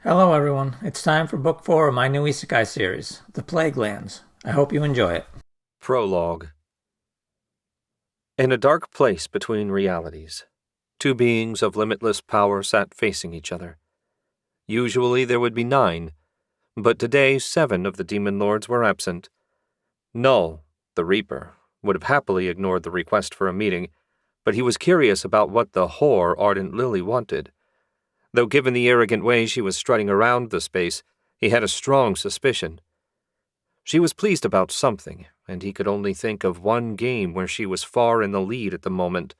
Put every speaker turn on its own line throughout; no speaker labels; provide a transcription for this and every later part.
Hello, everyone. It's time for Book 4 of my new Isekai series, The Plague Lands. I hope you enjoy it.
Prologue. In a dark place between realities, two beings of limitless power sat facing each other. Usually there would be 9, but today 7 of the demon lords were absent. Null, the Reaper, would have happily ignored the request for a meeting, but he was curious about what the whore Ardent Lily wanted. Though given the arrogant way she was strutting around the space, he had a strong suspicion. She was pleased about something, and he could only think of one game where she was far in the lead at the moment.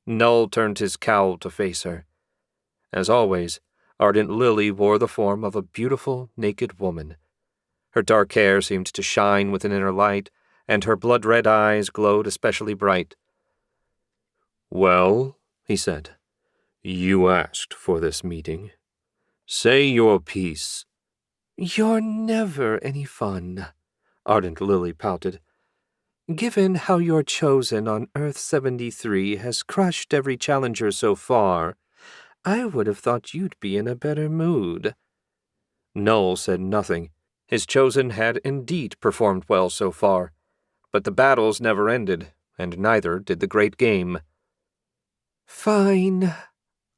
Null turned his cowl to face her. As always, Ardent Lily wore the form of a beautiful, naked woman. Her dark hair seemed to shine with an inner light, and her blood-red eyes glowed especially bright. "Well," he said, "you asked for this meeting. Say your piece." "You're never any fun," Ardent Lily pouted. "Given how your chosen on Earth 73 has crushed every challenger so far, I would have thought you'd be in a better mood." Null said nothing. His chosen had indeed performed well so far, but the battles never ended, and neither did the great game. "Fine.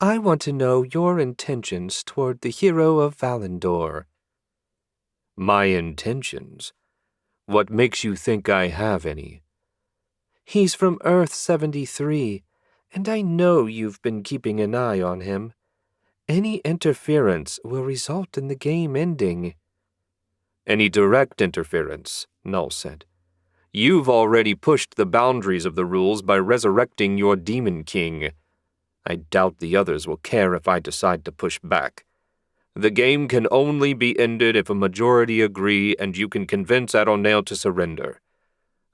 I want to know your intentions toward the hero of Valendor." "My intentions? What makes you think I have any?" "He's from Earth 73, and I know you've been keeping an eye on him. Any interference will result in the game ending." "Any direct interference," Null said. "You've already pushed the boundaries of the rules by resurrecting your Demon King. I doubt the others will care if I decide to push back. The game can only be ended if a majority agree and you can convince Adonale to surrender.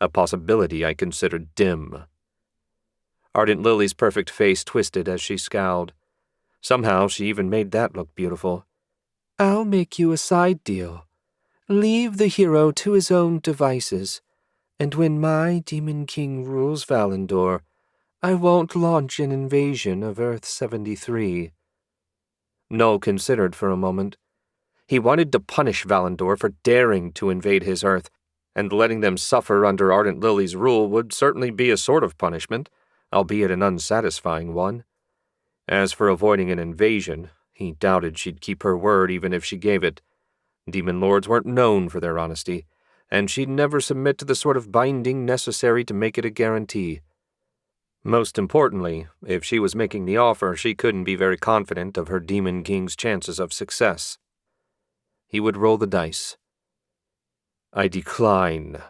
A possibility I consider dim." Ardent Lily's perfect face twisted as she scowled. Somehow she even made that look beautiful. "I'll make you a side deal. Leave the hero to his own devices, and when my Demon King rules Valendor, I won't launch an invasion of Earth 73. Null considered for a moment. He wanted to punish Valendor for daring to invade his Earth, and letting them suffer under Ardent Lily's rule would certainly be a sort of punishment, albeit an unsatisfying one. As for avoiding an invasion, he doubted she'd keep her word even if she gave it. Demon lords weren't known for their honesty, and she'd never submit to the sort of binding necessary to make it a guarantee. Most importantly, if she was making the offer, she couldn't be very confident of her Demon King's chances of success. He would roll the dice. "I decline.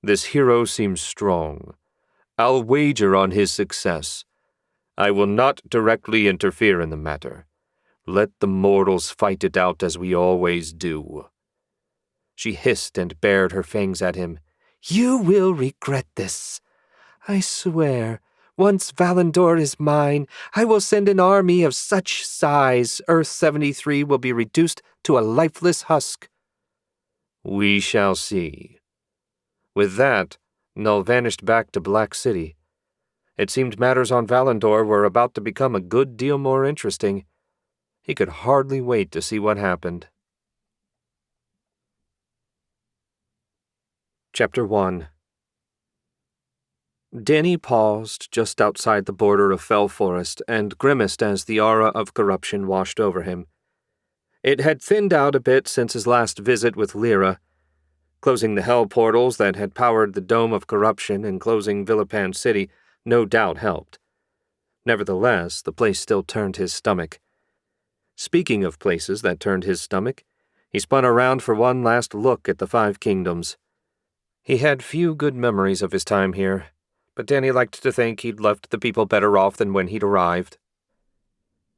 This hero seems strong. I'll wager on his success. I will not directly interfere in the matter. Let the mortals fight it out as we always do." She hissed and bared her fangs at him. "You will regret this. I swear, once Valendor is mine, I will send an army of such size Earth 73 will be reduced to a lifeless husk." "We shall see." With that, Null vanished back to Black City. It seemed matters on Valendor were about to become a good deal more interesting. He could hardly wait to see what happened. Chapter 1. Danny paused just outside the border of Fell Forest and grimaced as the aura of corruption washed over him. It had thinned out a bit since his last visit with Lyra. Closing the hell portals that had powered the Dome of Corruption and closing Villipan City no doubt helped. Nevertheless, the place still turned his stomach. Speaking of places that turned his stomach, he spun around for one last look at the Five Kingdoms. He had few good memories of his time here, but Danny liked to think he'd left the people better off than when he'd arrived.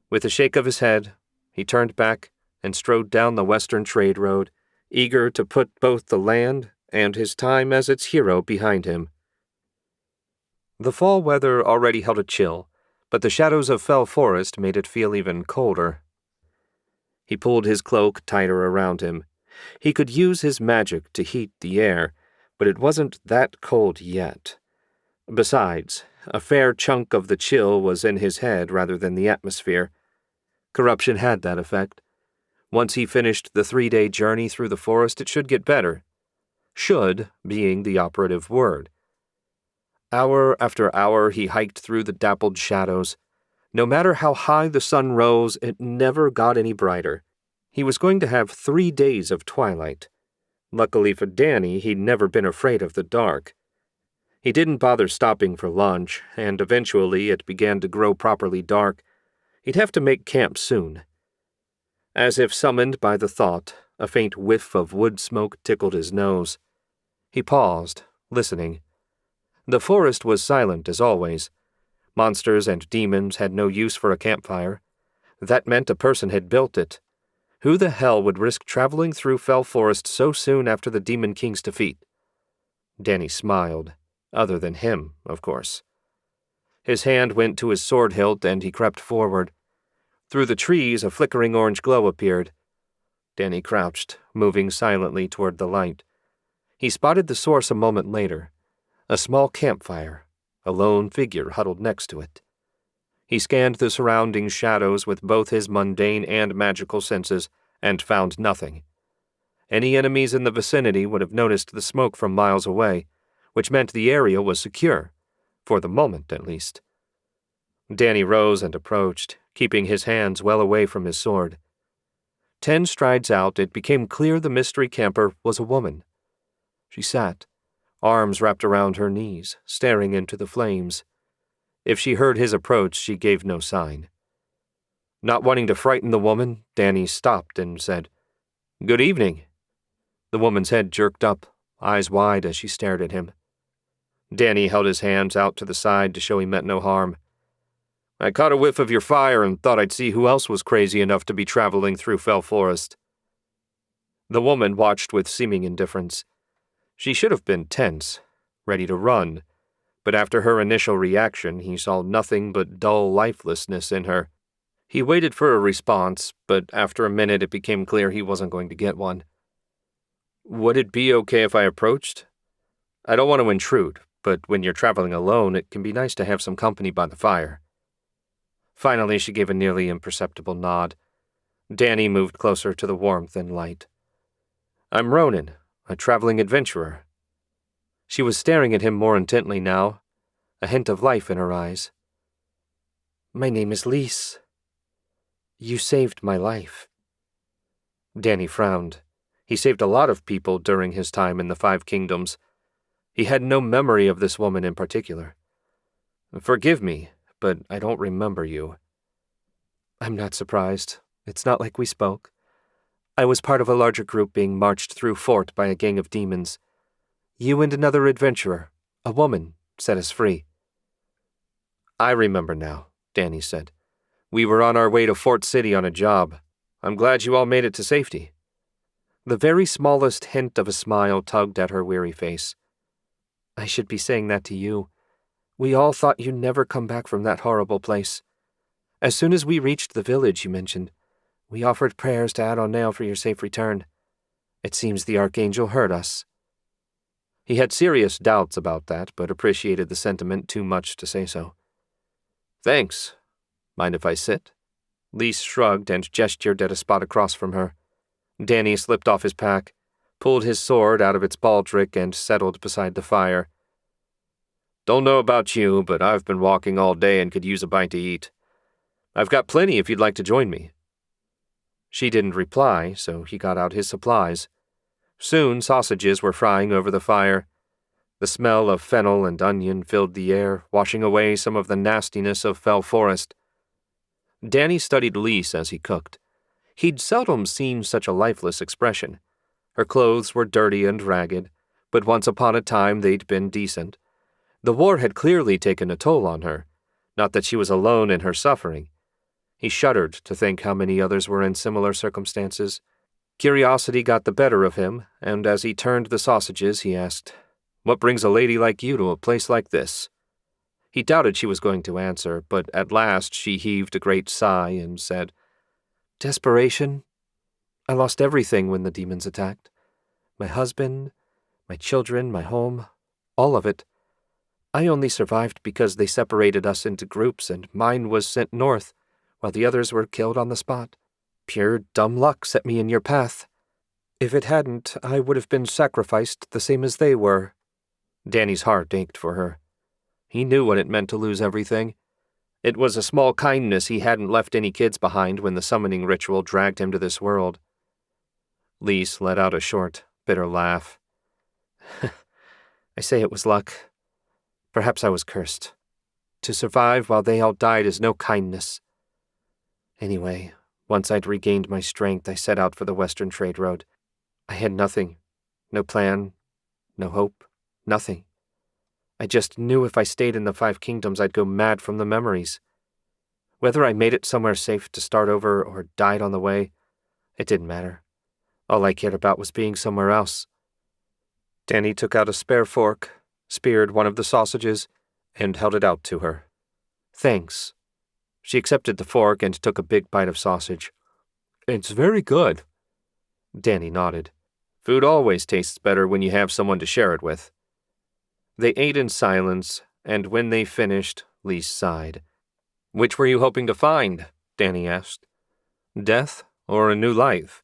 With a shake of his head, he turned back and strode down the western trade road, eager to put both the land and his time as its hero behind him. The fall weather already held a chill, but the shadows of Fell Forest made it feel even colder. He pulled his cloak tighter around him. He could use his magic to heat the air, but it wasn't that cold yet. Besides, a fair chunk of the chill was in his head rather than the atmosphere. Corruption had that effect. Once he finished the 3-day journey through the forest, it should get better. Should being the operative word. Hour after hour he hiked through the dappled shadows. No matter how high the sun rose, it never got any brighter. He was going to have 3 days of twilight. Luckily for Danny, he'd never been afraid of the dark. He didn't bother stopping for lunch, and eventually it began to grow properly dark. He'd have to make camp soon. As if summoned by the thought, a faint whiff of wood smoke tickled his nose. He paused, listening. The forest was silent as always. Monsters and demons had no use for a campfire. That meant a person had built it. Who the hell would risk traveling through Fell Forest so soon after the Demon King's defeat? Danny smiled. Other than him, of course. His hand went to his sword hilt and he crept forward. Through the trees, a flickering orange glow appeared. Danny crouched, moving silently toward the light. He spotted the source a moment later. A small campfire, a lone figure huddled next to it. He scanned the surrounding shadows with both his mundane and magical senses, and found nothing. Any enemies in the vicinity would have noticed the smoke from miles away, which meant the area was secure, for the moment at least. Danny rose and approached, keeping his hands well away from his sword. 10 strides out, it became clear the mystery camper was a woman. She sat, arms wrapped around her knees, staring into the flames. If she heard his approach, she gave no sign. Not wanting to frighten the woman, Danny stopped and said, "Good evening." The woman's head jerked up, eyes wide as she stared at him. Danny held his hands out to the side to show he meant no harm. "I caught a whiff of your fire and thought I'd see who else was crazy enough to be traveling through Fell Forest." The woman watched with seeming indifference. She should have been tense, ready to run, but after her initial reaction, he saw nothing but dull lifelessness in her. He waited for a response, but after a minute it became clear he wasn't going to get one. "Would it be okay if I approached? I don't want to intrude, but when you're traveling alone, it can be nice to have some company by the fire." Finally, she gave a nearly imperceptible nod. Danny moved closer to the warmth and light. "I'm Ronan, a traveling adventurer." She was staring at him more intently now, a hint of life in her eyes. "My name is Lise. You saved my life." Danny frowned. He saved a lot of people during his time in the 5 Kingdoms. He had no memory of this woman in particular. "Forgive me, but I don't remember you." "I'm not surprised. It's not like we spoke. I was part of a larger group being marched through fort by a gang of demons. You and another adventurer, a woman, set us free." "I remember now," Danny said. "We were on our way to Fort City on a job. I'm glad you all made it to safety." The very smallest hint of a smile tugged at her weary face. "I should be saying that to you. We all thought you'd never come back from that horrible place. As soon as we reached the village you mentioned, we offered prayers to Adonai for your safe return. It seems the Archangel heard us." He had serious doubts about that, but appreciated the sentiment too much to say so. "Thanks. Mind if I sit?" Lise shrugged and gestured at a spot across from her. Danny slipped off his pack, pulled his sword out of its baldric, and settled beside the fire. "Don't know about you, but I've been walking all day and could use a bite to eat. I've got plenty if you'd like to join me." She didn't reply, so he got out his supplies. Soon sausages were frying over the fire. The smell of fennel and onion filled the air, washing away some of the nastiness of Fell Forest. Danny studied Lise as he cooked. He'd seldom seen such a lifeless expression. Her clothes were dirty and ragged, but once upon a time they'd been decent. The war had clearly taken a toll on her, not that she was alone in her suffering. He shuddered to think how many others were in similar circumstances. Curiosity got the better of him, and as he turned the sausages, he asked, "What brings a lady like you to a place like this?" He doubted she was going to answer, but at last she heaved a great sigh and said, "Desperation. I lost everything when the demons attacked. My husband, my children, my home, all of it. I only survived because they separated us into groups and mine was sent north, while the others were killed on the spot. Pure dumb luck set me in your path. If it hadn't, I would have been sacrificed the same as they were. Danny's heart ached for her. He knew what it meant to lose everything. It was a small kindness he hadn't left any kids behind when the summoning ritual dragged him to this world. Lise let out a short, bitter laugh. I say it was luck. Perhaps I was cursed. To survive while they all died is no kindness. Anyway, once I'd regained my strength, I set out for the Western Trade Road. I had nothing. No plan, no hope, nothing. I just knew if I stayed in the Five Kingdoms, I'd go mad from the memories. Whether I made it somewhere safe to start over or died on the way, it didn't matter. All I cared about was being somewhere else. Danny took out a spare fork, speared one of the sausages, and held it out to her. Thanks. She accepted the fork and took a big bite of sausage. It's very good. Danny nodded. Food always tastes better when you have someone to share it with. They ate in silence, and when they finished, Lise sighed. Which were you hoping to find? Danny asked. Death or a new life?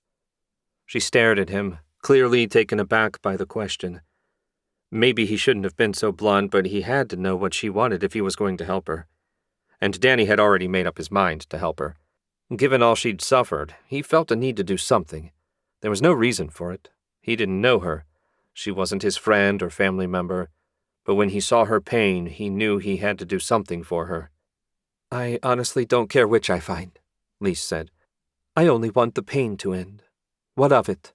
She stared at him, clearly taken aback by the question. Maybe he shouldn't have been so blunt, but he had to know what she wanted if he was going to help her. And Danny had already made up his mind to help her. Given all she'd suffered, he felt a need to do something. There was no reason for it. He didn't know her. She wasn't his friend or family member. But when he saw her pain, he knew he had to do something for her. I honestly don't care which I find, Lise said. I only want the pain to end. What of it?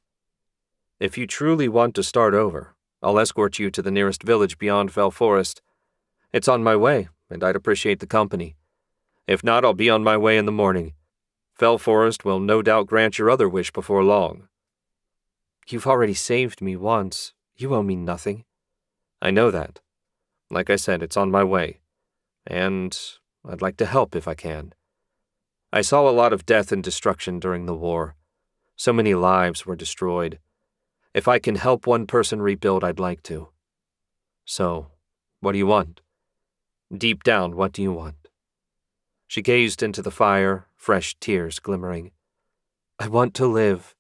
If you truly want to start over, I'll escort you to the nearest village beyond Fell Forest. It's on my way, and I'd appreciate the company. If not, I'll be on my way in the morning. Fell Forest will no doubt grant your other wish before long. You've already saved me once. You owe me nothing. I know that. Like I said, it's on my way. And I'd like to help if I can. I saw a lot of death and destruction during the war. So many lives were destroyed. If I can help one person rebuild, I'd like to. So, what do you want? Deep down, what do you want? She gazed into the fire, fresh tears glimmering. I want to live.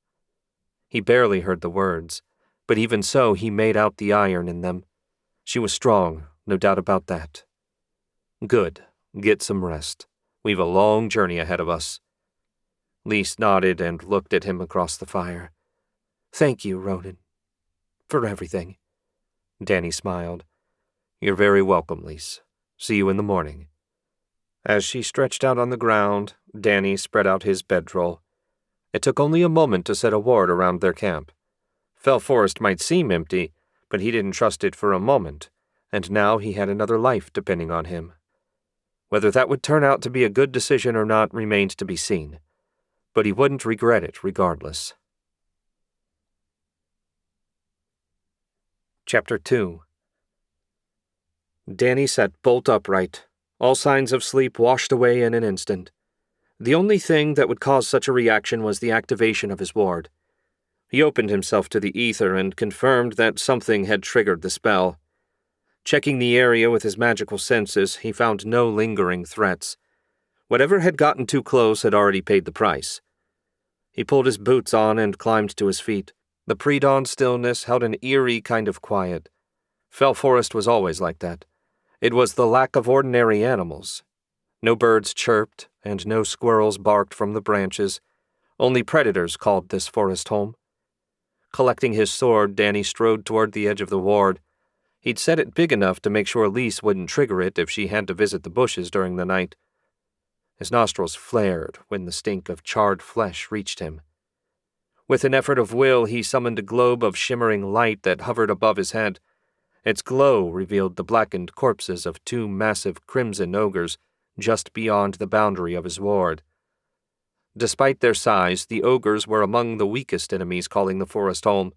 He barely heard the words, but even so, he made out the iron in them. She was strong, no doubt about that. Good. Get some rest. We've a long journey ahead of us. Lise nodded and looked at him across the fire. Thank you, Ronan. For everything. Danny smiled. You're very welcome, Lise. See you in the morning. As she stretched out on the ground, Danny spread out his bedroll. It took only a moment to set a ward around their camp. Fell Forest might seem empty, but he didn't trust it for a moment, and now he had another life depending on him. Whether that would turn out to be a good decision or not remained to be seen, but he wouldn't regret it regardless. Chapter 2. Danny sat bolt upright, all signs of sleep washed away in an instant. The only thing that would cause such a reaction was the activation of his ward. He opened himself to the ether and confirmed that something had triggered the spell. Checking the area with his magical senses, he found no lingering threats. Whatever had gotten too close had already paid the price. He pulled his boots on and climbed to his feet. The pre-dawn stillness held an eerie kind of quiet. Fell Forest was always like that. It was the lack of ordinary animals. No birds chirped, and no squirrels barked from the branches. Only predators called this forest home. Collecting his sword, Danny strode toward the edge of the ward. He'd set it big enough to make sure Lise wouldn't trigger it if she had to visit the bushes during the night. His nostrils flared when the stink of charred flesh reached him. With an effort of will, he summoned a globe of shimmering light that hovered above his head. Its glow revealed the blackened corpses of two massive crimson ogres just beyond the boundary of his ward. Despite their size, the ogres were among the weakest enemies calling the forest home.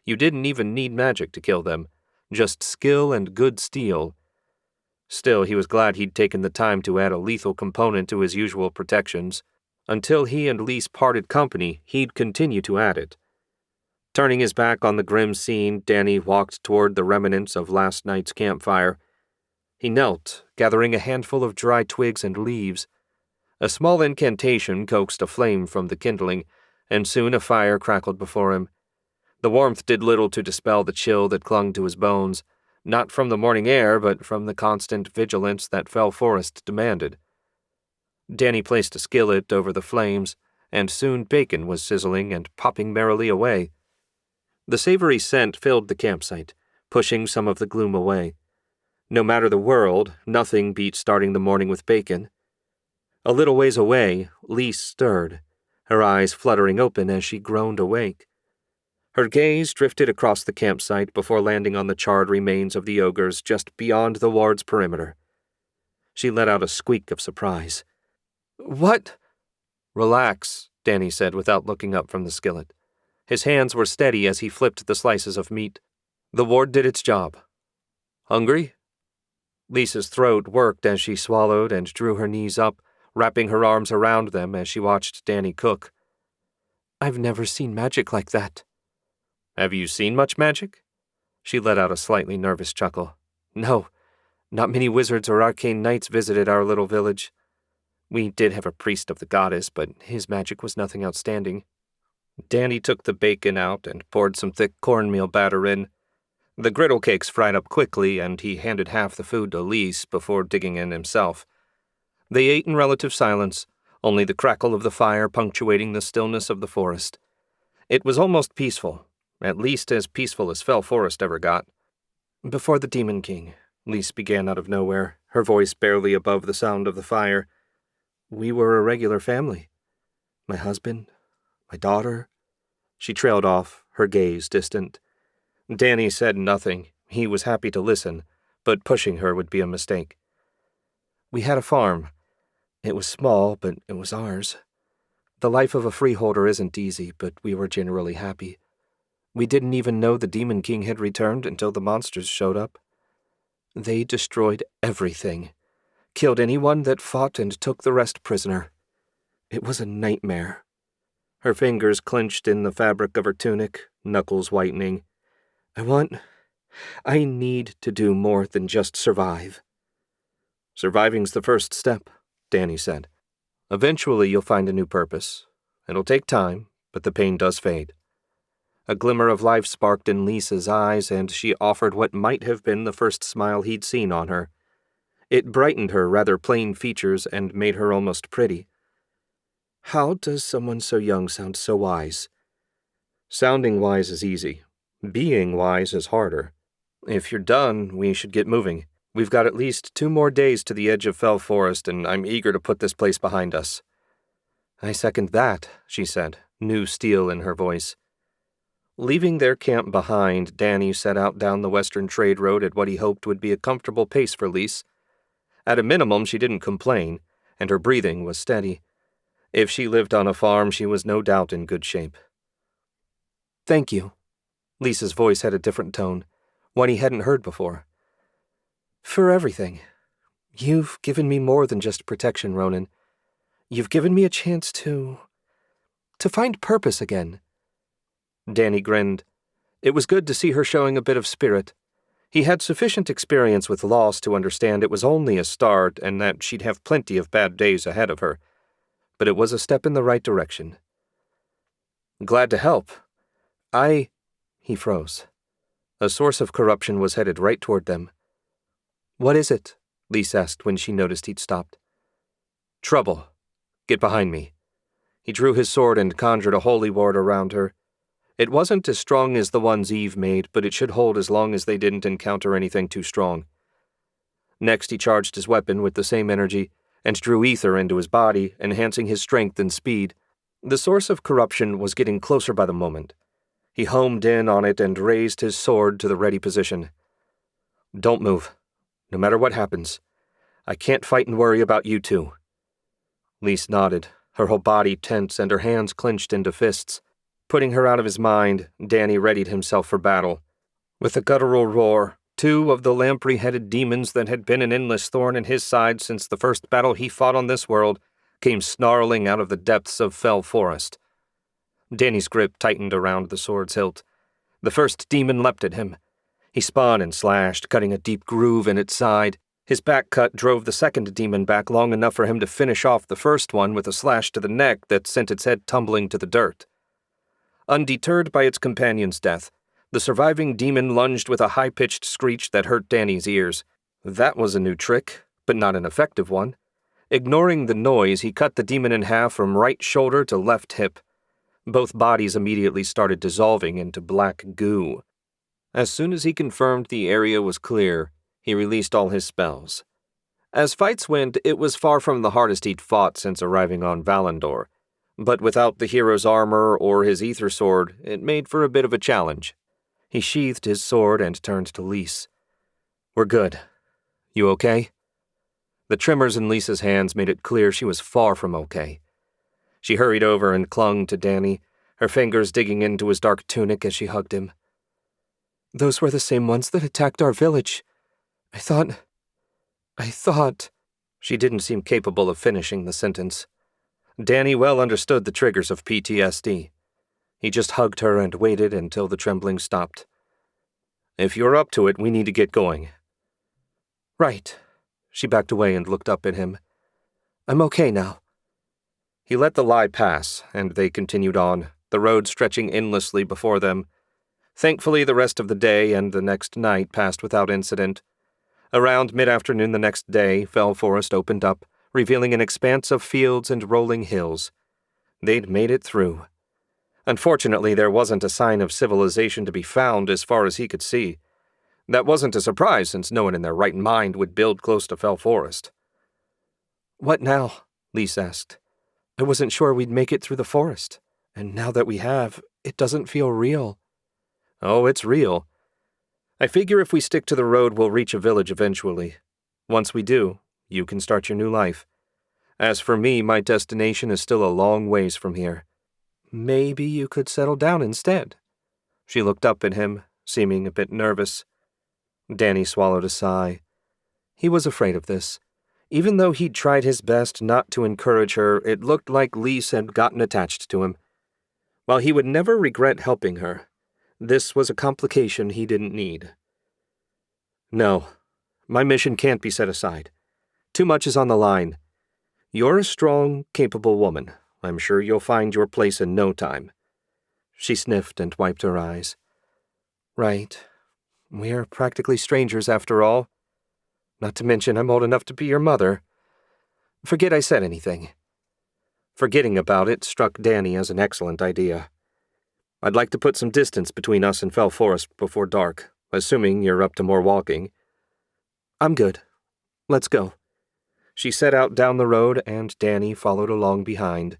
You didn't even need magic to kill them, just skill and good steel. Still, he was glad he'd taken the time to add a lethal component to his usual protections. Until he and Lise parted company, he'd continue to add it. Turning his back on the grim scene, Danny walked toward the remnants of last night's campfire. He knelt, gathering a handful of dry twigs and leaves. A small incantation coaxed a flame from the kindling, and soon a fire crackled before him. The warmth did little to dispel the chill that clung to his bones, not from the morning air, but from the constant vigilance that fell forest demanded. Danny placed a skillet over the flames, and soon bacon was sizzling and popping merrily away. The savory scent filled the campsite, pushing some of the gloom away. No matter the world, nothing beat starting the morning with bacon. A little ways away, Lise stirred, her eyes fluttering open as she groaned awake. Her gaze drifted across the campsite before landing on the charred remains of the ogres just beyond the ward's perimeter. She let out a squeak of surprise. "What?" "Relax," Danny said without looking up from the skillet. His hands were steady as he flipped the slices of meat. The ward did its job. "Hungry?" Lisa's throat worked as she swallowed and drew her knees up, wrapping her arms around them as she watched Danny cook. "I've never seen magic like that." "Have you seen much magic?" She let out a slightly nervous chuckle. "No, not many wizards or arcane knights visited our little village. We did have a priest of the goddess, but his magic was nothing outstanding." Danny took the bacon out and poured some thick cornmeal batter in. The griddle cakes fried up quickly, and he handed half the food to Lise before digging in himself. They ate in relative silence, only the crackle of the fire punctuating the stillness of the forest. It was almost peaceful, at least as peaceful as Fell Forest ever got. "Before the Demon King," Lise began out of nowhere, her voice barely above the sound of the fire, "we were a regular family. My husband, my daughter." She trailed off, her gaze distant. Danny said nothing. He was happy to listen, but pushing her would be a mistake. "We had a farm. It was small, but it was ours. The life of a freeholder isn't easy, but we were generally happy. We didn't even know the Demon King had returned until the monsters showed up. They destroyed everything, killed anyone that fought and took the rest prisoner. It was a nightmare." Her fingers clenched in the fabric of her tunic, knuckles whitening. I need to do more than just survive." "Surviving's the first step," Danny said. "Eventually you'll find a new purpose. It'll take time, but the pain does fade." A glimmer of life sparked in Lisa's eyes, and she offered what might have been the first smile he'd seen on her. It brightened her rather plain features and made her almost pretty. "How does someone so young sound so wise?" "Sounding wise is easy. Being wise is harder. If you're done, we should get moving. We've got at least 2 more days to the edge of Fell Forest, and I'm eager to put this place behind us." "I second that," she said, new steel in her voice. Leaving their camp behind, Danny set out down the western trade road at what he hoped would be a comfortable pace for Lise. At a minimum, she didn't complain, and her breathing was steady. If she lived on a farm, she was no doubt in good shape. "Thank you." Lisa's voice had a different tone, one he hadn't heard before. "For everything. You've given me more than just protection, Ronan. You've given me a chance to find purpose again." Danny grinned. It was good to see her showing a bit of spirit. He had sufficient experience with loss to understand it was only a start and that she'd have plenty of bad days ahead of her. But it was a step in the right direction. "Glad to help. He froze. A source of corruption was headed right toward them. "What is it?" Lise asked when she noticed he'd stopped. "Trouble. Get behind me." He drew his sword and conjured a holy ward around her. It wasn't as strong as the ones Eve made, but it should hold as long as they didn't encounter anything too strong. Next, he charged his weapon with the same energy and drew ether into his body, enhancing his strength and speed. The source of corruption was getting closer by the moment. He homed in on it and raised his sword to the ready position. "Don't move. No matter what happens. I can't fight and worry about you two." Lise nodded, her whole body tense and her hands clenched into fists. Putting her out of his mind, Danny readied himself for battle. With a guttural roar, 2 of the lamprey-headed demons that had been an endless thorn in his side since the first battle he fought on this world came snarling out of the depths of Fell Forest. Danny's grip tightened around the sword's hilt. The first demon leapt at him. He spun and slashed, cutting a deep groove in its side. His back cut drove the second demon back long enough for him to finish off the first one with a slash to the neck that sent its head tumbling to the dirt. Undeterred by its companion's death, the surviving demon lunged with a high-pitched screech that hurt Danny's ears. That was a new trick, but not an effective one. Ignoring the noise, he cut the demon in half from right shoulder to left hip. Both bodies immediately started dissolving into black goo. As soon as he confirmed the area was clear, he released all his spells. As fights went, it was far from the hardest he'd fought since arriving on Valandor, but without the hero's armor or his ether sword, it made for a bit of a challenge. He sheathed his sword and turned to Lise. "We're good. You okay?" The tremors in Lisa's hands made it clear she was far from okay. She hurried over and clung to Danny, her fingers digging into his dark tunic as she hugged him. "Those were the same ones that attacked our village. I thought... She didn't seem capable of finishing the sentence. Danny well understood the triggers of PTSD. He just hugged her and waited until the trembling stopped. "If you're up to it, we need to get going." "Right." She backed away and looked up at him. "I'm okay now." He let the lie pass, and they continued on, the road stretching endlessly before them. Thankfully, the rest of the day and the next night passed without incident. Around mid-afternoon the next day, Fell Forest opened up, revealing an expanse of fields and rolling hills. They'd made it through. Unfortunately, there wasn't a sign of civilization to be found as far as he could see. That wasn't a surprise, since no one in their right mind would build close to Fell Forest. "What now?" Lise asked. "I wasn't sure we'd make it through the forest, and now that we have, it doesn't feel real." "Oh, it's real. I figure if we stick to the road, we'll reach a village eventually. Once we do, you can start your new life. As for me, my destination is still a long ways from here." "Maybe you could settle down instead." She looked up at him, seeming a bit nervous. Danny swallowed a sigh. He was afraid of this. Even though he'd tried his best not to encourage her, it looked like Lise had gotten attached to him. While he would never regret helping her, this was a complication he didn't need. "No, my mission can't be set aside. Too much is on the line. You're a strong, capable woman. I'm sure you'll find your place in no time." She sniffed and wiped her eyes. "Right. We're practically strangers after all. Not to mention I'm old enough to be your mother. Forget I said anything." Forgetting about it struck Danny as an excellent idea. "I'd like to put some distance between us and Fell Forest before dark, assuming you're up to more walking." "I'm good. Let's go." She set out down the road, and Danny followed along behind.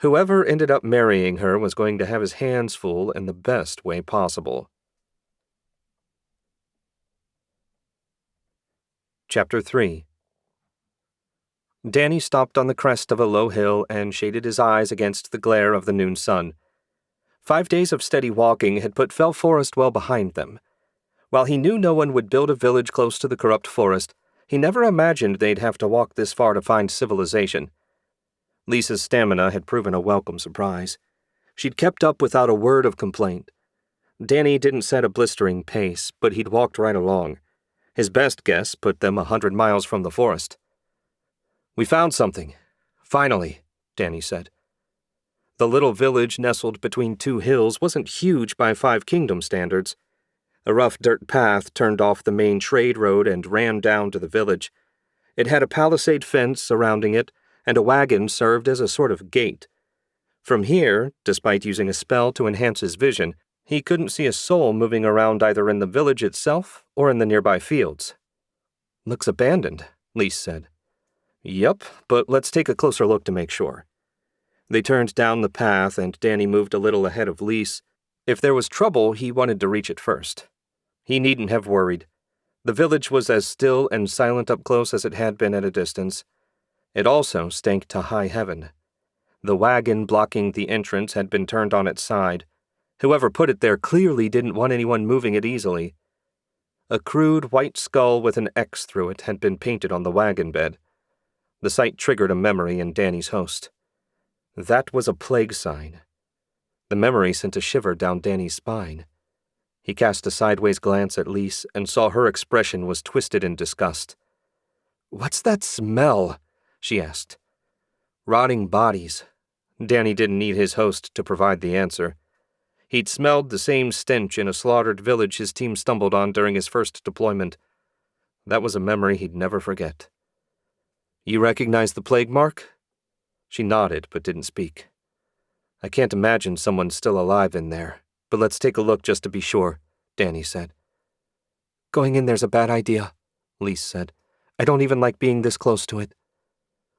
Whoever ended up marrying her was going to have his hands full in the best way possible. Chapter 3. Danny stopped on the crest of a low hill and shaded his eyes against the glare of the noon sun. 5 days of steady walking had put Fell Forest well behind them. While he knew no one would build a village close to the corrupt forest, he never imagined they'd have to walk this far to find civilization. Lisa's stamina had proven a welcome surprise. She'd kept up without a word of complaint. Danny didn't set a blistering pace, but he'd walked right along. His best guess put them 100 miles from the forest. "We found something. Finally," Danny said. The little village nestled between 2 hills wasn't huge by 5 Kingdom standards. A rough dirt path turned off the main trade road and ran down to the village. It had a palisade fence surrounding it, and a wagon served as a sort of gate. From here, despite using a spell to enhance his vision, he couldn't see a soul moving around either in the village itself or in the nearby fields. "Looks abandoned," Lise said. "Yup, but let's take a closer look to make sure." They turned down the path, and Danny moved a little ahead of Lise. If there was trouble, he wanted to reach it first. He needn't have worried. The village was as still and silent up close as it had been at a distance. It also stank to high heaven. The wagon blocking the entrance had been turned on its side. Whoever put it there clearly didn't want anyone moving it easily. A crude white skull with an X through it had been painted on the wagon bed. The sight triggered a memory in Danny's host. That was a plague sign. The memory sent a shiver down Danny's spine. He cast a sideways glance at Lise and saw her expression was twisted in disgust. "What's that smell?" she asked. "Rotting bodies." Danny didn't need his host to provide the answer. He'd smelled the same stench in a slaughtered village his team stumbled on during his first deployment. That was a memory he'd never forget. "You recognize the plague mark?" She nodded, but didn't speak. "I can't imagine someone still alive in there, but let's take a look just to be sure," Danny said. "Going in there's a bad idea," Lise said. "I don't even like being this close to it."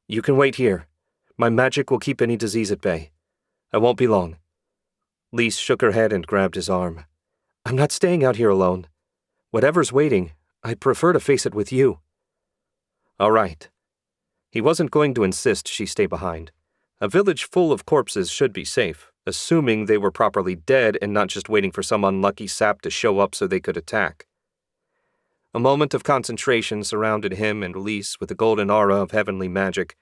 "You can wait here. My magic will keep any disease at bay. I won't be long." Lise shook her head and grabbed his arm. "I'm not staying out here alone. Whatever's waiting, I'd prefer to face it with you." "All right." He wasn't going to insist she stay behind. A village full of corpses should be safe, assuming they were properly dead and not just waiting for some unlucky sap to show up so they could attack. A moment of concentration surrounded him and Lise with a golden aura of heavenly magic.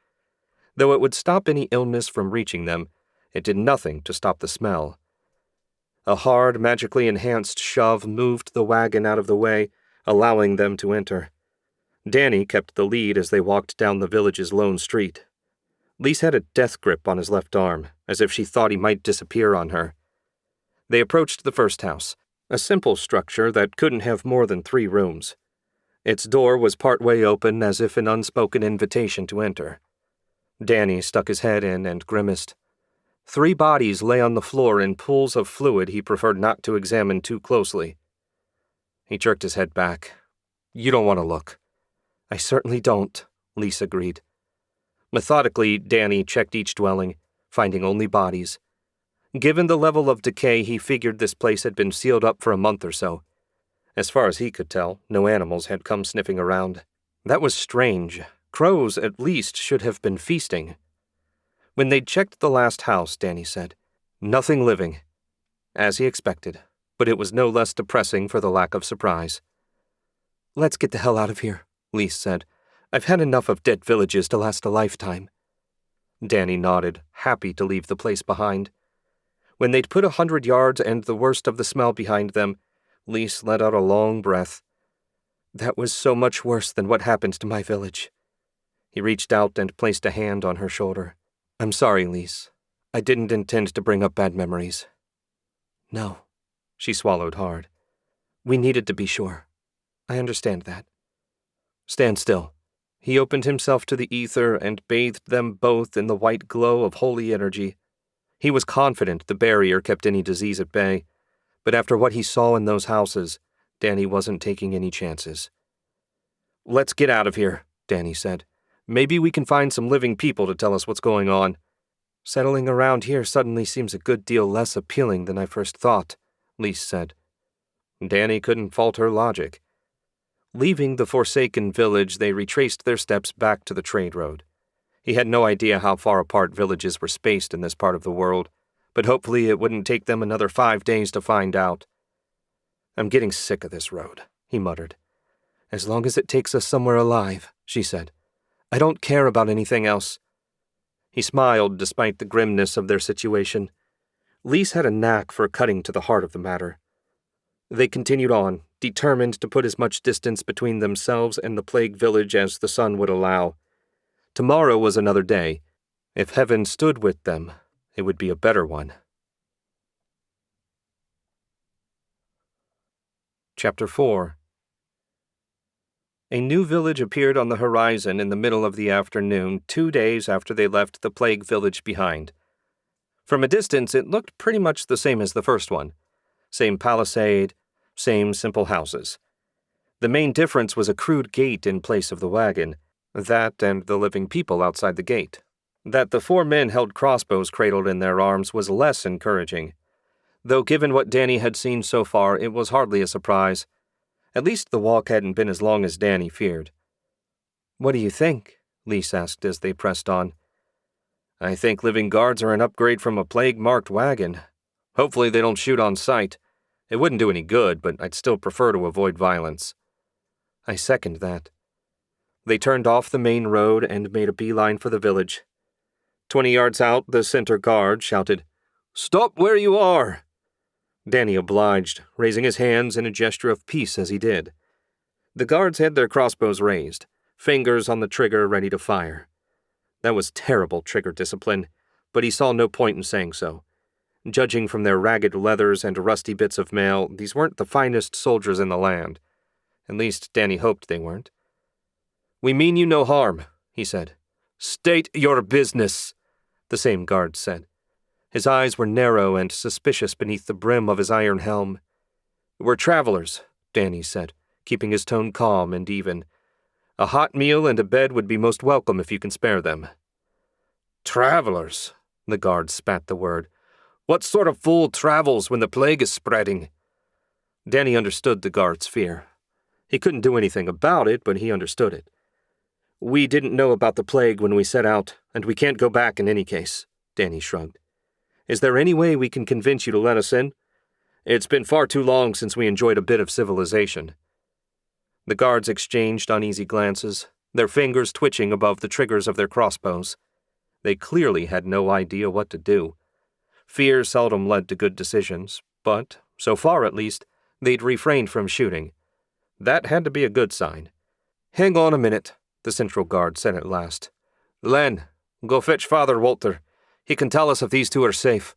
Though it would stop any illness from reaching them, it did nothing to stop the smell. A hard, magically enhanced shove moved the wagon out of the way, allowing them to enter. Danny kept the lead as they walked down the village's lone street. Lise had a death grip on his left arm, as if she thought he might disappear on her. They approached the first house, a simple structure that couldn't have more than 3 rooms. Its door was partway open, as if an unspoken invitation to enter. Danny stuck his head in and grimaced. 3 bodies lay on the floor in pools of fluid he preferred not to examine too closely. He jerked his head back. "You don't want to look." "I certainly don't," Lise agreed. Methodically, Danny checked each dwelling, finding only bodies. Given the level of decay, he figured this place had been sealed up for a month or so. As far as he could tell, no animals had come sniffing around. That was strange. Crows, at least, should have been feasting. When they'd checked the last house, Danny said, "Nothing living." As he expected, but it was no less depressing for the lack of surprise. "Let's get the hell out of here," Lise said. "I've had enough of dead villages to last a lifetime." Danny nodded, happy to leave the place behind. When they'd put 100 yards and the worst of the smell behind them, Lise let out a long breath. "That was so much worse than what happened to my village." He reached out and placed a hand on her shoulder. "I'm sorry, Lise. I didn't intend to bring up bad memories." "No," she swallowed hard. "We needed to be sure. I understand that." "Stand still." He opened himself to the ether and bathed them both in the white glow of holy energy. He was confident the barrier kept any disease at bay, but after what he saw in those houses, Danny wasn't taking any chances. "Let's get out of here," Danny said. "Maybe we can find some living people to tell us what's going on." "Settling around here suddenly seems a good deal less appealing than I first thought," Lise said. Danny couldn't fault her logic. Leaving the forsaken village, they retraced their steps back to the trade road. He had no idea how far apart villages were spaced in this part of the world, but hopefully it wouldn't take them another 5 days to find out. "I'm getting sick of this road," he muttered. "As long as it takes us somewhere alive," she said. "I don't care about anything else." He smiled despite the grimness of their situation. Lise had a knack for cutting to the heart of the matter. They continued on, determined to put as much distance between themselves and the plague village as the sun would allow. Tomorrow was another day. If heaven stood with them, it would be a better one. Chapter 4. A new village appeared on the horizon in the middle of the afternoon, 2 days after they left the plague village behind. From a distance, it looked pretty much the same as the first one. Same palisade, same simple houses. The main difference was a crude gate in place of the wagon, that and the living people outside the gate. That the 4 men held crossbows cradled in their arms was less encouraging. Though given what Danny had seen so far, it was hardly a surprise. At least the walk hadn't been as long as Danny feared. "What do you think?" Lise asked as they pressed on. "I think living guards are an upgrade from a plague-marked wagon. Hopefully they don't shoot on sight. It wouldn't do any good, but I'd still prefer to avoid violence." "I second that." They turned off the main road and made a beeline for the village. 20 yards out, the center guard shouted, "Stop where you are!" Danny obliged, raising his hands in a gesture of peace as he did. The guards had their crossbows raised. fingers on the trigger ready to fire. That was terrible trigger discipline, but he saw no point in saying so. Judging from their ragged leathers and rusty bits of mail, these weren't the finest soldiers in the land. At least Danny hoped they weren't. "We mean you no harm," he said. "State your business," the same guard said. His eyes were narrow and suspicious beneath the brim of his iron helm. "We're travelers," Danny said, keeping his tone calm and even. "A hot meal and a bed would be most welcome if you can spare them." "Travelers," the guard spat the word. "What sort of fool travels when the plague is spreading?" Danny understood the guard's fear. He couldn't do anything about it, but he understood it. "We didn't know about the plague when we set out, and we can't go back in any case," Danny shrugged. "Is there any way we can convince you to let us in? It's been far too long since we enjoyed a bit of civilization." The guards exchanged uneasy glances, their fingers twitching above the triggers of their crossbows. They clearly had no idea what to do. Fear seldom led to good decisions, but, so far at least, they'd refrained from shooting. That had to be a good sign. "Hang on a minute," the central guard said at last. "Len, go fetch Father Walter. He can tell us if these two are safe."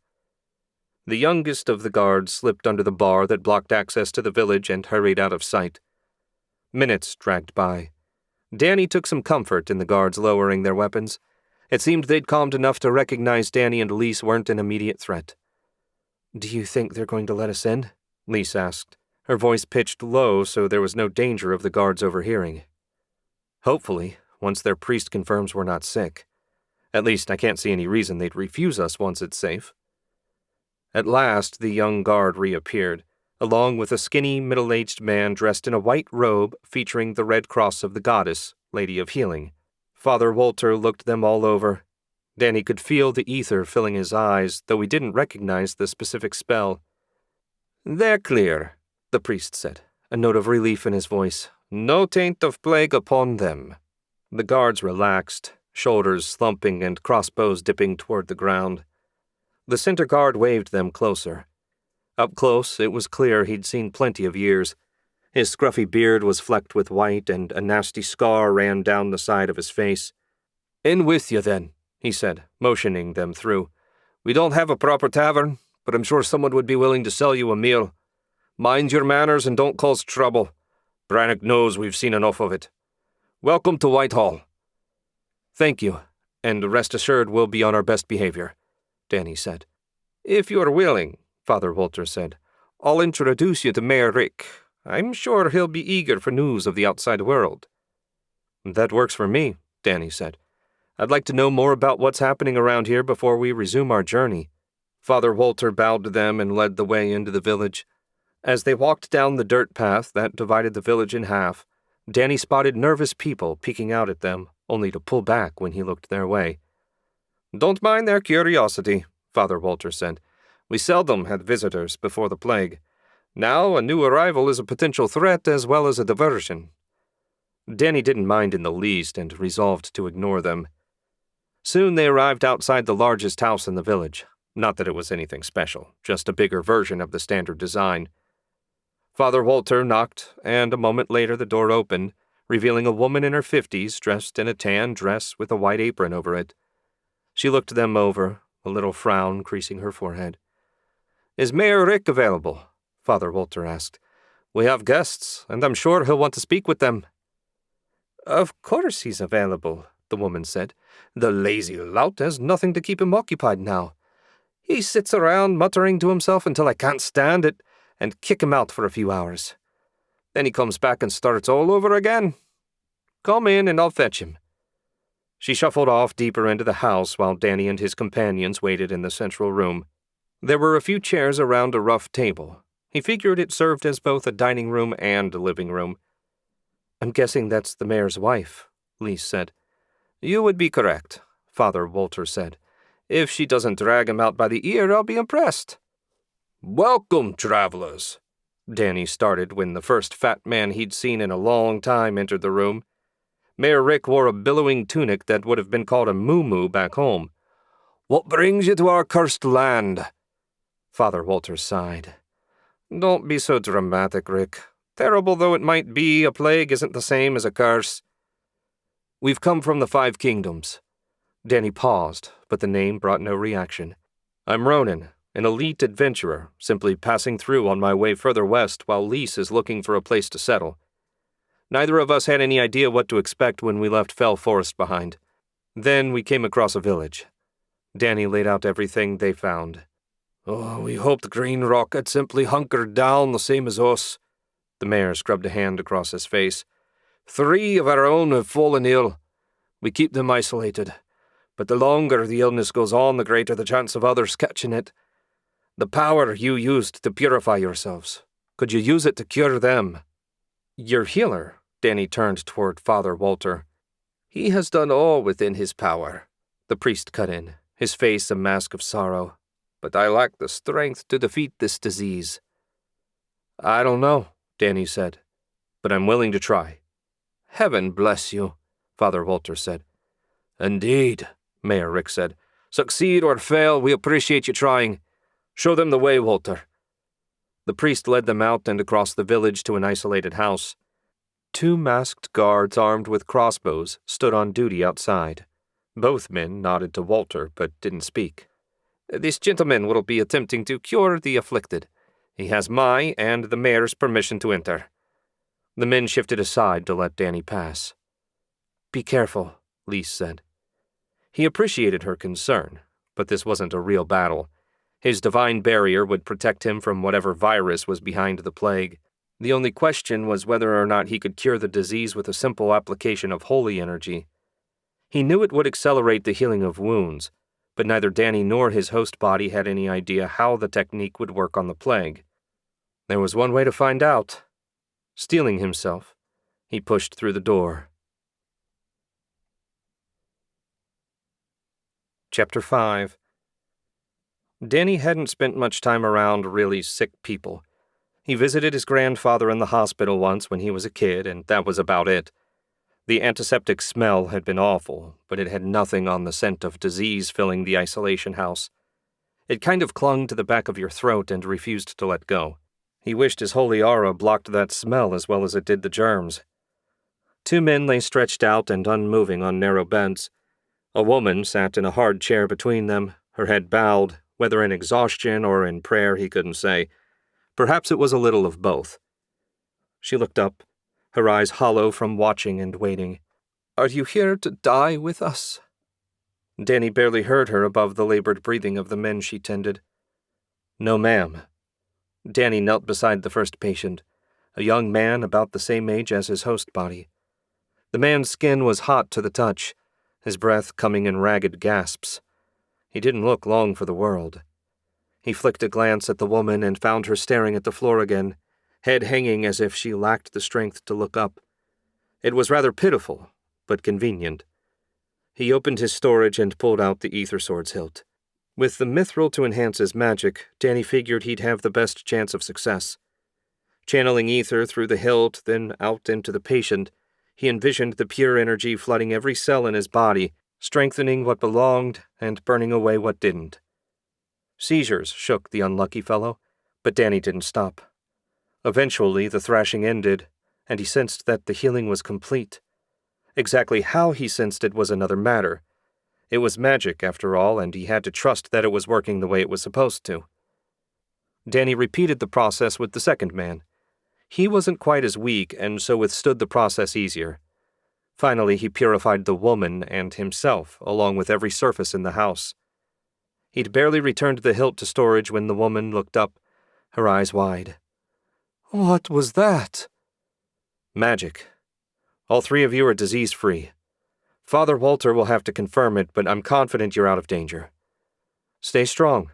The youngest of the guards slipped under the bar that blocked access to the village and hurried out of sight. Minutes dragged by. Danny took some comfort in the guards lowering their weapons. It seemed they'd calmed enough to recognize Danny and Lise weren't an immediate threat. "Do you think they're going to let us in?" Lise asked, her voice pitched low so there was no danger of the guards overhearing. "Hopefully, once their priest confirms we're not sick. At least I can't see any reason they'd refuse us once it's safe." At last, the young guard reappeared, along with a skinny, middle-aged man dressed in a white robe featuring the red cross of the goddess, Lady of Healing. Father Walter looked them all over. Danny could feel the ether filling his eyes, though he didn't recognize the specific spell. "They're clear," the priest said, a note of relief in his voice. "No taint of plague upon them." The guards relaxed, shoulders slumping and crossbows dipping toward the ground. The center guard waved them closer. Up close, it was clear he'd seen plenty of years. His scruffy beard was flecked with white, and a nasty scar ran down the side of his face. "In with you, then," he said, motioning them through. "We don't have a proper tavern, but I'm sure someone would be willing to sell you a meal. Mind your manners and don't cause trouble. Brannock knows we've seen enough of it. Welcome to Whitehall." "Thank you, and rest assured we'll be on our best behavior," Danny said. "If you're willing," Father Walter said, "I'll introduce you to Mayor Rick. I'm sure he'll be eager for news of the outside world." "That works for me," Danny said. "I'd like to know more about what's happening around here before we resume our journey." Father Walter bowed to them and led the way into the village. As they walked down the dirt path that divided the village in half, Danny spotted nervous people peeking out at them, only to pull back when he looked their way. "Don't mind their curiosity," Father Walter said. "We seldom had visitors before the plague. Now a new arrival is a potential threat as well as a diversion." Danny didn't mind in the least and resolved to ignore them. Soon they arrived outside the largest house in the village. Not that it was anything special, just a bigger version of the standard design. Father Walter knocked, and a moment later the door opened, revealing a woman in her 50s dressed in a tan dress with a white apron over it. She looked them over, a little frown creasing her forehead. "Is Mayor Rick available?" Father Walter asked. "We have guests, and I'm sure he'll want to speak with them." "Of course he's available," the woman said. "The lazy lout has nothing to keep him occupied now. He sits around muttering to himself until I can't stand it and kick him out for a few hours. Then he comes back and starts all over again. Come in and I'll fetch him." She shuffled off deeper into the house while Danny and his companions waited in the central room. There were a few chairs around a rough table. He figured it served as both a dining room and a living room. "I'm guessing that's the mayor's wife," Lise said. "You would be correct," Father Walter said. "If she doesn't drag him out by the ear, I'll be impressed." "Welcome, travelers," Danny started when the first fat man he'd seen in a long time entered the room. Mayor Rick wore a billowing tunic that would have been called a muumuu back home. "What brings you to our cursed land?" Father Walter sighed. "Don't be so dramatic, Rick. Terrible though it might be, a plague isn't the same as a curse." We've come from the 5 Kingdoms. Danny paused, but the name brought no reaction. I'm Ronan, an elite adventurer, simply passing through on my way further west while Lise is looking for a place to settle. Neither of us had any idea what to expect when we left Fell Forest behind. Then we came across a village. Danny laid out everything they found. Oh, we hoped Green Rock had simply hunkered down the same as us. The mayor scrubbed a hand across his face. 3 of our own have fallen ill. We keep them isolated. But the longer the illness goes on, the greater the chance of others catching it. The power you used to purify yourselves, could you use it to cure them? Your healer, Danny turned toward Father Walter. He has done all within his power, the priest cut in, his face a mask of sorrow. But I lack the strength to defeat this disease. I don't know, Danny said, but I'm willing to try. Heaven bless you, Father Walter said. Indeed, Mayor Rick said. Succeed or fail, we appreciate you trying. Show them the way, Walter. The priest led them out and across the village to an isolated house. 2 masked guards armed with crossbows stood on duty outside. Both men nodded to Walter, but didn't speak. This gentleman will be attempting to cure the afflicted. He has my and the mayor's permission to enter. The men shifted aside to let Danny pass. Be careful, Lise said. He appreciated her concern, but this wasn't a real battle. His divine barrier would protect him from whatever virus was behind the plague. The only question was whether or not he could cure the disease with a simple application of holy energy. He knew it would accelerate the healing of wounds, but neither Danny nor his host body had any idea how the technique would work on the plague. There was one way to find out. Steeling himself, he pushed through the door. Chapter 5. Danny hadn't spent much time around really sick people. He visited his grandfather in the hospital once when he was a kid, and that was about it. The antiseptic smell had been awful, but it had nothing on the scent of disease filling the isolation house. It kind of clung to the back of your throat and refused to let go. He wished his holy aura blocked that smell as well as it did the germs. 2 men lay stretched out and unmoving on narrow beds. A woman sat in a hard chair between them, her head bowed, whether in exhaustion or in prayer he couldn't say. Perhaps it was a little of both. She looked up, her eyes hollow from watching and waiting. Are you here to die with us? Danny barely heard her above the labored breathing of the men she tended. No, ma'am. Danny knelt beside the first patient, a young man about the same age as his host body. The man's skin was hot to the touch, his breath coming in ragged gasps. He didn't look long for the world. He flicked a glance at the woman and found her staring at the floor again, head hanging as if she lacked the strength to look up. It was rather pitiful, but convenient. He opened his storage and pulled out the ether sword's hilt. With the mithril to enhance his magic, Danny figured he'd have the best chance of success. Channeling ether through the hilt, then out into the patient, he envisioned the pure energy flooding every cell in his body, strengthening what belonged and burning away what didn't. Seizures shook the unlucky fellow, but Danny didn't stop. Eventually, the thrashing ended, and he sensed that the healing was complete. Exactly how he sensed it was another matter. It was magic, after all, and he had to trust that it was working the way it was supposed to. Danny repeated the process with the second man. He wasn't quite as weak, and so withstood the process easier. Finally, he purified the woman and himself, along with every surface in the house. He'd barely returned the hilt to storage when the woman looked up, her eyes wide. What was that? Magic. All 3 of you are disease-free. Father Walter will have to confirm it, but I'm confident you're out of danger. Stay strong.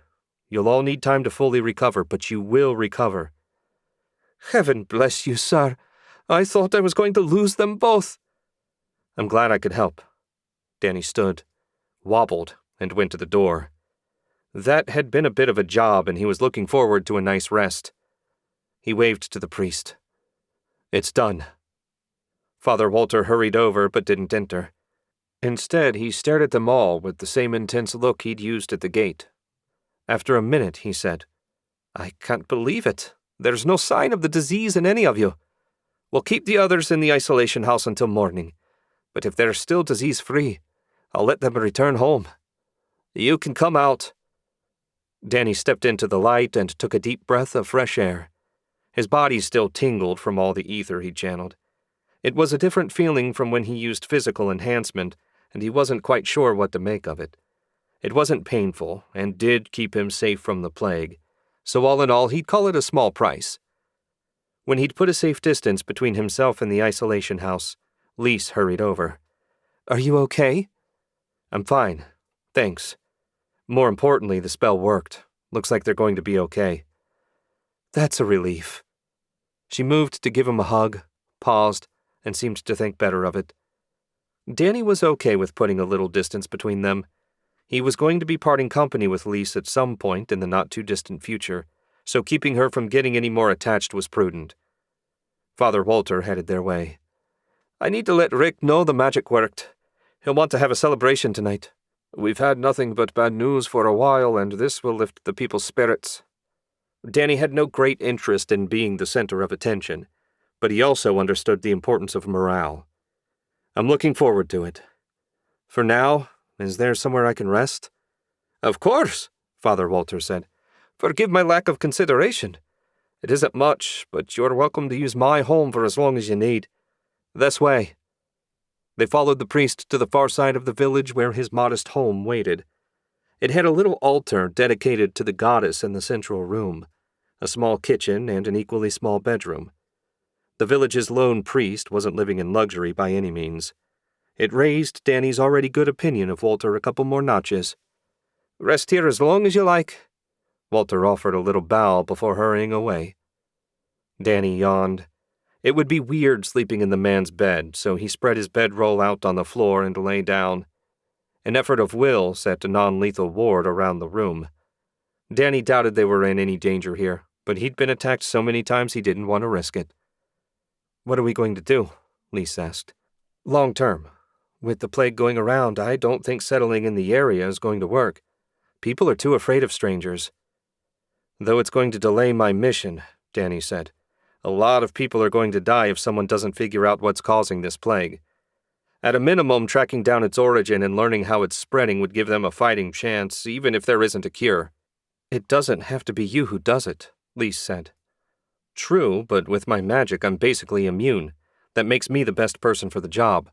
You'll all need time to fully recover, but you will recover. Heaven bless you, sir. I thought I was going to lose them both. I'm glad I could help. Danny stood, wobbled, and went to the door. That had been a bit of a job, and he was looking forward to a nice rest. He waved to the priest. It's done. Father Walter hurried over, but didn't enter. Instead, he stared at them all with the same intense look he'd used at the gate. After a minute, he said, I can't believe it. There's no sign of the disease in any of you. We'll keep the others in the isolation house until morning, but if they're still disease-free, I'll let them return home. You can come out." Danny stepped into the light and took a deep breath of fresh air. His body still tingled from all the ether he channeled. It was a different feeling from when he used physical enhancement, and he wasn't quite sure what to make of it. It wasn't painful, and did keep him safe from the plague, so all in all he'd call it a small price. When he'd put a safe distance between himself and the isolation house, Lise hurried over. "Are you okay?" "I'm fine, thanks. More importantly, the spell worked. Looks like they're going to be okay." "That's a relief." She moved to give him a hug, paused, and seemed to think better of it. Danny was okay with putting a little distance between them. He was going to be parting company with Lise at some point in the not-too-distant future, so keeping her from getting any more attached was prudent. Father Walter headed their way. "I need to let Rick know the magic worked. He'll want to have a celebration tonight. We've had nothing but bad news for a while, and this will lift the people's spirits." Danny had no great interest in being the center of attention, but he also understood the importance of morale. "I'm looking forward to it. For now, is there somewhere I can rest?" "Of course," Father Walter said. "Forgive my lack of consideration. It isn't much, but you're welcome to use my home for as long as you need. This way." They followed the priest to the far side of the village where his modest home waited. It had a little altar dedicated to the goddess in the central room, a small kitchen, and an equally small bedroom. The village's lone priest wasn't living in luxury by any means. It raised Danny's already good opinion of Walter a couple more notches. "Rest here as long as you like." Walter offered a little bow before hurrying away. Danny yawned. It would be weird sleeping in the man's bed, so he spread his bedroll out on the floor and lay down. An effort of will set a non-lethal ward around the room. Danny doubted they were in any danger here, but he'd been attacked so many times he didn't want to risk it. "What are we going to do?" Lise asked. "Long term. With the plague going around, I don't think settling in the area is going to work. People are too afraid of strangers." "Though it's going to delay my mission," Danny said. "A lot of people are going to die if someone doesn't figure out what's causing this plague. At a minimum, tracking down its origin and learning how it's spreading would give them a fighting chance, even if there isn't a cure." "It doesn't have to be you who does it," Lise said. "True, but with my magic I'm basically immune. That makes me the best person for the job.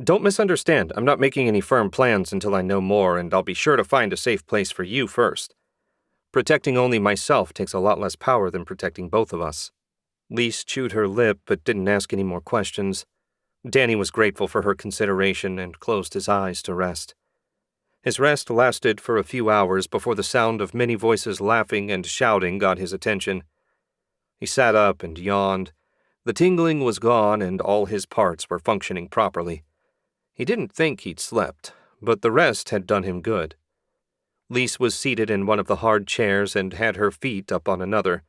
Don't misunderstand, I'm not making any firm plans until I know more, and I'll be sure to find a safe place for you first. Protecting only myself takes a lot less power than protecting both of us." Lise chewed her lip but didn't ask any more questions. Danny was grateful for her consideration and closed his eyes to rest. His rest lasted for a few hours before the sound of many voices laughing and shouting got his attention. He sat up and yawned. The tingling was gone and all his parts were functioning properly. He didn't think he'd slept, but the rest had done him good. Lise was seated in one of the hard chairs and had her feet up on another.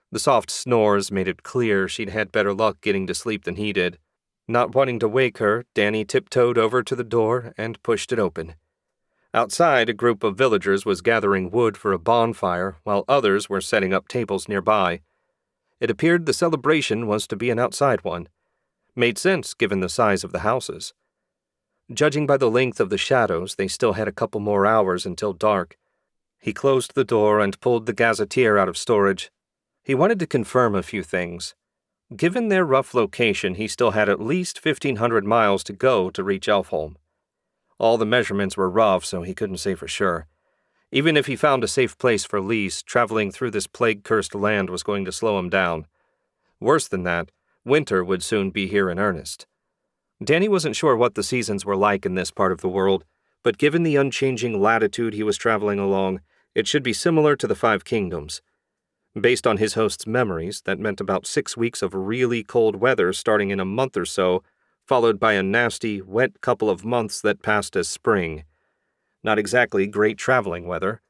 The soft snores made it clear she'd had better luck getting to sleep than he did. Not wanting to wake her, Danny tiptoed over to the door and pushed it open. Outside, a group of villagers was gathering wood for a bonfire, while others were setting up tables nearby. It appeared the celebration was to be an outside one. Made sense given the size of the houses. Judging by the length of the shadows, they still had a couple more hours until dark. He closed the door and pulled the gazetteer out of storage. He wanted to confirm a few things. Given their rough location, he still had at least 1,500 miles to go to reach Elfholm. All the measurements were rough, so he couldn't say for sure. Even if he found a safe place for Lise, traveling through this plague-cursed land was going to slow him down. Worse than that, winter would soon be here in earnest. Danny wasn't sure what the seasons were like in this part of the world, but given the unchanging latitude he was traveling along, it should be similar to the Five Kingdoms. Based on his host's memories, that meant about 6 weeks of really cold weather starting in a month or so, followed by a nasty, wet couple of months that passed as spring. Not exactly great traveling weather.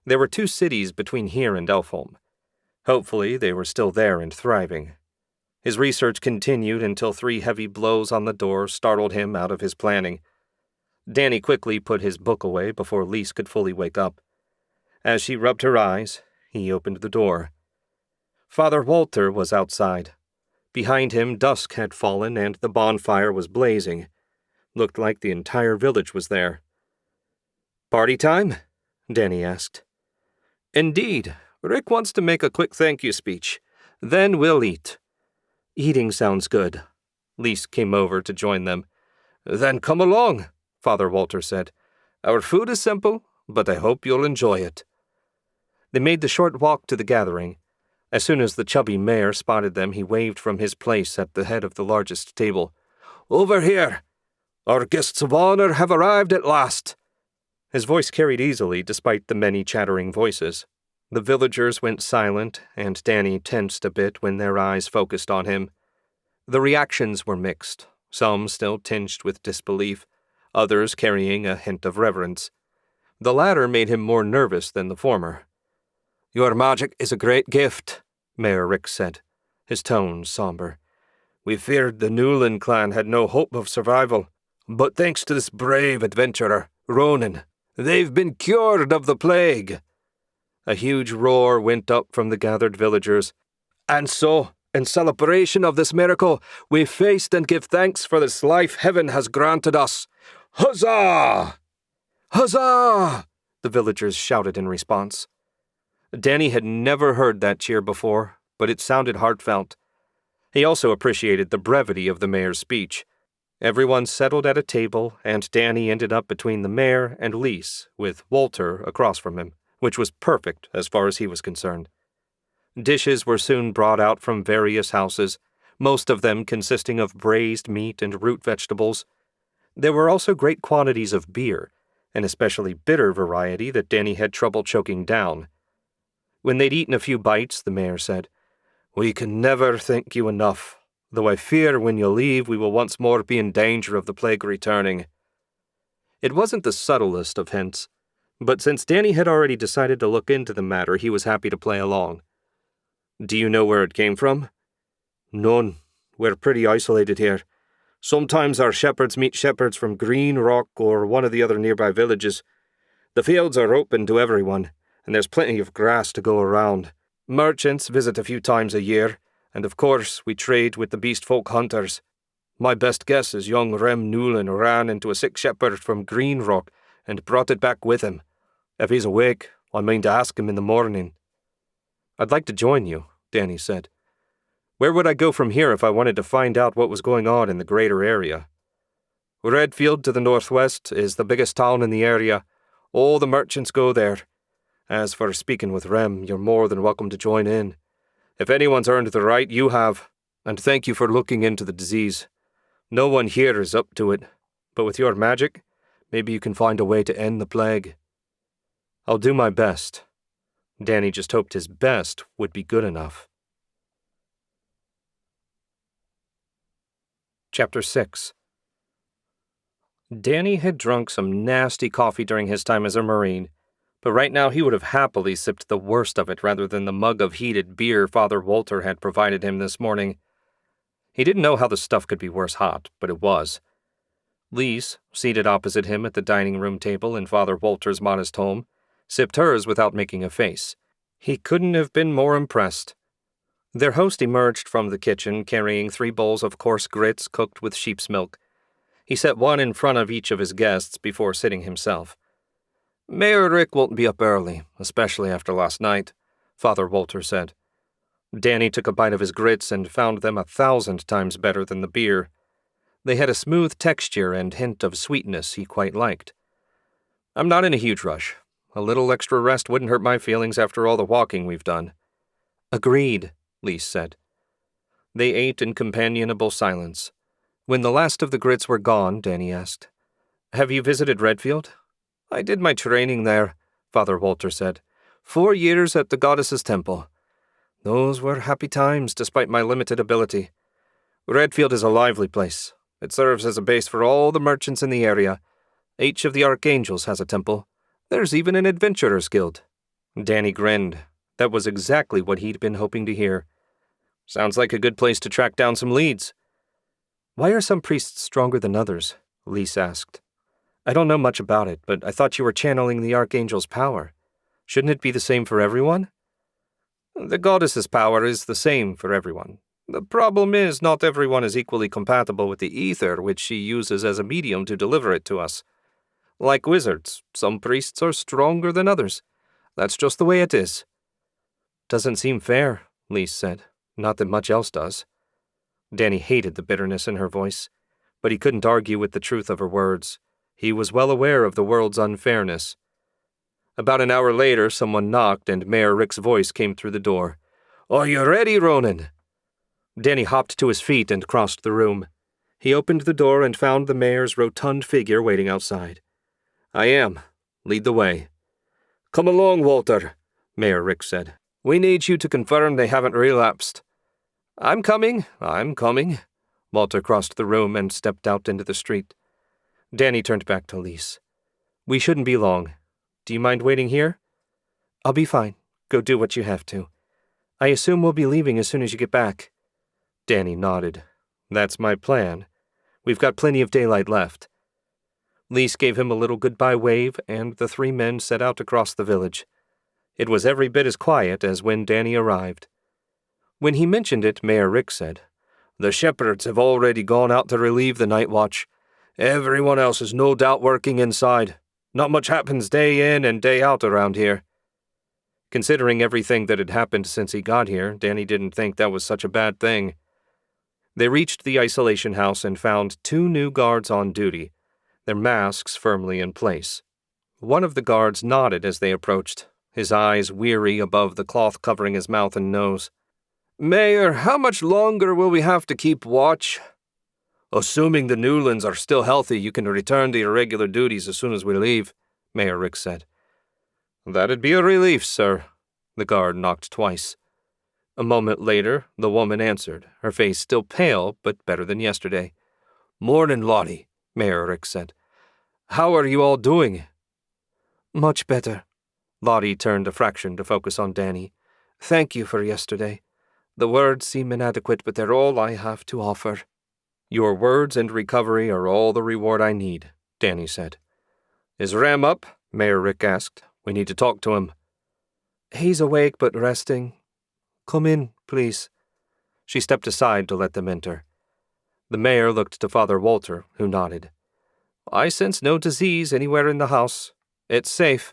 There were 2 cities between here and Elfholm. Hopefully they were still there and thriving. His research continued until 3 heavy blows on the door startled him out of his planning. Danny quickly put his book away before Lise could fully wake up. As she rubbed her eyes, he opened the door. Father Walter was outside. Behind him, dusk had fallen and the bonfire was blazing. Looked like the entire village was there. "Party time?" Danny asked. "Indeed. Rick wants to make a quick thank you speech. Then we'll eat." "Eating sounds good." Lise came over to join them. "Then come along," Father Walter said. "Our food is simple, but I hope you'll enjoy it." They made the short walk to the gathering. As soon as the chubby mayor spotted them, he waved from his place at the head of the largest table. "Over here! Our guests of honor have arrived at last." His voice carried easily despite the many chattering voices. The villagers went silent, and Danny tensed a bit when their eyes focused on him. The reactions were mixed, some still tinged with disbelief, others carrying a hint of reverence. The latter made him more nervous than the former. "Your magic is a great gift," Mayor Rick said, his tone somber. "We feared the Newland clan had no hope of survival, but thanks to this brave adventurer, Ronan, they've been cured of the plague." A huge roar went up from the gathered villagers. "And so, in celebration of this miracle, we feast and give thanks for this life heaven has granted us. Huzzah! Huzzah!" the villagers shouted in response. Danny had never heard that cheer before, but it sounded heartfelt. He also appreciated the brevity of the mayor's speech. Everyone settled at a table, and Danny ended up between the mayor and Lise, with Walter across from him, which was perfect as far as he was concerned. Dishes were soon brought out from various houses, most of them consisting of braised meat and root vegetables. There were also great quantities of beer, an especially bitter variety that Danny had trouble choking down. When they'd eaten a few bites, the mayor said, "We can never thank you enough, though I fear when you leave we will once more be in danger of the plague returning." It wasn't the subtlest of hints, but since Danny had already decided to look into the matter, he was happy to play along. "Do you know where it came from?" "None. We're pretty isolated here. Sometimes our shepherds meet shepherds from Green Rock or one of the other nearby villages. The fields are open to everyone, and there's plenty of grass to go around. Merchants visit a few times a year, and of course we trade with the beast folk hunters. My best guess is young Rem Newlin ran into a sick shepherd from Green Rock and brought it back with him. If he's awake, I mean to ask him in the morning." "I'd like to join you," Danny said. "Where would I go from here if I wanted to find out what was going on in the greater area?" "Redfield to the northwest is the biggest town in the area. All the merchants go there. As for speaking with Rem, you're more than welcome to join in. If anyone's earned the right, you have, and thank you for looking into the disease. No one here is up to it, but with your magic, maybe you can find a way to end the plague." "I'll do my best." Danny just hoped his best would be good enough. Chapter 6. Danny had drunk some nasty coffee during his time as a Marine, but right now he would have happily sipped the worst of it rather than the mug of heated beer Father Walter had provided him this morning. He didn't know how the stuff could be worse hot, but it was. Lise, seated opposite him at the dining room table in Father Walter's modest home, sipped hers without making a face. He couldn't have been more impressed. Their host emerged from the kitchen carrying 3 bowls of coarse grits cooked with sheep's milk. He set one in front of each of his guests before sitting himself. "Mayor Rick won't be up early, especially after last night," Father Walter said. Danny took a bite of his grits and found them 1,000 times better than the beer. They had a smooth texture and hint of sweetness he quite liked. "I'm not in a huge rush. A little extra rest wouldn't hurt my feelings after all the walking we've done." "Agreed," Lise said. They ate in companionable silence. When the last of the grits were gone, Danny asked, "Have you visited Redfield?" "I did my training there," Father Walter said. 4 years at the Goddess's Temple. Those were happy times despite my limited ability. Redfield is a lively place. It serves as a base for all the merchants in the area. Each of the archangels has a temple. There's even an adventurer's guild." Danny grinned. That was exactly what he'd been hoping to hear. "Sounds like a good place to track down some leads." "Why are some priests stronger than others?" Lise asked. "I don't know much about it, but I thought you were channeling the archangel's power. Shouldn't it be the same for everyone?" "The goddess's power is the same for everyone. The problem is not everyone is equally compatible with the ether which she uses as a medium to deliver it to us. Like wizards, some priests are stronger than others. That's just the way it is. Doesn't seem fair, Lise said. Not that much else does. Danny hated the bitterness in her voice, but he couldn't argue with the truth of her words. He was well aware of the world's unfairness. About an hour later, someone knocked and Mayor Rick's voice came through the door. "Are you ready, Ronan?" Danny hopped to his feet and crossed the room. He opened the door and found the mayor's rotund figure waiting outside. "I am. Lead the way." "Come along, Walter," Mayor Rick said. "We need you to confirm they haven't relapsed." I'm coming. Walter crossed the room and stepped out into the street. Danny turned back to Lise. "We shouldn't be long. Do you mind waiting here?" "I'll be fine. Go do what you have to. I assume we'll be leaving as soon as you get back." Danny nodded. "That's my plan. We've got plenty of daylight left." Lise gave him a little goodbye wave, and the three men set out across the village. It was every bit as quiet as when Danny arrived. When he mentioned it, Mayor Rick said, "The shepherds have already gone out to relieve the night watch. Everyone else is no doubt working inside. Not much happens day in and day out around here." Considering everything that had happened since he got here, Danny didn't think that was such a bad thing. They reached the isolation house and found 2 new guards on duty, their masks firmly in place. One of the guards nodded as they approached, his eyes weary above the cloth covering his mouth and nose. "Mayor, how much longer will we have to keep watch?" "Assuming the Newlands are still healthy, you can return to your regular duties as soon as we leave," Mayor Rick said. "That'd be a relief, sir." The guard knocked twice. A moment later, the woman answered, her face still pale, but better than yesterday. "Morning, Lottie," Mayor Rick said. "How are you all doing?" "Much better." Lottie turned a fraction to focus on Danny. "Thank you for yesterday. The words seem inadequate, but they're all I have to offer." "Your words and recovery are all the reward I need," Danny said. "Is Ram up?" Mayor Rick asked. "We need to talk to him." "He's awake but resting. Come in, please." She stepped aside to let them enter. The mayor looked to Father Walter, who nodded. "I sense no disease anywhere in the house. It's safe."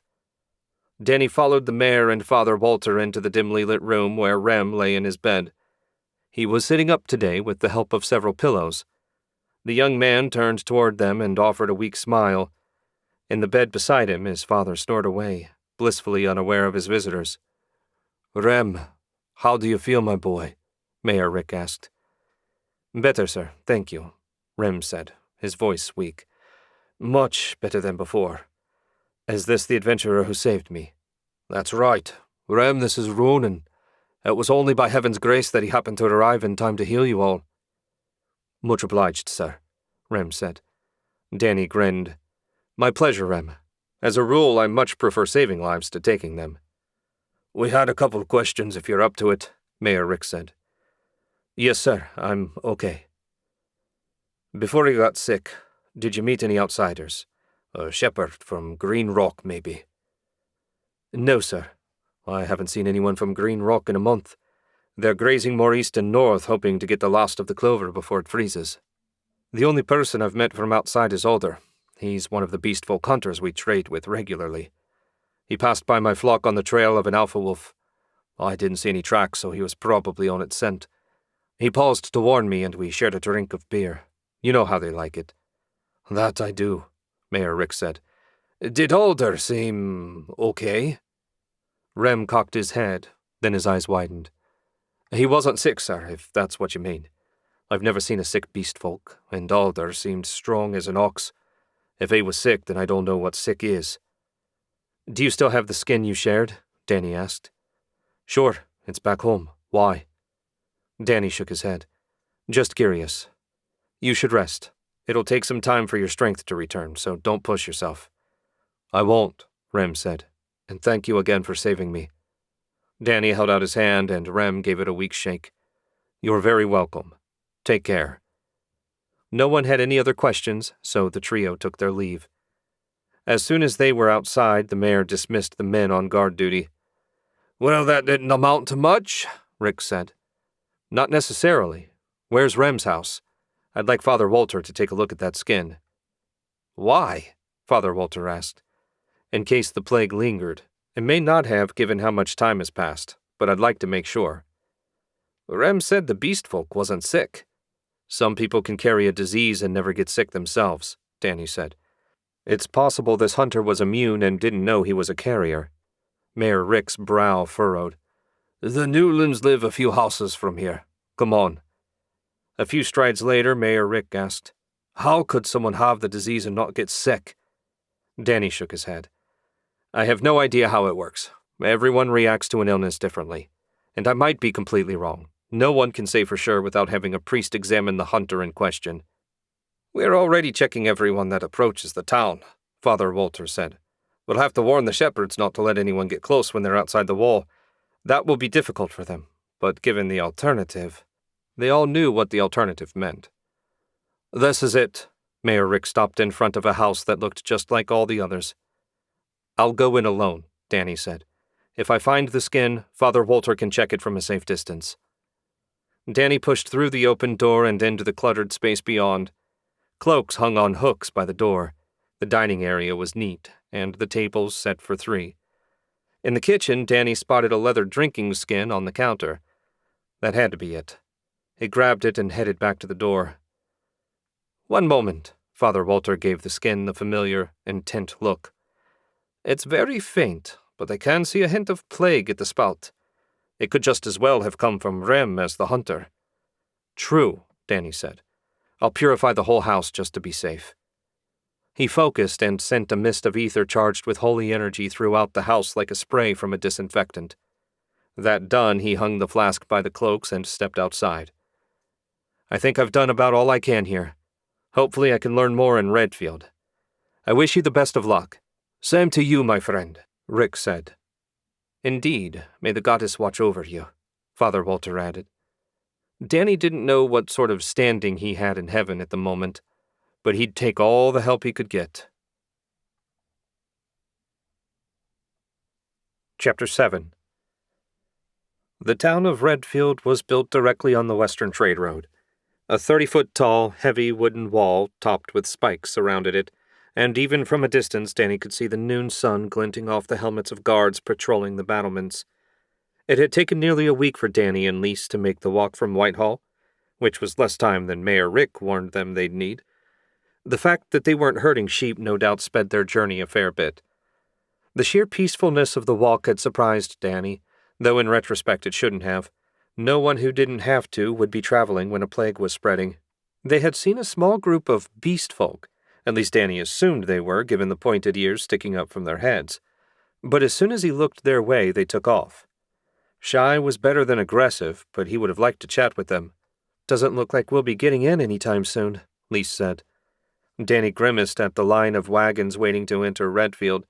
Danny followed the mayor and Father Walter into the dimly lit room where Rem lay in his bed. He was sitting up today with the help of several pillows. The young man turned toward them and offered a weak smile. In the bed beside him, his father snored away, blissfully unaware of his visitors. "Rem, how do you feel, my boy?" Mayor Rick asked. "Better, sir, thank you," Rem said, his voice weak. "Much better than before. Is this the adventurer who saved me?" "That's right. Rem, this is Ronan. It was only by heaven's grace that he happened to arrive in time to heal you all." "Much obliged, sir," Rem said. Danny grinned. "My pleasure, Rem. As a rule, I much prefer saving lives to taking them." "We had a couple questions if you're up to it," Mayor Rick said. "Yes, sir, I'm okay." "Before you got sick, did you meet any outsiders? A shepherd from Green Rock, maybe?" "No, sir. I haven't seen anyone from Green Rock in a month. They're grazing more east and north, hoping to get the last of the clover before it freezes. The only person I've met from outside is Alder. He's one of the beastfolk hunters we trade with regularly. He passed by my flock on the trail of an alpha wolf. I didn't see any tracks, so he was probably on its scent. He paused to warn me, and we shared a drink of beer. You know how they like it." "That I do," Mayor Rick said. "Did Alder seem okay?" Rem cocked his head, then his eyes widened. "He wasn't sick, sir, if that's what you mean. I've never seen a sick beastfolk, and Alder seemed strong as an ox. If he was sick, then I don't know what sick is." "Do you still have the skin you shared?" Danny asked. "Sure, it's back home. Why?" Danny shook his head. "Just curious. You should rest. It'll take some time for your strength to return, so don't push yourself." "I won't," Rem said, "and thank you again for saving me." Danny held out his hand, and Rem gave it a weak shake. "You're very welcome. Take care." No one had any other questions, so the trio took their leave. As soon as they were outside, the mayor dismissed the men on guard duty. "Well, that didn't amount to much," Rick said. Not necessarily. Where's Rem's house? I'd like Father Walter to take a look at that skin. Why? Father Walter asked. In case the plague lingered. It may not have, given how much time has passed, but I'd like to make sure. Rem said the beast folk wasn't sick. Some people can carry a disease and never get sick themselves, Danny said. It's possible this hunter was immune and didn't know he was a carrier. Mayor Rick's brow furrowed. The Newlands live a few houses from here. Come on. A few strides later, Mayor Rick asked, How could someone have the disease and not get sick? Danny shook his head. I have no idea how it works. Everyone reacts to an illness differently. And I might be completely wrong. No one can say for sure without having a priest examine the hunter in question. We're already checking everyone that approaches the town, Father Walter said. We'll have to warn the shepherds not to let anyone get close when they're outside the wall. That will be difficult for them, but given the alternative... They all knew what the alternative meant. This is it. Mayor Rick stopped in front of a house that looked just like all the others. I'll go in alone, Danny said. If I find the skin, Father Walter can check it from a safe distance. Danny pushed through the open door and into the cluttered space beyond. Cloaks hung on hooks by the door. The dining area was neat, and the tables set for 3. In the kitchen, Danny spotted a leather drinking skin on the counter. That had to be it. He grabbed it and headed back to the door. One moment, Father Walter gave the skin the familiar, intent look. It's very faint, but I can see a hint of plague at the spout. It could just as well have come from Rem as the hunter. True, Danny said. I'll purify the whole house just to be safe. He focused and sent a mist of ether charged with holy energy throughout the house like a spray from a disinfectant. That done, he hung the flask by the cloaks and stepped outside. I think I've done about all I can here. Hopefully I can learn more in Redfield. I wish you the best of luck. Same to you, my friend, Rick said. Indeed, may the goddess watch over you, Father Walter added. Danny didn't know what sort of standing he had in heaven at the moment, but he'd take all the help he could get. Chapter 7. The town of Redfield was built directly on the Western Trade Road. A 30-foot-tall, heavy wooden wall topped with spikes surrounded it, and even from a distance Danny could see the noon sun glinting off the helmets of guards patrolling the battlements. It had taken nearly a week for Danny and Lise to make the walk from Whitehall, which was less time than Mayor Rick warned them they'd need. The fact that they weren't herding sheep no doubt sped their journey a fair bit. The sheer peacefulness of the walk had surprised Danny, though in retrospect it shouldn't have. No one who didn't have to would be traveling when a plague was spreading. They had seen a small group of beast folk, at least Danny assumed they were, given the pointed ears sticking up from their heads. But as soon as he looked their way, they took off. Shy was better than aggressive, but he would have liked to chat with them. Doesn't look like we'll be getting in any time soon, Lise said. Danny grimaced at the line of wagons waiting to enter Redfield.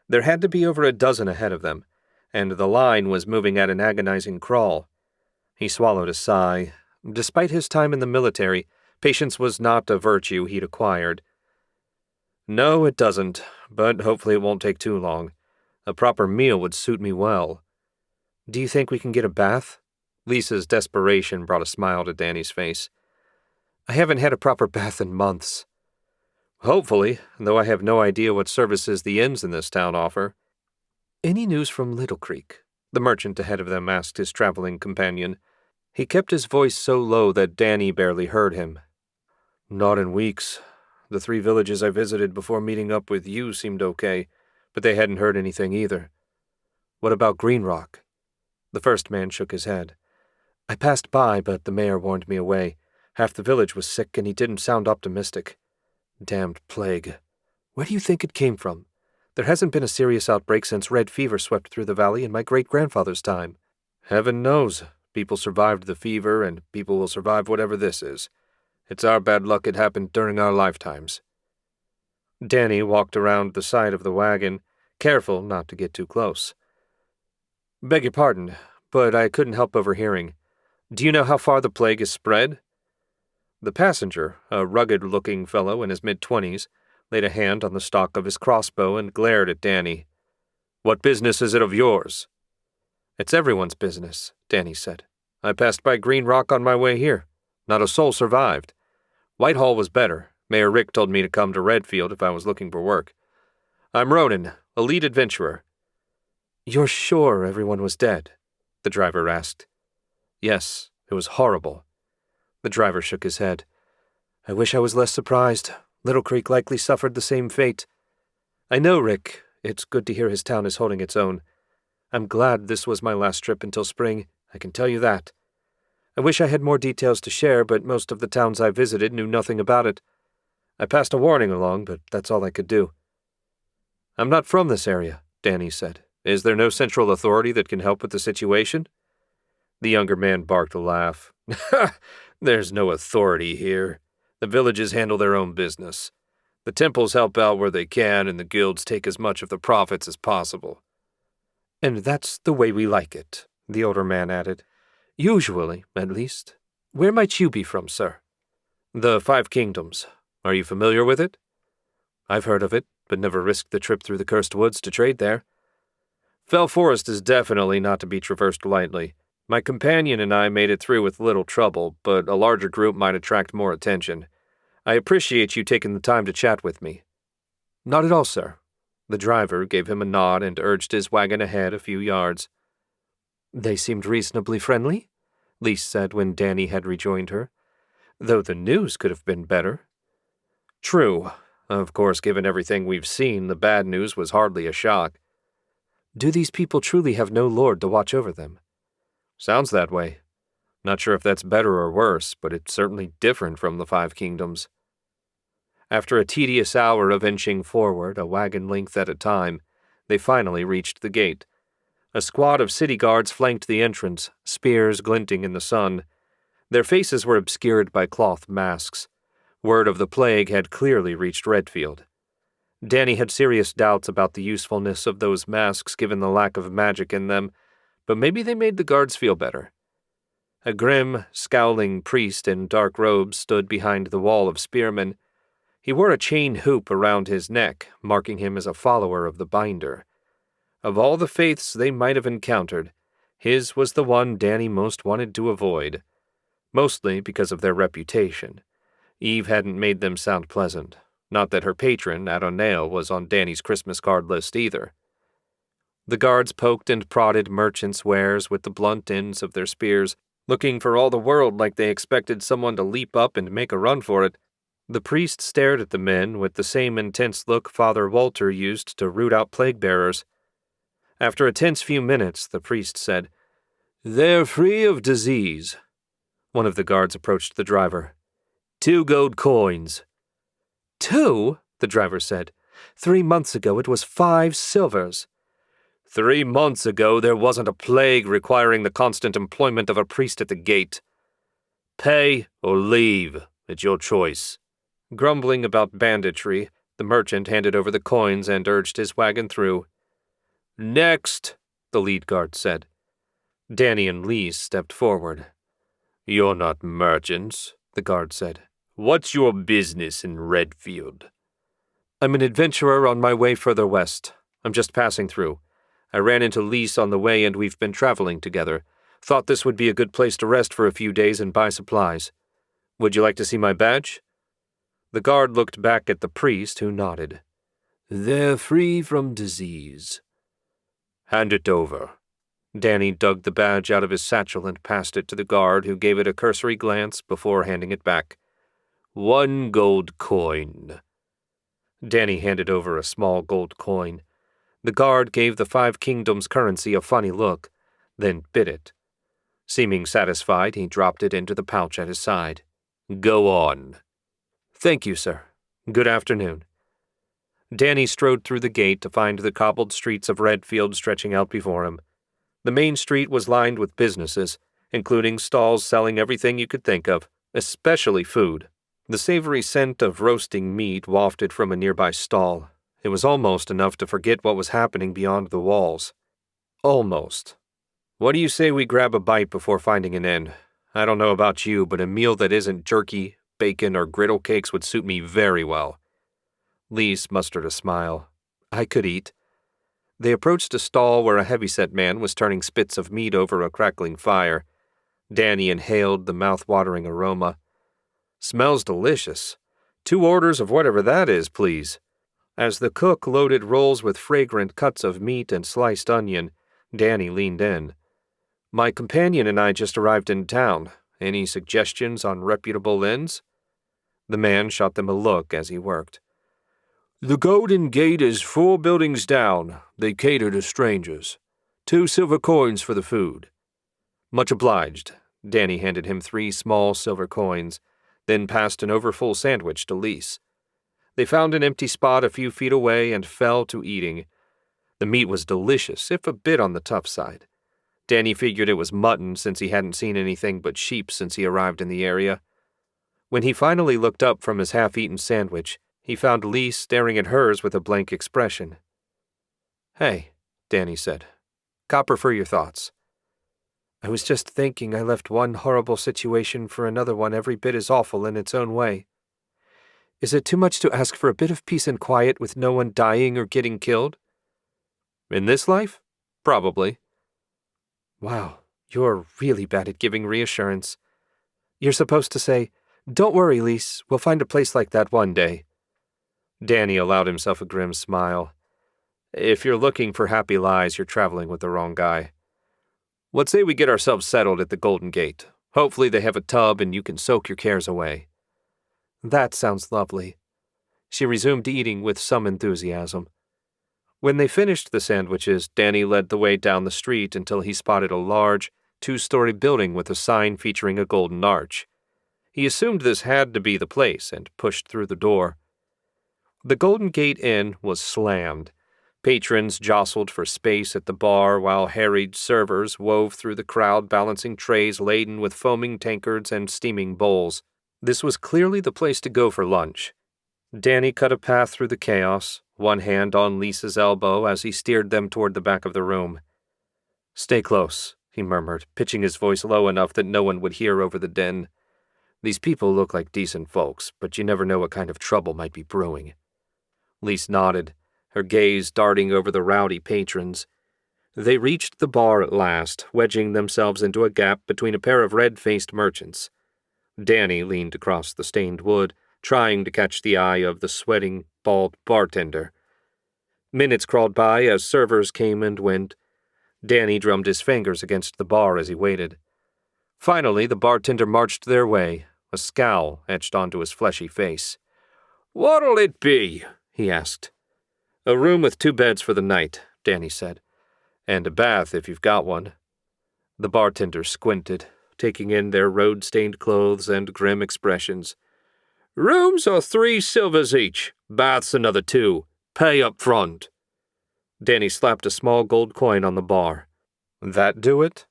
There had to be over a dozen ahead of them, and the line was moving at an agonizing crawl. He swallowed a sigh. Despite his time in the military, patience was not a virtue he'd acquired. No, it doesn't, but hopefully it won't take too long. A proper meal would suit me well. Do you think we can get a bath? Lisa's desperation brought a smile to Danny's face. I haven't had a proper bath in months. Hopefully, though I have no idea what services the inns in this town offer. Any news from Little Creek? The merchant ahead of them asked his traveling companion. He kept his voice so low that Danny barely heard him. Not in weeks. The 3 villages I visited before meeting up with you seemed okay, but they hadn't heard anything either. What about Green Rock? The first man shook his head. I passed by, but the mayor warned me away. Half the village was sick, and he didn't sound optimistic. Damned plague. Where do you think it came from? There hasn't been a serious outbreak since red fever swept through the valley in my great-grandfather's time. Heaven knows. People survived the fever, and people will survive whatever this is. It's our bad luck it happened during our lifetimes. Danny walked around the side of the wagon, careful not to get too close. Beg your pardon, but I couldn't help overhearing. Do you know how far the plague is spread? The passenger, a rugged-looking fellow in his mid-20s, laid a hand on the stock of his crossbow and glared at Danny. What business is it of yours? It's everyone's business, Danny said. I passed by Green Rock on my way here. Not a soul survived. Whitehall was better. Mayor Rick told me to come to Redfield if I was looking for work. I'm Ronan, a lead adventurer." "You're sure everyone was dead?" the driver asked. "Yes, it was horrible." The driver shook his head. "I wish I was less surprised. Little Creek likely suffered the same fate. I know Rick. It's good to hear his town is holding its own. I'm glad this was my last trip until spring, I can tell you that. I wish I had more details to share, but most of the towns I visited knew nothing about it. I passed a warning along, but that's all I could do." "I'm not from this area," Danny said. "Is there no central authority that can help with the situation?" The younger man barked a laugh. "There's no authority here. The villages handle their own business. The temples help out where they can, and the guilds take as much of the profits as possible." "And that's the way we like it," the older man added. "Usually, at least. Where might you be from, sir?" "The Five Kingdoms. Are you familiar with it?" "I've heard of it, but never risked the trip through the cursed woods to trade there." "Fell Forest is definitely not to be traversed lightly. My companion and I made it through with little trouble, but a larger group might attract more attention. I appreciate you taking the time to chat with me." "Not at all, sir." The driver gave him a nod and urged his wagon ahead a few yards. "They seemed reasonably friendly," Lise said when Danny had rejoined her, "though the news could have been better." "True. Of course, given everything we've seen, the bad news was hardly a shock." "Do these people truly have no lord to watch over them?" "Sounds that way. Not sure if that's better or worse, but it's certainly different from the Five Kingdoms." After a tedious hour of inching forward, a wagon length at a time, they finally reached the gate. A squad of city guards flanked the entrance, spears glinting in the sun. Their faces were obscured by cloth masks. Word of the plague had clearly reached Redfield. Danny had serious doubts about the usefulness of those masks given the lack of magic in them, but maybe they made the guards feel better. A grim, scowling priest in dark robes stood behind the wall of spearmen. He wore a chain hoop around his neck, marking him as a follower of the Binder. Of all the faiths they might have encountered, his was the one Danny most wanted to avoid, mostly because of their reputation. Eve hadn't made them sound pleasant. Not that her patron, Adonale, was on Danny's Christmas card list either. The guards poked and prodded merchants' wares with the blunt ends of their spears, looking for all the world like they expected someone to leap up and make a run for it. The priest stared at the men with the same intense look Father Walter used to root out plague-bearers. After a tense few minutes, the priest said, "They're free of disease." One of the guards approached the driver. 2 gold coins." "2?" the driver said. 3 months ago it was 5 silvers. 3 months ago there wasn't a plague requiring the constant employment of a priest at the gate. Pay or leave, it's your choice." Grumbling about banditry, the merchant handed over the coins and urged his wagon through. "Next," the lead guard said. Danny and Lise stepped forward. "You're not merchants," the guard said. "What's your business in Redfield?" "I'm an adventurer on my way further west. I'm just passing through. I ran into Lise on the way and we've been traveling together. Thought this would be a good place to rest for a few days and buy supplies. Would you like to see my badge?" The guard looked back at the priest, who nodded. "They're free from disease." "Hand it over." Danny dug the badge out of his satchel and passed it to the guard, who gave it a cursory glance before handing it back. 1 gold coin. Danny handed over a small gold coin. The guard gave the Five Kingdoms currency a funny look, then bit it. Seeming satisfied, he dropped it into the pouch at his side. "Go on." "Thank you, sir. Good afternoon." Danny strode through the gate to find the cobbled streets of Redfield stretching out before him. The main street was lined with businesses, including stalls selling everything you could think of, especially food. The savory scent of roasting meat wafted from a nearby stall. It was almost enough to forget what was happening beyond the walls. Almost. "What do you say we grab a bite before finding an inn? I don't know about you, but a meal that isn't jerky, bacon, or griddle cakes would suit me very well." Lise mustered a smile. "I could eat." They approached a stall where a heavyset man was turning spits of meat over a crackling fire. Danny inhaled the mouth-watering aroma. "Smells delicious. 2 orders of whatever that is, please." As the cook loaded rolls with fragrant cuts of meat and sliced onion, Danny leaned in. "My companion and I just arrived in town. Any suggestions on reputable inns?" The man shot them a look as he worked. "The Golden Gate is 4 buildings down. They cater to strangers. 2 silver coins for the food." "Much obliged." Danny handed him 3 small silver coins, then passed an overfull sandwich to Lise. They found an empty spot a few feet away and fell to eating. The meat was delicious, if a bit on the tough side. Danny figured it was mutton since he hadn't seen anything but sheep since he arrived in the area. When he finally looked up from his half-eaten sandwich, he found Lise staring at hers with a blank expression. "Hey," Danny said. "Copper for your thoughts." "I was just thinking I left one horrible situation for another one every bit as awful in its own way. Is it too much to ask for a bit of peace and quiet with no one dying or getting killed?" "In this life? Probably." "Wow, you're really bad at giving reassurance. You're supposed to say, 'Don't worry, Lise, we'll find a place like that one day.'" Danny allowed himself a grim smile. "If you're looking for happy lies, you're traveling with the wrong guy. What say we get ourselves settled at the Golden Gate? Hopefully they have a tub and you can soak your cares away." "That sounds lovely." She resumed eating with some enthusiasm. When they finished the sandwiches, Danny led the way down the street until he spotted a large, 2-story building with a sign featuring a golden arch. He assumed this had to be the place and pushed through the door. The Golden Gate Inn was slammed. Patrons jostled for space at the bar while harried servers wove through the crowd balancing trays laden with foaming tankards and steaming bowls. This was clearly the place to go for lunch. Danny cut a path through the chaos, one hand on Lisa's elbow as he steered them toward the back of the room. "Stay close," he murmured, pitching his voice low enough that no one would hear over the din. "These people look like decent folks, but you never know what kind of trouble might be brewing." Lise nodded, her gaze darting over the rowdy patrons. They reached the bar at last, wedging themselves into a gap between a pair of red-faced merchants. Danny leaned across the stained wood, trying to catch the eye of the sweating, bald bartender. Minutes crawled by as servers came and went. Danny drummed his fingers against the bar as he waited. Finally, the bartender marched their way, a scowl etched onto his fleshy face. "What'll it be?" he asked. "A room with 2 beds for the night," Danny said. "And a bath if you've got one." The bartender squinted, taking in their road-stained clothes and grim expressions. "Rooms are 3 silvers each. Baths another 2. Pay up front." Danny slapped a small gold coin on the bar. "That do it?"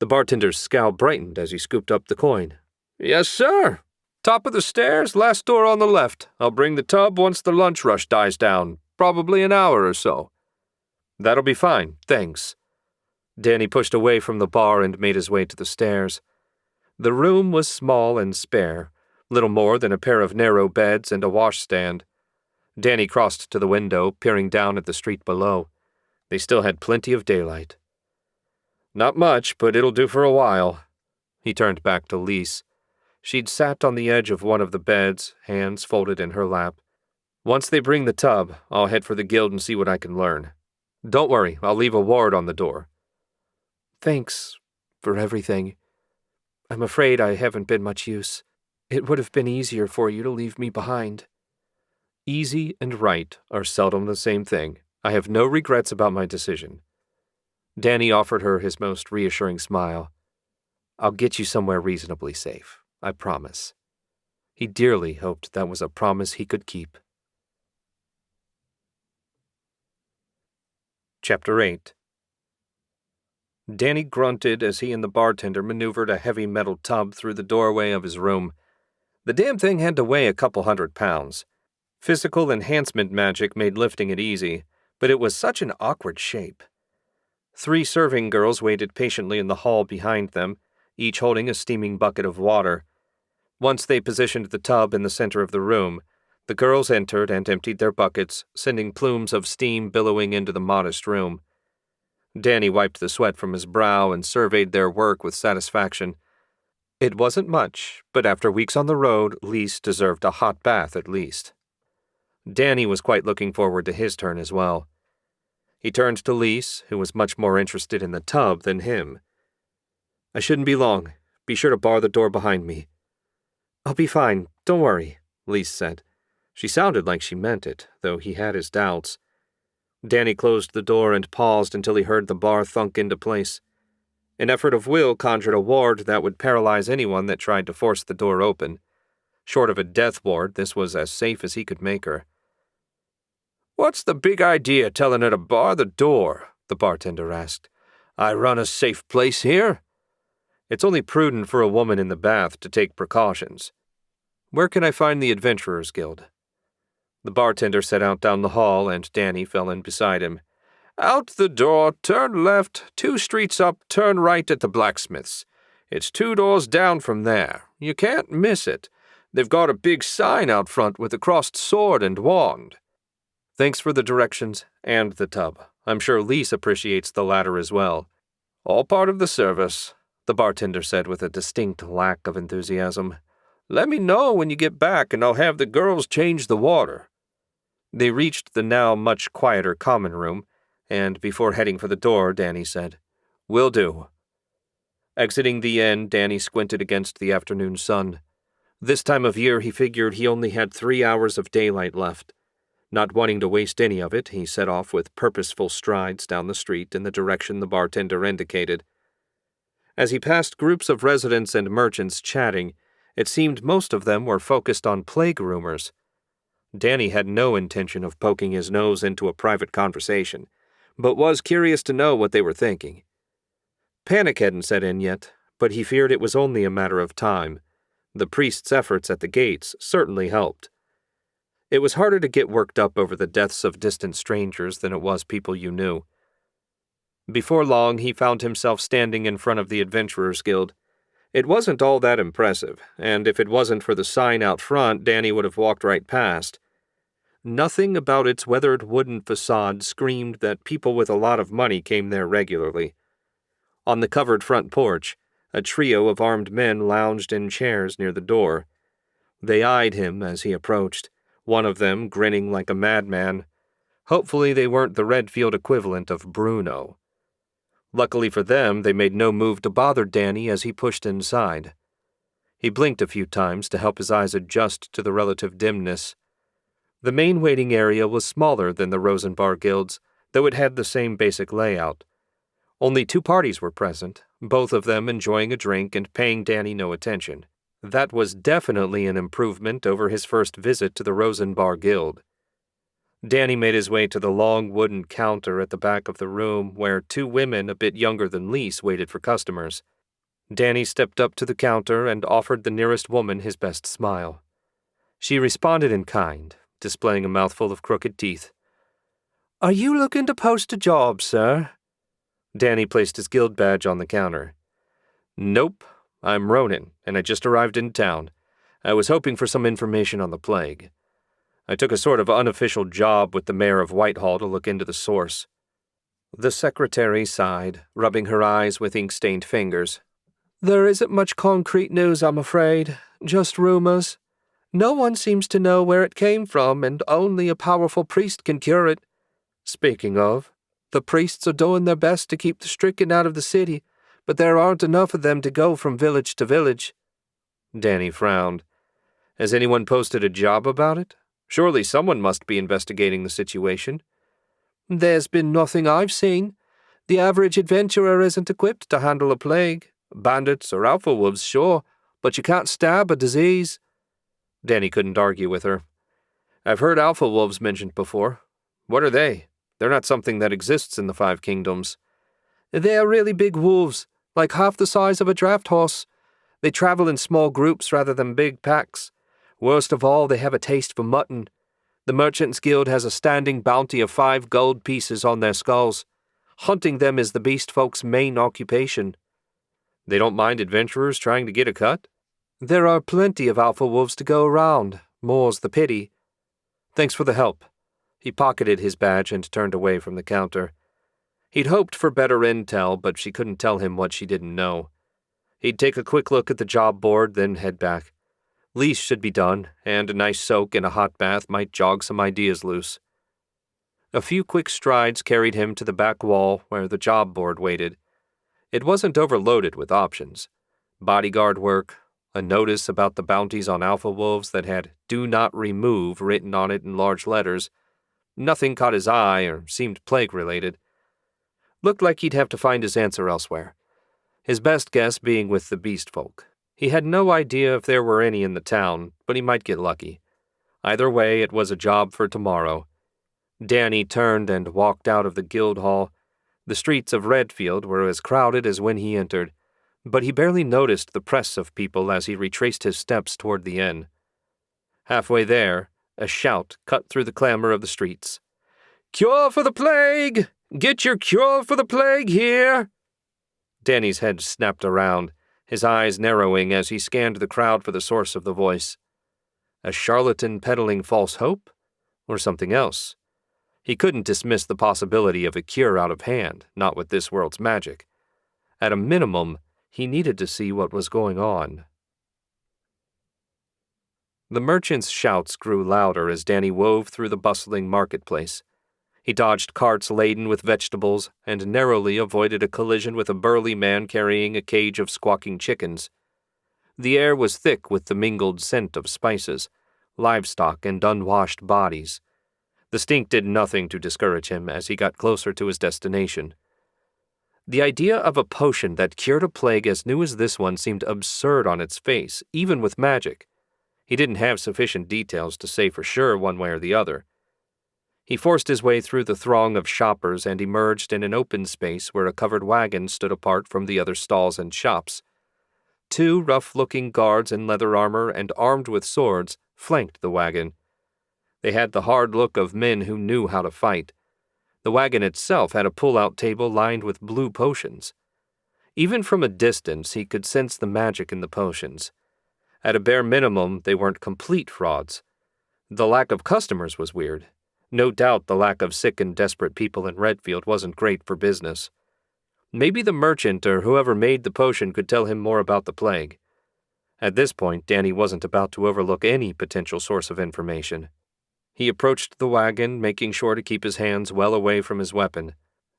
The bartender's scowl brightened as he scooped up the coin. "Yes, sir. Top of the stairs, last door on the left. I'll bring the tub once the lunch rush dies down, probably an hour or so." "That'll be fine, thanks." Danny pushed away from the bar and made his way to the stairs. The room was small and spare, little more than a pair of narrow beds and a washstand. Danny crossed to the window, peering down at the street below. They still had plenty of daylight. "Not much, but it'll do for a while." He turned back to Lise. She'd sat on the edge of one of the beds, hands folded in her lap. "Once they bring the tub, I'll head for the guild and see what I can learn. Don't worry, I'll leave a ward on the door." "Thanks for everything. I'm afraid I haven't been much use. It would have been easier for you to leave me behind." "Easy and right are seldom the same thing. I have no regrets about my decision." Danny offered her his most reassuring smile. "I'll get you somewhere reasonably safe, I promise." He dearly hoped that was a promise he could keep. Chapter 8. Danny grunted as he and the bartender maneuvered a heavy metal tub through the doorway of his room. The damn thing had to weigh a couple 100 pounds. Physical enhancement magic made lifting it easy, but it was such an awkward shape. 3 serving girls waited patiently in the hall behind them, each holding a steaming bucket of water. Once they positioned the tub in the center of the room, the girls entered and emptied their buckets, sending plumes of steam billowing into the modest room. Danny wiped the sweat from his brow and surveyed their work with satisfaction. It wasn't much, but after weeks on the road, Lise deserved a hot bath at least. Danny was quite looking forward to his turn as well. He turned to Lise, who was much more interested in the tub than him. "I shouldn't be long. Be sure to bar the door behind me." "I'll be fine, don't worry," Lise said. She sounded like she meant it, though he had his doubts. Danny closed the door and paused until he heard the bar thunk into place. An effort of will conjured a ward that would paralyze anyone that tried to force the door open. Short of a death ward, this was as safe as he could make her. "What's the big idea telling her to bar the door?" the bartender asked. "I run a safe place here." "It's only prudent for a woman in the bath to take precautions. Where can I find the Adventurers Guild?" The bartender set out down the hall, and Danny fell in beside him. "Out the door, turn left, 2 streets up, turn right at the blacksmith's. It's 2 doors down from there. You can't miss it. They've got a big sign out front with a crossed sword and wand." "Thanks for the directions and the tub. I'm sure Lise appreciates the latter as well." "All part of the service," the bartender said with a distinct lack of enthusiasm. "Let me know when you get back and I'll have the girls change the water." They reached the now much quieter common room, and before heading for the door, Danny said, "Will do." Exiting the inn, Danny squinted against the afternoon sun. This time of year, he figured he only had 3 hours of daylight left. Not wanting to waste any of it, he set off with purposeful strides down the street in the direction the bartender indicated. As he passed groups of residents and merchants chatting, it seemed most of them were focused on plague rumors. Danny had no intention of poking his nose into a private conversation, but was curious to know what they were thinking. Panic hadn't set in yet, but he feared it was only a matter of time. The priest's efforts at the gates certainly helped. It was harder to get worked up over the deaths of distant strangers than it was people you knew. Before long, he found himself standing in front of the Adventurers Guild. It wasn't all that impressive, and if it wasn't for the sign out front, Danny would have walked right past. Nothing about its weathered wooden facade screamed that people with a lot of money came there regularly. On the covered front porch, a trio of armed men lounged in chairs near the door. They eyed him as he approached, one of them grinning like a madman. Hopefully they weren't the Redfield equivalent of Bruno. Luckily for them, they made no move to bother Danny as he pushed inside. He blinked a few times to help his eyes adjust to the relative dimness. The main waiting area was smaller than the Rosenbar Guild's, though it had the same basic layout. Only 2 parties were present, both of them enjoying a drink and paying Danny no attention. That was definitely an improvement over his first visit to the Rosenbar Guild. Danny made his way to the long wooden counter at the back of the room where 2 women a bit younger than Lise waited for customers. Danny stepped up to the counter and offered the nearest woman his best smile. She responded in kind, displaying a mouthful of crooked teeth. "Are you looking to post a job, sir?" Danny placed his guild badge on the counter. "Nope, I'm Ronan, and I just arrived in town. I was hoping for some information on the plague. I took a sort of unofficial job with the mayor of Whitehall to look into the source." The secretary sighed, rubbing her eyes with ink-stained fingers. "There isn't much concrete news, I'm afraid. Just rumors. No one seems to know where it came from, and only a powerful priest can cure it. Speaking of, the priests are doing their best to keep the stricken out of the city, but there aren't enough of them to go from village to village." Danny frowned. "Has anyone posted a job about it? Surely someone must be investigating the situation." "There's been nothing I've seen. The average adventurer isn't equipped to handle a plague. Bandits or alpha wolves, sure, but you can't stab a disease." Danny couldn't argue with her. "I've heard alpha wolves mentioned before. What are they? They're not something that exists in the 5 kingdoms." "They're really big wolves, like half the size of a draft horse. They travel in small groups rather than big packs. Worst of all, they have a taste for mutton. The Merchants Guild has a standing bounty of 5 gold pieces on their skulls. Hunting them is the beast folks' main occupation." "They don't mind adventurers trying to get a cut?" "There are plenty of alpha wolves to go around. More's the pity." "Thanks for the help." He pocketed his badge and turned away from the counter. He'd hoped for better intel, but she couldn't tell him what she didn't know. He'd take a quick look at the job board, then head back. Lease should be done, and a nice soak in a hot bath might jog some ideas loose. A few quick strides carried him to the back wall where the job board waited. It wasn't overloaded with options. Bodyguard work, a notice about the bounties on alpha wolves that had "Do Not Remove" written on it in large letters. Nothing caught his eye or seemed plague-related. Looked like he'd have to find his answer elsewhere. His best guess being with the beast folk. He had no idea if there were any in the town, but he might get lucky. Either way, it was a job for tomorrow. Danny turned and walked out of the guild hall. The streets of Redfield were as crowded as when he entered, but he barely noticed the press of people as he retraced his steps toward the inn. Halfway there, a shout cut through the clamor of the streets. "Cure for the plague! Get your cure for the plague here!" Danny's head snapped around, his eyes narrowing as he scanned the crowd for the source of the voice. A charlatan peddling false hope? Or something else? He couldn't dismiss the possibility of a cure out of hand, not with this world's magic. At a minimum, he needed to see what was going on. The merchant's shouts grew louder as Danny wove through the bustling marketplace. He dodged carts laden with vegetables and narrowly avoided a collision with a burly man carrying a cage of squawking chickens. The air was thick with the mingled scent of spices, livestock, and unwashed bodies. The stink did nothing to discourage him as he got closer to his destination. The idea of a potion that cured a plague as new as this one seemed absurd on its face, even with magic. He didn't have sufficient details to say for sure one way or the other. He forced his way through the throng of shoppers and emerged in an open space where a covered wagon stood apart from the other stalls and shops. Two rough-looking guards in leather armor and armed with swords flanked the wagon. They had the hard look of men who knew how to fight. The wagon itself had a pull-out table lined with blue potions. Even from a distance, he could sense the magic in the potions. At a bare minimum, they weren't complete frauds. The lack of customers was weird. No doubt the lack of sick and desperate people in Redfield wasn't great for business. Maybe the merchant or whoever made the potion could tell him more about the plague. At this point, Danny wasn't about to overlook any potential source of information. He approached the wagon, making sure to keep his hands well away from his weapon.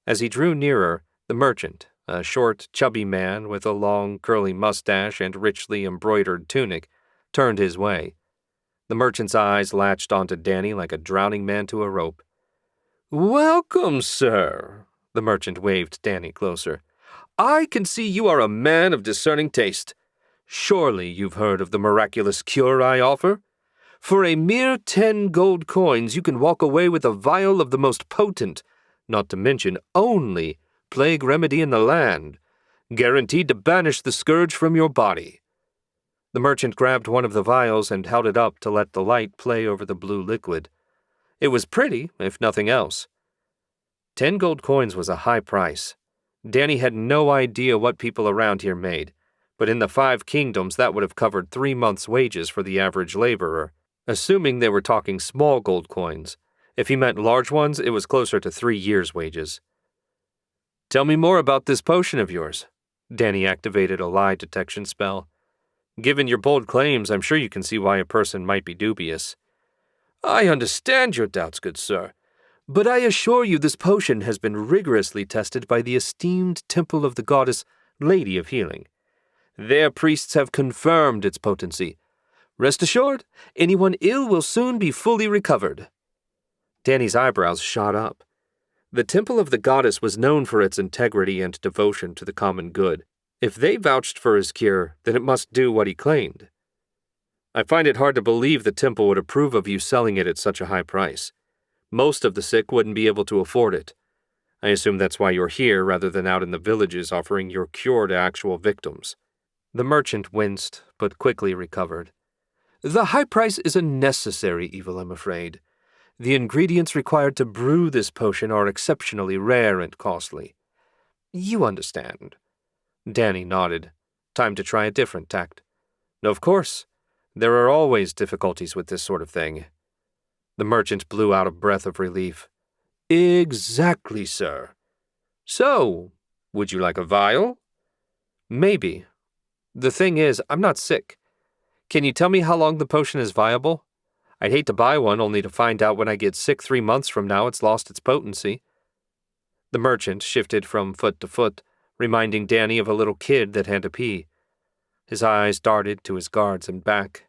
As he drew nearer, the merchant, a short, chubby man with a long, curly mustache and richly embroidered tunic, turned his way. The merchant's eyes latched onto Danny like a drowning man to a rope. "Welcome, sir," the merchant waved Danny closer. "I can see you are a man of discerning taste. Surely you've heard of the miraculous cure I offer? For a mere 10 gold coins you can walk away with a vial of the most potent, not to mention only, plague remedy in the land, guaranteed to banish the scourge from your body." The merchant grabbed one of the vials and held it up to let the light play over the blue liquid. It was pretty, if nothing else. 10 gold coins was a high price. Danny had no idea what people around here made, but in the 5 kingdoms that would have covered 3 months' wages for the average laborer, assuming they were talking small gold coins. If he meant large ones, it was closer to 3 years' wages. "Tell me more about this potion of yours." Danny activated a lie detection spell. "Given your bold claims, I'm sure you can see why a person might be dubious." "I understand your doubts, good sir, but I assure you this potion has been rigorously tested by the esteemed temple of the goddess Lady of Healing. Their priests have confirmed its potency. Rest assured, anyone ill will soon be fully recovered." Danny's eyebrows shot up. The temple of the goddess was known for its integrity and devotion to the common good. If they vouched for his cure, then it must do what he claimed. "I find it hard to believe the temple would approve of you selling it at such a high price. Most of the sick wouldn't be able to afford it. I assume that's why you're here rather than out in the villages offering your cure to actual victims." The merchant winced, but quickly recovered. "The high price is a necessary evil, I'm afraid. The ingredients required to brew this potion are exceptionally rare and costly. You understand." Danny nodded. Time to try a different tact. "Of course. There are always difficulties with this sort of thing." The merchant blew out a breath of relief. "Exactly, sir. So, would you like a vial? Maybe. The thing is, I'm not sick. Can you tell me how long the potion is viable? I'd hate to buy one only to find out when I get sick 3 months from now it's lost its potency. The merchant shifted from foot to foot, reminding Danny of a little kid that had to pee. His eyes darted to his guards and back.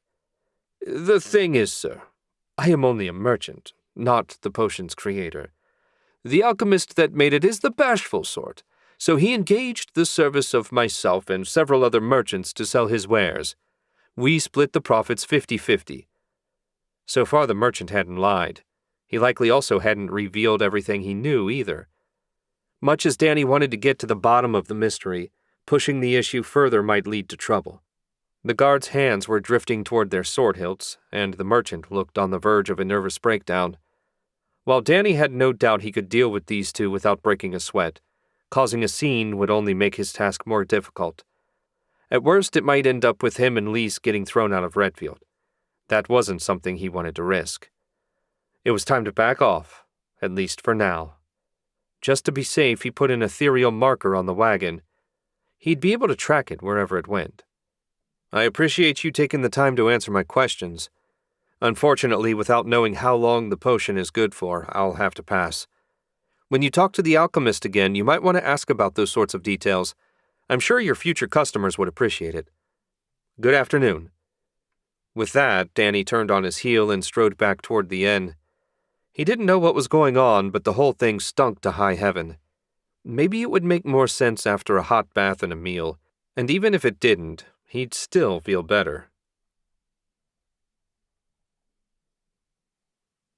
The thing is, sir, I am only a merchant, not the potion's creator. The alchemist that made it is the bashful sort, so he engaged the service of myself and several other merchants to sell his wares. We split the profits 50-50. So far the merchant hadn't lied. He likely also hadn't revealed everything he knew either. Much as Danny wanted to get to the bottom of the mystery, pushing the issue further might lead to trouble. The guards' hands were drifting toward their sword hilts, and the merchant looked on the verge of a nervous breakdown. While Danny had no doubt he could deal with these two without breaking a sweat, causing a scene would only make his task more difficult. At worst, it might end up with him and Lise getting thrown out of Redfield. That wasn't something he wanted to risk. It was time to back off, at least for now. Just to be safe, he put an ethereal marker on the wagon. He'd be able to track it wherever it went. I appreciate you taking the time to answer my questions. Unfortunately, without knowing how long the potion is good for, I'll have to pass. When you talk to the alchemist again, you might want to ask about those sorts of details. I'm sure your future customers would appreciate it. Good afternoon. With that, Danny turned on his heel and strode back toward the inn. He didn't know what was going on, but the whole thing stunk to high heaven. Maybe it would make more sense after a hot bath and a meal, and even if it didn't, he'd still feel better.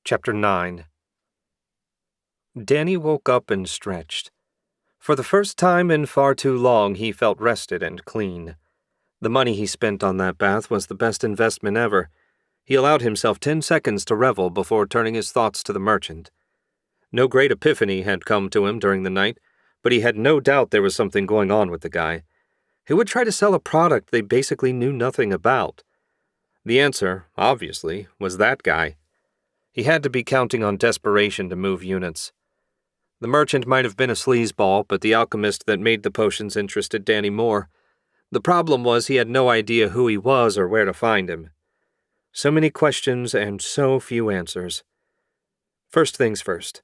Chapter 9. Danny woke up and stretched. For the first time in far too long, he felt rested and clean. The money he spent on that bath was the best investment ever. He allowed himself 10 seconds to revel before turning his thoughts to the merchant. No great epiphany had come to him during the night, but he had no doubt there was something going on with the guy. Who would try to sell a product they basically knew nothing about? The answer, obviously, was that guy. He had to be counting on desperation to move units. The merchant might have been a sleazeball, but the alchemist that made the potions interested Danny more. The problem was he had no idea who he was or where to find him. So many questions and so few answers. First things first.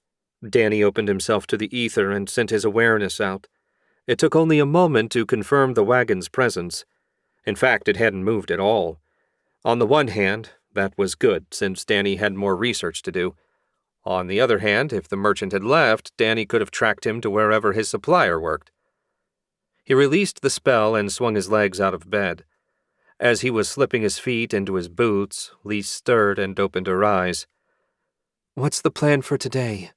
Danny opened himself to the ether and sent his awareness out. It took only a moment to confirm the wagon's presence. In fact, it hadn't moved at all. On the one hand, that was good, since Danny had more research to do. On the other hand, if the merchant had left, Danny could have tracked him to wherever his supplier worked. He released the spell and swung his legs out of bed. As he was slipping his feet into his boots, Lise stirred and opened her eyes. What's the plan for today?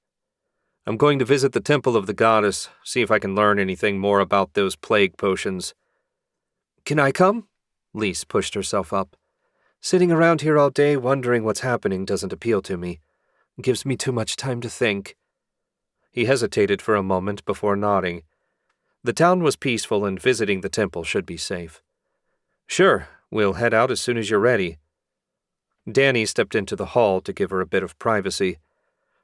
I'm going to visit the temple of the goddess, see if I can learn anything more about those plague potions. Can I come? Lise pushed herself up. Sitting around here all day wondering what's happening doesn't appeal to me. It gives me too much time to think. He hesitated for a moment before nodding. The town was peaceful and visiting the temple should be safe. Sure, we'll head out as soon as you're ready. Danny stepped into the hall to give her a bit of privacy.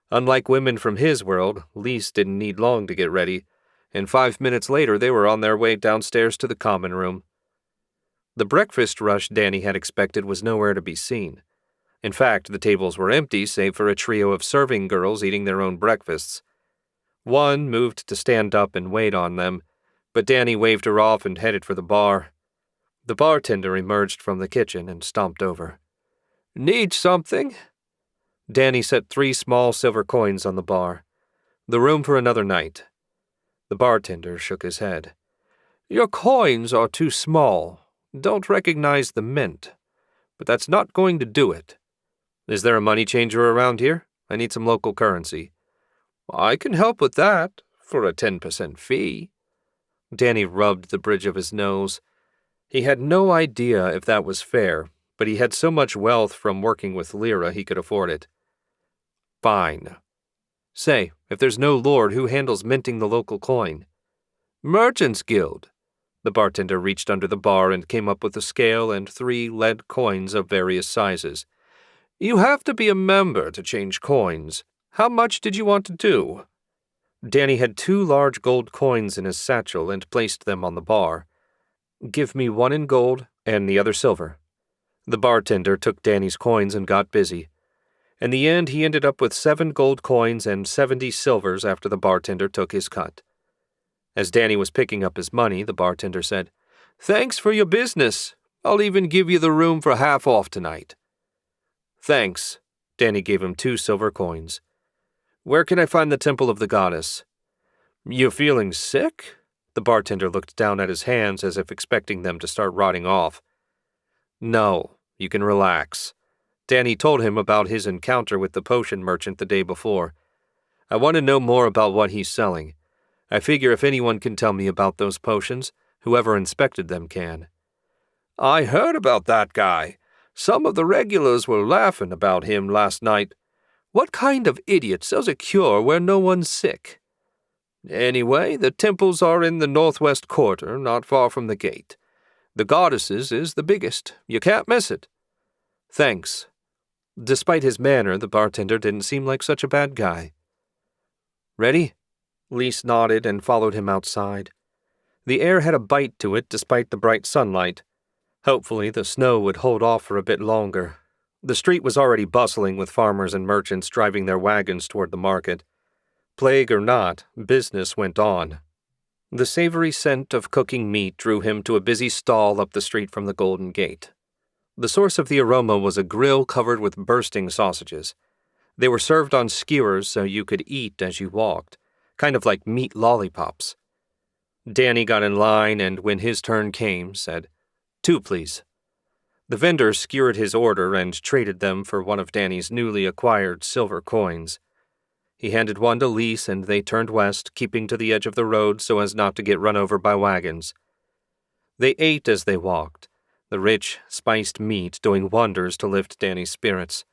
Unlike women from his world, Lise didn't need long to get ready, and 5 minutes later they were on their way downstairs to the common room. The breakfast rush Danny had expected was nowhere to be seen. In fact, the tables were empty save for a trio of serving girls eating their own breakfasts. One moved to stand up and wait on them, but Danny waved her off and headed for the bar. The bartender emerged from the kitchen and stomped over. Need something? Danny set 3 small silver coins on the bar. The room for another night. The bartender shook his head. Your coins are too small. Don't recognize the mint. But that's not going to do it. Is there a money changer around here? I need some local currency. I can help with that, for a 10% fee. Danny rubbed the bridge of his nose. He had no idea if that was fair, but he had so much wealth from working with Lyra he could afford it. Fine. Say, if there's no lord, who handles minting the local coin? Merchants' Guild. The bartender reached under the bar and came up with a scale and 3 lead coins of various sizes. You have to be a member to change coins. How much did you want to do? Danny had 2 large gold coins in his satchel and placed them on the bar. "Give me 1 in gold and the other silver." The bartender took Danny's coins and got busy. In the end, he ended up with 7 gold coins and 70 silvers after the bartender took his cut. As Danny was picking up his money, the bartender said, "Thanks for your business. I'll even give you the room for half off tonight." "Thanks." Danny gave him 2 silver coins. "Where can I find the Temple of the Goddess?" "You feeling sick?" The bartender looked down at his hands as if expecting them to start rotting off. "No, you can relax." Danny told him about his encounter with the potion merchant the day before. "I want to know more about what he's selling. I figure if anyone can tell me about those potions, whoever inspected them can." "I heard about that guy. Some of the regulars were laughing about him last night. What kind of idiot sells a cure where no one's sick? Anyway, the temples are in the northwest quarter, not far from the gate. The goddess's is the biggest. You can't miss it." "Thanks." Despite his manner, the bartender didn't seem like such a bad guy. "Ready?" Lise nodded and followed him outside. The air had a bite to it despite the bright sunlight. Hopefully the snow would hold off for a bit longer. The street was already bustling with farmers and merchants driving their wagons toward the market. Plague or not, business went on. The savory scent of cooking meat drew him to a busy stall up the street from the Golden Gate. The source of the aroma was a grill covered with bursting sausages. They were served on skewers so you could eat as you walked, kind of like meat lollipops. Danny got in line and, when his turn came, said, "2, please." The vendor skewered his order and traded them for one of Danny's newly acquired silver coins. He handed one to Lise and they turned west, keeping to the edge of the road so as not to get run over by wagons. They ate as they walked, the rich, spiced meat doing wonders to lift Danny's spirits.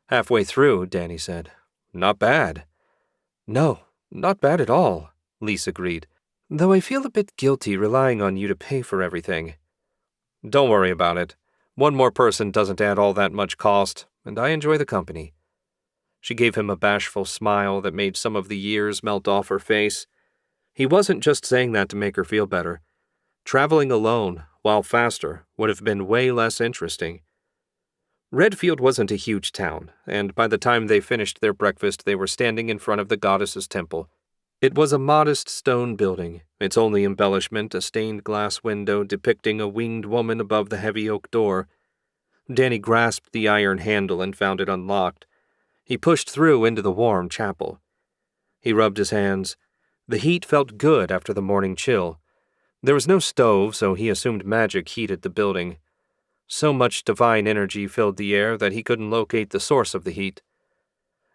Halfway through, Danny said, "Not bad." "No, not bad at all," Lise agreed, "though I feel a bit guilty relying on you to pay for everything." "Don't worry about it. One more person doesn't add all that much cost, and I enjoy the company." She gave him a bashful smile that made some of the years melt off her face. He wasn't just saying that to make her feel better. Traveling alone, while faster, would have been way less interesting. Redfield wasn't a huge town, and by the time they finished their breakfast they were standing in front of the goddess's temple. It was a modest stone building, its only embellishment a stained glass window depicting a winged woman above the heavy oak door. Danny grasped the iron handle and found it unlocked. He pushed through into the warm chapel. He rubbed his hands. The heat felt good after the morning chill. There was no stove, so he assumed magic heated the building. So much divine energy filled the air that he couldn't locate the source of the heat.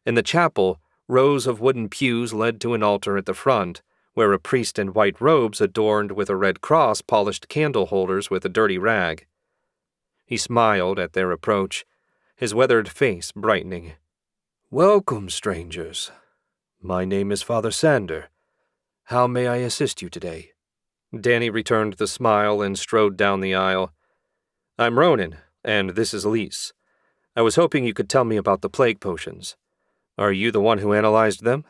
In the chapel, rows of wooden pews led to an altar at the front, where a priest in white robes adorned with a red cross polished candle holders with a dirty rag. He smiled at their approach, his weathered face brightening. "Welcome, strangers. My name is Father Sander. How may I assist you today?" Danny returned the smile and strode down the aisle. "I'm Ronan, and this is Lise. I was hoping you could tell me about the plague potions. Are you the one who analyzed them?"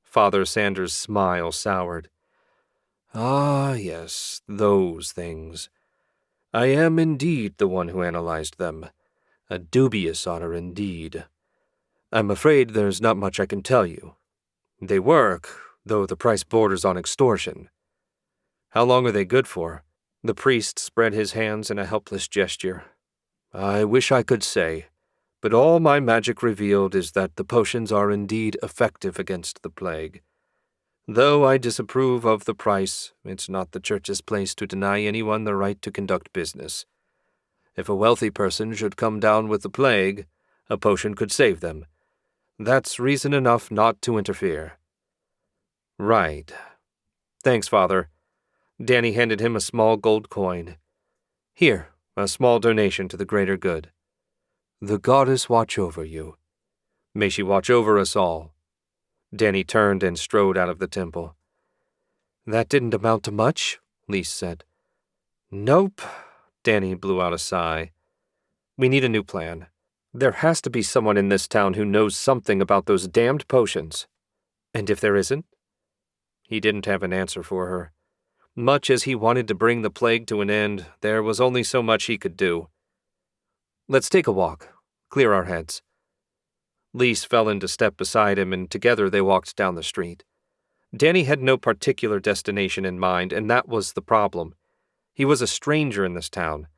Father Sander's smile soured. "Ah, yes, those things. I am indeed the one who analyzed them. A dubious honor indeed. I'm afraid there's not much I can tell you. They work, though the price borders on extortion." "How long are they good for?" The priest spread his hands in a helpless gesture. "I wish I could say, but all my magic revealed is that the potions are indeed effective against the plague. Though I disapprove of the price, it's not the church's place to deny anyone the right to conduct business. If a wealthy person should come down with the plague, a potion could save them. That's reason enough not to interfere." "Right. Thanks, Father." Danny handed him a small gold coin. "Here, a small donation to the greater good." "The goddess watch over you." "May she watch over us all." Danny turned and strode out of the temple. "That didn't amount to much," Lise said. "Nope." Danny blew out a sigh. "We need a new plan. There has to be someone in this town who knows something about those damned potions." And if there isn't? He didn't have an answer for her. Much as he wanted to bring the plague to an end, there was only so much he could do. Let's take a walk. Clear our heads. Lise fell into step beside him, and together they walked down the street. Danny had no particular destination in mind, and that was the problem. He was a stranger in this town.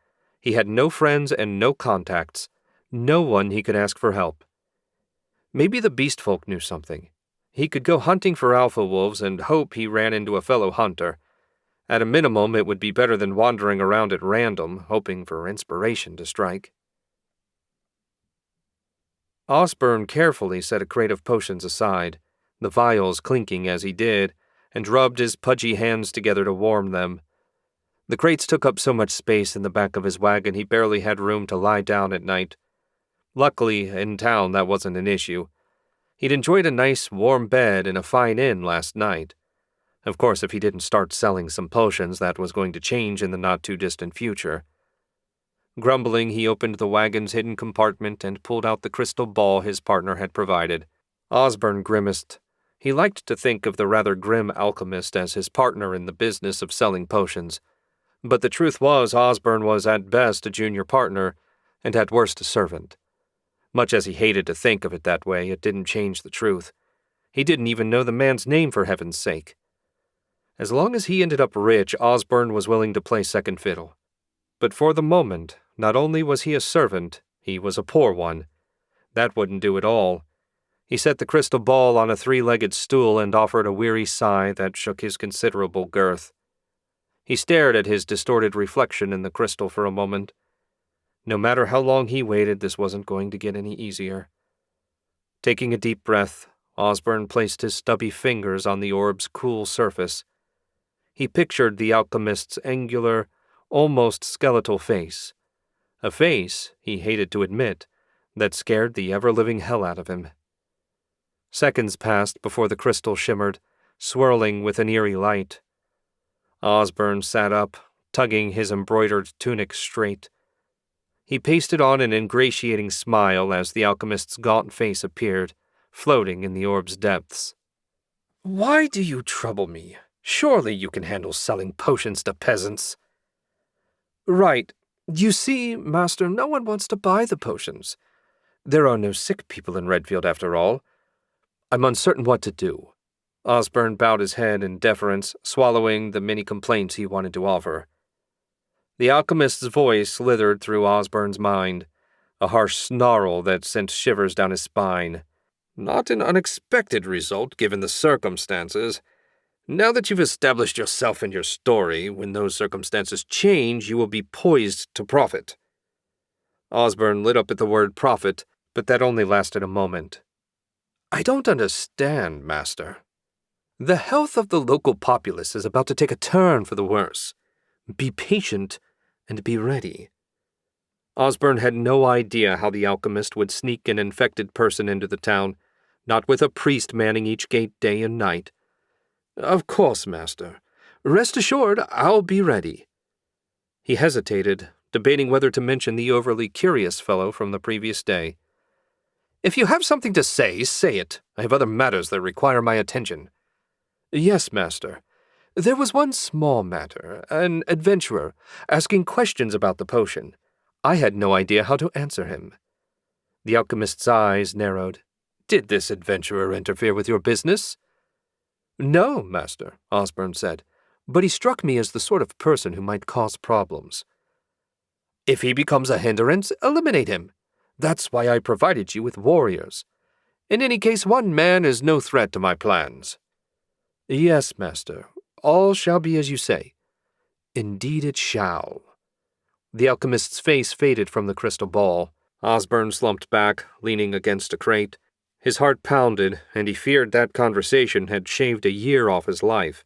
He had no friends and no contacts, no one he could ask for help. Maybe the beast folk knew something. He could go hunting for alpha wolves and hope he ran into a fellow hunter. At a minimum, it would be better than wandering around at random, hoping for inspiration to strike. Osborne carefully set a crate of potions aside, the vials clinking as he did, and rubbed his pudgy hands together to warm them. The crates took up so much space in the back of his wagon he barely had room to lie down at night. Luckily, in town that wasn't an issue. He'd enjoyed a nice, warm bed in a fine inn last night. Of course, if he didn't start selling some potions, that was going to change in the not-too-distant future. Grumbling, he opened the wagon's hidden compartment and pulled out the crystal ball his partner had provided. Osborne grimaced. He liked to think of the rather grim alchemist as his partner in the business of selling potions. But the truth was, Osborne was at best a junior partner, and at worst a servant. Much as he hated to think of it that way, it didn't change the truth. He didn't even know the man's name, for heaven's sake. As long as he ended up rich, Osborne was willing to play second fiddle. But for the moment, not only was he a servant, he was a poor one. That wouldn't do at all. He set the crystal ball on a three-legged stool and offered a weary sigh that shook his considerable girth. He stared at his distorted reflection in the crystal for a moment. No matter how long he waited, this wasn't going to get any easier. Taking a deep breath, Osborne placed his stubby fingers on the orb's cool surface. He pictured the alchemist's angular, almost skeletal face. A face, he hated to admit, that scared the ever-living hell out of him. Seconds passed before the crystal shimmered, swirling with an eerie light. Osborne sat up, tugging his embroidered tunic straight. He pasted on an ingratiating smile as the alchemist's gaunt face appeared, floating in the orb's depths. "Why do you trouble me? Surely you can handle selling potions to peasants." "Right. You see, Master, no one wants to buy the potions. There are no sick people in Redfield after all. I'm uncertain what to do." Osborne bowed his head in deference, swallowing the many complaints he wanted to offer. The alchemist's voice slithered through Osborne's mind, a harsh snarl that sent shivers down his spine. "Not an unexpected result, given the circumstances. Now that you've established yourself and your story, when those circumstances change, you will be poised to profit." Osborne lit up at the word profit, but that only lasted a moment. "I don't understand, Master. The health of the local populace is about to take a turn for the worse. Be patient and be ready." Osborne had no idea how the alchemist would sneak an infected person into the town, not with a priest manning each gate day and night. "Of course, Master. Rest assured, I'll be ready." He hesitated, debating whether to mention the overly curious fellow from the previous day. "If you have something to say, say it. I have other matters that require my attention." "Yes, Master. There was one small matter, an adventurer, asking questions about the potion. I had no idea how to answer him." The alchemist's eyes narrowed. "Did this adventurer interfere with your business?" "No, Master," Osborne said, "but he struck me as the sort of person who might cause problems." "If he becomes a hindrance, eliminate him. That's why I provided you with warriors. In any case, one man is no threat to my plans." "Yes, Master. All shall be as you say." "Indeed it shall." The alchemist's face faded from the crystal ball. Osborne slumped back, leaning against a crate. His heart pounded, and he feared that conversation had shaved a year off his life.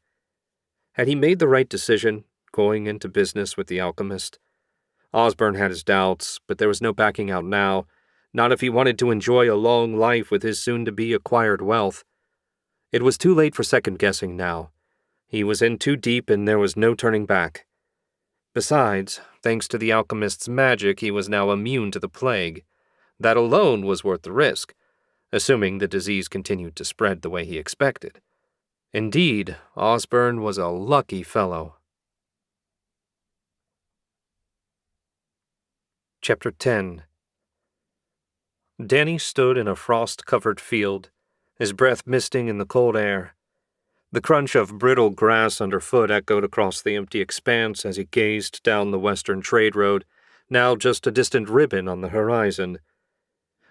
Had he made the right decision, going into business with the alchemist? Osborne had his doubts, but there was no backing out now, not if he wanted to enjoy a long life with his soon-to-be acquired wealth. It was too late for second-guessing now. He was in too deep and there was no turning back. Besides, thanks to the alchemist's magic, he was now immune to the plague. That alone was worth the risk. assuming the disease continued to spread the way he expected. Indeed, Osborne was a lucky fellow. Chapter 10. Danny stood in a frost-covered field, his breath misting in the cold air. The crunch of brittle grass underfoot echoed across the empty expanse as he gazed down the western trade road, now just a distant ribbon on the horizon.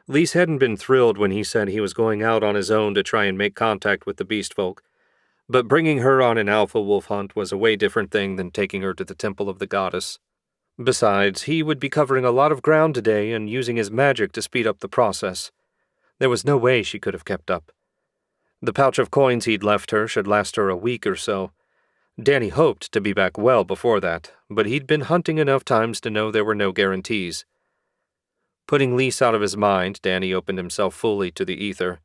Lise hadn't been thrilled when he said he was going out on his own to try and make contact with the beast folk, but bringing her on an alpha wolf hunt was a way different thing than taking her to the temple of the goddess. Besides, he would be covering a lot of ground today and using his magic to speed up the process. There was no way she could have kept up. The pouch of coins he'd left her should last her a week or so. Danny hoped to be back well before that, but he'd been hunting enough times to know there were no guarantees. Putting Lise out of his mind, Danny opened himself fully to the ether.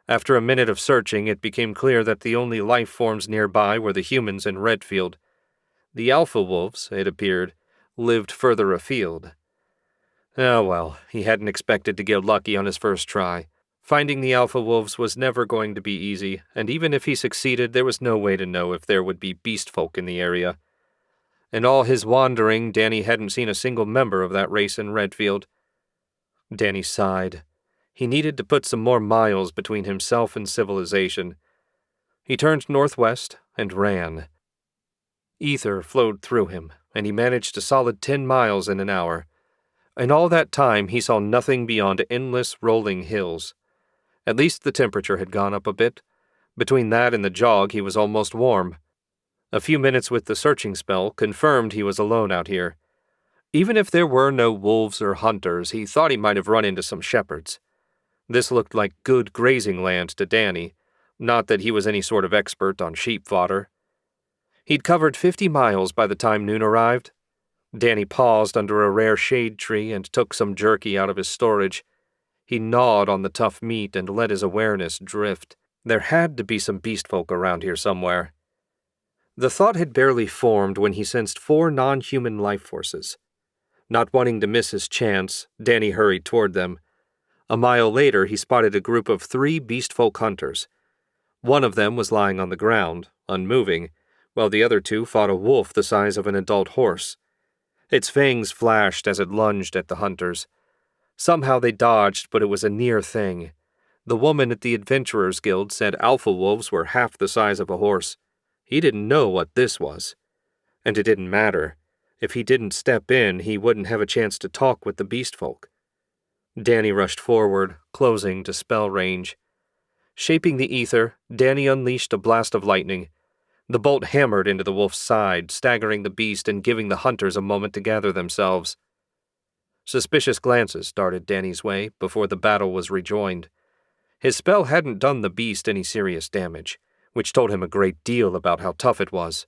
After a minute of searching, it became clear that the only life forms nearby were the humans in Redfield. The alpha wolves, it appeared, lived further afield. Oh well, he hadn't expected to get lucky on his first try. Finding the alpha wolves was never going to be easy, and even if he succeeded, there was no way to know if there would be beast folk in the area. In all his wandering, Danny hadn't seen a single member of that race in Redfield. Danny sighed. He needed to put some more miles between himself and civilization. He turned northwest and ran. Ether flowed through him, and he managed a solid 10 miles in an hour. In all that time, he saw nothing beyond endless rolling hills. At least the temperature had gone up a bit. Between that and the jog, he was almost warm. A few minutes with the searching spell confirmed he was alone out here. Even if there were no wolves or hunters, he thought he might have run into some shepherds. This looked like good grazing land to Danny, not that he was any sort of expert on sheep fodder. He'd covered 50 miles by the time noon arrived. Danny paused under a rare shade tree and took some jerky out of his storage. He gnawed on the tough meat and let his awareness drift. There had to be some beast folk around here somewhere. The thought had barely formed when he sensed 4 non-human life forces. Not wanting to miss his chance, Danny hurried toward them. A mile later, he spotted a group of 3 beast folk hunters. One of them was lying on the ground, unmoving, while the other 2 fought a wolf the size of an adult horse. Its fangs flashed as it lunged at the hunters. Somehow they dodged, but it was a near thing. The woman at the Adventurers Guild said alpha wolves were half the size of a horse. He didn't know what this was. And it didn't matter. If he didn't step in, he wouldn't have a chance to talk with the beast folk. Danny rushed forward, closing to spell range. Shaping the ether, Danny unleashed a blast of lightning. The bolt hammered into the wolf's side, staggering the beast and giving the hunters a moment to gather themselves. Suspicious glances darted Danny's way before the battle was rejoined. His spell hadn't done the beast any serious damage, which told him a great deal about how tough it was.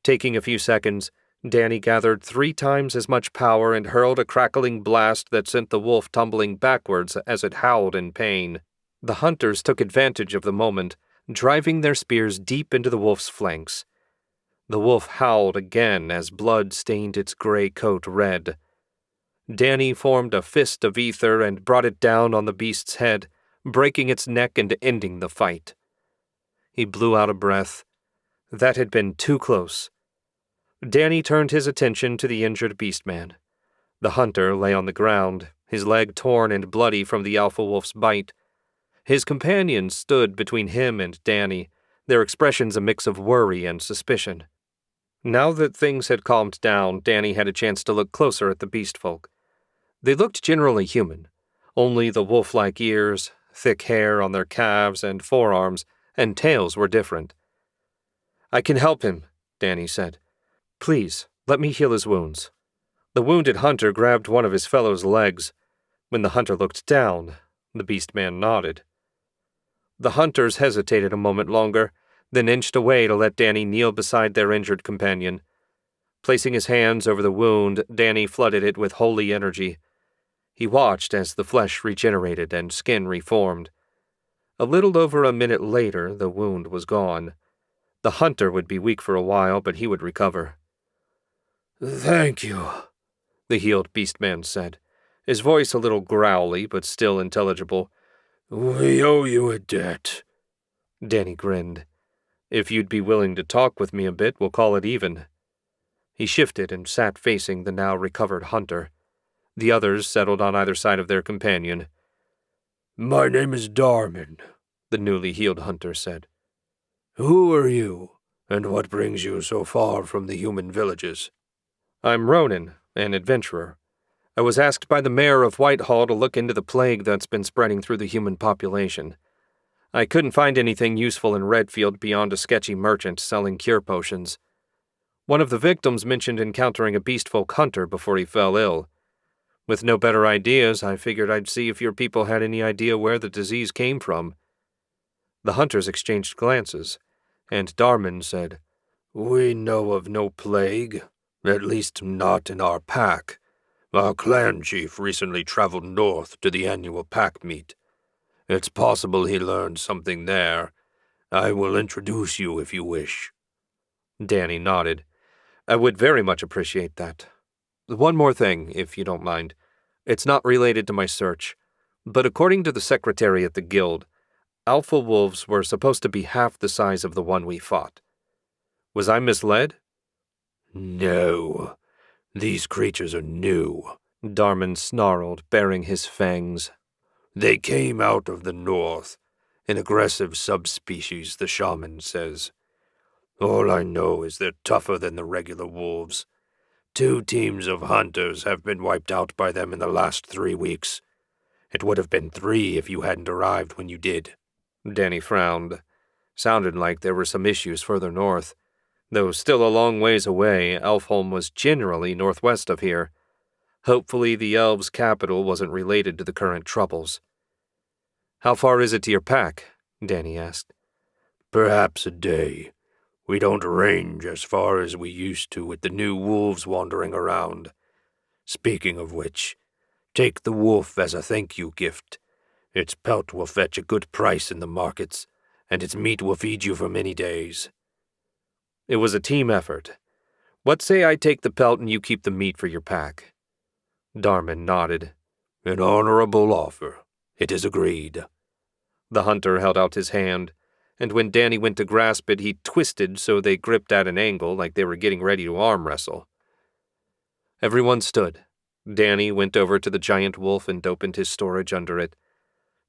Taking a few seconds, Danny gathered 3 times as much power and hurled a crackling blast that sent the wolf tumbling backwards as it howled in pain. The hunters took advantage of the moment, driving their spears deep into the wolf's flanks. The wolf howled again as blood stained its gray coat red. Danny formed a fist of ether and brought it down on the beast's head, breaking its neck and ending the fight. He blew out a breath. That had been too close. Danny turned his attention to the injured beastman. The hunter lay on the ground, his leg torn and bloody from the alpha wolf's bite. His companions stood between him and Danny, their expressions a mix of worry and suspicion. Now that things had calmed down, Danny had a chance to look closer at the beast folk. They looked generally human, only the wolf-like ears, thick hair on their calves and forearms, and tails were different. "I can help him," Danny said. "Please, let me heal his wounds." The wounded hunter grabbed one of his fellow's legs. When the hunter looked down, the beast-man nodded. The hunters hesitated a moment longer, then inched away to let Danny kneel beside their injured companion. Placing his hands over the wound, Danny flooded it with holy energy. He watched as the flesh regenerated and skin reformed. A little over a minute later, the wound was gone. The hunter would be weak for a while, but he would recover. "Thank you," the healed beastman said, his voice a little growly but still intelligible. We owe you a debt. Danny grinned. If you'd be willing to talk with me a bit, we'll call it even. He shifted and sat facing the now recovered hunter. The others settled on either side of their companion. My name is Darman, the newly healed hunter said. Who are you, and what brings you so far from the human villages? I'm Ronan, an adventurer. I was asked by the mayor of Whitehall to look into the plague that's been spreading through the human population. I couldn't find anything useful in Redfield beyond a sketchy merchant selling cure potions. One of the victims mentioned encountering a beastfolk hunter before he fell ill. With no better ideas, I figured I'd see if your people had any idea where the disease came from. The hunters exchanged glances, and Darman said, We know of no plague, at least not in our pack. Our clan chief recently traveled north to the annual pack meet. It's possible he learned something there. I will introduce you if you wish. Danny nodded. I would very much appreciate that. One more thing, if you don't mind. It's not related to my search, but according to the secretary at the guild, alpha wolves were supposed to be half the size of the one we fought. Was I misled? No. These creatures are new, Darman snarled, baring his fangs. They came out of the north, an aggressive subspecies, the shaman says. All I know is they're tougher than the regular wolves. 2 teams of hunters have been wiped out by them in the last 3 weeks. It would have been 3 if you hadn't arrived when you did. Danny frowned. Sounded like there were some issues further north. Though still a long ways away, Elfholm was generally northwest of here. Hopefully the elves' capital wasn't related to the current troubles. How far is it to your pack? Danny asked. Perhaps a day. We don't range as far as we used to with the new wolves wandering around. Speaking of which, take the wolf as a thank-you gift. Its pelt will fetch a good price in the markets, and its meat will feed you for many days. It was a team effort. What say I take the pelt and you keep the meat for your pack? Darman nodded. An honorable offer. It is agreed. The hunter held out his hand, and when Danny went to grasp it, he twisted so they gripped at an angle like they were getting ready to arm wrestle. Everyone stood. Danny went over to the giant wolf and opened his storage under it.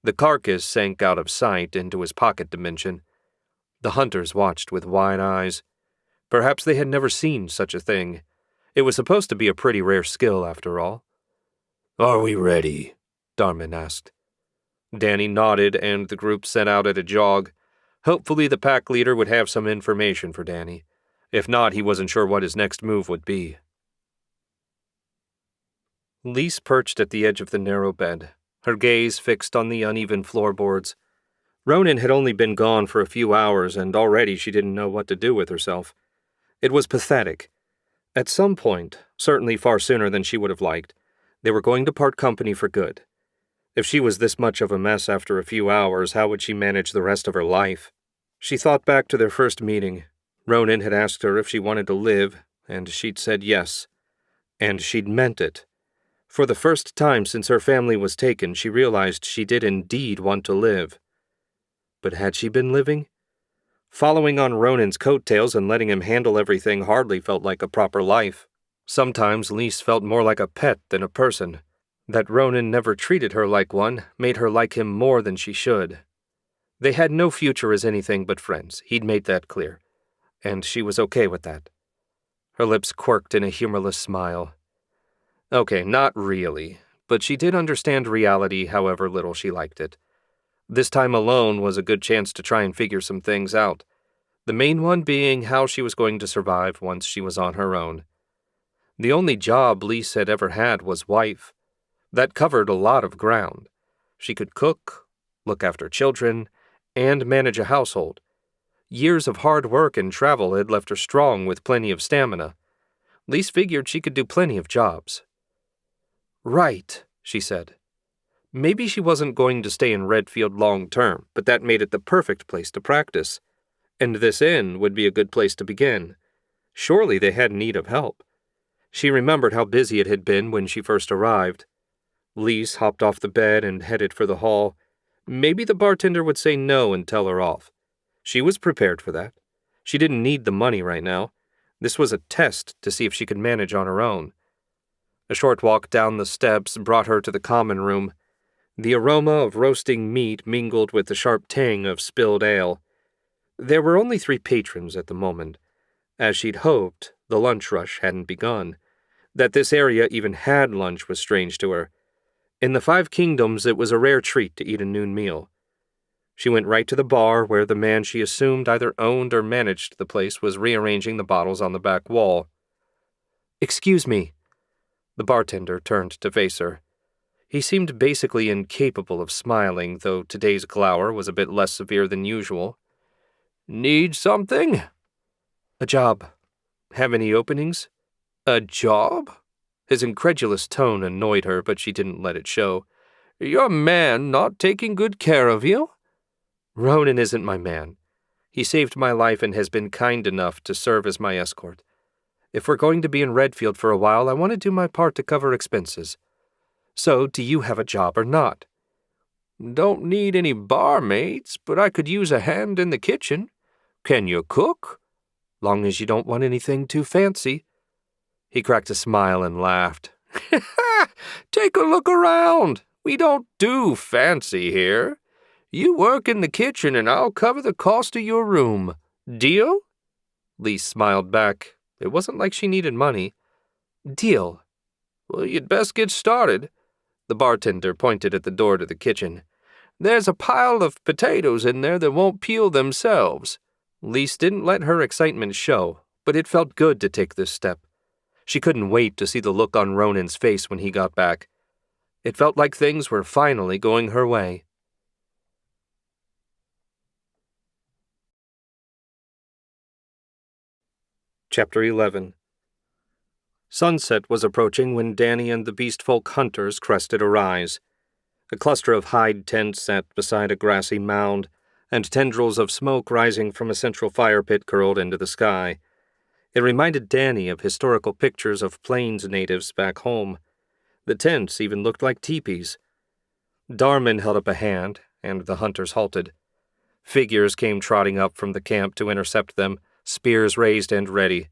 The carcass sank out of sight into his pocket dimension. The hunters watched with wide eyes. Perhaps they had never seen such a thing. It was supposed to be a pretty rare skill, after all. Are we ready? Darman asked. Danny nodded, and the group set out at a jog. Hopefully the pack leader would have some information for Danny. If not, he wasn't sure what his next move would be. Lise perched at the edge of the narrow bed, her gaze fixed on the uneven floorboards. Ronan had only been gone for a few hours, and already she didn't know what to do with herself. It was pathetic. At some point, certainly far sooner than she would have liked, they were going to part company for good. If she was this much of a mess after a few hours, how would she manage the rest of her life? She thought back to their first meeting. Ronan had asked her if she wanted to live, and she'd said yes. And she'd meant it. For the first time since her family was taken, she realized she did indeed want to live. But had she been living? Following on Ronan's coattails and letting him handle everything hardly felt like a proper life. Sometimes Lise felt more like a pet than a person. That Ronan never treated her like one made her like him more than she should. They had no future as anything but friends, he'd made that clear, and she was okay with that. Her lips quirked in a humorless smile. Okay, not really, but she did understand reality however little she liked it. This time alone was a good chance to try and figure some things out, the main one being how she was going to survive once she was on her own. The only job Lise had ever had was wife. That covered a lot of ground. She could cook, look after children, and manage a household. Years of hard work and travel had left her strong with plenty of stamina. Lise figured she could do plenty of jobs. Right, she said. Maybe she wasn't going to stay in Redfield long term, but that made it the perfect place to practice. And this inn would be a good place to begin. Surely they had need of help. She remembered how busy it had been when she first arrived. Lise hopped off the bed and headed for the hall. Maybe the bartender would say no and tell her off. She was prepared for that. She didn't need the money right now. This was a test to see if she could manage on her own. A short walk down the steps brought her to the common room. The aroma of roasting meat mingled with the sharp tang of spilled ale. There were only 3 patrons at the moment. As she'd hoped, the lunch rush hadn't begun. That this area even had lunch was strange to her. In the 5 Kingdoms, it was a rare treat to eat a noon meal. She went right to the bar where the man she assumed either owned or managed the place was rearranging the bottles on the back wall. "Excuse me." The bartender turned to face her. He seemed basically incapable of smiling, though today's glower was a bit less severe than usual. "Need something?" "A job. Have any openings?" "A job?" His incredulous tone annoyed her, but she didn't let it show. "Your man not taking good care of you?" "Ronan isn't my man. He saved my life and has been kind enough to serve as my escort. If we're going to be in Redfield for a while, I want to do my part to cover expenses. So, do you have a job or not?" "Don't need any barmaids, but I could use a hand in the kitchen. Can you cook?" "Long as you don't want anything too fancy." He cracked a smile and laughed. "Take a look around. We don't do fancy here. You work in the kitchen and I'll cover the cost of your room. Deal?" Lee smiled back. It wasn't like she needed money. "Deal." "Well, you'd best get started." The bartender pointed at the door to the kitchen. "There's a pile of potatoes in there that won't peel themselves." Lise didn't let her excitement show, but it felt good to take this step. She couldn't wait to see the look on Ronan's face when he got back. It felt like things were finally going her way. Chapter 11. Sunset was approaching when Danny and the beastfolk hunters crested a rise. A cluster of hide tents sat beside a grassy mound, and tendrils of smoke rising from a central fire pit curled into the sky. It reminded Danny of historical pictures of Plains natives back home. The tents even looked like teepees. Darman held up a hand, and the hunters halted. Figures came trotting up from the camp to intercept them, spears raised and ready.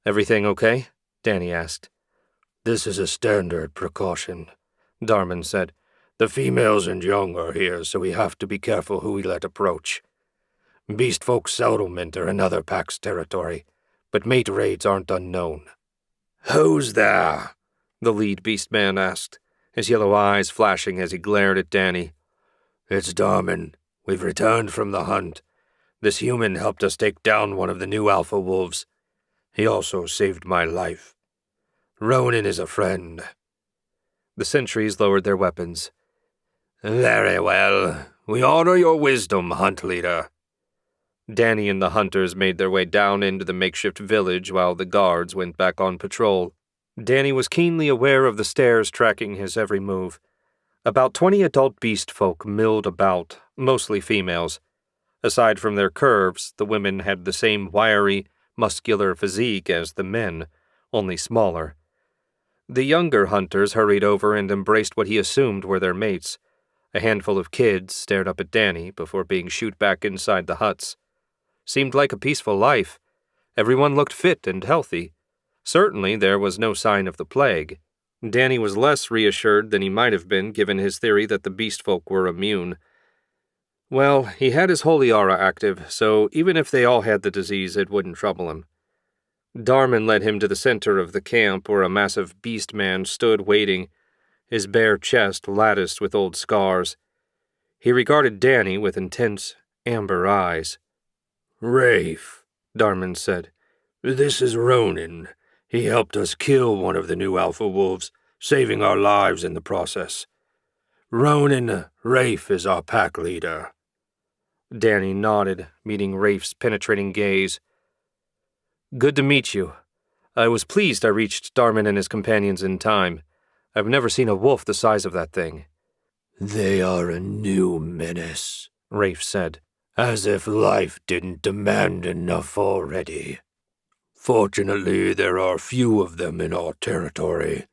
"Everything okay?" Danny asked. "This is a standard precaution," Darman said. "The females and young are here, so we have to be careful who we let approach. Beastfolk settlement are another pack's territory, but mate raids aren't unknown." "Who's there?" the lead beastman asked, his yellow eyes flashing as he glared at Danny. "It's Darman. We've returned from the hunt. This human helped us take down one of the new alpha wolves. He also saved my life. Ronan is a friend." The sentries lowered their weapons. "Very well. We honor your wisdom, hunt leader." Danny and the hunters made their way down into the makeshift village while the guards went back on patrol. Danny was keenly aware of the stairs tracking his every move. About 20 adult beast folk milled about, mostly females. Aside from their curves, the women had the same wiry, muscular physique as the men, only smaller. The younger hunters hurried over and embraced what he assumed were their mates. A handful of kids stared up at Danny before being shooed back inside the huts. Seemed like a peaceful life. Everyone looked fit and healthy. Certainly there was no sign of the plague. Danny was less reassured than he might have been given his theory that the beastfolk were immune. Well, he had his holy aura active, so even if they all had the disease, it wouldn't trouble him. Darman led him to the center of the camp where a massive beast man stood waiting, his bare chest latticed with old scars. He regarded Danny with intense, amber eyes. "Rafe," Darman said. "This is Ronan. He helped us kill one of the new alpha wolves, saving our lives in the process. Ronan, Rafe is our pack leader." Danny nodded, meeting Rafe's penetrating gaze. "Good to meet you. I was pleased I reached Darman and his companions in time. I've never seen a wolf the size of that thing." "They are a new menace," Rafe said, "as if life didn't demand enough already. Fortunately, there are few of them in our territory.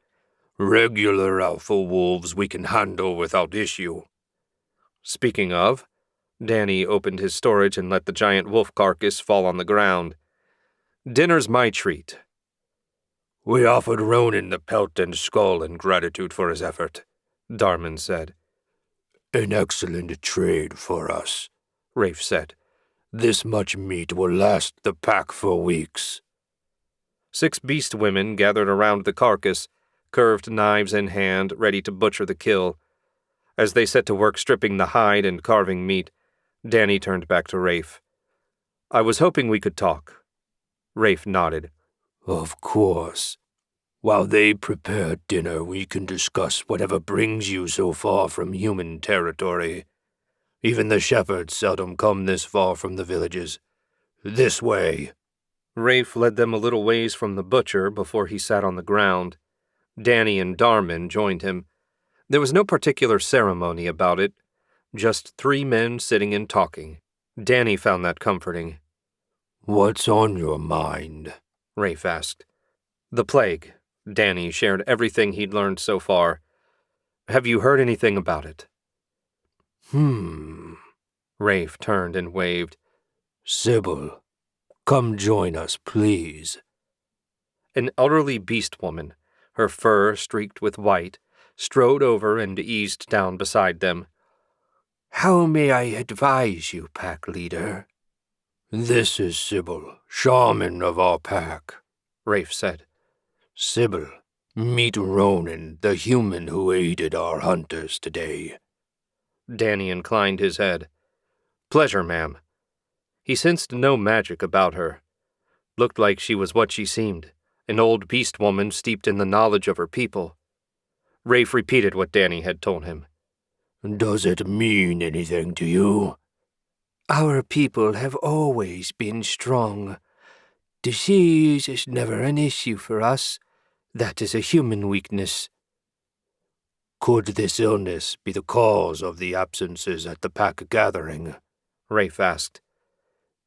Regular alpha wolves we can handle without issue." Speaking of, Danny opened his storage and let the giant wolf carcass fall on the ground. Dinner's my treat. We offered Ronan the pelt and skull in gratitude for his effort, Darman said. An excellent trade for us, Rafe said. This much meat will last the pack for weeks. 6 beast women gathered around the carcass, curved knives in hand, ready to butcher the kill. As they set to work stripping the hide and carving meat, Danny turned back to Rafe. I was hoping we could talk. Rafe nodded. Of course. While they prepare dinner, we can discuss whatever brings you so far from human territory. Even the shepherds seldom come this far from the villages. This way. Rafe led them a little ways from the butcher before he sat on the ground. Danny and Darman joined him. There was no particular ceremony about it, just 3 men sitting and talking. Danny found that comforting. What's on your mind? Rafe asked. The plague. Danny shared everything he'd learned so far. Have you heard anything about it? Rafe turned and waved. Sybil, come join us, please. An elderly beast woman, her fur streaked with white, strode over and eased down beside them. How may I advise you, pack leader? This is Sybil, shaman of our pack, Rafe said. Sybil, meet Ronan, the human who aided our hunters today. Danny inclined his head. Pleasure, ma'am. He sensed no magic about her. Looked like she was what she seemed, an old beast woman steeped in the knowledge of her people. Rafe repeated what Danny had told him. Does it mean anything to you? Our people have always been strong. Disease is never an issue for us. That is a human weakness. Could this illness be the cause of the absences at the pack gathering? Rafe asked.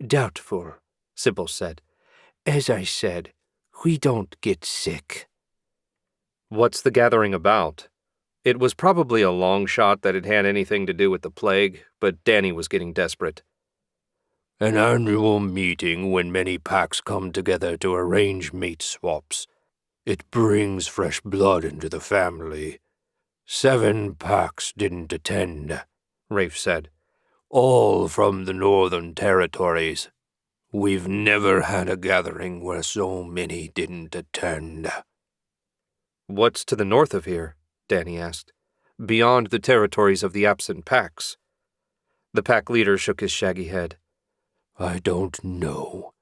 Doubtful, Sybil said. As I said, we don't get sick. What's the gathering about? It was probably a long shot that it had anything to do with the plague, but Danny was getting desperate. An annual meeting when many packs come together to arrange mate swaps. It brings fresh blood into the family. 7 packs didn't attend, Rafe said. All from the northern territories. We've never had a gathering where so many didn't attend. What's to the north of here? Danny asked. Beyond the territories of the absent packs. The pack leader shook his shaggy head. I don't know.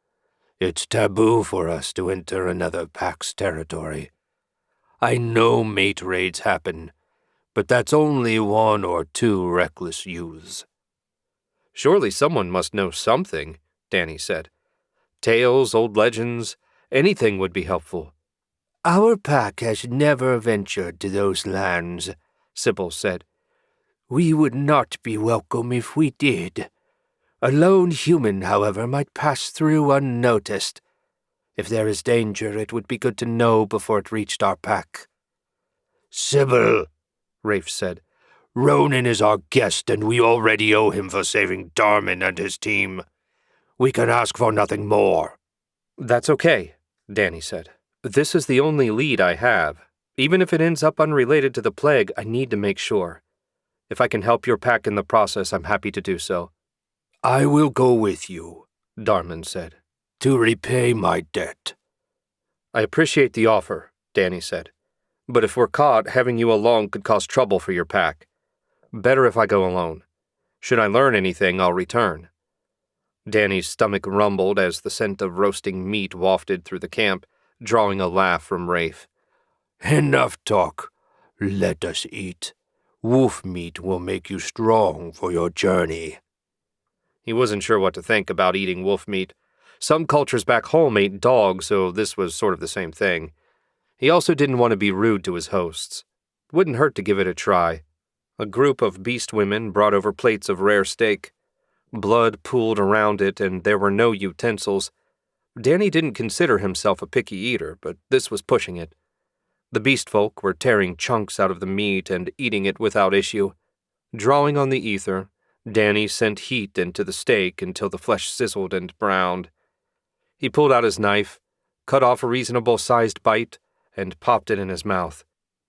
It's taboo for us to enter another pack's territory. I know mate raids happen, but that's only 1 or 2 reckless youths. Surely someone must know something, Danny said. Tales, old legends, anything would be helpful. Our pack has never ventured to those lands, Sybil said. We would not be welcome if we did. A lone human, however, might pass through unnoticed. If there is danger, it would be good to know before it reached our pack. Sybil, Rafe said. Ronan is our guest, and we already owe him for saving Darman and his team. We can ask for nothing more. That's okay, Danny said. This is the only lead I have. Even if it ends up unrelated to the plague, I need to make sure. If I can help your pack in the process, I'm happy to do so. I will go with you, Darman said, to repay my debt. I appreciate the offer, Danny said. But if we're caught, having you along could cause trouble for your pack. Better if I go alone. Should I learn anything, I'll return. Danny's stomach rumbled as the scent of roasting meat wafted through the camp, drawing a laugh from Rafe. Enough talk. Let us eat. Wolf meat will make you strong for your journey. He wasn't sure what to think about eating wolf meat. Some cultures back home ate dog, so this was sort of the same thing. He also didn't want to be rude to his hosts. Wouldn't hurt to give it a try. A group of beast women brought over plates of rare steak. Blood pooled around it, and there were no utensils. Danny didn't consider himself a picky eater, but this was pushing it. The beast folk were tearing chunks out of the meat and eating it without issue. Drawing on the ether, Danny sent heat into the steak until the flesh sizzled and browned. He pulled out his knife, cut off a reasonable-sized bite, and popped it in his mouth.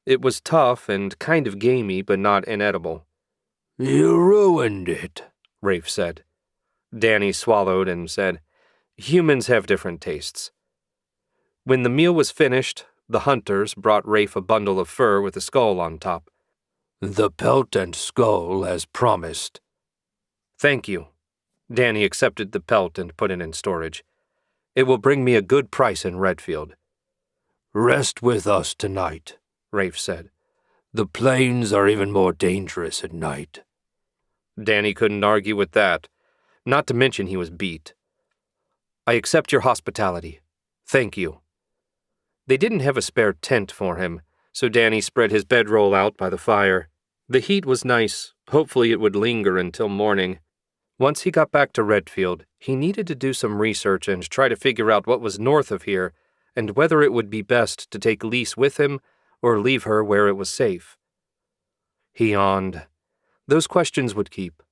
It was tough and kind of gamey, but not inedible.
"You ruined it,"
Rafe said. Danny swallowed and said, "Humans have different tastes." When the meal was finished, the hunters brought Rafe a bundle of fur with a skull on top.
"The pelt and skull as promised."
"Thank you." Danny accepted the pelt and put it in storage. "It will bring me a good price in Redfield."
"Rest with us tonight,"
Rafe said.
"The plains are even more dangerous at night."
Danny couldn't argue with that, not to mention he was beat. "I accept your hospitality. Thank you." They didn't have a spare tent for him, so Danny spread his bedroll out by the fire. The heat was nice. Hopefully it would linger until morning. Once he got back to Redfield, he needed to do some research and try to figure out what was north of here and whether it would be best to take Lise with him or leave her where it was safe. He yawned. Those questions would keep.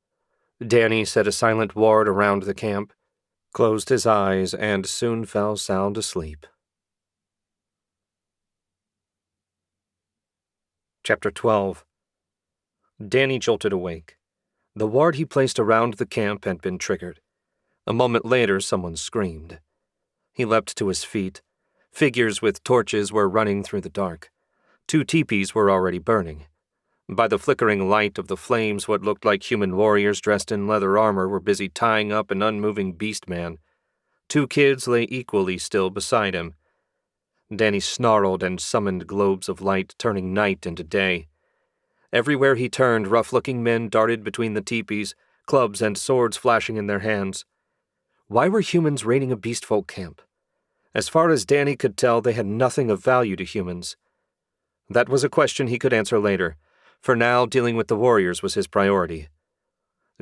Danny set a silent ward around the camp, closed his eyes, and soon fell sound asleep. Chapter 12. Danny jolted awake. The ward he placed around the camp had been triggered. A moment later, someone screamed. He leapt to his feet. Figures with torches were running through the dark. 2 teepees were already burning. By the flickering light of the flames, what looked like human warriors dressed in leather armor were busy tying up an unmoving beast man. 2 kids lay equally still beside him. Danny snarled and summoned globes of light, turning night into day. Everywhere he turned, rough-looking men darted between the teepees, clubs and swords flashing in their hands. Why were humans raiding a beastfolk camp? As far as Danny could tell, they had nothing of value to humans. That was a question he could answer later. For now, dealing with the warriors was his priority.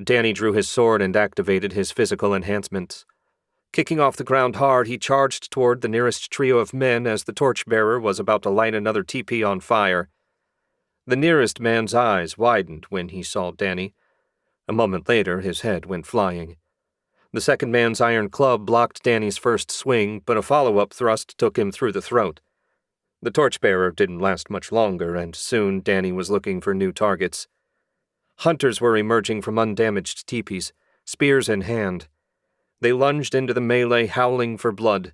Danny drew his sword and activated his physical enhancements. Kicking off the ground hard, he charged toward the nearest trio of men as the torchbearer was about to light another teepee on fire. The nearest man's eyes widened when he saw Danny. A moment later, his head went flying. The second man's iron club blocked Danny's first swing, but a follow-up thrust took him through the throat. The torchbearer didn't last much longer, and soon Danny was looking for new targets. Hunters were emerging from undamaged teepees, spears in hand. They lunged into the melee, howling for blood.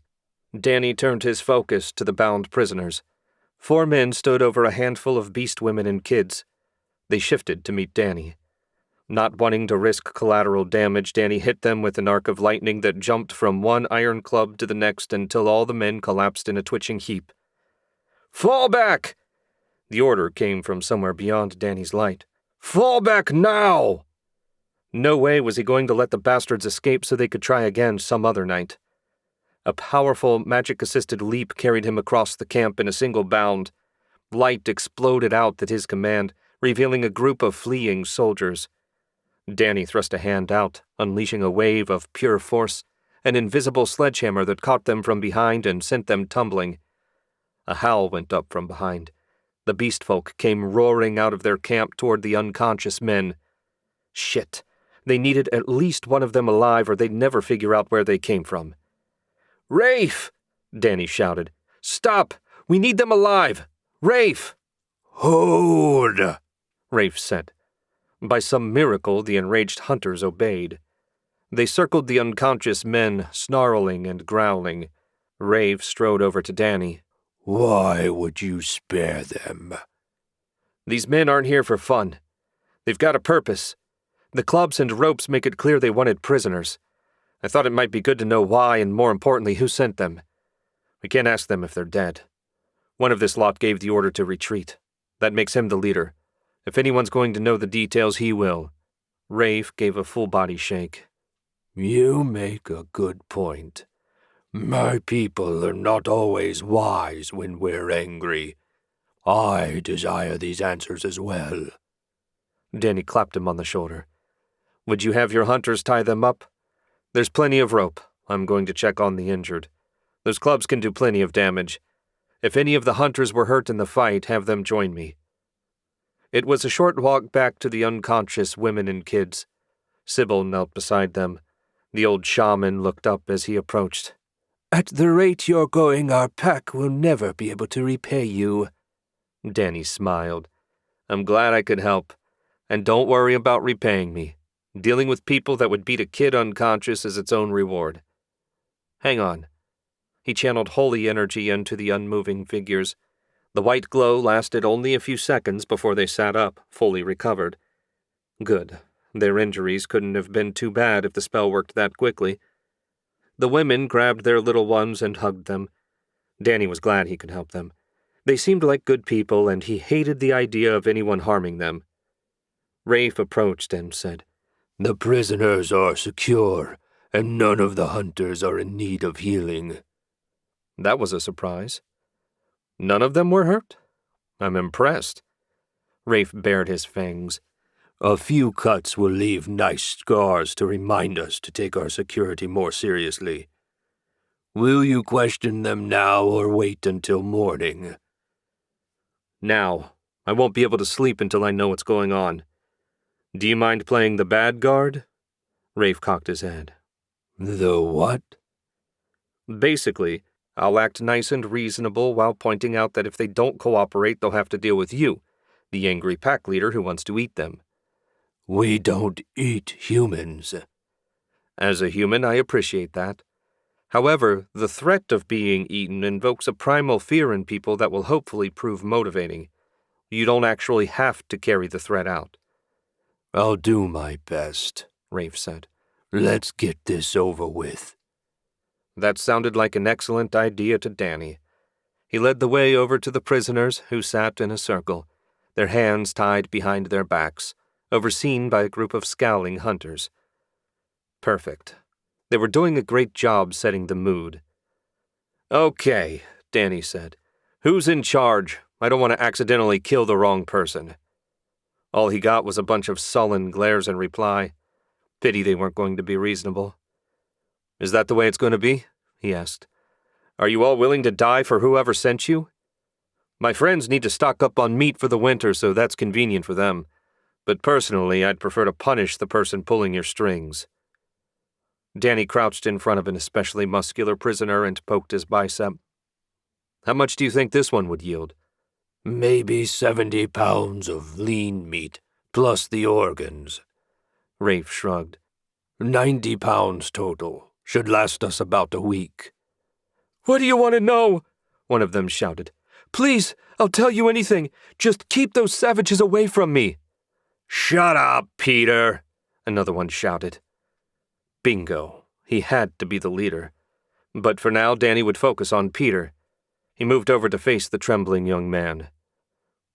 Danny turned his focus to the bound prisoners. 4 men stood over a handful of beast women and kids. They shifted to meet Danny. Not wanting to risk collateral damage, Danny hit them with an arc of lightning that jumped from one iron club to the next until all the men collapsed in a twitching heap. "Fall back!" The order came from somewhere beyond Danny's light. "Fall back now!" No way was he going to let the bastards escape so they could try again some other night. A powerful, magic-assisted leap carried him across the camp in a single bound. Light exploded out at his command, revealing a group of fleeing soldiers. Danny thrust a hand out, unleashing a wave of pure force, an invisible sledgehammer that caught them from behind and sent them tumbling. A howl went up from behind. The beastfolk came roaring out of their camp toward the unconscious men. Shit. They needed at least one of them alive or they'd never figure out where they came from. "Rafe!" Danny shouted. "Stop! We need them alive! Rafe!"
"Hold!"
Rafe said. By some miracle, the enraged hunters obeyed. They circled the unconscious men, snarling and growling. Rafe strode over to Danny.
"Why would you spare them?"
"These men aren't here for fun. They've got a purpose. The clubs and ropes make it clear they wanted prisoners. I thought it might be good to know why and, more importantly, who sent them. We can't ask them if they're dead. One of this lot gave the order to retreat. That makes him the leader. If anyone's going to know the details, he will." Rafe gave a full-body shake.
"You make a good point. My people are not always wise when we're angry. I desire these answers as well."
Danny clapped him on the shoulder. "Would you have your hunters tie them up? There's plenty of rope. I'm going to check on the injured. Those clubs can do plenty of damage. If any of the hunters were hurt in the fight, have them join me." It was a short walk back to the unconscious women and kids. Sybil knelt beside them. The old shaman looked up as he approached.
At the rate you're going, our pack will never be able to repay you.
Danny smiled. I'm glad I could help. And don't worry about repaying me. Dealing with people that would beat a kid unconscious is its own reward. Hang on. He channeled holy energy into the unmoving figures. The white glow lasted only a few seconds before they sat up, fully recovered. Good. Their injuries couldn't have been too bad if the spell worked that quickly. The women grabbed their little ones and hugged them. Danny was glad he could help them. They seemed like good people, and he hated the idea of anyone harming them. Rafe approached and said,
The prisoners are secure, and none of the hunters are in need of healing.
That was a surprise. None of them were hurt? I'm impressed. Rafe bared his fangs.
A few cuts will leave nice scars to remind us to take our security more seriously. Will you question them now or wait until morning?
Now. I won't be able to sleep until I know what's going on. Do you mind playing the bad guard? Rafe cocked his head.
The what?
Basically, I'll act nice and reasonable while pointing out that if they don't cooperate, they'll have to deal with you, the angry pack leader who wants to eat them.
We don't eat humans.
As a human, I appreciate that. However, the threat of being eaten invokes a primal fear in people that will hopefully prove motivating. You don't actually have to carry the threat out.
I'll do my best,
Rafe said.
Let's get this over with.
That sounded like an excellent idea to Danny. He led the way over to the prisoners, who sat in a circle, their hands tied behind their backs, overseen by a group of scowling hunters. Perfect. They were doing a great job setting the mood. Okay, Danny said. Who's in charge? I don't want to accidentally kill the wrong person. All he got was a bunch of sullen glares in reply. Pity they weren't going to be reasonable. Is that the way it's going to be? He asked. Are you all willing to die for whoever sent you? My friends need to stock up on meat for the winter, so that's convenient for them. But personally, I'd prefer to punish the person pulling your strings. Danny crouched in front of an especially muscular prisoner and poked his bicep. How much do you think this one would yield?
Maybe 70 pounds of lean meat, plus the organs.
Rafe shrugged.
90 pounds total. Should last us about a week.
What do you want to know? One of them shouted. Please, I'll tell you anything. Just keep those savages away from me.
Shut up, Peter,
another one shouted. Bingo. He had to be the leader. But for now, Danny would focus on Peter. He moved over to face the trembling young man.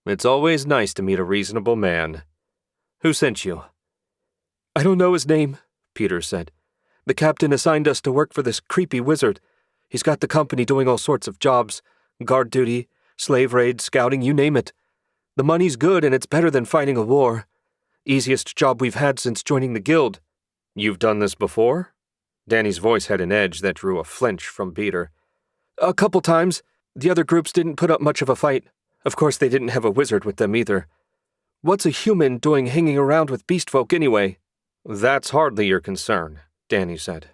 It's always nice to meet a reasonable man. Who sent you? I don't know his name, Peter said. The captain assigned us to work for this creepy wizard. He's got the company doing all sorts of jobs. Guard duty, slave raids, scouting, you name it. The money's good and it's better than fighting a war. Easiest job we've had since joining the guild. You've done this before? Danny's voice had an edge that drew a flinch from Peter. A couple times. The other groups didn't put up much of a fight. Of course, they didn't have a wizard with them either. What's a human doing hanging around with beast folk anyway? That's hardly your concern, Danny said.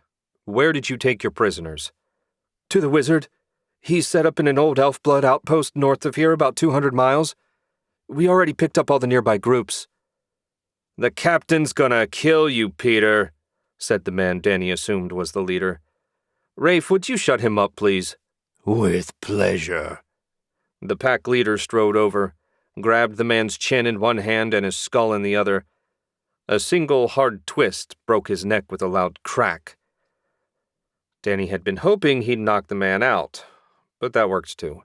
Where did you take your prisoners? To the wizard. He's set up in an old elf-blood outpost north of here, about 200 miles. We already picked up all the nearby groups. The captain's gonna kill you, Peter, said the man Danny assumed was the leader. Rafe, would you shut him up, please?
With pleasure.
The pack leader strode over, grabbed the man's chin in one hand and his skull in the other. A single hard twist broke his neck with a loud crack. Danny had been hoping he'd knock the man out, but that worked too.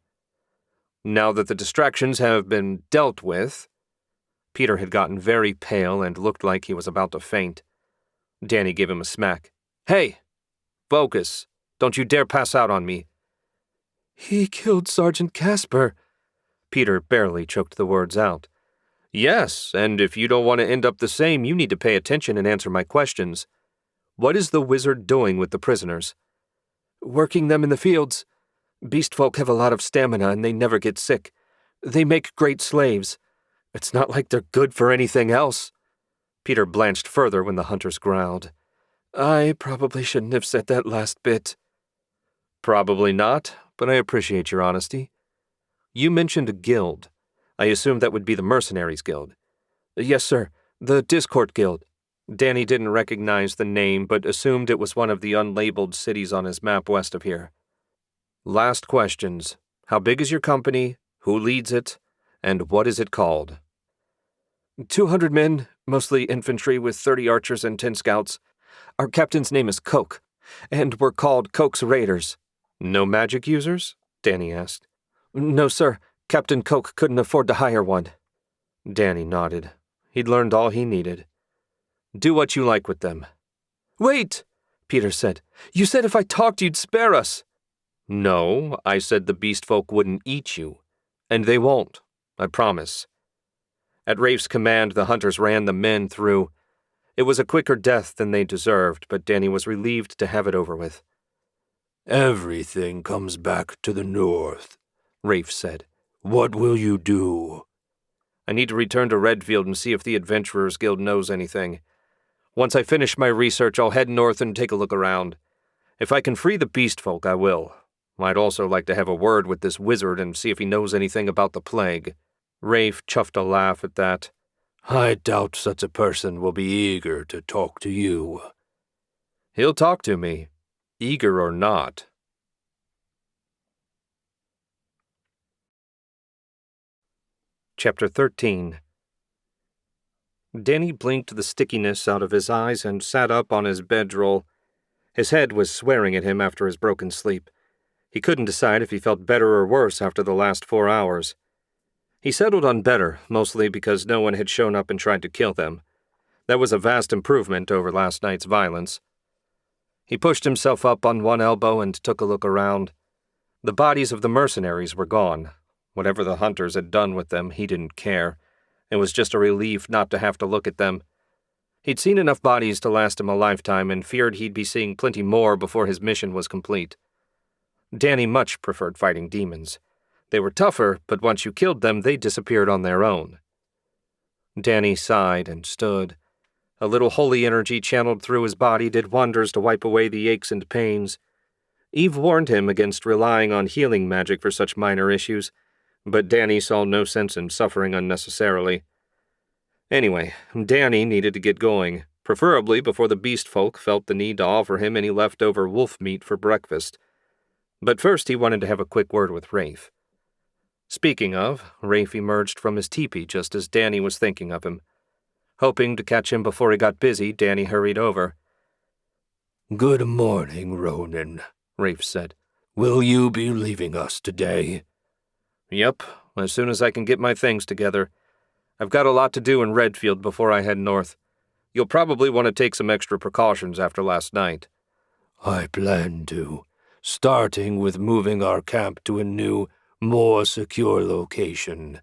Now that the distractions have been dealt with, Peter had gotten very pale and looked like he was about to faint. Danny gave him a smack. Hey! Focus! Don't you dare pass out on me. He killed Sergeant Casper. Peter barely choked the words out. Yes, and if you don't want to end up the same, you need to pay attention and answer my questions. What is the wizard doing with the prisoners? Working them in the fields. Beast folk have a lot of stamina and they never get sick. They make great slaves. It's not like they're good for anything else. Peter blanched further when the hunters growled. I probably shouldn't have said that last bit. Probably not, but I appreciate your honesty. You mentioned a guild. I assumed that would be the Mercenaries Guild. Yes, sir, the Discord Guild. Danny didn't recognize the name, but assumed it was one of the unlabeled cities on his map west of here. Last questions. How big is your company? Who leads it? And what is it called? 200 men, mostly infantry with 30 archers and 10 scouts. Our captain's name is Coke, and we're called Coke's Raiders. No magic users? Danny asked. No, sir. Captain Coke couldn't afford to hire one. Danny nodded. He'd learned all he needed. Do what you like with them. Wait, Peter said. You said if I talked you'd spare us. No, I said the beast folk wouldn't eat you. And they won't, I promise. At Rafe's command, the hunters ran the men through. It was a quicker death than they deserved, but Danny was relieved to have it over with.
Everything comes back to the north,
Rafe said.
What will you do?
I need to return to Redfield and see if the Adventurers Guild knows anything. Once I finish my research, I'll head north and take a look around. If I can free the beast folk, I will. I'd also like to have a word with this wizard and see if he knows anything about the plague. Rafe chuffed a laugh at that.
I doubt such a person will be eager to talk to you.
He'll talk to me, eager or not. Chapter 13. Danny blinked the stickiness out of his eyes and sat up on his bedroll. His head was swearing at him after his broken sleep. He couldn't decide if he felt better or worse after the last 4 hours. He settled on better, mostly because no one had shown up and tried to kill them. That was a vast improvement over last night's violence. He pushed himself up on one elbow and took a look around. The bodies of the mercenaries were gone. Whatever the hunters had done with them, he didn't care. It was just a relief not to have to look at them. He'd seen enough bodies to last him a lifetime and feared he'd be seeing plenty more before his mission was complete. Danny much preferred fighting demons. They were tougher, but once you killed them, they disappeared on their own. Danny sighed and stood. A little holy energy channeled through his body did wonders to wipe away the aches and pains. Eve warned him against relying on healing magic for such minor issues, but Danny saw no sense in suffering unnecessarily. Anyway, Danny needed to get going, preferably before the beast folk felt the need to offer him any leftover wolf meat for breakfast. But first he wanted to have a quick word with Rafe. Speaking of, Rafe emerged from his teepee just as Danny was thinking of him. Hoping to catch him before he got busy, Danny hurried over.
Good morning, Ronan, Rafe said. Will you be leaving us today?
Yep, as soon as I can get my things together. I've got a lot to do in Redfield before I head north. You'll probably want to take some extra precautions after last night.
I plan to, starting with moving our camp to a new, more secure location.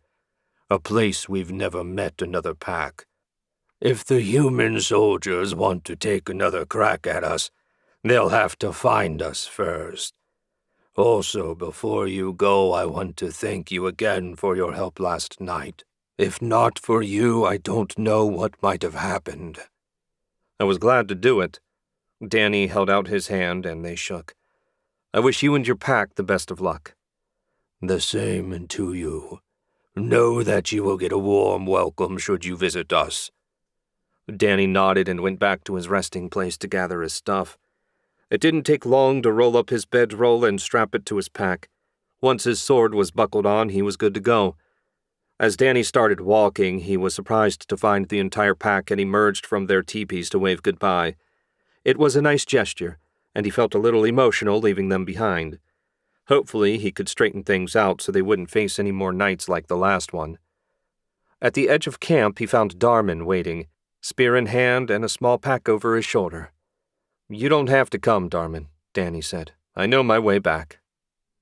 A place we've never met another pack. If the human soldiers want to take another crack at us, they'll have to find us first. Also, before you go, I want to thank you again for your help last night. If not for you, I don't know what might have happened.
I was glad to do it. Danny held out his hand, and they shook. I wish you and your pack the best of luck.
The same to you. Know that you will get a warm welcome should you visit us.
Danny nodded and went back to his resting place to gather his stuff. It didn't take long to roll up his bedroll and strap it to his pack. Once his sword was buckled on, he was good to go. As Danny started walking, he was surprised to find the entire pack had emerged from their teepees to wave goodbye. It was a nice gesture, and he felt a little emotional leaving them behind. Hopefully, he could straighten things out so they wouldn't face any more nights like the last one. At the edge of camp, he found Darman waiting, spear in hand and a small pack over his shoulder. You don't have to come, Darman, Danny said. I know my way back.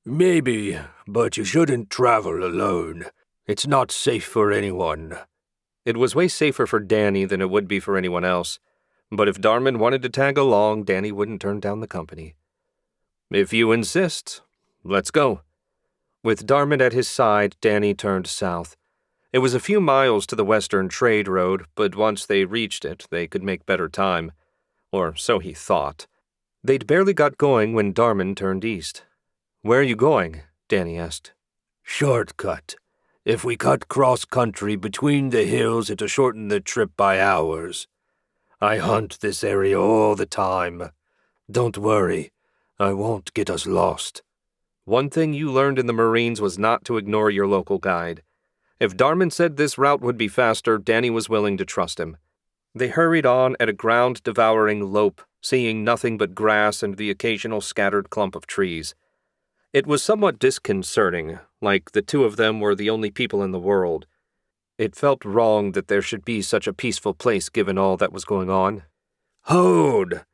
Maybe, but you shouldn't travel alone. It's not safe for anyone.
It was way safer for Danny than it would be for anyone else, but if Darman wanted to tag along, Danny wouldn't turn down the company. If you insist, let's go. With Darman at his side, Danny turned south. It was a few miles to the Western Trade Road, but once they reached it, they could make better time. Or so he thought. They'd barely got going when Darman turned east. "Where are you going?" Danny asked.
Shortcut. If we cut cross-country between the hills, it'll shorten the trip by hours. I hunt this area all the time. Don't worry, I won't get us lost.
One thing you learned in the Marines was not to ignore your local guide. If Darman said this route would be faster, Danny was willing to trust him. They hurried on at a ground-devouring lope, seeing nothing but grass and the occasional scattered clump of trees. It was somewhat disconcerting, like the two of them were the only people in the world. It felt wrong that there should be such a peaceful place given all that was going on.
Hold!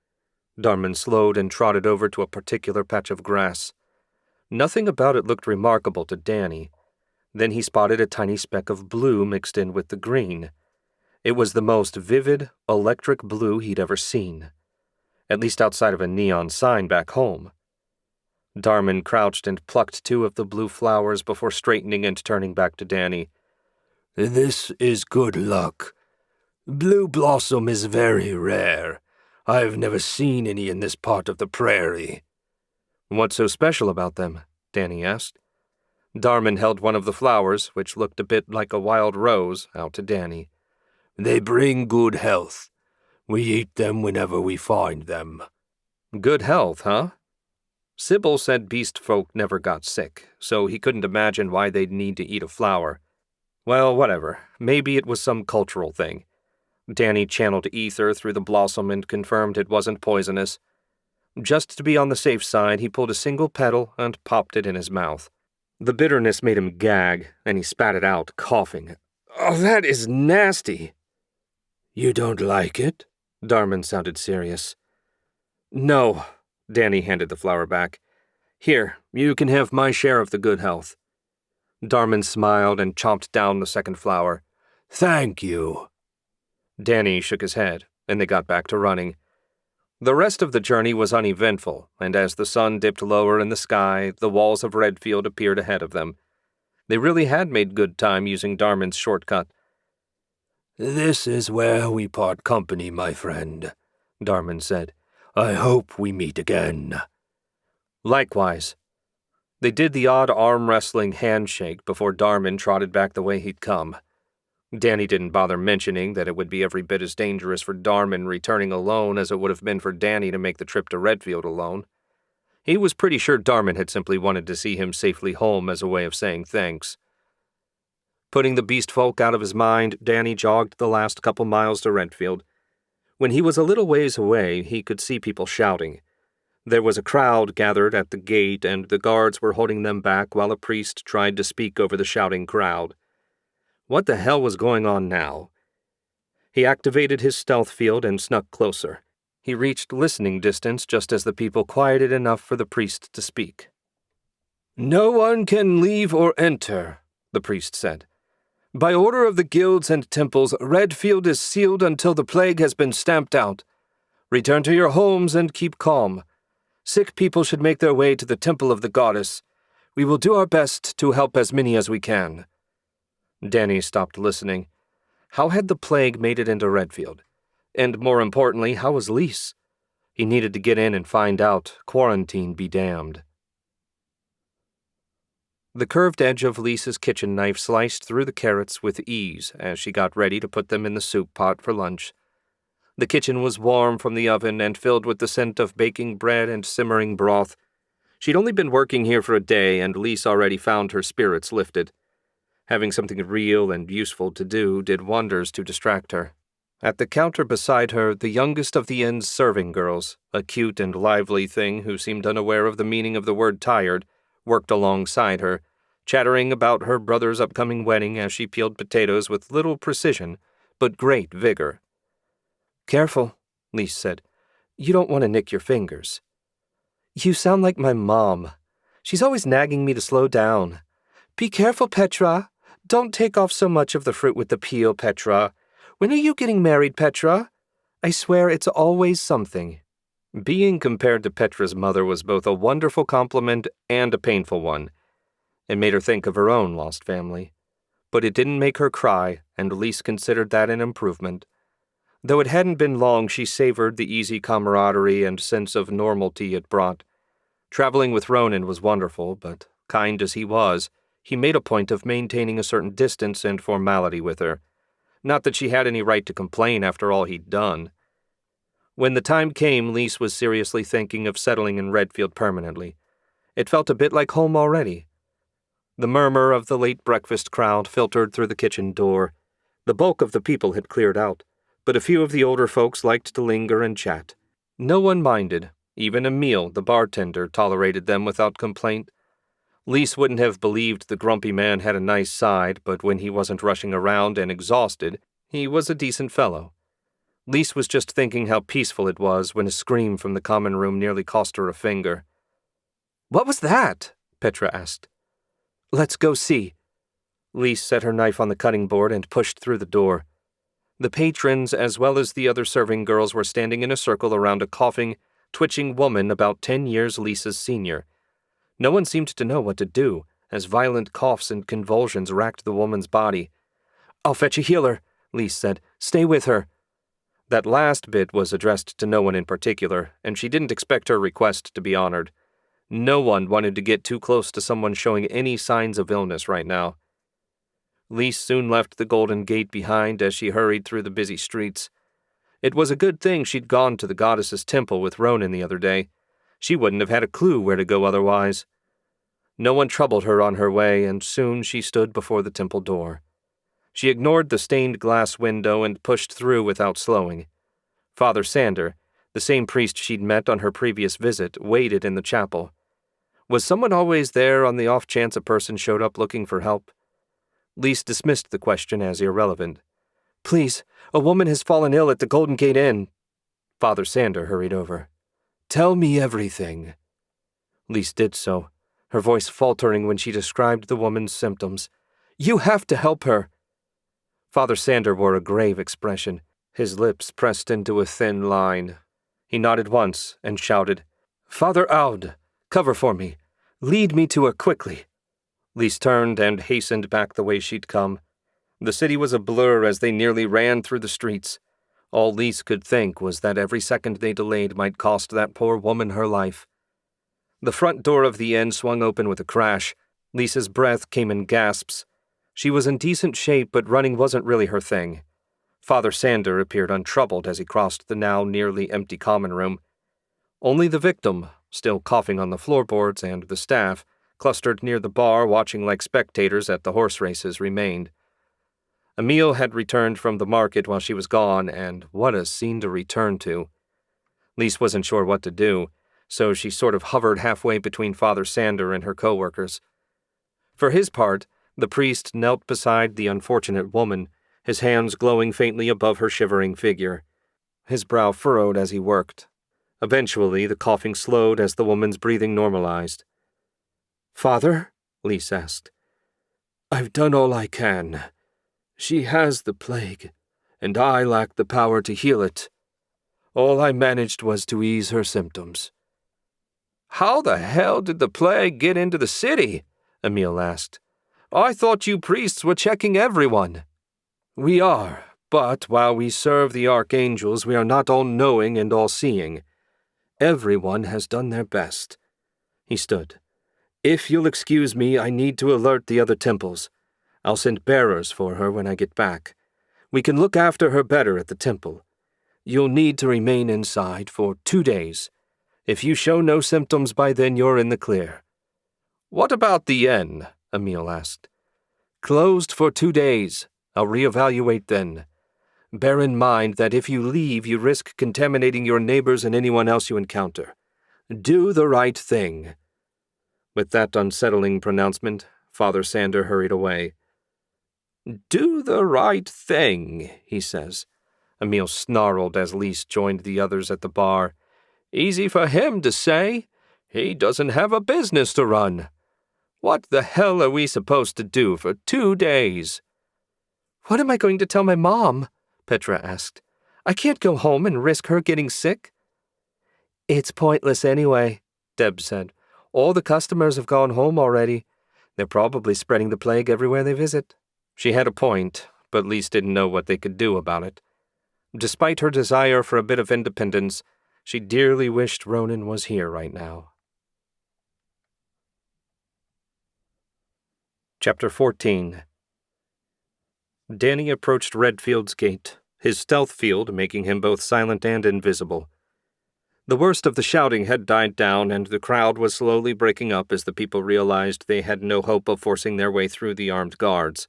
Darman slowed and trotted over to a particular patch of grass. Nothing about it looked remarkable to Danny. Then he spotted a tiny speck of blue mixed in with the green. It was the most vivid, electric blue he'd ever seen, at least outside of a neon sign back home. Darman crouched and plucked 2 of the blue flowers before straightening and turning back to Danny.
This is good luck. Blue blossom is very rare. I've never seen any in this part of the prairie.
"What's so special about them?" Danny asked. Darman held one of the flowers, which looked a bit like a wild rose, out to Danny.
They bring good health. We eat them whenever we find them.
Good health, huh? Sybil said beast folk never got sick, so he couldn't imagine why they'd need to eat a flower. Well, whatever. Maybe it was some cultural thing. Danny channeled ether through the blossom and confirmed it wasn't poisonous. Just to be on the safe side, he pulled a single petal and popped it in his mouth. The bitterness made him gag, and he spat it out, coughing. "Oh, that is nasty."
You don't like it?
Darman sounded serious. "No." Danny handed the flower back. "Here, you can have my share of the good health." Darman smiled and chomped down the second flower.
Thank you.
Danny shook his head, and they got back to running. The rest of the journey was uneventful, and as the sun dipped lower in the sky, the walls of Redfield appeared ahead of them. They really had made good time using Darman's shortcut.
This is where we part company, my friend, Darman said. I hope we meet again.
Likewise. They did the odd arm-wrestling handshake before Darman trotted back the way he'd come. Danny didn't bother mentioning that it would be every bit as dangerous for Darman returning alone as it would have been for Danny to make the trip to Redfield alone. He was pretty sure Darman had simply wanted to see him safely home as a way of saying thanks. Putting the beast folk out of his mind, Danny jogged the last couple miles to Redfield. When he was a little ways away, he could see people shouting. There was a crowd gathered at the gate, and the guards were holding them back while a priest tried to speak over the shouting crowd. What the hell was going on now? He activated his stealth field and snuck closer. He reached listening distance just as the people quieted enough for the priest to speak. "No one can leave or enter," the priest said. "By order of the guilds and temples, Redfield is sealed until the plague has been stamped out. Return to your homes and keep calm. Sick people should make their way to the temple of the goddess. We will do our best to help as many as we can." Danny stopped listening. How had the plague made it into Redfield? And more importantly, how was Lise? He needed to get in and find out. Quarantine be damned. The curved edge of Lisa's kitchen knife sliced through the carrots with ease as she got ready to put them in the soup pot for lunch. The kitchen was warm from the oven and filled with the scent of baking bread and simmering broth. She'd only been working here for a day, and Lise already found her spirits lifted. Having something real and useful to do did wonders to distract her. At the counter beside her, the youngest of the inn's serving girls, a cute and lively thing who seemed unaware of the meaning of the word tired, worked alongside her, chattering about her brother's upcoming wedding as she peeled potatoes with little precision, but great vigor. "Careful," Lise said. "You don't want to nick your fingers." "You sound like my mom. She's always nagging me to slow down. Be careful, Petra. Don't take off so much of the fruit with the peel, Petra. When are you getting married, Petra? I swear it's always something." Being compared to Petra's mother was both a wonderful compliment and a painful one. It made her think of her own lost family. but it didn't make her cry, and Lise considered that an improvement. Though it hadn't been long, she savored the easy camaraderie and sense of normality it brought. Traveling with Ronan was wonderful, but kind as he was, he made a point of maintaining a certain distance and formality with her. Not that she had any right to complain after all he'd done. When the time came, Lise was seriously thinking of settling in Redfield permanently. It felt a bit like home already. The murmur of the late breakfast crowd filtered through the kitchen door. The bulk of the people had cleared out, but a few of the older folks liked to linger and chat. No one minded. Even Emile, the bartender, tolerated them without complaint. Lise wouldn't have believed the grumpy man had a nice side, but when he wasn't rushing around and exhausted, he was a decent fellow. Lise was just thinking how peaceful it was when a scream from the common room nearly cost her a finger. "What was that?" Petra asked. "Let's go see." Lise set her knife on the cutting board and pushed through the door. The patrons, as well as the other serving girls, were standing in a circle around a coughing, twitching woman about 10 years Lisa's senior. No one seemed to know what to do, as violent coughs and convulsions racked the woman's body. "I'll fetch a healer," Lise said. "Stay with her." That last bit was addressed to no one in particular, and she didn't expect her request to be honored. No one wanted to get too close to someone showing any signs of illness right now. Lise soon left the Golden Gate behind as she hurried through the busy streets. It was a good thing she'd gone to the goddess's temple with Ronan the other day. She wouldn't have had a clue where to go otherwise. No one troubled her on her way, and soon she stood before the temple door. She ignored the stained glass window and pushed through without slowing. Father Sander, the same priest she'd met on her previous visit, waited in the chapel. Was someone always there on the off chance a person showed up looking for help? Lise dismissed the question as irrelevant. "Please, a woman has fallen ill at the Golden Gate Inn." Father Sander hurried over. "Tell me everything." Lise did so, her voice faltering when she described the woman's symptoms. "You have to help her." Father Sander wore a grave expression, his lips pressed into a thin line. He nodded once and shouted, "Father Aud, cover for me. Lead me to her quickly." Lise turned and hastened back the way she'd come. The city was a blur as they nearly ran through the streets. All Lise could think was that every second they delayed might cost that poor woman her life. The front door of the inn swung open with a crash. Lisa's breath came in gasps. She was in decent shape, but running wasn't really her thing. Father Sander appeared untroubled as he crossed the now nearly empty common room. Only the victim, still coughing on the floorboards, and the staff, clustered near the bar watching like spectators at the horse races, remained. Emile had returned from the market while she was gone, and what a scene to return to. Lise wasn't sure what to do, so she sort of hovered halfway between Father Sander and her co-workers. For his part, the priest knelt beside the unfortunate woman, his hands glowing faintly above her shivering figure. His brow furrowed as he worked. Eventually, the coughing slowed as the woman's breathing normalized. "Father?" Lise asked. "I've done all I can. She has the plague, and I lack the power to heal it. All I managed was to ease her symptoms." "How the hell did the plague get into the city?" Emile asked. "I thought you priests were checking everyone." "We are, but while we serve the archangels, we are not all-knowing and all-seeing. Everyone has done their best." He stood. "If you'll excuse me, I need to alert the other temples. I'll send bearers for her when I get back. We can look after her better at the temple. You'll need to remain inside for 2 days. If you show no symptoms by then, you're in the clear." "What about the inn?" Emile asked. "Closed for 2 days. I'll reevaluate then. Bear in mind that if you leave, you risk contaminating your neighbors and anyone else you encounter. Do the right thing." With that unsettling pronouncement, Father Sander hurried away. "Do the right thing," he says. Emile snarled as Lise joined the others at the bar. "Easy for him to say. He doesn't have a business to run. What the hell are we supposed to do for 2 days?" "What am I going to tell my mom?" Petra asked. "I can't go home and risk her getting sick." "It's pointless anyway," Deb said. "All the customers have gone home already. They're probably spreading the plague everywhere they visit. She had a point, but Lise didn't know what they could do about it. Despite her desire for a bit of independence, she dearly wished Ronan was here right now. Chapter 14. Danny approached Redfield's gate, his stealth field making him both silent and invisible. The worst of the shouting had died down, and the crowd was slowly breaking up as the people realized they had no hope of forcing their way through the armed guards.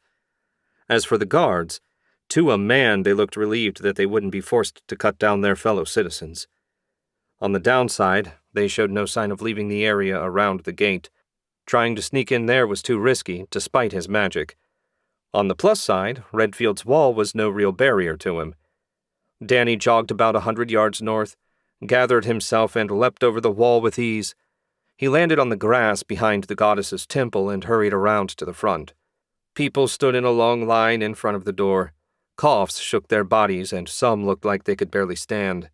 As for the guards, to a man they looked relieved that they wouldn't be forced to cut down their fellow citizens. On the downside, they showed no sign of leaving the area around the gate. Trying to sneak in there was too risky, despite his magic. On the plus side, Redfield's wall was no real barrier to him. Danny jogged about 100 yards north, gathered himself and leapt over the wall with ease. He landed on the grass behind the goddess's temple and hurried around to the front. People stood in a long line in front of the door. Coughs shook their bodies, and some looked like they could barely stand.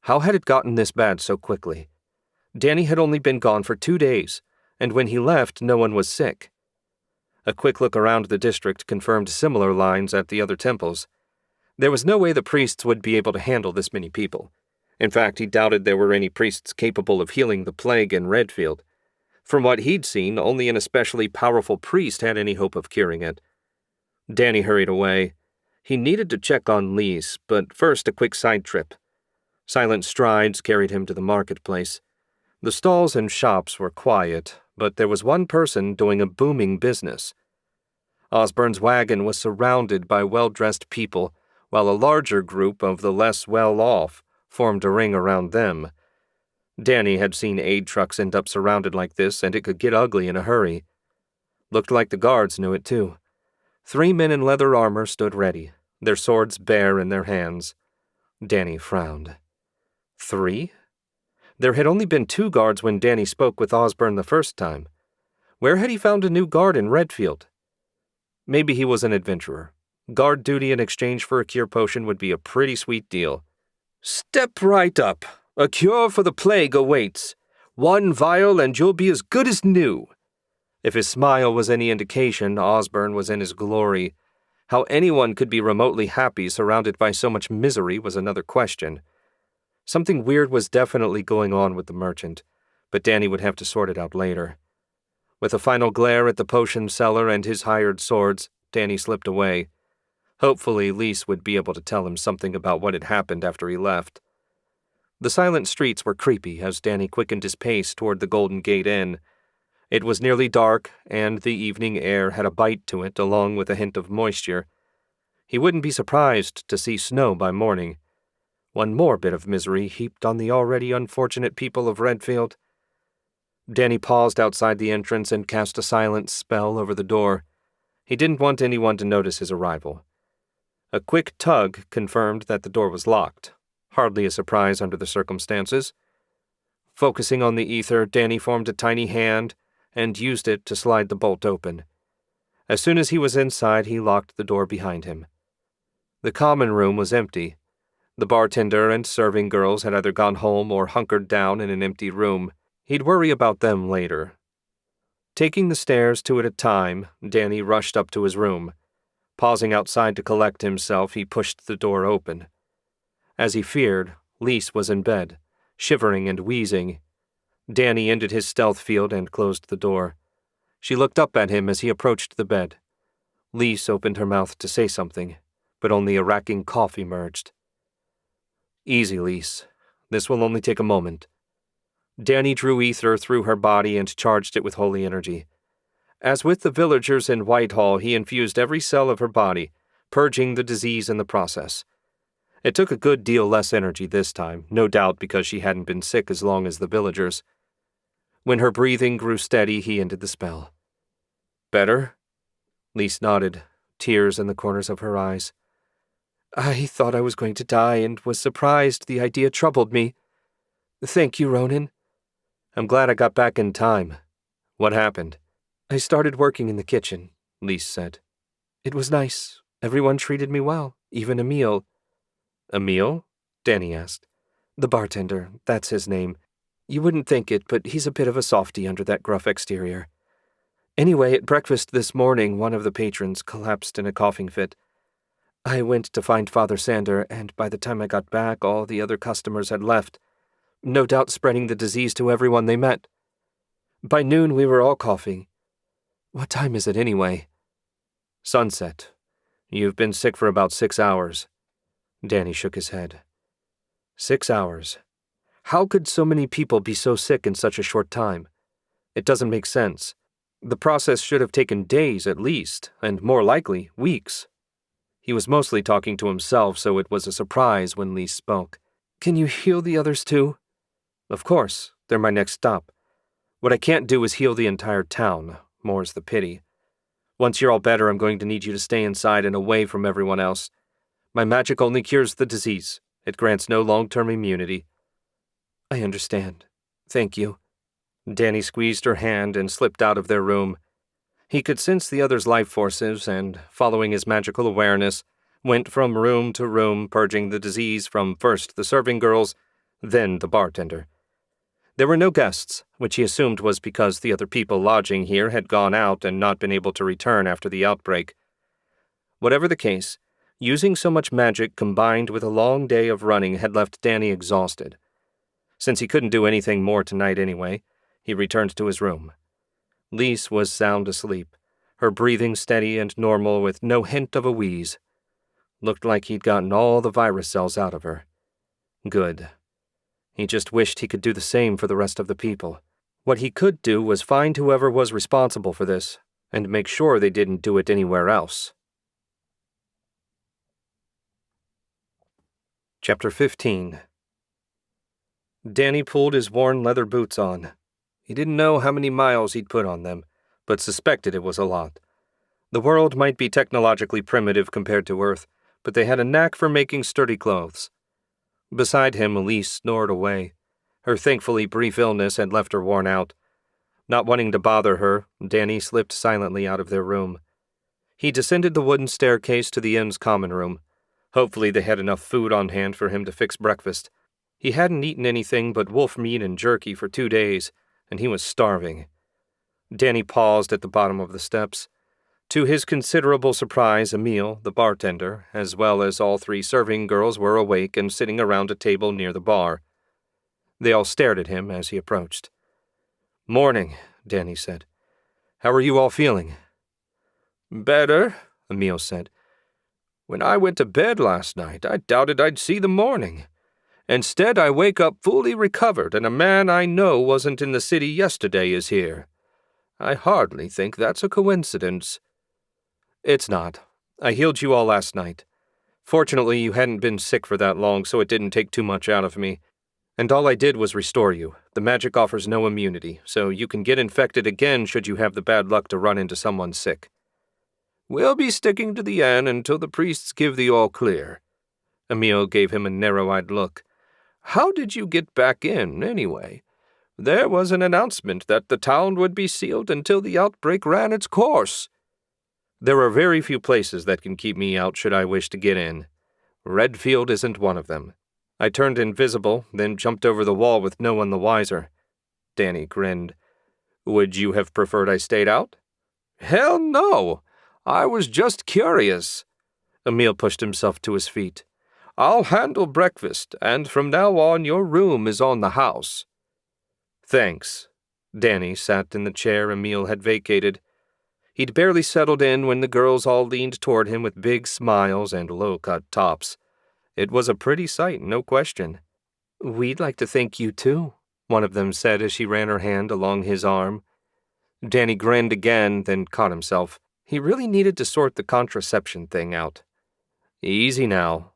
How had it gotten this bad so quickly? Danny had only been gone for 2 days, and when he left, no one was sick. A quick look around the district confirmed similar lines at the other temples. There was no way the priests would be able to handle this many people. In fact, he doubted there were any priests capable of healing the plague in Redfield. From what he'd seen, only an especially powerful priest had any hope of curing it. Danny hurried away. He needed to check on Lise, but first a quick side trip. Silent strides carried him to the marketplace. The stalls and shops were quiet, but there was one person doing a booming business. Osborne's wagon was surrounded by well-dressed people, while a larger group of the less well-off formed a ring around them. Danny had seen aid trucks end up surrounded like this, and it could get ugly in a hurry. Looked like the guards knew it too. 3 men in leather armor stood ready, their swords bare in their hands. Danny frowned. 3? There had only been 2 guards when Danny spoke with Osborne the first time. Where had he found a new guard in Redfield? Maybe he was an adventurer. Guard duty in exchange for a cure potion would be a pretty sweet deal. "Step right up. A cure for the plague awaits. 1 vial and you'll be as good as new." If his smile was any indication, Osborne was in his glory. How anyone could be remotely happy surrounded by so much misery was another question. Something weird was definitely going on with the merchant, but Danny would have to sort it out later. With a final glare at the potion seller and his hired swords, Danny slipped away. Hopefully, Lise would be able to tell him something about what had happened after he left. The silent streets were creepy as Danny quickened his pace toward the Golden Gate Inn. It was nearly dark, and the evening air had a bite to it along with a hint of moisture. He wouldn't be surprised to see snow by morning. One more bit of misery heaped on the already unfortunate people of Redfield. Danny paused outside the entrance and cast a silent spell over the door. He didn't want anyone to notice his arrival. A quick tug confirmed that the door was locked. Hardly a surprise under the circumstances. Focusing on the ether, Danny formed a tiny hand and used it to slide the bolt open. As soon as he was inside, he locked the door behind him. The common room was empty. The bartender and serving girls had either gone home or hunkered down in an empty room. He'd worry about them later. Taking the stairs 2 at a time, Danny rushed up to his room. Pausing outside to collect himself, he pushed the door open. As he feared, Lise was in bed, shivering and wheezing. Danny ended his stealth field and closed the door. She looked up at him as he approached the bed. Lise opened her mouth to say something, but only a racking cough emerged. "Easy, Lise. This will only take a moment." Danny drew ether through her body and charged it with holy energy. As with the villagers in Whitehall, he infused every cell of her body, purging the disease in the process. It took a good deal less energy this time, no doubt because she hadn't been sick as long as the villagers. When her breathing grew steady, he ended the spell. "Better?" Lise nodded, tears in the corners of her eyes. "I thought I was going to die and was surprised the idea troubled me. Thank you, Ronan." "I'm glad I got back in time. What happened?" "I started working in the kitchen," Lise said. "It was nice. Everyone treated me well, even Emil." "Emil?" Danny asked. "The bartender, that's his name. You wouldn't think it, but he's a bit of a softy under that gruff exterior. Anyway, at breakfast this morning, one of the patrons collapsed in a coughing fit. I went to find Father Sander, and by the time I got back, all the other customers had left, no doubt spreading the disease to everyone they met. By noon, we were all coughing. What time is it anyway? Sunset. You've been sick for about 6 hours. Danny shook his head. 6 hours. How could so many people be so sick in such a short time? It doesn't make sense. The process should have taken days at least, and more likely, weeks. He was mostly talking to himself, so it was a surprise when Lise spoke. Can you heal the others too? Of course, they're my next stop. What I can't do is heal the entire town, more's the pity. Once you're all better, I'm going to need you to stay inside and away from everyone else. My magic only cures the disease. It grants no long-term immunity. I understand. Thank you. Danny squeezed her hand and slipped out of their room. He could sense the other's life forces and, following his magical awareness, went from room to room, purging the disease from first the serving girls, then the bartender. There were no guests, which he assumed was because the other people lodging here had gone out and not been able to return after the outbreak. Whatever the case, using so much magic combined with a long day of running had left Danny exhausted. Since he couldn't do anything more tonight anyway, he returned to his room. Lise was sound asleep, her breathing steady and normal with no hint of a wheeze. Looked like he'd gotten all the virus cells out of her. Good. He just wished he could do the same for the rest of the people. What he could do was find whoever was responsible for this, and make sure they didn't do it anywhere else. Chapter 15. Danny pulled his worn leather boots on. He didn't know how many miles he'd put on them, but suspected it was a lot. The world might be technologically primitive compared to Earth, but they had a knack for making sturdy clothes. Beside him, Elise snored away. Her thankfully brief illness had left her worn out. Not wanting to bother her, Danny slipped silently out of their room. He descended the wooden staircase to the inn's common room. Hopefully they had enough food on hand for him to fix breakfast. He hadn't eaten anything but wolf meat and jerky for 2 days, and he was starving. Danny paused at the bottom of the steps. To his considerable surprise, Emile, the bartender, as well as all 3 serving girls were awake and sitting around a table near the bar. They all stared at him as he approached. "Morning," Danny said. "How are you all feeling?"
"Better," Emile said. "When I went to bed last night, I doubted I'd see the morning. Instead, I wake up fully recovered, and a man I know wasn't in the city yesterday is here. I hardly think that's a coincidence."
"It's not. I healed you all last night. Fortunately, you hadn't been sick for that long, so it didn't take too much out of me. And all I did was restore you. The magic offers no immunity, so you can get infected again should you have the bad luck to run into someone sick."
"We'll be sticking to the inn until the priests give the all clear." Emile gave him a narrow-eyed look. "How did you get back in, anyway? There was an announcement that the town would be sealed until the outbreak ran its course."
"There are very few places that can keep me out should I wish to get in. Redfield isn't one of them. I turned invisible, then jumped over the wall with no one the wiser." Danny grinned. "Would you have preferred I stayed out?"
"Hell no! I was just curious."
Emile pushed himself to his feet.
"I'll handle breakfast, and from now on your room is on the house."
"Thanks." Danny sat in the chair Emile had vacated. He'd barely settled in when the girls all leaned toward him with big smiles and low-cut tops. It was a pretty sight, no question. "We'd like to thank you, too," one of them said as she ran her hand along his arm. Danny grinned again, then caught himself. He really needed to sort the contraception thing out. "Easy now."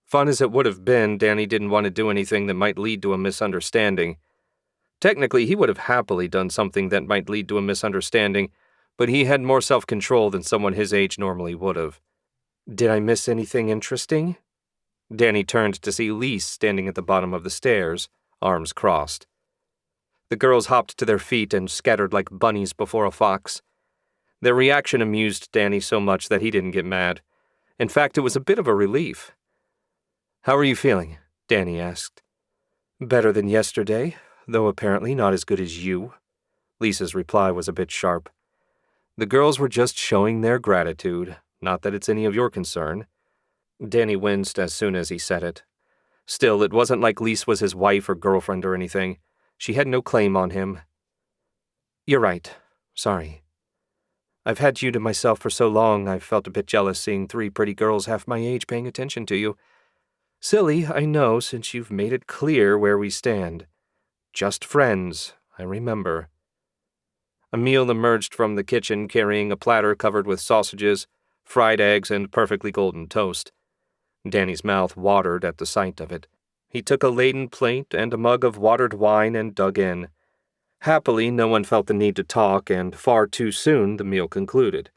Fun as it would have been, Danny didn't want to do anything that might lead to a misunderstanding. Technically, he would have happily done something that might lead to a misunderstanding, but he had more self-control than someone his age normally would have. "Did I miss anything interesting?" Danny turned to see Lise standing at the bottom of the stairs, arms crossed. The girls hopped to their feet and scattered like bunnies before a fox. Their reaction amused Danny so much that he didn't get mad. In fact, it was a bit of a relief. "How are you feeling?" Danny asked. "Better than yesterday, though apparently not as good as you." Lisa's reply was a bit sharp. The girls were just showing their gratitude, not that it's any of your concern. Danny winced as soon as he said it. Still, it wasn't like Lise was his wife or girlfriend or anything. She had no claim on him. You're right. Sorry. I've had you to myself for so long, I've felt a bit jealous seeing 3 pretty girls half my age paying attention to you. Silly, I know, since you've made it clear where we stand. Just friends, I remember. Emil emerged from the kitchen carrying a platter covered with sausages, fried eggs, and perfectly golden toast. Danny's mouth watered at the sight of it. He took a laden plate and a mug of watered wine and dug in. Happily, no one felt the need to talk, and far too soon the meal concluded.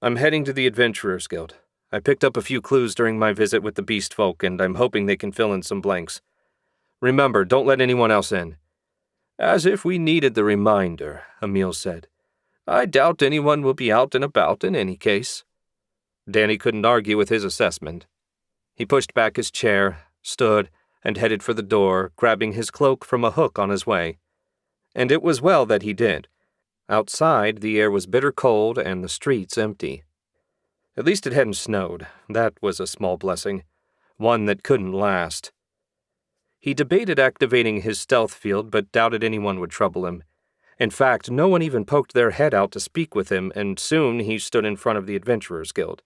I'm heading to the Adventurers Guild. I picked up a few clues during my visit with the beast folk, and I'm hoping they can fill in some blanks. Remember, don't let anyone else in. As if we needed the reminder, Emil said. I doubt anyone will be out and about in any case. Danny couldn't argue with his assessment. He pushed back his chair, stood, and headed for the door, grabbing his cloak from a hook on his way. And it was well that he did. Outside, the air was bitter cold and the streets empty. At least it hadn't snowed. That was a small blessing, one that couldn't last. He debated activating his stealth field, but doubted anyone would trouble him. In fact, no one even poked their head out to speak with him, and soon he stood in front of the Adventurers Guild.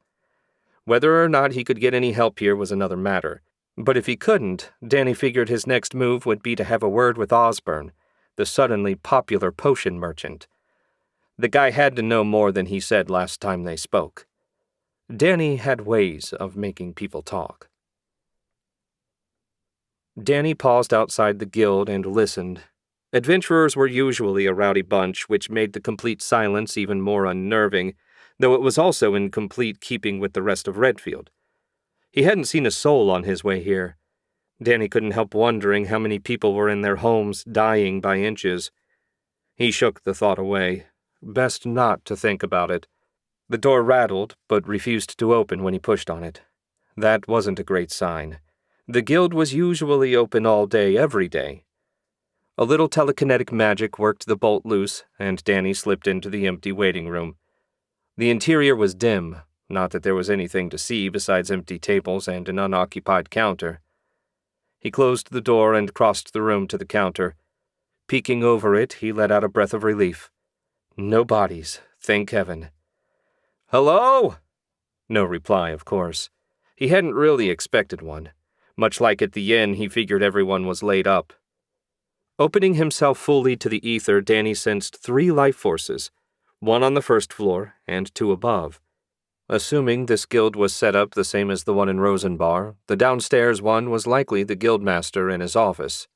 Whether or not he could get any help here was another matter. But if he couldn't, Danny figured his next move would be to have a word with Osborne, the suddenly popular potion merchant. The guy had to know more than he said last time they spoke. Danny had ways of making people talk. Danny paused outside the guild and listened. Adventurers were usually a rowdy bunch, which made the complete silence even more unnerving, though it was also in complete keeping with the rest of Redfield. He hadn't seen a soul on his way here. Danny couldn't help wondering how many people were in their homes, dying by inches. He shook the thought away. Best not to think about it. The door rattled, but refused to open when he pushed on it. That wasn't a great sign. The guild was usually open all day, every day. A little telekinetic magic worked the bolt loose, and Danny slipped into the empty waiting room. The interior was dim, not that there was anything to see besides empty tables and an unoccupied counter. He closed the door and crossed the room to the counter. Peeking over it, he let out a breath of relief. No bodies, thank heaven. Hello? No reply, of course. He hadn't really expected one. Much like at the inn, he figured everyone was laid up. Opening himself fully to the ether, Danny sensed 3 life forces, 1 on the first floor and 2 above. Assuming this guild was set up the same as the one in Rosenbar, the downstairs one was likely the guildmaster in his office.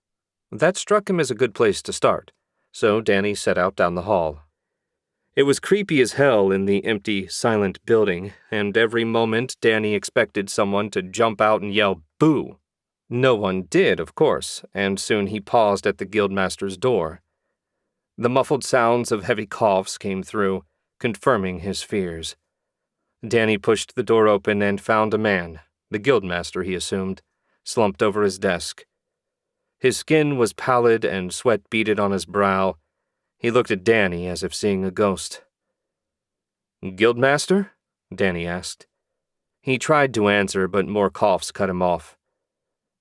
That struck him as a good place to start, so Danny set out down the hall. It was creepy as hell in the empty, silent building, and every moment Danny expected someone to jump out and yell, "Boo!" No one did, of course, and soon he paused at the guildmaster's door. The muffled sounds of heavy coughs came through, confirming his fears. Danny pushed the door open and found a man, the guildmaster he assumed, slumped over his desk. His skin was pallid and sweat beaded on his brow. He looked at Danny as if seeing a ghost. "Guildmaster?" Danny asked. He tried to answer, but more coughs cut him off.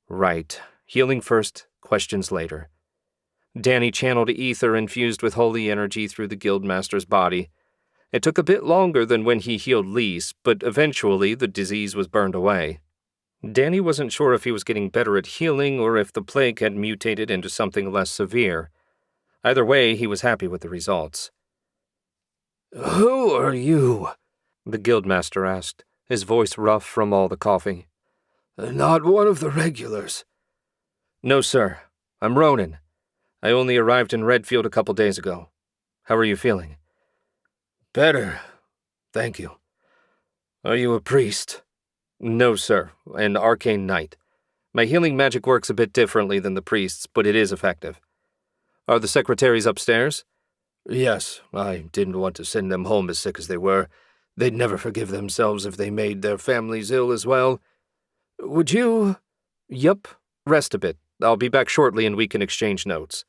Right. Healing first, questions later. Danny channeled ether infused with holy energy through the guildmaster's body. It took a bit longer than when he healed Lise, but eventually the disease was burned away. Danny wasn't sure if he was getting better at healing or if the plague had mutated into something less severe. Either way, he was happy with the results. "Who are you?" the guildmaster asked, his voice rough from all the coughing. "Not one of the regulars." "No, sir. I'm Ronan. I only arrived in Redfield a couple days ago. How are you feeling?" "Better. Thank you. Are you a priest?" "No, sir. An arcane knight. My healing magic works a bit differently than the priest's, but it is effective. Are the secretaries upstairs?" "Yes. I didn't want to send them home as sick as they were. They'd never forgive themselves if they made their families ill as well. Would you—" "Yup. Rest a bit. I'll be back shortly and we can exchange notes."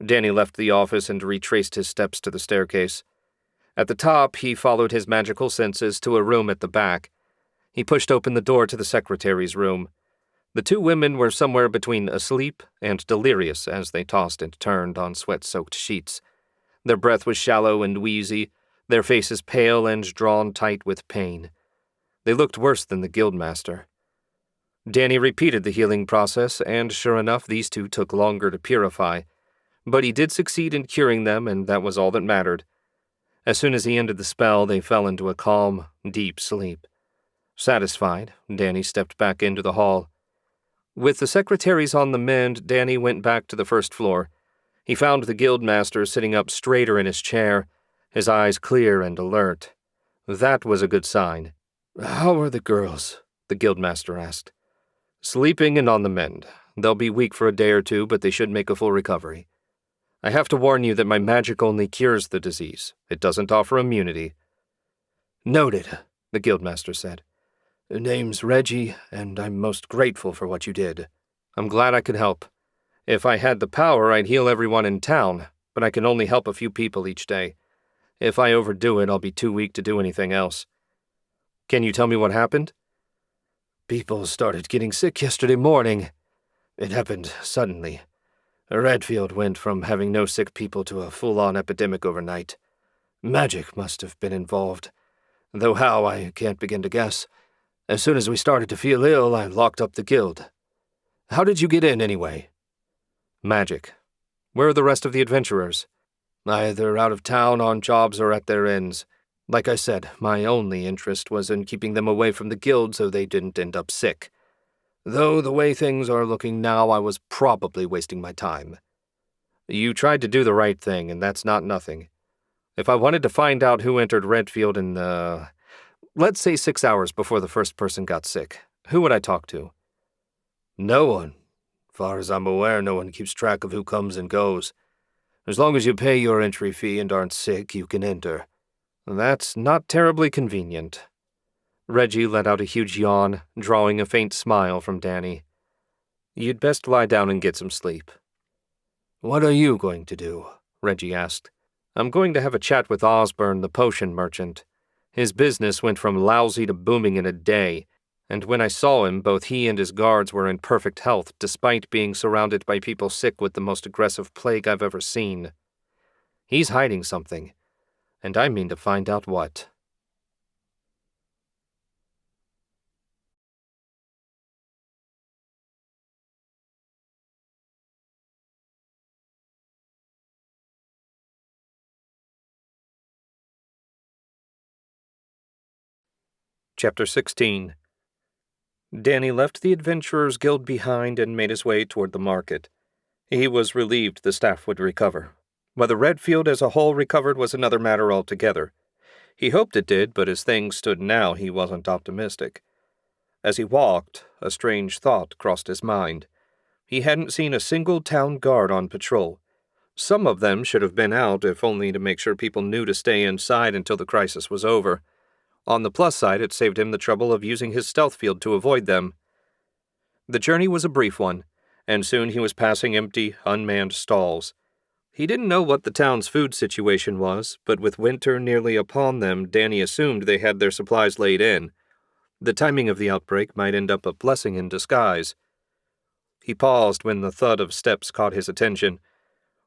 Danny left the office and retraced his steps to the staircase. At the top, he followed his magical senses to a room at the back. He pushed open the door to the secretary's room. The two women were somewhere between asleep and delirious as they tossed and turned on sweat-soaked sheets. Their breath was shallow and wheezy, their faces pale and drawn tight with pain. They looked worse than the guildmaster. Danny repeated the healing process, and sure enough, these two took longer to purify. But he did succeed in curing them, and that was all that mattered. As soon as he ended the spell, they fell into a calm, deep sleep. Satisfied, Danny stepped back into the hall. With the secretaries on the mend, Danny went back to the first floor. He found the guildmaster sitting up straighter in his chair, his eyes clear and alert. That was a good sign.
"How are the girls?"
the guildmaster asked. "Sleeping and on the mend. They'll be weak for a day or two, but they should make a full recovery. I have to warn you that my magic only cures the disease. It doesn't offer immunity."
"Noted," the guildmaster said. "Name's Reggie, and I'm most grateful for what you did."
"I'm glad I could help. If I had the power, I'd heal everyone in town, but I can only help a few people each day. If I overdo it, I'll be too weak to do anything else. Can you tell me what happened?"
"People started getting sick yesterday morning. It happened suddenly. Redfield went from having no sick people to a full-on epidemic overnight. Magic must have been involved, though how I can't begin to guess. As soon as we started to feel ill, I locked up the guild. How did you get in, anyway?"
"Magic. Where are the rest of the adventurers?"
"Either out of town on jobs or at their inns. Like I said, my only interest was in keeping them away from the guild so they didn't end up sick. Though the way things are looking now, I was probably wasting my time."
"You tried to do the right thing, and that's not nothing. If I wanted to find out who entered Redfield in let's say 6 hours before the first person got sick, who would I talk to?"
"No one. Far as I'm aware, no one keeps track of who comes and goes. As long as you pay your entry fee and aren't sick, you can enter."
"That's not terribly convenient." Reggie let out a huge yawn, drawing a faint smile from Danny. "You'd best lie down and get some sleep."
"What are you going to do?"
Reggie asked. "I'm going to have a chat with Osborne, the potion merchant. His business went from lousy to booming in a day, and when I saw him, both he and his guards were in perfect health, despite being surrounded by people sick with the most aggressive plague I've ever seen. He's hiding something, and I mean to find out what." Chapter 16. Danny left the Adventurers Guild behind and made his way toward the market. He was relieved the staff would recover. Whether Redfield as a whole recovered was another matter altogether. He hoped it did, but as things stood now, he wasn't optimistic. As he walked, a strange thought crossed his mind. He hadn't seen a single town guard on patrol. Some of them should have been out, if only to make sure people knew to stay inside until the crisis was over. On the plus side, it saved him the trouble of using his stealth field to avoid them. The journey was a brief one, and soon he was passing empty, unmanned stalls. He didn't know what the town's food situation was, but with winter nearly upon them, Danny assumed they had their supplies laid in. The timing of the outbreak might end up a blessing in disguise. He paused when the thud of steps caught his attention.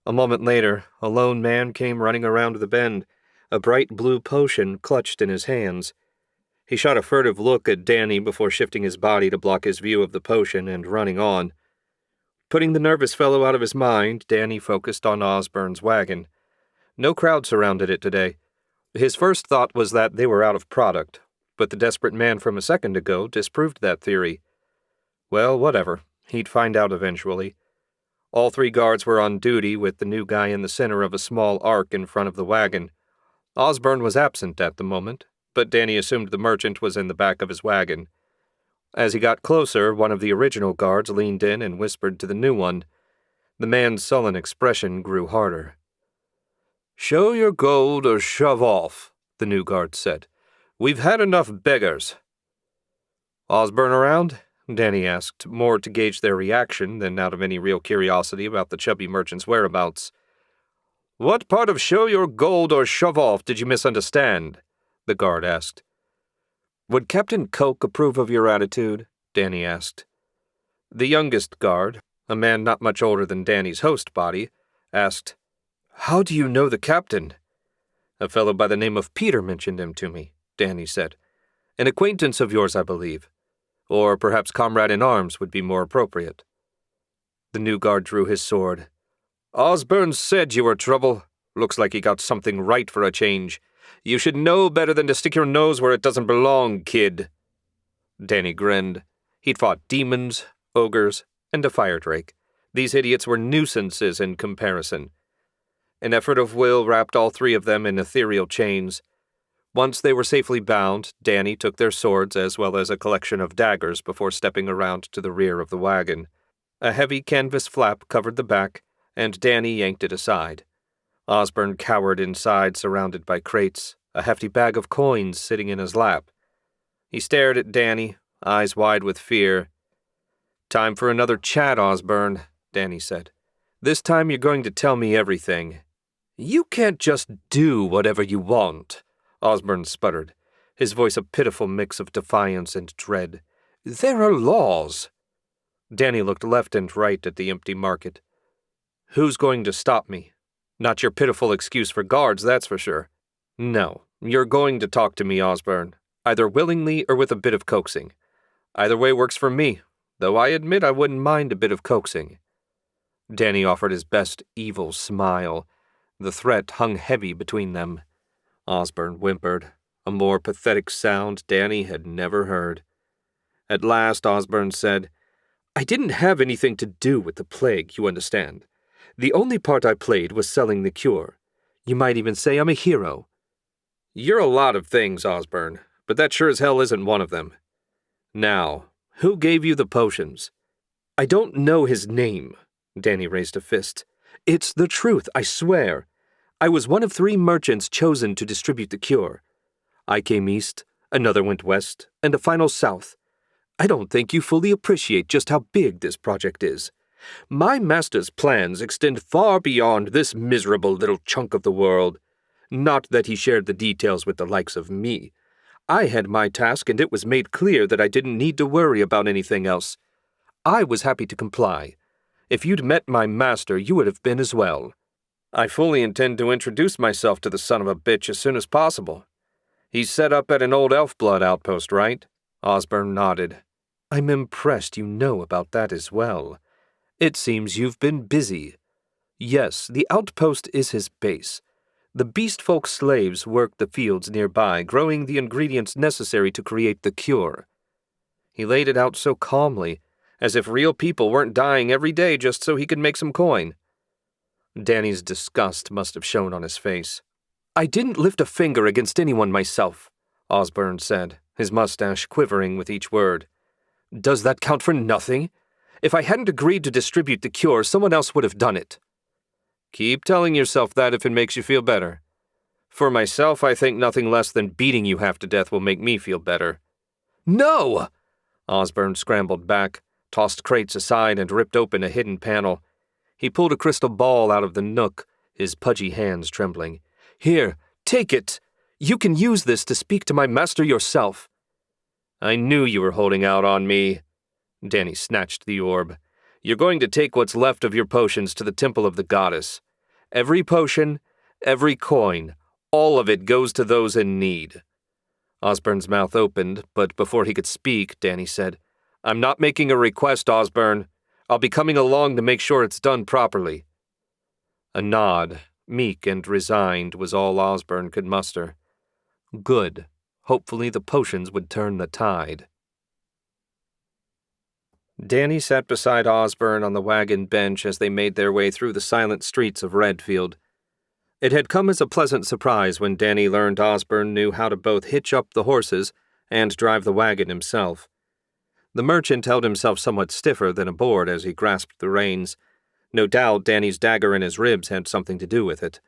A moment later, a lone man came running around the bend, a bright blue potion clutched in his hands. He shot a furtive look at Danny before shifting his body to block his view of the potion and running on. Putting the nervous fellow out of his mind, Danny focused on Osborne's wagon. No crowd surrounded it today. His first thought was that they were out of product, but the desperate man from a second ago disproved that theory. Well, whatever. He'd find out eventually. All three guards were on duty, with the new guy in the center of a small arc in front of the wagon. Osborne was absent at the moment, but Danny assumed the merchant was in the back of his wagon. As he got closer, one of the original guards leaned in and whispered to the new one. The man's sullen expression grew harder. "Show your gold or shove off," the new guard said. "We've had enough beggars." "Osborne around?" Danny asked, more to gauge their reaction than out of any real curiosity about the chubby merchant's whereabouts. "What part of show your gold or shove off did you misunderstand?" the guard asked. "Would Captain Coke approve of your attitude?" Danny asked. The youngest guard, a man not much older than Danny's host body, asked, "How do you know the captain?" "A fellow by the name of Peter mentioned him to me," Danny said. "An acquaintance of yours, I believe. Or perhaps comrade in arms would be more appropriate." The new guard drew his sword. "Osborne said you were trouble. Looks like he got something right for a change. You should know better than to stick your nose where it doesn't belong, kid." Danny grinned. He'd fought demons, ogres, and a fire drake. These idiots were nuisances in comparison. An effort of will wrapped all three of them in ethereal chains. Once they were safely bound, Danny took their swords as well as a collection of daggers before stepping around to the rear of the wagon. A heavy canvas flap covered the back, and Danny yanked it aside. Osborne cowered inside, surrounded by crates, a hefty bag of coins sitting in his lap. He stared at Danny, eyes wide with fear. "Time for another chat, Osborne," Danny said. "This time you're going to tell me everything." "You can't just do whatever you want," Osborne sputtered, his voice a pitiful mix of defiance and dread. "There are laws." Danny looked left and right at the empty market. "Who's going to stop me? Not your pitiful excuse for guards, that's for sure. No, you're going to talk to me, Osborne, either willingly or with a bit of coaxing. Either way works for me, though I admit I wouldn't mind a bit of coaxing." Danny offered his best evil smile. The threat hung heavy between them. Osborne whimpered, a more pathetic sound Danny had never heard. At last Osborne said, "I didn't have anything to do with the plague, you understand. The only part I played was selling the cure. You might even say I'm a hero." "You're a lot of things, Osborne, but that sure as hell isn't one of them. Now, who gave you the potions?" "I don't know his name." Danny raised a fist. "It's the truth, I swear. I was one of 3 merchants chosen to distribute the cure. I came east, another went west, and a final south. I don't think you fully appreciate just how big this project is. My master's plans extend far beyond this miserable little chunk of the world. Not that he shared the details with the likes of me. I had my task, and it was made clear that I didn't need to worry about anything else. I was happy to comply. If you'd met my master, you would have been as well. I fully intend to introduce myself to the son of a bitch as soon as possible. He's set up at an old elf-blood outpost, right?" Osborne nodded. "I'm impressed you know about that as well. It seems you've been busy. Yes, the outpost is his base. The beast-folk slaves work the fields nearby, growing the ingredients necessary to create the cure." He laid it out so calmly, as if real people weren't dying every day just so he could make some coin. Danny's disgust must have shown on his face. "I didn't lift a finger against anyone myself," Osborne said, his mustache quivering with each word. "Does that count for nothing? If I hadn't agreed to distribute the cure, someone else would have done it." "Keep telling yourself that if it makes you feel better. For myself, I think nothing less than beating you half to death will make me feel better." "No!" Osborne scrambled back, tossed crates aside, and ripped open a hidden panel. He pulled a crystal ball out of the nook, his pudgy hands trembling. "Here, take it! You can use this to speak to my master yourself." "I knew you were holding out on me." Danny snatched the orb. "You're going to take what's left of your potions to the temple of the goddess. Every potion, every coin, all of it goes to those in need." Osborne's mouth opened, but before he could speak, Danny said, "I'm not making a request, Osborne. I'll be coming along to make sure it's done properly." A nod, meek and resigned, was all Osborne could muster. Good. Hopefully the potions would turn the tide. Danny sat beside Osborne on the wagon bench as they made their way through the silent streets of Redfield. It had come as a pleasant surprise when Danny learned Osborne knew how to both hitch up the horses and drive the wagon himself. The merchant held himself somewhat stiffer than a board as he grasped the reins. No doubt Danny's dagger in his ribs had something to do with it.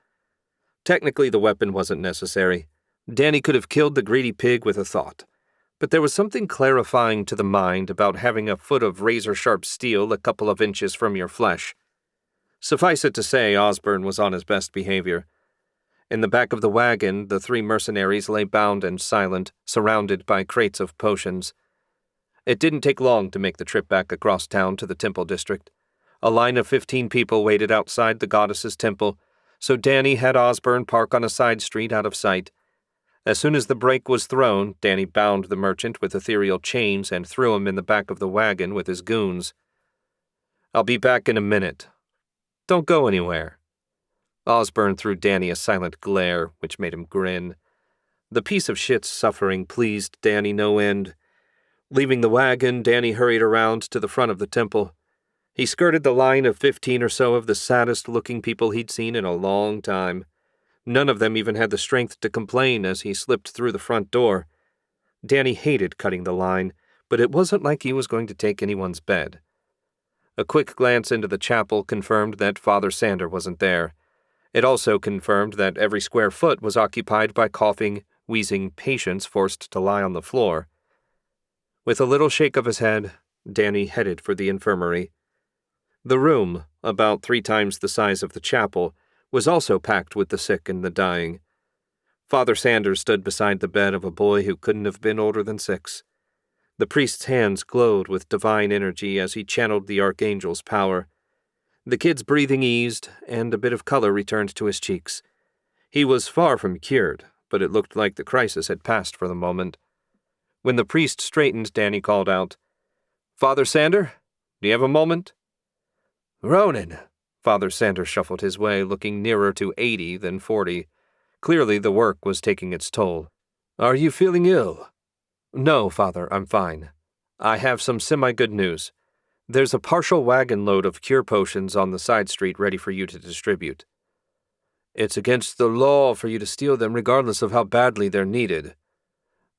Technically, the weapon wasn't necessary. Danny could have killed the greedy pig with a thought. But there was something clarifying to the mind about having a foot of razor-sharp steel a couple of inches from your flesh. Suffice it to say, Osborne was on his best behavior. In the back of the wagon, the 3 mercenaries lay bound and silent, surrounded by crates of potions. It didn't take long to make the trip back across town to the temple district. A line of 15 people waited outside the goddess's temple, so Danny had Osborne park on a side street out of sight. As soon as the brake was thrown, Danny bound the merchant with ethereal chains and threw him in the back of the wagon with his goons. "I'll be back in a minute. Don't go anywhere." Osborne threw Danny a silent glare, which made him grin. The piece of shit's suffering pleased Danny no end. Leaving the wagon, Danny hurried around to the front of the temple. He skirted the line of 15 or so of the saddest-looking people he'd seen in a long time. None of them even had the strength to complain as he slipped through the front door. Danny hated cutting the line, but it wasn't like he was going to take anyone's bed. A quick glance into the chapel confirmed that Father Sander wasn't there. It also confirmed that every square foot was occupied by coughing, wheezing patients forced to lie on the floor. With a little shake of his head, Danny headed for the infirmary. The room, about 3 times the size of the chapel, was also packed with the sick and the dying. Father Sanders stood beside the bed of a boy who couldn't have been older than 6. The priest's hands glowed with divine energy as he channeled the archangel's power. The kid's breathing eased, and a bit of color returned to his cheeks. He was far from cured, but it looked like the crisis had passed for the moment. When the priest straightened, Danny called out, "Father Sander, do you have a moment?"
"Ronan."
Father Sander shuffled his way, looking nearer to 80 than 40. Clearly the work was taking its toll.
"Are you feeling ill?"
"No, Father, I'm fine. I have some semi-good news. There's a partial wagon load of cure potions on the side street ready for you to distribute."
"It's against the law for you to steal them regardless of how badly they're needed."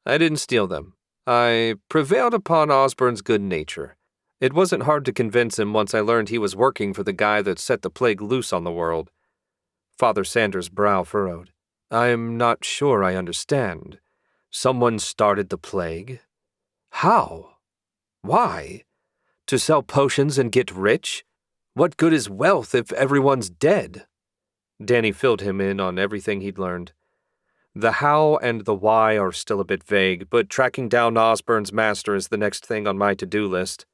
"I didn't steal them. I prevailed upon Osborne's good nature. It wasn't hard to convince him once I learned he was working for the guy that set the plague loose on the world." Father Sanders' brow furrowed.
"I'm not sure I understand. Someone started the plague? How? Why? To sell potions and get rich? What good is wealth if everyone's dead?"
Danny filled him in on everything he'd learned. The how and the why are still a bit vague, but tracking down Osborne's master is the next thing on my to-do list.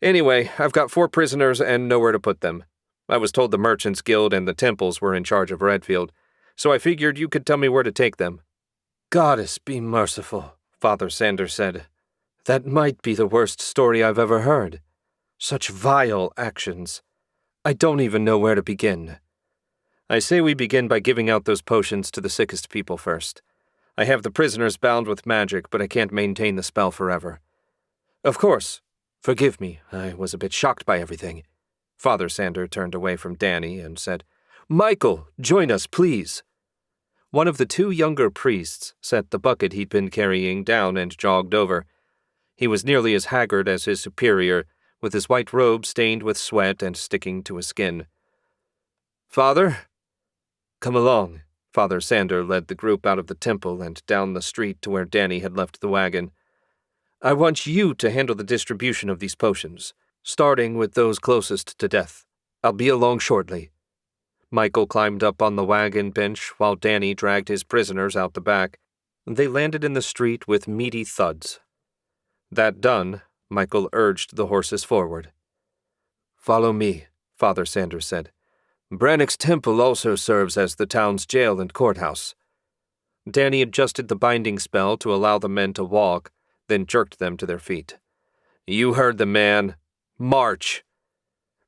Anyway, I've got 4 prisoners and nowhere to put them. I was told the Merchants Guild and the temples were in charge of Redfield, so I figured you could tell me where to take them.
"Goddess be merciful," Father Sanders said. "That might be the worst story I've ever heard. Such vile actions. I don't even know where to begin."
"I say we begin by giving out those potions to the sickest people first. I have the prisoners bound with magic, but I can't maintain the spell forever."
"Of course. Forgive me, I was a bit shocked by everything."
Father Sander turned away from Danny and said,
"Michael, join us, please."
One of the 2 younger priests set the bucket he'd been carrying down and jogged over. He was nearly as haggard as his superior, with his white robe stained with sweat and sticking to his skin.
"Father?"
"Come along." Father Sander led the group out of the temple and down the street to where Danny had left the wagon. "I want you to handle the distribution of these potions, starting with those closest to death. I'll be along shortly." Michael climbed up on the wagon bench while Danny dragged his prisoners out the back. They landed in the street with meaty thuds. That done, Michael urged the horses forward.
"Follow me," Father Sanders said. "Brannock's temple also serves as the town's jail and courthouse."
Danny adjusted the binding spell to allow the men to walk, then jerked them to their feet.
"You heard the man. March!"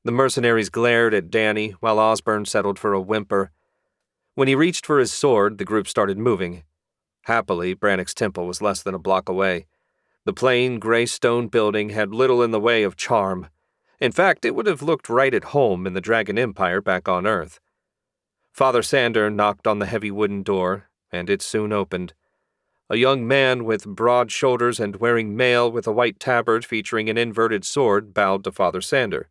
The mercenaries glared at Danny while Osborne settled for a whimper. When he reached for his sword, the group started moving. Happily, Brannock's temple was less than a block away. The plain, gray stone building had little in the way of charm. In fact, it would have looked right at home in the Dragon Empire back on Earth. Father Sander knocked on the heavy wooden door, and it soon opened. A young man with broad shoulders and wearing mail with a white tabard featuring an inverted sword bowed to Father Sander.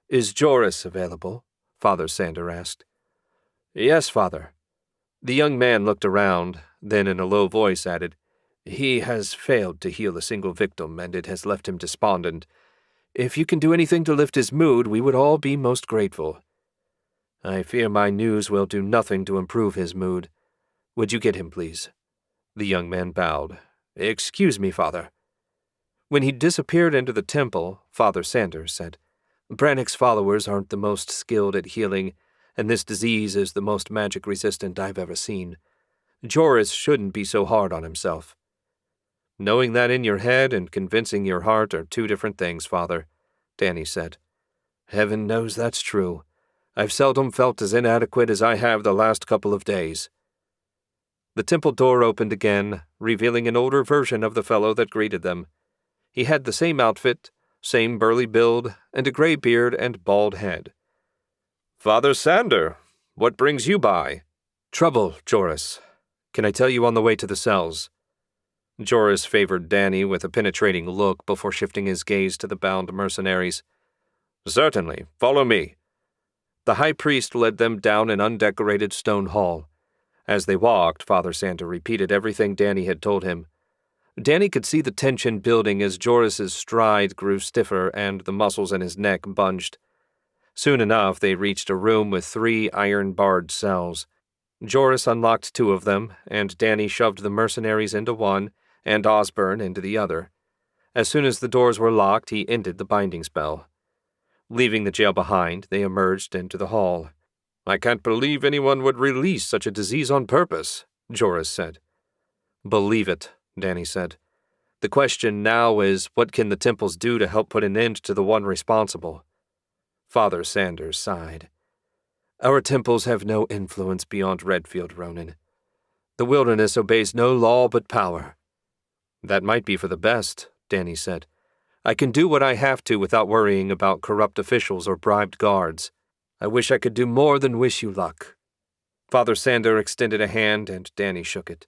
"Is Joris available?" Father Sander asked.
"Yes, Father." The young man looked around, then in a low voice added,
"He has failed to heal a single victim, and it has left him despondent.
If you can do anything to lift his mood, we would all be most grateful. I fear my news will do nothing to improve his mood. Would you get him, please? The young man bowed. Excuse me, Father. When he disappeared into the temple, Father Sanders said, Brannick's followers aren't the most skilled at healing, and this disease is the most magic-resistant I've ever seen. Joris shouldn't be so hard on himself. Knowing that in your head and convincing your heart are two different things, Father, Danny said. Heaven knows that's true. I've seldom felt as inadequate as I have the last couple of days. The temple door opened again, revealing an older version of the fellow that greeted them. He had the same outfit, same burly build, and a gray beard and bald head. Father Sander, what brings you by? Trouble, Joris. Can I tell you on the way to the cells? Joris favored Danny with a penetrating look before shifting his gaze to the bound mercenaries. Certainly, follow me. The high priest led them down an undecorated stone hall. As they walked, Father Sander repeated everything Danny had told him. Danny could see the tension building as Joris's stride grew stiffer and the muscles in his neck bunched. Soon enough, they reached a room with 3 iron-barred cells. Joris unlocked 2 of them, and Danny shoved the mercenaries into one and Osborne into the other. As soon as the doors were locked, he ended the binding spell. Leaving the jail behind, they emerged into the hall. I can't believe anyone would release such a disease on purpose, Joris said. Believe it, Danny said. The question now is, what can the temples do to help put an end to the one responsible? Father Sanders sighed. Our temples have no influence beyond Redfield, Ronan. The wilderness obeys no law but power. That might be for the best, Danny said. I can do what I have to without worrying about corrupt officials or bribed guards. I wish I could do more than wish you luck. Father Sander extended a hand, and Danny shook it.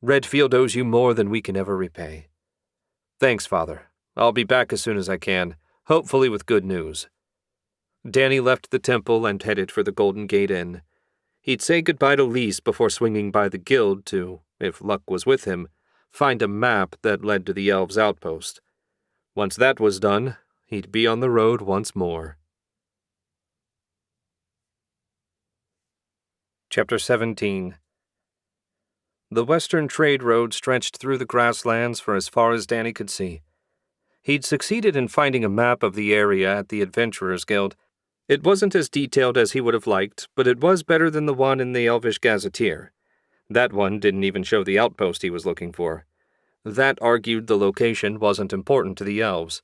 Redfield owes you more than we can ever repay. Thanks, Father. I'll be back as soon as I can, hopefully with good news. Danny left the temple and headed for the Golden Gate Inn. He'd say goodbye to Lise before swinging by the guild to, if luck was with him, find a map that led to the elves' outpost. Once that was done, he'd be on the road once more. Chapter 17. The western trade road stretched through the grasslands for as far as Danny could see. He'd succeeded in finding a map of the area at the Adventurers Guild. It wasn't as detailed as he would have liked, but it was better than the one in the Elvish Gazetteer. That one didn't even show the outpost he was looking for. That argued the location wasn't important to the elves.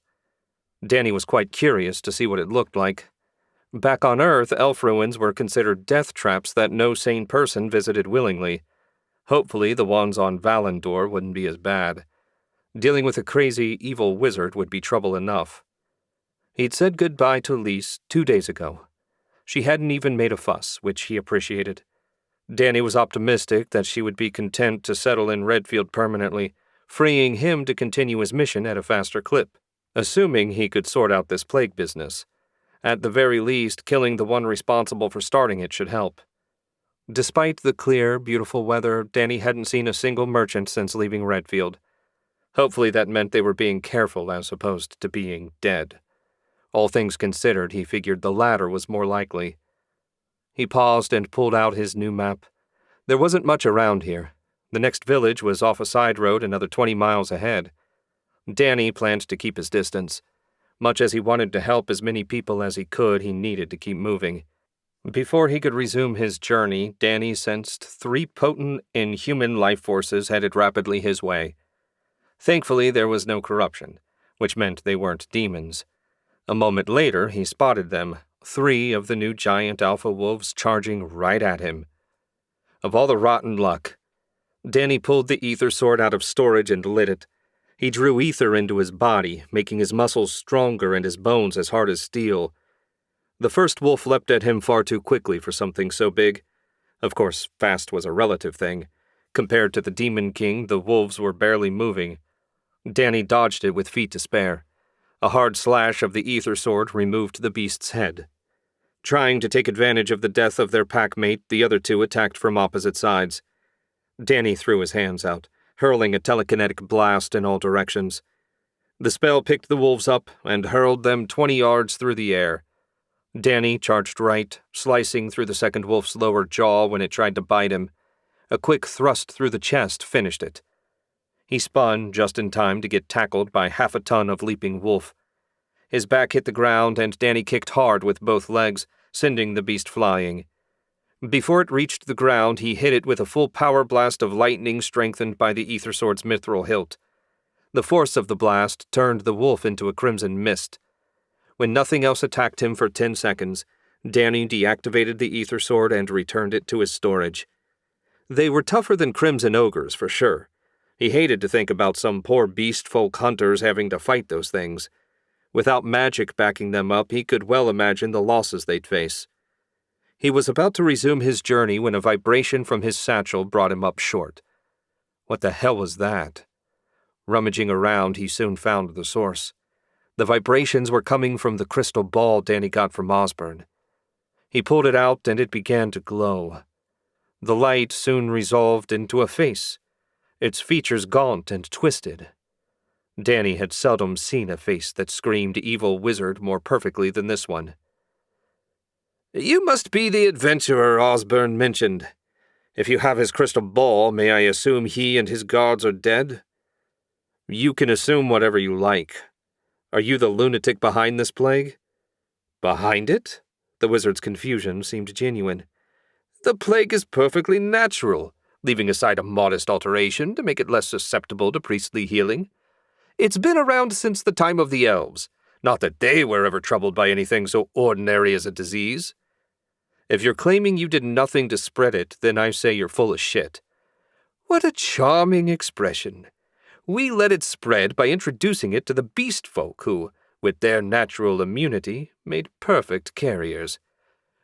Danny was quite curious to see what it looked like. Back on Earth, elf ruins were considered death traps that no sane person visited willingly. Hopefully the ones on Valendor wouldn't be as bad. Dealing with a crazy, evil wizard would be trouble enough. He'd said goodbye to Lise 2 days ago. She hadn't even made a fuss, which he appreciated. Danny was optimistic that she would be content to settle in Redfield permanently, freeing him to continue his mission at a faster clip, assuming he could sort out this plague business. At the very least, killing the one responsible for starting it should help. Despite the clear, beautiful weather, Danny hadn't seen a single merchant since leaving Redfield. Hopefully that meant they were being careful as opposed to being dead. All things considered, he figured the latter was more likely. He paused and pulled out his new map. There wasn't much around here. The next village was off a side road another 20 miles ahead. Danny planned to keep his distance. Much as he wanted to help as many people as he could, he needed to keep moving. Before he could resume his journey, Danny sensed 3 potent, inhuman life forces headed rapidly his way. Thankfully, there was no corruption, which meant they weren't demons. A moment later, he spotted them, 3 of the new giant alpha wolves charging right at him. Of all the rotten luck, Danny pulled the ether sword out of storage and lit it. He drew ether into his body, making his muscles stronger and his bones as hard as steel. The first wolf leapt at him far too quickly for something so big. Of course, fast was a relative thing. Compared to the Demon King, the wolves were barely moving. Danny dodged it with feet to spare. A hard slash of the ether sword removed the beast's head. Trying to take advantage of the death of their packmate, the other 2 attacked from opposite sides. Danny threw his hands out, hurling a telekinetic blast in all directions. The spell picked the wolves up and hurled them 20 yards through the air. Danny charged right, slicing through the second wolf's lower jaw when it tried to bite him. A quick thrust through the chest finished it. He spun just in time to get tackled by half a ton of leaping wolf. His back hit the ground, and Danny kicked hard with both legs, sending the beast flying. Before it reached the ground, he hit it with a full power blast of lightning strengthened by the ether sword's mithril hilt. The force of the blast turned the wolf into a crimson mist. When nothing else attacked him for 10 seconds, Danny deactivated the ether sword and returned it to his storage. They were tougher than crimson ogres, for sure. He hated to think about some poor beast folk hunters having to fight those things. Without magic backing them up, he could well imagine the losses they'd face. He was about to resume his journey when a vibration from his satchel brought him up short. What the hell was that? Rummaging around, he soon found the source. The vibrations were coming from the crystal ball Danny got from Osborne. He pulled it out, and it began to glow. The light soon resolved into a face, its features gaunt and twisted. Danny had seldom seen a face that screamed evil wizard more perfectly than this one. "You must be the adventurer Osborne mentioned. If you have his crystal ball, may I assume he and his gods are dead?" "You can assume whatever you like. Are you the lunatic behind this plague?" "Behind it?" The wizard's confusion seemed genuine. "The plague is perfectly natural, leaving aside a modest alteration to make it less susceptible to priestly healing. It's been around since the time of the elves, not that they were ever troubled by anything so ordinary as a disease. If you're claiming you did nothing to spread it, then I say you're full of shit." "What a charming expression. We let it spread by introducing it to the beast folk who, with their natural immunity, made perfect carriers.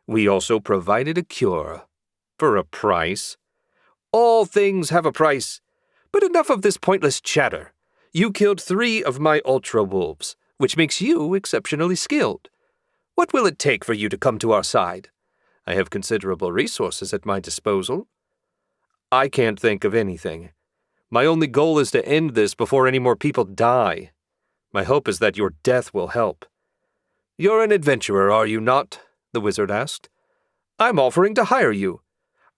We also provided a cure. For a price. All things have a price. But enough of this pointless chatter. You killed 3 of my ultra-wolves, which makes you exceptionally skilled. What will it take for you to come to our side? I have considerable resources at my disposal." "I can't think of anything. My only goal is to end this before any more people die. My hope is that your death will help." "You're an adventurer, are you not?" the wizard asked. "I'm offering to hire you.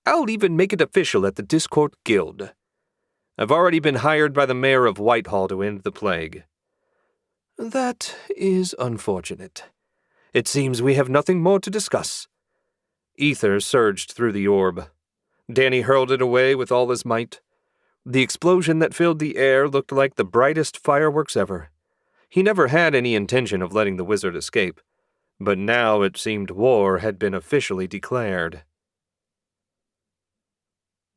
I'll even make it official at the Discord Guild. I've already been hired by the mayor of Whitehall to end the plague." "That is unfortunate. It seems we have nothing more to discuss." Ether surged through the orb. Danny hurled it away with all his might. The explosion that filled the air looked like the brightest fireworks ever. He never had any intention of letting the wizard escape, but now it seemed war had been officially declared.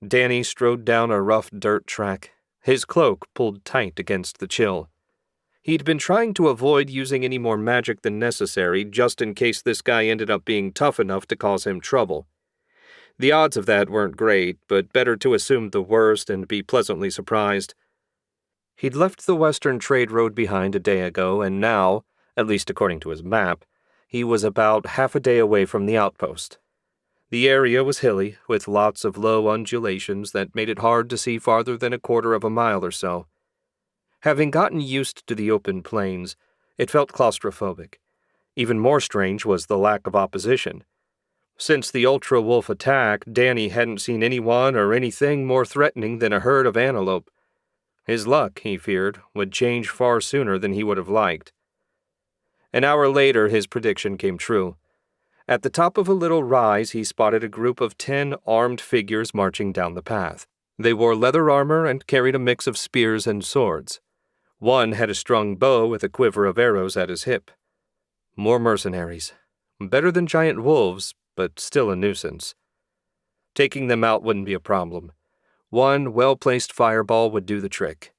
Danny strode down a rough dirt track, his cloak pulled tight against the chill. He'd been trying to avoid using any more magic than necessary just in case this guy ended up being tough enough to cause him trouble. The odds of that weren't great, but better to assume the worst and be pleasantly surprised. He'd left the western trade road behind a day ago, and now, at least according to his map, he was about half a day away from the outpost. The area was hilly, with lots of low undulations that made it hard to see farther than a quarter of a mile or so. Having gotten used to the open plains, it felt claustrophobic. Even more strange was the lack of opposition. Since the ultra-wolf attack, Danny hadn't seen anyone or anything more threatening than a herd of antelope. His luck, he feared, would change far sooner than he would have liked. An hour later, his prediction came true. At the top of a little rise, he spotted a group of 10 armed figures marching down the path. They wore leather armor and carried a mix of spears and swords. One had a strung bow with a quiver of arrows at his hip. More mercenaries. Better than giant wolves, but still a nuisance. Taking them out wouldn't be a problem. One well-placed fireball would do the trick.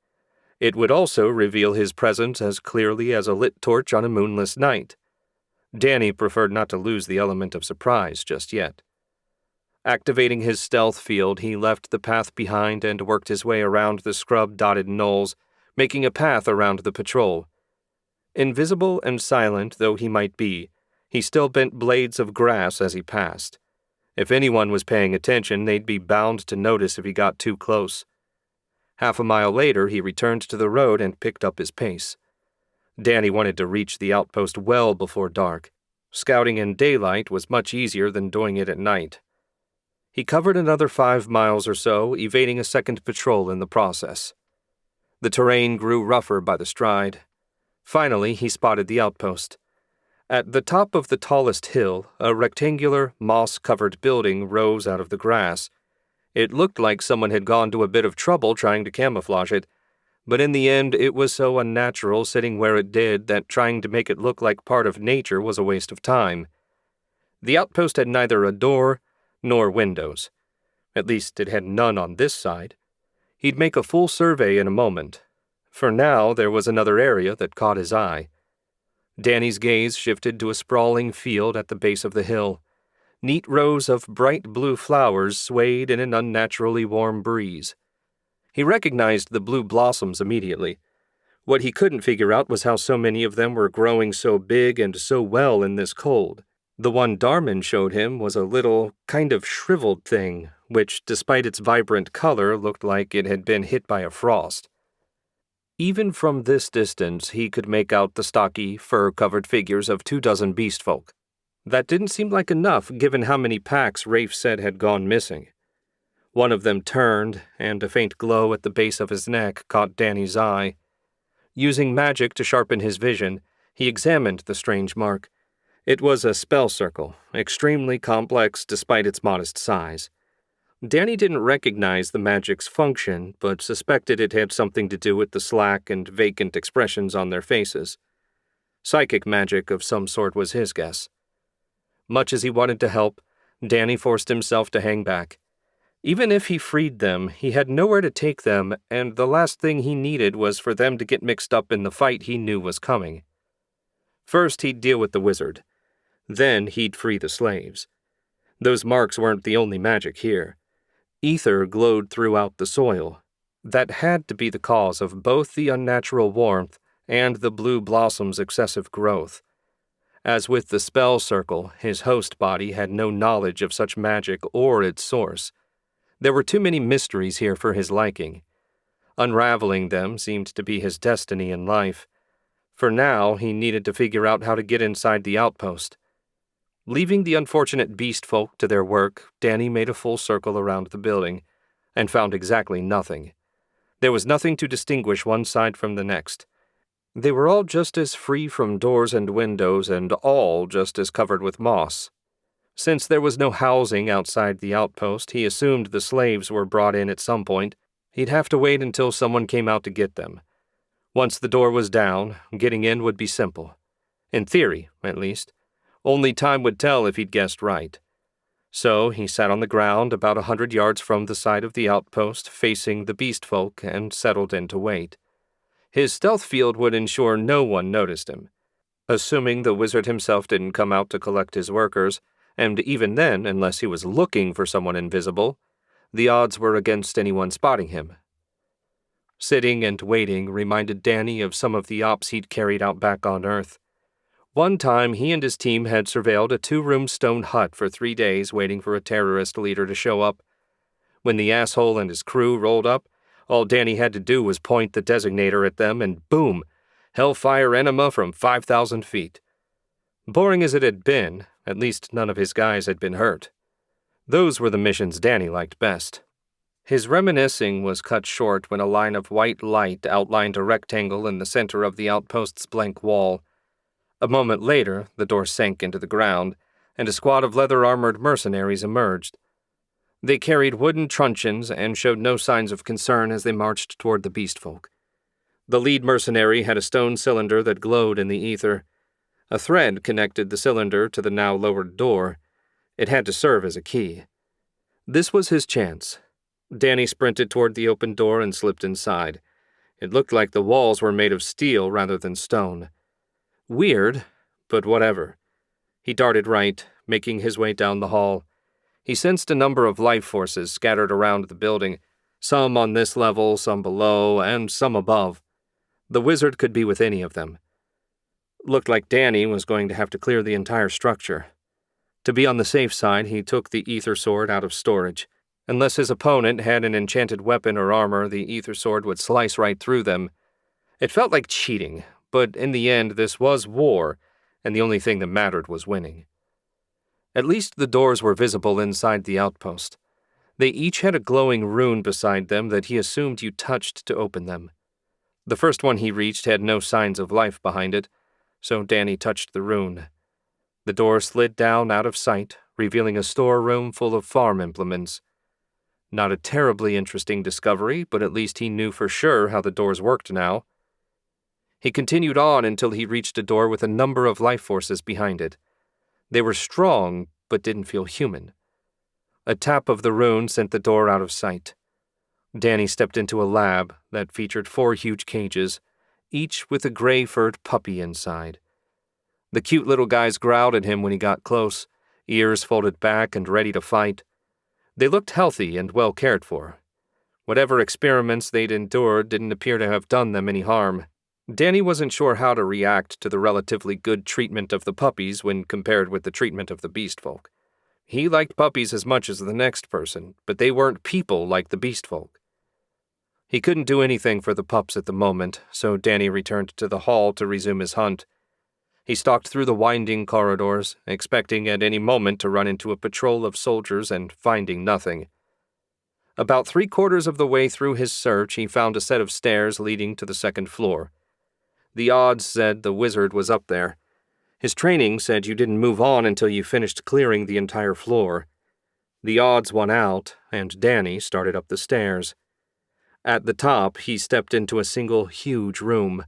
It would also reveal his presence as clearly as a lit torch on a moonless night. Danny preferred not to lose the element of surprise just yet. Activating his stealth field, he left the path behind and worked his way around the scrub-dotted knolls, making a path around the patrol. Invisible and silent though he might be, he still bent blades of grass as he passed. If anyone was paying attention, they'd be bound to notice if he got too close. Half a mile later, he returned to the road and picked up his pace. Danny wanted to reach the outpost well before dark. Scouting in daylight was much easier than doing it at night. He covered another 5 miles or so, evading a second patrol in the process. The terrain grew rougher by the stride. Finally, he spotted the outpost. At the top of the tallest hill, a rectangular, moss-covered building rose out of the grass. It looked like someone had gone to a bit of trouble trying to camouflage it, but in the end it was so unnatural sitting where it did that trying to make it look like part of nature was a waste of time. The outpost had neither a door nor windows. At least it had none on this side. He'd make a full survey in a moment. For now, there was another area that caught his eye. Danny's gaze shifted to a sprawling field at the base of the hill. Neat rows of bright blue flowers swayed in an unnaturally warm breeze. He recognized the blue blossoms immediately. What he couldn't figure out was how so many of them were growing so big and so well in this cold. The one Darman showed him was a little, kind of shriveled thing, which, despite its vibrant color, looked like it had been hit by a frost. Even from this distance, he could make out the stocky, fur-covered figures of 24 beastfolk. That didn't seem like enough, given how many packs Rafe said had gone missing. One of them turned, and a faint glow at the base of his neck caught Danny's eye. Using magic to sharpen his vision, he examined the strange mark. It was a spell circle, extremely complex despite its modest size. Danny didn't recognize the magic's function, but suspected it had something to do with the slack and vacant expressions on their faces. Psychic magic of some sort was his guess. Much as he wanted to help, Danny forced himself to hang back. Even if he freed them, he had nowhere to take them, and the last thing he needed was for them to get mixed up in the fight he knew was coming. First, he'd deal with the wizard. Then he'd free the slaves. Those marks weren't the only magic here. Ether glowed throughout the soil. That had to be the cause of both the unnatural warmth and the blue blossom's excessive growth. As with the spell circle, his host body had no knowledge of such magic or its source. There were too many mysteries here for his liking. Unraveling them seemed to be his destiny in life. For now, he needed to figure out how to get inside the outpost. Leaving the unfortunate beast folk to their work, Danny made a full circle around the building, and found exactly nothing. There was nothing to distinguish one side from the next. They were all just as free from doors and windows, and all just as covered with moss. Since there was no housing outside the outpost, he assumed the slaves were brought in at some point. He'd have to wait until someone came out to get them. Once the door was down, getting in would be simple. In theory, at least. Only time would tell if he'd guessed right. So he sat on the ground about 100 yards from the side of the outpost, facing the beast folk, and settled in to wait. His stealth field would ensure no one noticed him. Assuming the wizard himself didn't come out to collect his workers, and even then, unless he was looking for someone invisible, the odds were against anyone spotting him. Sitting and waiting reminded Danny of some of the ops he'd carried out back on Earth. One time, he and his team had surveilled a 2-room stone hut for 3 days waiting for a terrorist leader to show up. When the asshole and his crew rolled up, all Danny had to do was point the designator at them and boom, hellfire enema from 5,000 feet. Boring as it had been, at least none of his guys had been hurt. Those were the missions Danny liked best. His reminiscing was cut short when a line of white light outlined a rectangle in the center of the outpost's blank wall. A moment later, the door sank into the ground, and a squad of leather-armored mercenaries emerged. They carried wooden truncheons and showed no signs of concern as they marched toward the beastfolk. The lead mercenary had a stone cylinder that glowed in the ether. A thread connected the cylinder to the now lowered door. It had to serve as a key. This was his chance. Danny sprinted toward the open door and slipped inside. It looked like the walls were made of steel rather than stone. Weird, but whatever. He darted right, making his way down the hall. He sensed a number of life forces scattered around the building, some on this level, some below, and some above. The wizard could be with any of them. Looked like Danny was going to have to clear the entire structure. To be on the safe side, he took the ether sword out of storage. Unless his opponent had an enchanted weapon or armor, the ether sword would slice right through them. It felt like cheating, but in the end this was war, and the only thing that mattered was winning. At least the doors were visible inside the outpost. They each had a glowing rune beside them that he assumed you touched to open them. The first one he reached had no signs of life behind it, so Danny touched the rune. The door slid down out of sight, revealing a storeroom full of farm implements. Not a terribly interesting discovery, but at least he knew for sure how the doors worked now. He continued on until he reached a door with a number of life forces behind it. They were strong, but didn't feel human. A tap of the rune sent the door out of sight. Danny stepped into a lab that featured 4 huge cages, each with a gray-furred puppy inside. The cute little guys growled at him when he got close, ears folded back and ready to fight. They looked healthy and well cared for. Whatever experiments they'd endured didn't appear to have done them any harm. Danny wasn't sure how to react to the relatively good treatment of the puppies when compared with the treatment of the beast folk. He liked puppies as much as the next person, but they weren't people like the beast folk. He couldn't do anything for the pups at the moment, so Danny returned to the hall to resume his hunt. He stalked through the winding corridors, expecting at any moment to run into a patrol of soldiers and finding nothing. About 3/4 of the way through his search, he found a set of stairs leading to the 2nd floor. The odds said the wizard was up there. His training said you didn't move on until you finished clearing the entire floor. The odds won out, and Danny started up the stairs. At the top, he stepped into a single huge room.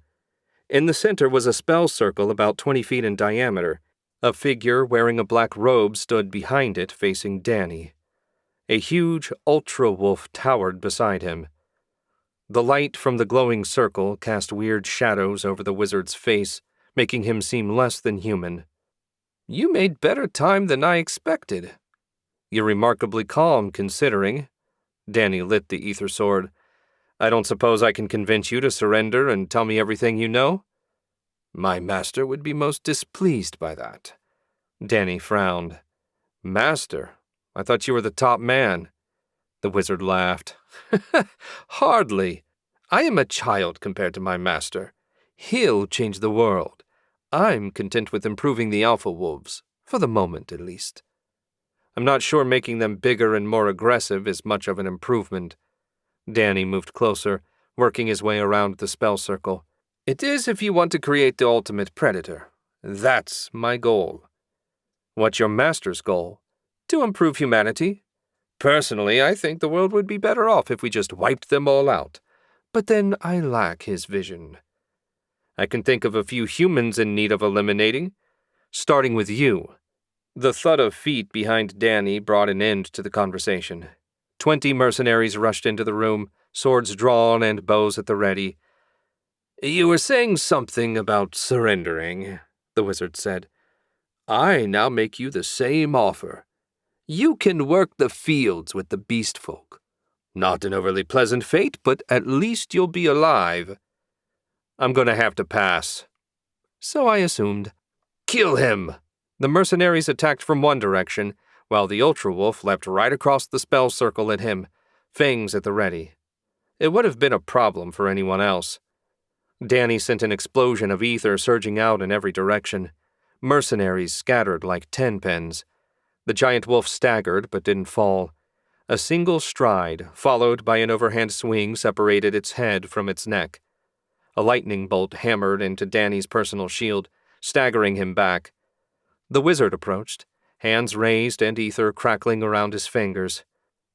In the center was a spell circle about 20 feet in diameter. A figure wearing a black robe stood behind it, facing Danny. A huge ultra-wolf towered beside him. The light from the glowing circle cast weird shadows over the wizard's face, making him seem less than human. "You made better time than I expected." "You're remarkably calm, considering." Danny lit the ether sword. "I don't suppose I can convince you to surrender and tell me everything you know?" "My master would be most displeased by that." Danny frowned. "Master? I thought you were the top man." The wizard laughed. "Hardly. I am a child compared to my master. He'll change the world. I'm content with improving the alpha wolves, for the moment at least. I'm not sure making them bigger and more aggressive is much of an improvement." Danny moved closer, working his way around the spell circle. "It is if you want to create the ultimate predator. That's my goal." "What's your master's goal?" "To improve humanity. Personally, I think the world would be better off if we just wiped them all out. But then I lack his vision. I can think of a few humans in need of eliminating, starting with you." The thud of feet behind Danny brought an end to the conversation. 20 mercenaries rushed into the room, swords drawn and bows at the ready. "You were saying something about surrendering," the wizard said. "I now make you the same offer. You can work the fields with the beast folk. Not an overly pleasant fate, but at least you'll be alive." "I'm going to have to pass." "So I assumed." "Kill him!" The mercenaries attacked from one direction, while the ultra-wolf leapt right across the spell circle at him, fangs at the ready. It would have been a problem for anyone else. Danny sent an explosion of ether surging out in every direction. Mercenaries scattered like tenpins. The giant wolf staggered but didn't fall. A single stride, followed by an overhand swing, separated its head from its neck. A lightning bolt hammered into Danny's personal shield, staggering him back. The wizard approached, hands raised and ether crackling around his fingers.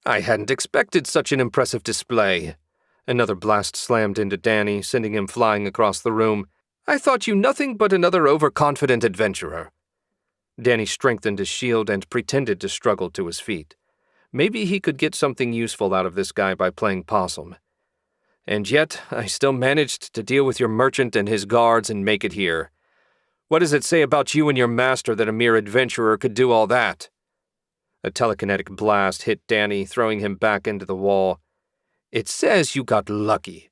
"I hadn't expected such an impressive display." Another blast slammed into Danny, sending him flying across the room. "I thought you nothing but another overconfident adventurer." Danny strengthened his shield and pretended to struggle to his feet. Maybe he could get something useful out of this guy by playing possum. "And yet, I still managed to deal with your merchant and his guards and make it here. What does it say about you and your master that a mere adventurer could do all that?" A telekinetic blast hit Danny, throwing him back into the wall. "It says you got lucky.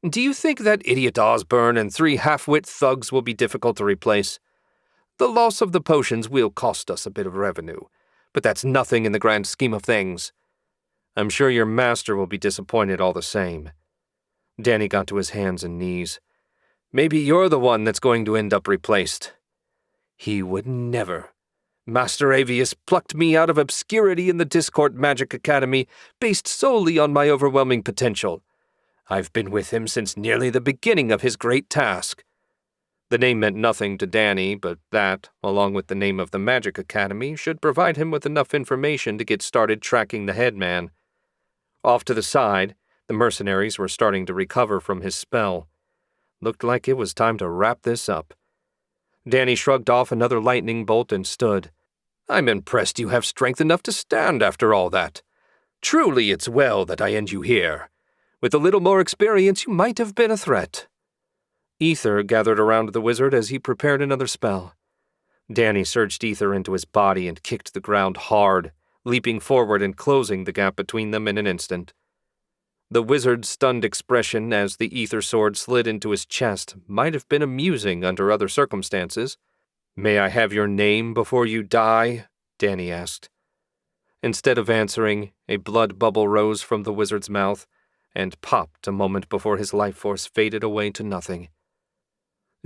Do you think that idiot Osborne and 3 half-wit thugs will be difficult to replace? The loss of the potions will cost us a bit of revenue, but that's nothing in the grand scheme of things. I'm sure your master will be disappointed all the same." Danny got to his hands and knees. Maybe you're the one that's going to end up replaced. He would never. Master Avius plucked me out of obscurity in the Discord Magic Academy based solely on my overwhelming potential. I've been with him since nearly the beginning of his great task. The name meant nothing to Danny, but that, along with the name of the Magic Academy, should provide him with enough information to get started tracking the headman. Off to the side, the mercenaries were starting to recover from his spell. Looked like it was time to wrap this up. Danny shrugged off another lightning bolt and stood. I'm impressed you have strength enough to stand after all that. Truly it's well that I end you here. With a little more experience, you might have been a threat. Ether gathered around the wizard as he prepared another spell. Danny surged ether into his body and kicked the ground hard, leaping forward and closing the gap between them in an instant. The wizard's stunned expression as the ether sword slid into his chest might have been amusing under other circumstances. May I have your name before you die? Danny asked. Instead of answering, a blood bubble rose from the wizard's mouth and popped a moment before his life force faded away to nothing.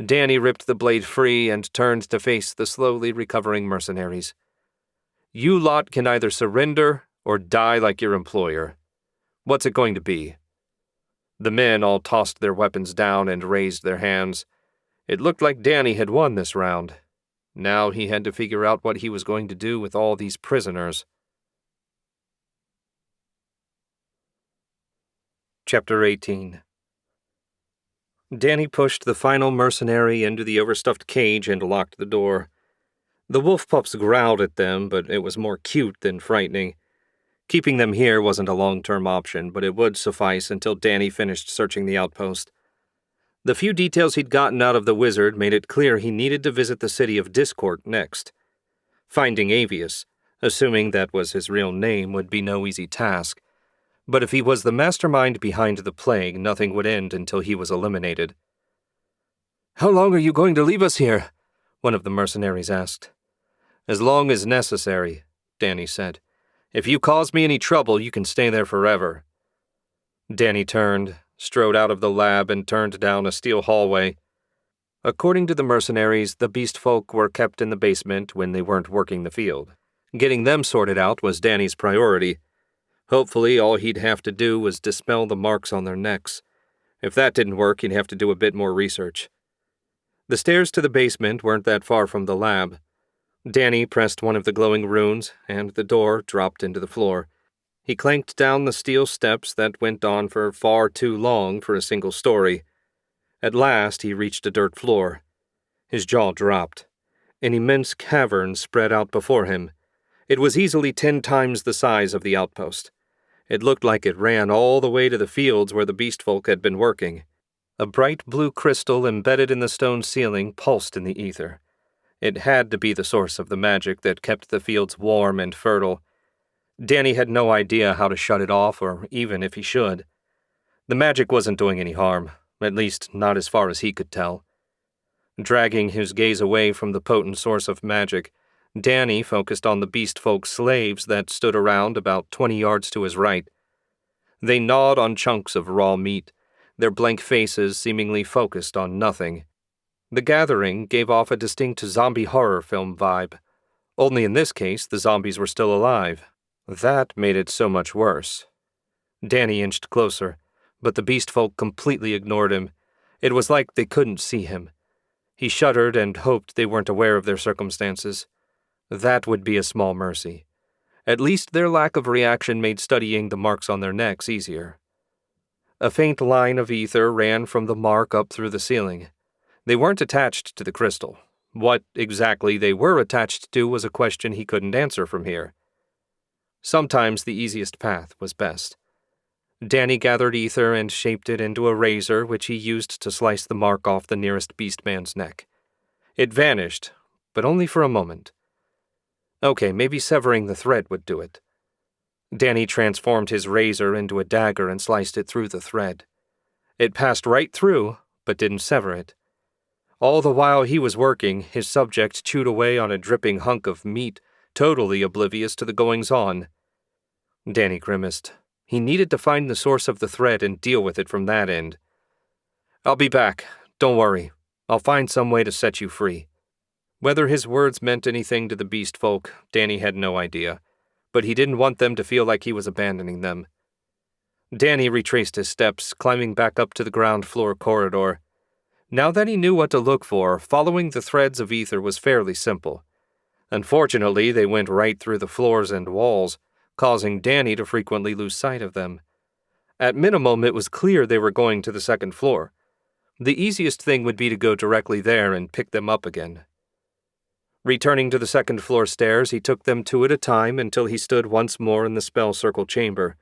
Danny ripped the blade free and turned to face the slowly recovering mercenaries. You lot can either surrender or die like your employer. What's it going to be? The men all tossed their weapons down and raised their hands. It looked like Danny had won this round. Now he had to figure out what he was going to do with all these prisoners. Chapter 18. Danny pushed the final mercenary into the overstuffed cage and locked the door. The wolf pups growled at them, but it was more cute than frightening. Keeping them here wasn't a long-term option, but it would suffice until Danny finished searching the outpost. The few details he'd gotten out of the wizard made it clear he needed to visit the city of Discord next. Finding Avius, assuming that was his real name, would be no easy task. But if he was the mastermind behind the plague, nothing would end until he was eliminated. How long are you going to leave us here? One of the mercenaries asked. As long as necessary, Danny said. If you cause me any trouble, you can stay there forever. Danny turned, strode out of the lab, and turned down a steel hallway. According to the mercenaries, the beast folk were kept in the basement when they weren't working the field. Getting them sorted out was Danny's priority. Hopefully, all he'd have to do was dispel the marks on their necks. If that didn't work, he'd have to do a bit more research. The stairs to the basement weren't that far from the lab. Danny pressed one of the glowing runes, and the door dropped into the floor. He clanked down the steel steps that went on for far too long for a single story. At last, he reached a dirt floor. His jaw dropped. An immense cavern spread out before him. It was easily 10 times the size of the outpost. It looked like it ran all the way to the fields where the beast folk had been working. A bright blue crystal embedded in the stone ceiling pulsed in the ether. It had to be the source of the magic that kept the fields warm and fertile. Danny had no idea how to shut it off, or even if he should. The magic wasn't doing any harm, at least not as far as he could tell. Dragging his gaze away from the potent source of magic, Danny focused on the beast folk slaves that stood around about 20 yards to his right. They gnawed on chunks of raw meat, their blank faces seemingly focused on nothing. The gathering gave off a distinct zombie horror film vibe. Only in this case, the zombies were still alive. That made it so much worse. Danny inched closer, but the beast folk completely ignored him. It was like they couldn't see him. He shuddered and hoped they weren't aware of their circumstances. That would be a small mercy. At least their lack of reaction made studying the marks on their necks easier. A faint line of ether ran from the mark up through the ceiling. They weren't attached to the crystal. What exactly they were attached to was a question he couldn't answer from here. Sometimes the easiest path was best. Danny gathered ether and shaped it into a razor which he used to slice the mark off the nearest beastman's neck. It vanished, but only for a moment. Okay, maybe severing the thread would do it. Danny transformed his razor into a dagger and sliced it through the thread. It passed right through, but didn't sever it. All the while he was working, his subject chewed away on a dripping hunk of meat, totally oblivious to the goings-on. Danny grimaced. He needed to find the source of the thread and deal with it from that end. I'll be back, Don't worry, I'll find some way to set you free. Whether his words meant anything to the beast folk, Danny had no idea, but he didn't want them to feel like he was abandoning them. Danny retraced his steps, climbing back up to the ground floor corridor. Now that he knew what to look for, following the threads of ether was fairly simple. Unfortunately, they went right through the floors and walls, causing Danny to frequently lose sight of them. At minimum, it was clear they were going to the second floor. The easiest thing would be to go directly there and pick them up again. Returning to the second floor stairs, he took them two at a time until he stood once more in the spell circle chamber.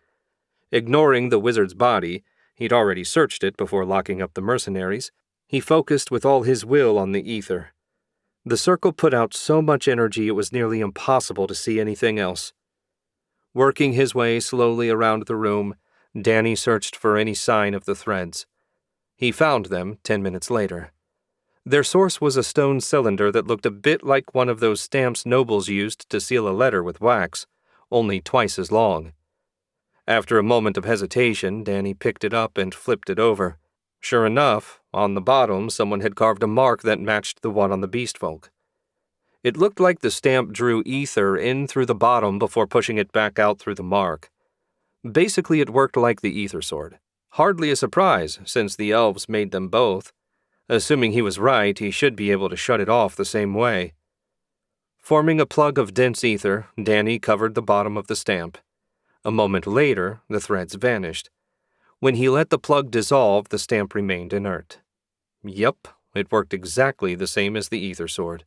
Ignoring the wizard's body, he'd already searched it before locking up the mercenaries, he focused with all his will on the ether. The circle put out so much energy it was nearly impossible to see anything else. Working his way slowly around the room, Danny searched for any sign of the threads. He found them 10 minutes later. Their source was a stone cylinder that looked a bit like one of those stamps nobles used to seal a letter with wax, only twice as long. After a moment of hesitation, Danny picked it up and flipped it over. Sure enough, on the bottom someone had carved a mark that matched the one on the beast folk. It looked like the stamp drew ether in through the bottom before pushing it back out through the mark. Basically, it worked like the ether sword. Hardly a surprise, since the elves made them both. Assuming he was right, he should be able to shut it off the same way. Forming a plug of dense ether, Danny covered the bottom of the stamp. A moment later, the threads vanished. When he let the plug dissolve, the stamp remained inert. Yup, it worked exactly the same as the ether sword.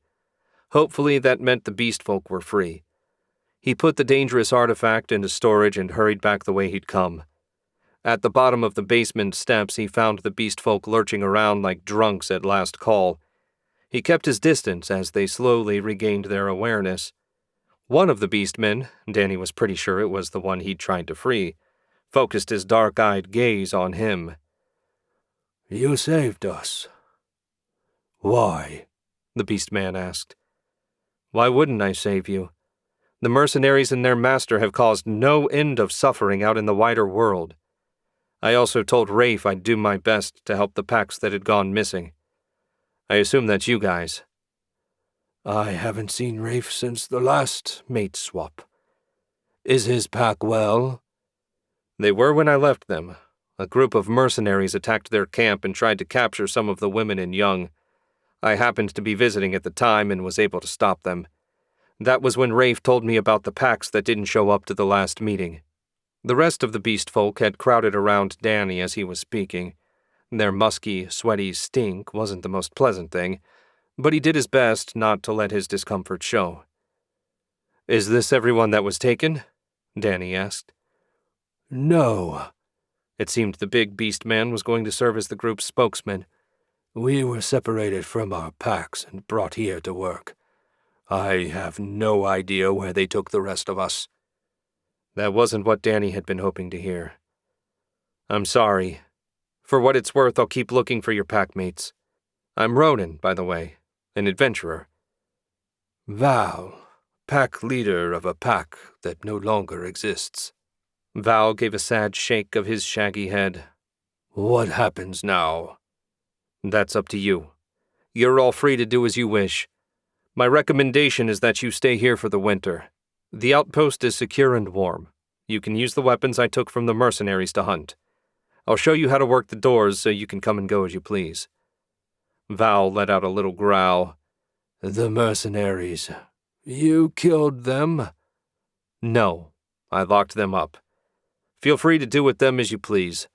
Hopefully that meant the beast folk were free. He put the dangerous artifact into storage and hurried back the way he'd come. At the bottom of the basement steps, he found the beast folk lurching around like drunks at last call. He kept his distance as they slowly regained their awareness. One of the beastmen, Danny was pretty sure it was the one he'd tried to free, focused his dark-eyed gaze on him.
You saved us. Why?
The beastman asked. Why wouldn't I save you? The mercenaries and their master have caused no end of suffering out in the wider world. I also told Rafe I'd do my best to help the packs that had gone missing. I assume that's you guys.
I haven't seen Rafe since the last mate swap. Is his pack well?
They were when I left them. A group of mercenaries attacked their camp and tried to capture some of the women and young. I happened to be visiting at the time and was able to stop them. That was when Rafe told me about the packs that didn't show up to the last meeting. The rest of the beast folk had crowded around Danny as he was speaking. Their musky, sweaty stink wasn't the most pleasant thing, but he did his best not to let his discomfort show. Is this everyone that was taken? Danny asked.
No.
It seemed the big beast man was going to serve as the group's spokesman.
We were separated from our packs and brought here to work. I have no idea where they took the rest of us.
That wasn't what Danny had been hoping to hear. I'm sorry. For what it's worth, I'll keep looking for your packmates. I'm Ronan, by the way, an adventurer.
Val, pack leader of a pack that no longer exists.
Val gave a sad shake of his shaggy head.
What happens now?
That's up to you. You're all free to do as you wish. My recommendation is that you stay here for the winter. The outpost is secure and warm. You can use the weapons I took from the mercenaries to hunt. I'll show you how to work the doors so you can come and go as you please. Val let out a little growl.
The mercenaries. You killed them?
No, I locked them up. Feel free to do with them as you please.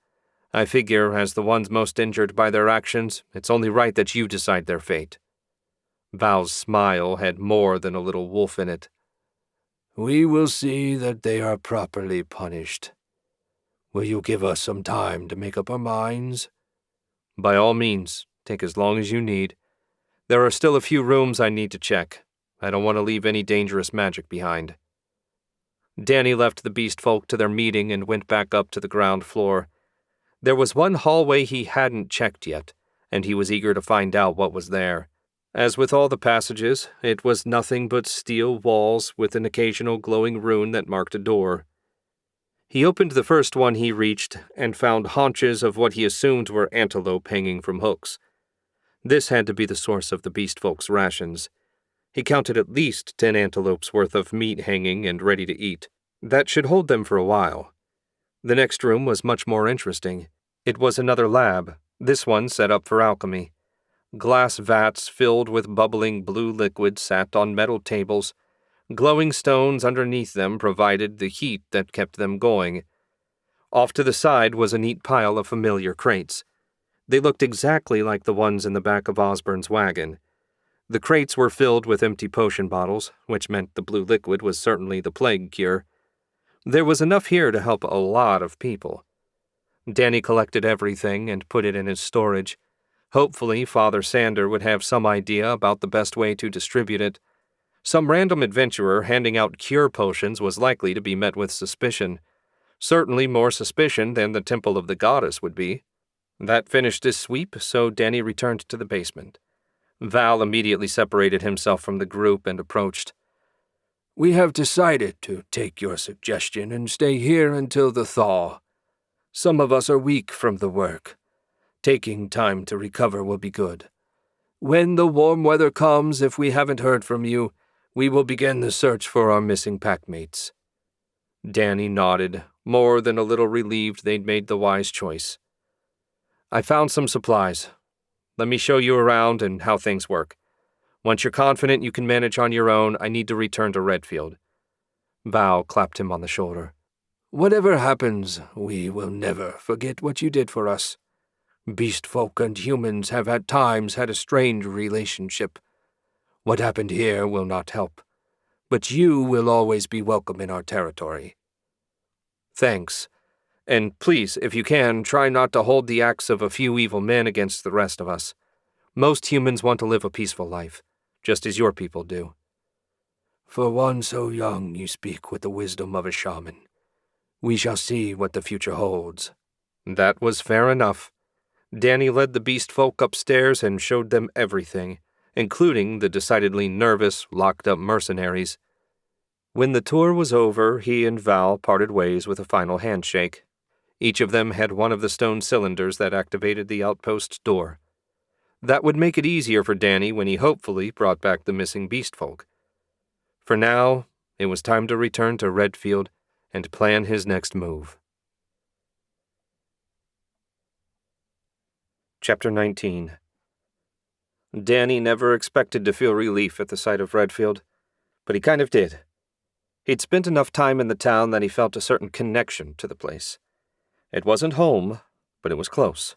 I figure, as the ones most injured by their actions, it's only right that you decide their fate. Val's smile had more than a little wolf in it.
We will see that they are properly punished. Will you give us some time to make up our minds?
By all means, take as long as you need. There are still a few rooms I need to check. I don't want to leave any dangerous magic behind. Danny left the beast folk to their meeting and went back up to the ground floor. There was one hallway he hadn't checked yet, and he was eager to find out what was there. As with all the passages, it was nothing but steel walls with an occasional glowing rune that marked a door. He opened the first one he reached and found haunches of what he assumed were antelope hanging from hooks. This had to be the source of the beast folk's rations. He counted at least 10 antelopes worth of meat hanging and ready to eat. That should hold them for a while. The next room was much more interesting. It was another lab, this one set up for alchemy. Glass vats filled with bubbling blue liquid sat on metal tables. Glowing stones underneath them provided the heat that kept them going. Off to the side was a neat pile of familiar crates. They looked exactly like the ones in the back of Osborne's wagon. The crates were filled with empty potion bottles, which meant the blue liquid was certainly the plague cure. There was enough here to help a lot of people. Danny collected everything and put it in his storage. Hopefully, Father Sander would have some idea about the best way to distribute it. Some random adventurer handing out cure potions was likely to be met with suspicion. Certainly more suspicion than the Temple of the Goddess would be. That finished his sweep, so Danny returned to the basement. Val immediately separated himself from the group and approached.
"We have decided to take your suggestion and stay here until the thaw. Some of us are weak from the work. Taking time to recover will be good. When the warm weather comes, if we haven't heard from you, we will begin the search for our missing packmates."
Danny nodded, more than a little relieved they'd made the wise choice. "I found some supplies. Let me show you around and how things work. Once you're confident you can manage on your own, I need to return to Redfield." Val clapped him on the shoulder.
"Whatever happens, we will never forget what you did for us. Beast folk and humans have at times had a strained relationship. What happened here will not help, but you will always be welcome in our territory."
"Thanks. And please, if you can, try not to hold the acts of a few evil men against the rest of us. Most humans want to live a peaceful life, just as your people do."
"For one so young, you speak with the wisdom of a shaman. We shall see what the future holds."
That was fair enough. Danny led the beast folk upstairs and showed them everything, including the decidedly nervous, locked-up mercenaries. When the tour was over, he and Val parted ways with a final handshake. Each of them had one of the stone cylinders that activated the outpost door. That would make it easier for Danny when he hopefully brought back the missing beast folk. For now, it was time to return to Redfield and plan his next move. Chapter 19. Danny never expected to feel relief at the sight of Redfield, but he kind of did. He'd spent enough time in the town that he felt a certain connection to the place. It wasn't home, but it was close.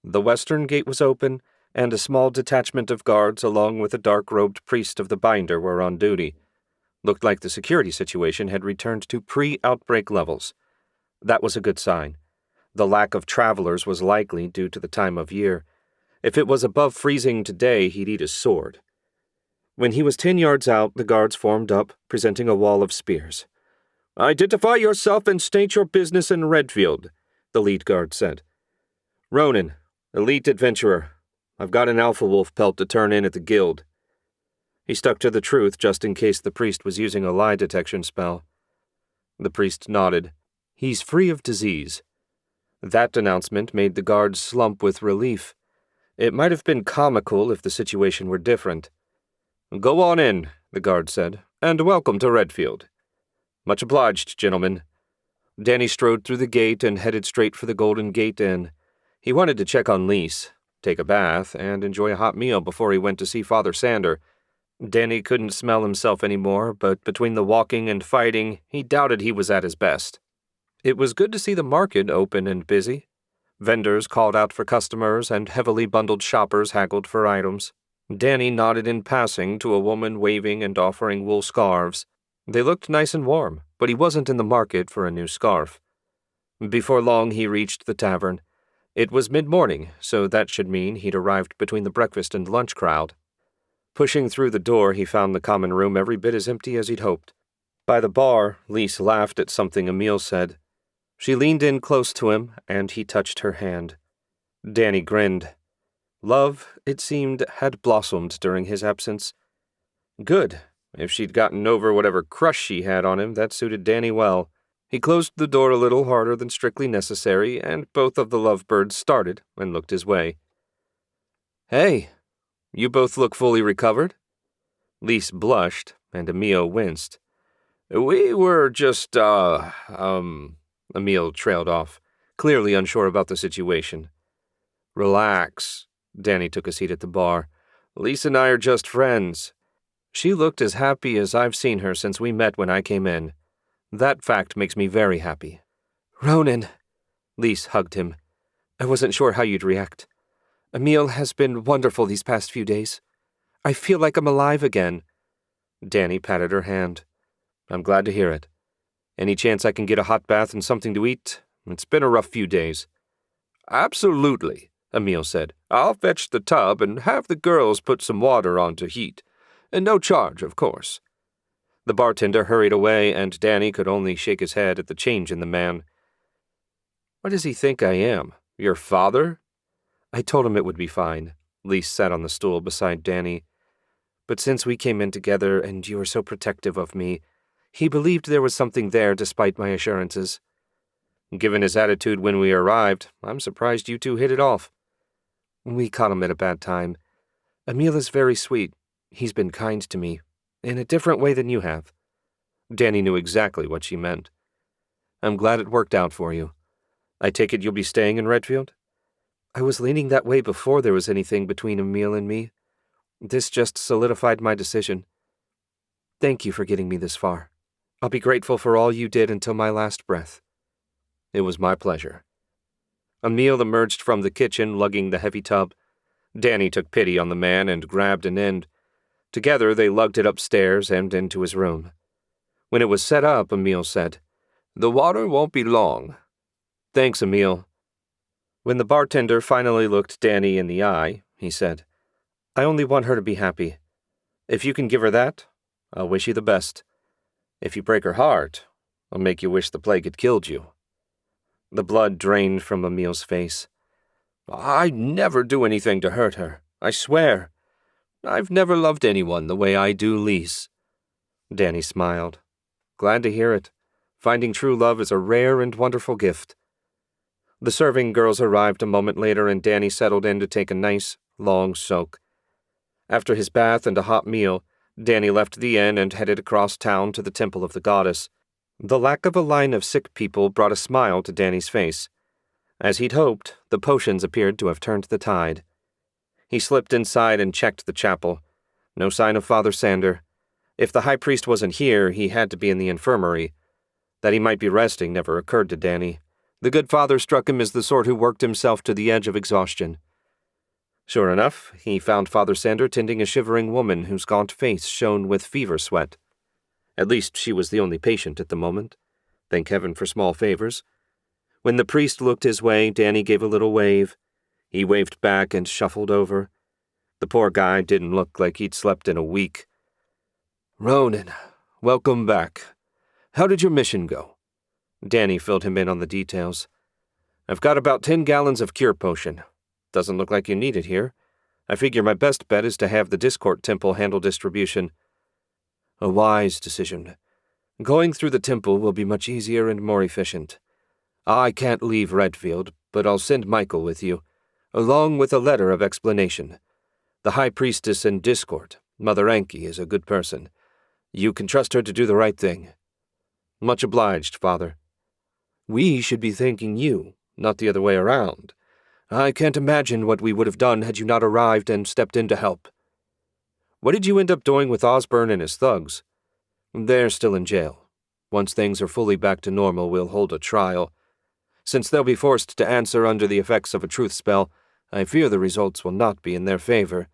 The western gate was open, and a small detachment of guards along with a dark-robed priest of the Binder were on duty. Looked like the security situation had returned to pre-outbreak levels. That was a good sign. The lack of travelers was likely due to the time of year. If it was above freezing today, he'd eat his sword. When he was 10 yards out, the guards formed up, presenting a wall of spears. "Identify yourself and state your business in Redfield," the lead guard said. "Ronan, elite adventurer. I've got an alpha wolf pelt to turn in at the guild." He stuck to the truth just in case the priest was using a lie detection spell. The priest nodded. "He's free of disease." That announcement made the guards slump with relief. It might have been comical if the situation were different. "Go on in," the guard said, "and welcome to Redfield." "Much obliged, gentlemen." Danny strode through the gate and headed straight for the Golden Gate Inn. He wanted to check on Lise, take a bath, and enjoy a hot meal before he went to see Father Sander. Danny couldn't smell himself anymore, but between the walking and fighting, he doubted he was at his best. It was good to see the market open and busy. Vendors called out for customers, and heavily bundled shoppers haggled for items. Danny nodded in passing to a woman waving and offering wool scarves. They looked nice and warm, but he wasn't in the market for a new scarf. Before long, he reached the tavern. It was mid-morning, so that should mean he'd arrived between the breakfast and lunch crowd. Pushing through the door, he found the common room every bit as empty as he'd hoped. By the bar, Lise laughed at something Emil said. She leaned in close to him, and he touched her hand. Danny grinned. Love, it seemed, had blossomed during his absence. Good. If she'd gotten over whatever crush she had on him, that suited Danny well. He closed the door a little harder than strictly necessary, and both of the lovebirds started and looked his way. "Hey, You both look fully recovered?" Lise blushed, and Emil winced. "We were just, Emil trailed off, clearly unsure about the situation. "Relax." Danny took a seat at the bar. "Lise and I are just friends. She looked as happy as I've seen her since we met when I came in. That fact makes me very happy." "Ronan," Lise hugged him. "I wasn't sure how you'd react. Emil has been wonderful these past few days. I feel like I'm alive again." Danny patted her hand. "I'm glad to hear it. Any chance I can get a hot bath and something to eat? It's been a rough few days." "Absolutely," Emil said. "I'll fetch the tub and have the girls put some water on to heat. And no charge, of course." The bartender hurried away, and Danny could only shake his head at the change in the man. "What does he think I am? Your father?" "I told him it would be fine." Lise sat on the stool beside Danny. "But since we came in together and you were so protective of me, he believed there was something there despite my assurances." "Given his attitude when we arrived, I'm surprised you two hit it off." "We caught him at a bad time. Emil is very sweet. He's been kind to me, in a different way than you have." Danny knew exactly what she meant. "I'm glad it worked out for you. I take it you'll be staying in Redfield?" "I was leaning that way before there was anything between Emil and me. This just solidified my decision. Thank you for getting me this far. I'll be grateful for all you did until my last breath." "It was my pleasure." Emil emerged from the kitchen lugging the heavy tub. Danny took pity on the man and grabbed an end. Together they lugged it upstairs and into his room. When it was set up, Emil said, "The water won't be long." "Thanks, Emil." When the bartender finally looked Danny in the eye, he said, "I only want her to be happy. If you can give her that, I'll wish you the best. If you break her heart, I'll make you wish the plague had killed you." The blood drained from Emil's face. "I'd never do anything to hurt her, I swear. I've never loved anyone the way I do Lise." Danny smiled. "Glad to hear it. Finding true love is a rare and wonderful gift." The serving girls arrived a moment later, and Danny settled in to take a nice, long soak. After his bath and a hot meal, Danny left the inn and headed across town to the Temple of the Goddess. The lack of a line of sick people brought a smile to Danny's face. As he'd hoped, the potions appeared to have turned the tide. He slipped inside and checked the chapel. No sign of Father Sander. If the high priest wasn't here, he had to be in the infirmary. That he might be resting never occurred to Danny. The good father struck him as the sort who worked himself to the edge of exhaustion. Sure enough, he found Father Sander tending a shivering woman whose gaunt face shone with fever sweat. At least she was the only patient at the moment. Thank heaven for small favors. When the priest looked his way, Danny gave a little wave. He waved back and shuffled over. The poor guy didn't look like he'd slept in a week. "Ronan, welcome back. How did your mission go?" Danny filled him in on the details. "I've got about 10 gallons of cure potion. Doesn't look like you need it here. I figure my best bet is to have the Discord Temple handle distribution." "A wise decision. Going through the temple will be much easier and more efficient. I can't leave Redfield, but I'll send Michael with you, along with a letter of explanation. The High Priestess in Discord, Mother Anki, is a good person. You can trust her to do the right thing." "Much obliged, Father." "We should be thanking you, not the other way around. I can't imagine what we would have done had you not arrived and stepped in to help." "What did you end up doing with Osborne and his thugs?" "They're still in jail. Once things are fully back to normal, we'll hold a trial. Since they'll be forced to answer under the effects of a truth spell, I fear the results will not be in their favor.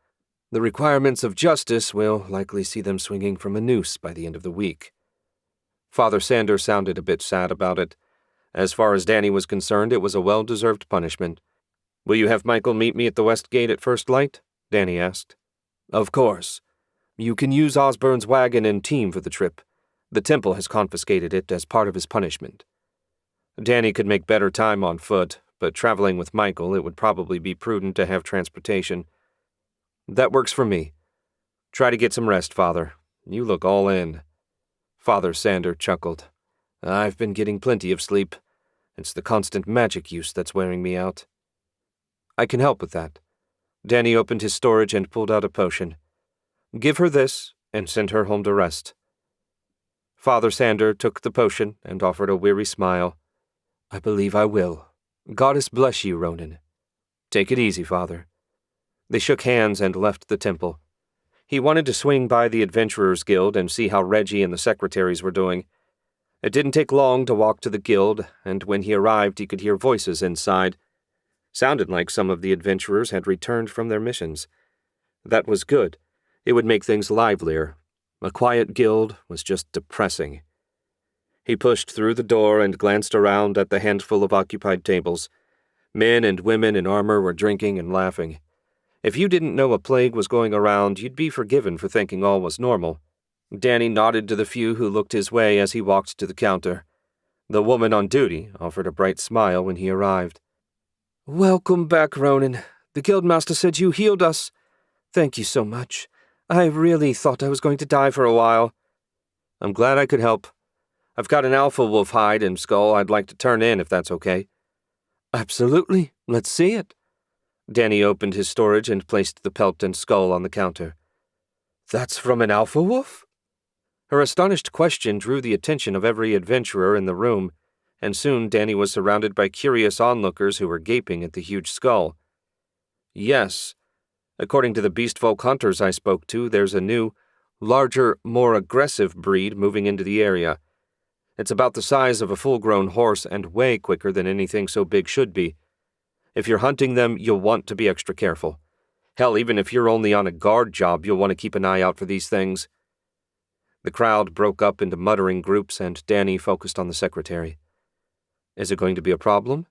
The requirements of justice will likely see them swinging from a noose by the end of the week." Father Sander sounded a bit sad about it. As far as Danny was concerned, it was a well-deserved punishment. "Will you have Michael meet me at the West Gate at first light?" Danny asked. "Of course. You can use Osborne's wagon and team for the trip. The temple has confiscated it as part of his punishment." Danny could make better time on foot, but traveling with Michael, it would probably be prudent to have transportation. "That works for me. Try to get some rest, Father. You look all in." Father Sander chuckled. "I've been getting plenty of sleep. It's the constant magic use that's wearing me out." "I can help with that." Danny opened his storage and pulled out a potion. Give her this, and send her home to rest. Father Sander took the potion and offered a weary smile. I believe I will. Goddess bless you, Ronan. Take it easy, Father. They shook hands and left the temple. He wanted to swing by the Adventurers Guild and see how Reggie and the secretaries were doing. It didn't take long to walk to the guild, and when he arrived he could hear voices inside. Sounded like some of the adventurers had returned from their missions. That was good. It would make things livelier. A quiet guild was just depressing. He pushed through the door and glanced around at the handful of occupied tables. Men and women in armor were drinking and laughing. If you didn't know a plague was going around, you'd be forgiven for thinking all was normal. Danny nodded to the few who looked his way as he walked to the counter. The woman on duty offered a bright smile when he arrived. Welcome back, Ronan. The guildmaster said you healed us. Thank you so much. I really thought I was going to die for a while. I'm glad I could help. I've got an alpha wolf hide and skull I'd like to turn in if that's okay. Absolutely. Let's see it. Danny opened his storage and placed the pelt and skull on the counter. That's from an alpha wolf? Her astonished question drew the attention of every adventurer in the room, and soon Danny was surrounded by curious onlookers who were gaping at the huge skull. Yes. According to the beastfolk hunters I spoke to, there's a new, larger, more aggressive breed moving into the area. It's about the size of a full-grown horse and way quicker than anything so big should be. If you're hunting them, you'll want to be extra careful. Hell, even if you're only on a guard job, you'll want to keep an eye out for these things. The crowd broke up into muttering groups, and Danny focused on the secretary. Is it going to be a problem?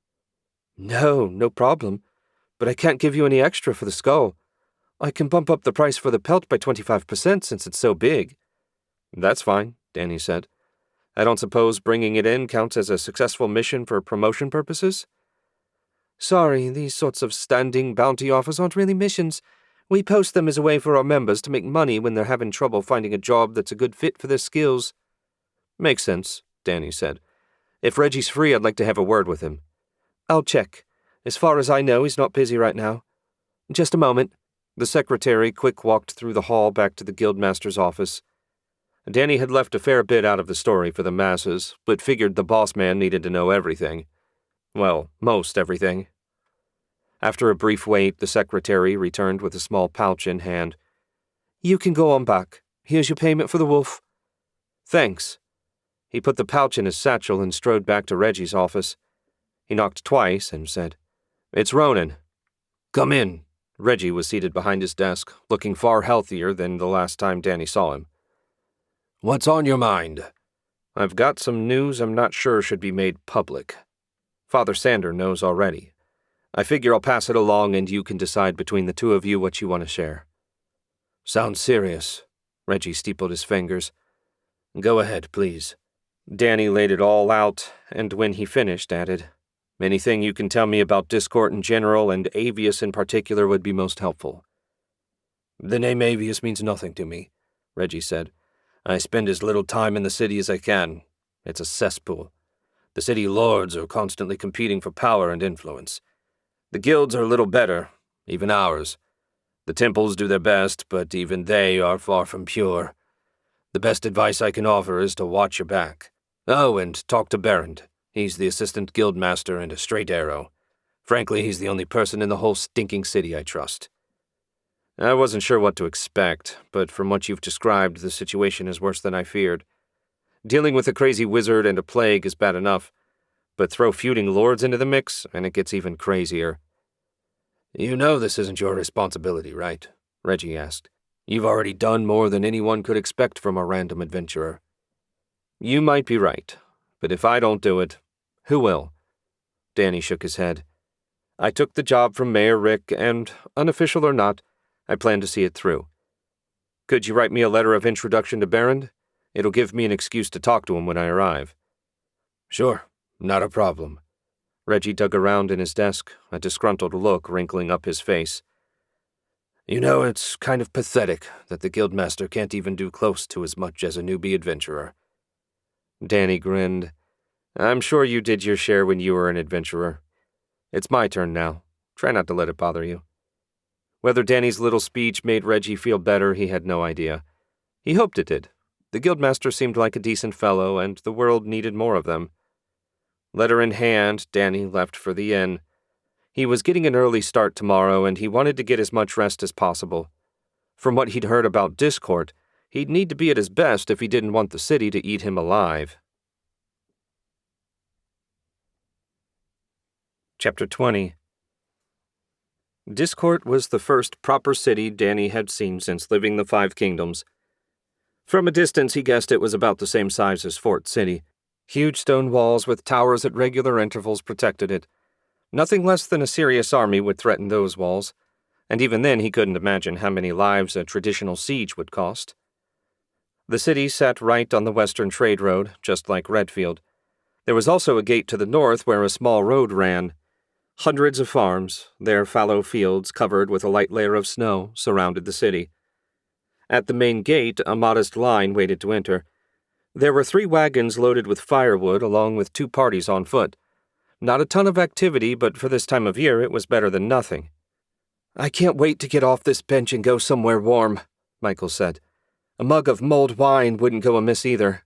No problem. But I can't give you any extra for the skull. I can bump up the price for the pelt by 25% since it's so big. That's fine, Danny said. I don't suppose bringing it in counts as a successful mission for promotion purposes? Sorry, these sorts of standing bounty offers aren't really missions. We post them as a way for our members to make money when they're having trouble finding a job that's a good fit for their skills. Makes sense, Danny said. If Reggie's free, I'd like to have a word with him. I'll check. As far as I know, he's not busy right now. Just a moment. The secretary quick walked through the hall back to the guildmaster's office. Danny had left a fair bit out of the story for the masses, but figured the boss man needed to know everything. Well, most everything. After a brief wait, the secretary returned with a small pouch in hand. You can go on back. Here's your payment for the wolf. Thanks. He put the pouch in his satchel and strode back to Reggie's office. He knocked twice and said, It's Ronan. Come in. Reggie was seated behind his desk, looking far healthier than the last time Danny saw him. What's on your mind? I've got some news I'm not sure should be made public. Father Sander knows already. I figure I'll pass it along and you can decide between the two of you what you want to share. Sounds serious. Reggie steepled his fingers. Go ahead, please. Danny laid it all out, and when he finished, added, Anything you can tell me about Discord in general and Avius in particular would be most helpful. The name Avius means nothing to me, Reggie said. I spend as little time in the city as I can. It's a cesspool. The city lords are constantly competing for power and influence. The guilds are a little better, even ours. The temples do their best, but even they are far from pure. The best advice I can offer is to watch your back. Oh, and talk to Berend. He's the assistant guildmaster and a straight arrow. Frankly, he's the only person in the whole stinking city I trust. I wasn't sure what to expect, but from what you've described, the situation is worse than I feared. Dealing with a crazy wizard and a plague is bad enough, but throw feuding lords into the mix, and it gets even crazier. You know this isn't your responsibility, right? Reggie asked. You've already done more than anyone could expect from a random adventurer. You might be right, but if I don't do it, who will? Danny shook his head. I took the job from Mayor Rick, and, unofficial or not, I plan to see it through. Could you write me a letter of introduction to Berend? It'll give me an excuse to talk to him when I arrive. Sure, not a problem. Reggie dug around in his desk, a disgruntled look wrinkling up his face. You know, it's kind of pathetic that the guildmaster can't even do close to as much as a newbie adventurer. Danny grinned. I'm sure you did your share when you were an adventurer. It's my turn now. Try not to let it bother you. Whether Danny's little speech made Reggie feel better, he had no idea. He hoped it did. The guildmaster seemed like a decent fellow, and the world needed more of them. Letter in hand, Danny left for the inn. He was getting an early start tomorrow, and he wanted to get as much rest as possible. From what he'd heard about Discord, he'd need to be at his best if he didn't want the city to eat him alive. Chapter 20. Discord was the first proper city Danny had seen since living the Five Kingdoms. From a distance, he guessed it was about the same size as Fort City. Huge stone walls with towers at regular intervals protected it. Nothing less than a serious army would threaten those walls, and even then he couldn't imagine how many lives a traditional siege would cost. The city sat right on the western trade road, just like Redfield. There was also a gate to the north where a small road ran. Hundreds of farms, their fallow fields covered with a light layer of snow, surrounded the city. At the main gate, a modest line waited to enter. There were 3 wagons loaded with firewood, along with 2 parties on foot. Not a ton of activity, but for this time of year it was better than nothing. "I can't wait to get off this bench and go somewhere warm," Michael said. "A mug of mulled wine wouldn't go amiss either."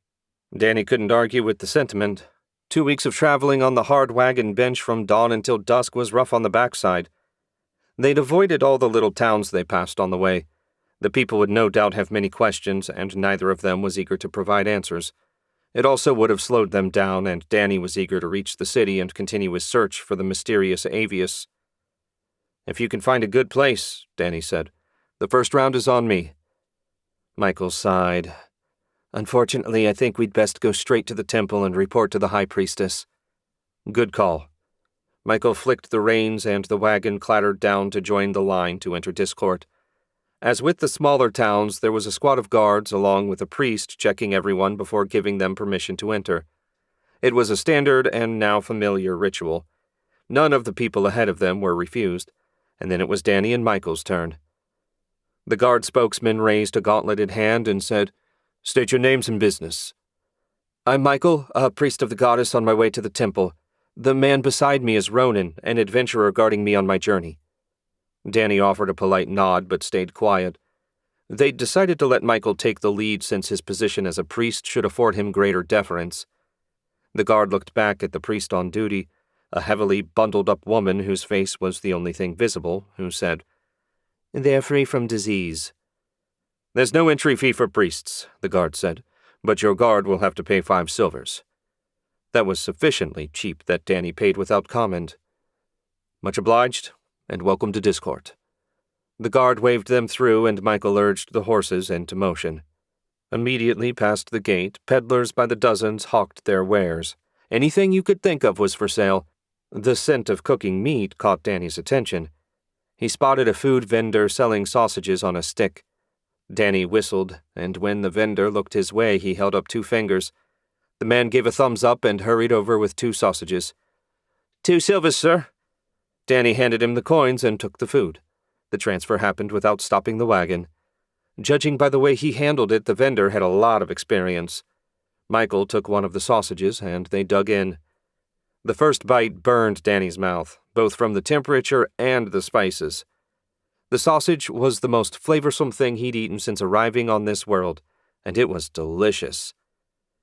Danny couldn't argue with the sentiment. 2 weeks of traveling on the hard wagon bench from dawn until dusk was rough on the backside. They'd avoided all the little towns they passed on the way. The people would no doubt have many questions, and neither of them was eager to provide answers. It also would have slowed them down, and Danny was eager to reach the city and continue his search for the mysterious Avius. "If you can find a good place," Danny said. "The first round is on me." Michael sighed. "Unfortunately, I think we'd best go straight to the temple and report to the High Priestess." "Good call." Michael flicked the reins, and the wagon clattered down to join the line to enter Discord. As with the smaller towns, there was a squad of guards along with a priest checking everyone before giving them permission to enter. It was a standard and now familiar ritual. None of the people ahead of them were refused, and then it was Danny and Michael's turn. The guard spokesman raised a gauntleted hand and said, "State your names and business." "I'm Michael, a priest of the goddess on my way to the temple. The man beside me is Ronan, an adventurer guarding me on my journey." Danny offered a polite nod but stayed quiet. They'd decided to let Michael take the lead since his position as a priest should afford him greater deference. The guard looked back at the priest on duty, a heavily bundled-up woman whose face was the only thing visible, who said, "They're free from disease." "There's no entry fee for priests," the guard said, "but your guard will have to pay 5 silvers. That was sufficiently cheap that Danny paid without comment. "Much obliged, and welcome to Discord." The guard waved them through, and Michael urged the horses into motion. Immediately past the gate, peddlers by the dozens hawked their wares. Anything you could think of was for sale. The scent of cooking meat caught Danny's attention. He spotted a food vendor selling sausages on a stick. Danny whistled, and when the vendor looked his way, he held up 2 fingers. The man gave a thumbs up and hurried over with 2 sausages. "2 silvers, sir." Danny handed him the coins and took the food. The transfer happened without stopping the wagon. Judging by the way he handled it, the vendor had a lot of experience. Michael took one of the sausages, and they dug in. The first bite burned Danny's mouth, both from the temperature and the spices. The sausage was the most flavorsome thing he'd eaten since arriving on this world, and it was delicious.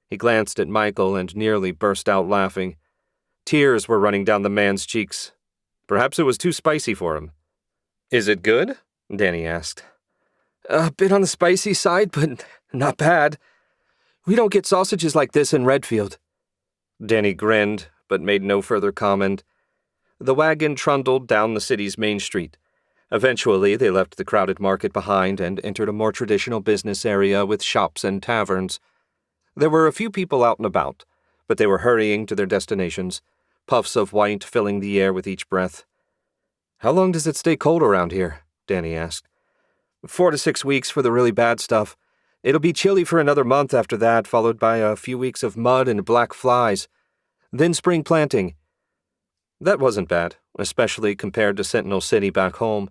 He glanced at Michael and nearly burst out laughing. Tears were running down the man's cheeks. Perhaps it was too spicy for him. "Is it good?" Danny asked. "A bit on the spicy side, but not bad. We don't get sausages like this in Redfield." Danny grinned, but made no further comment. The wagon trundled down the city's main street. Eventually, they left the crowded market behind and entered a more traditional business area with shops and taverns. There were a few people out and about, but they were hurrying to their destinations, puffs of white filling the air with each breath. "How long does it stay cold around here?" Danny asked. 4 to 6 weeks for the really bad stuff. It'll be chilly for another month after that, followed by a few weeks of mud and black flies. Then spring planting." That wasn't bad, especially compared to Sentinel City back home.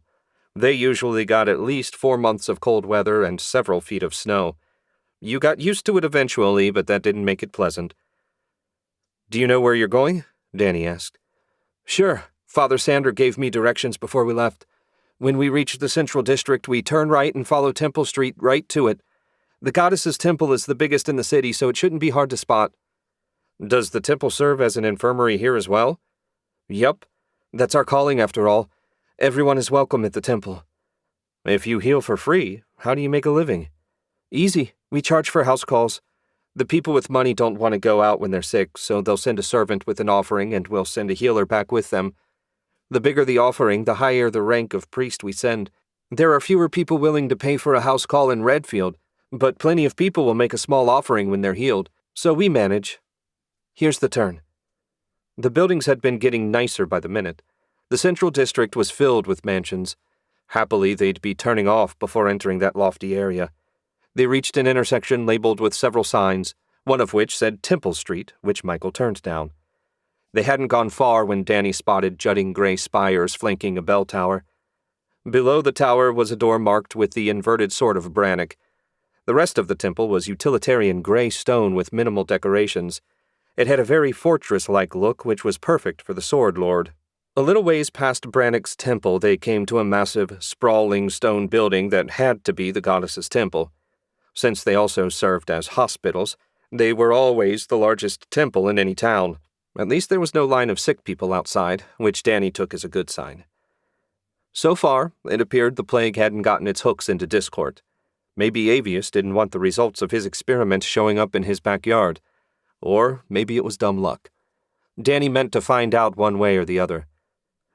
They usually got at least 4 months of cold weather and several feet of snow. You got used to it eventually, but that didn't make it pleasant. "Do you know where you're going?" Danny asked. "Sure. Father Sander gave me directions before we left. When we reach the central district, we turn right and follow Temple Street right to it. The goddess's temple is the biggest in the city, so it shouldn't be hard to spot. Does the temple serve as an infirmary here as well? Yup. That's our calling, after all. Everyone is welcome at the temple. If you heal for free, how do you make a living? Easy. We charge for house calls. The people with money don't want to go out when they're sick, so they'll send a servant with an offering and we'll send a healer back with them. The bigger the offering, the higher the rank of priest we send. There are fewer people willing to pay for a house call in Redfield, but plenty of people will make a small offering when they're healed, so we manage. Here's the turn. The buildings had been getting nicer by the minute. The central district was filled with mansions. Happily, they'd be turning off before entering that lofty area. They reached an intersection labeled with several signs, one of which said Temple Street, which Michael turned down. They hadn't gone far when Danny spotted jutting gray spires flanking a bell tower. Below the tower was a door marked with the inverted sword of Brannock. The rest of the temple was utilitarian gray stone with minimal decorations. It had a very fortress-like look, which was perfect for the sword lord. A little ways past Brannock's temple, they came to a massive, sprawling stone building that had to be the goddess's temple. Since they also served as hospitals, they were always the largest temple in any town. At least there was no line of sick people outside, which Danny took as a good sign. So far, it appeared the plague hadn't gotten its hooks into Discord. Maybe Avius didn't want the results of his experiment showing up in his backyard. Or maybe it was dumb luck. Danny meant to find out one way or the other.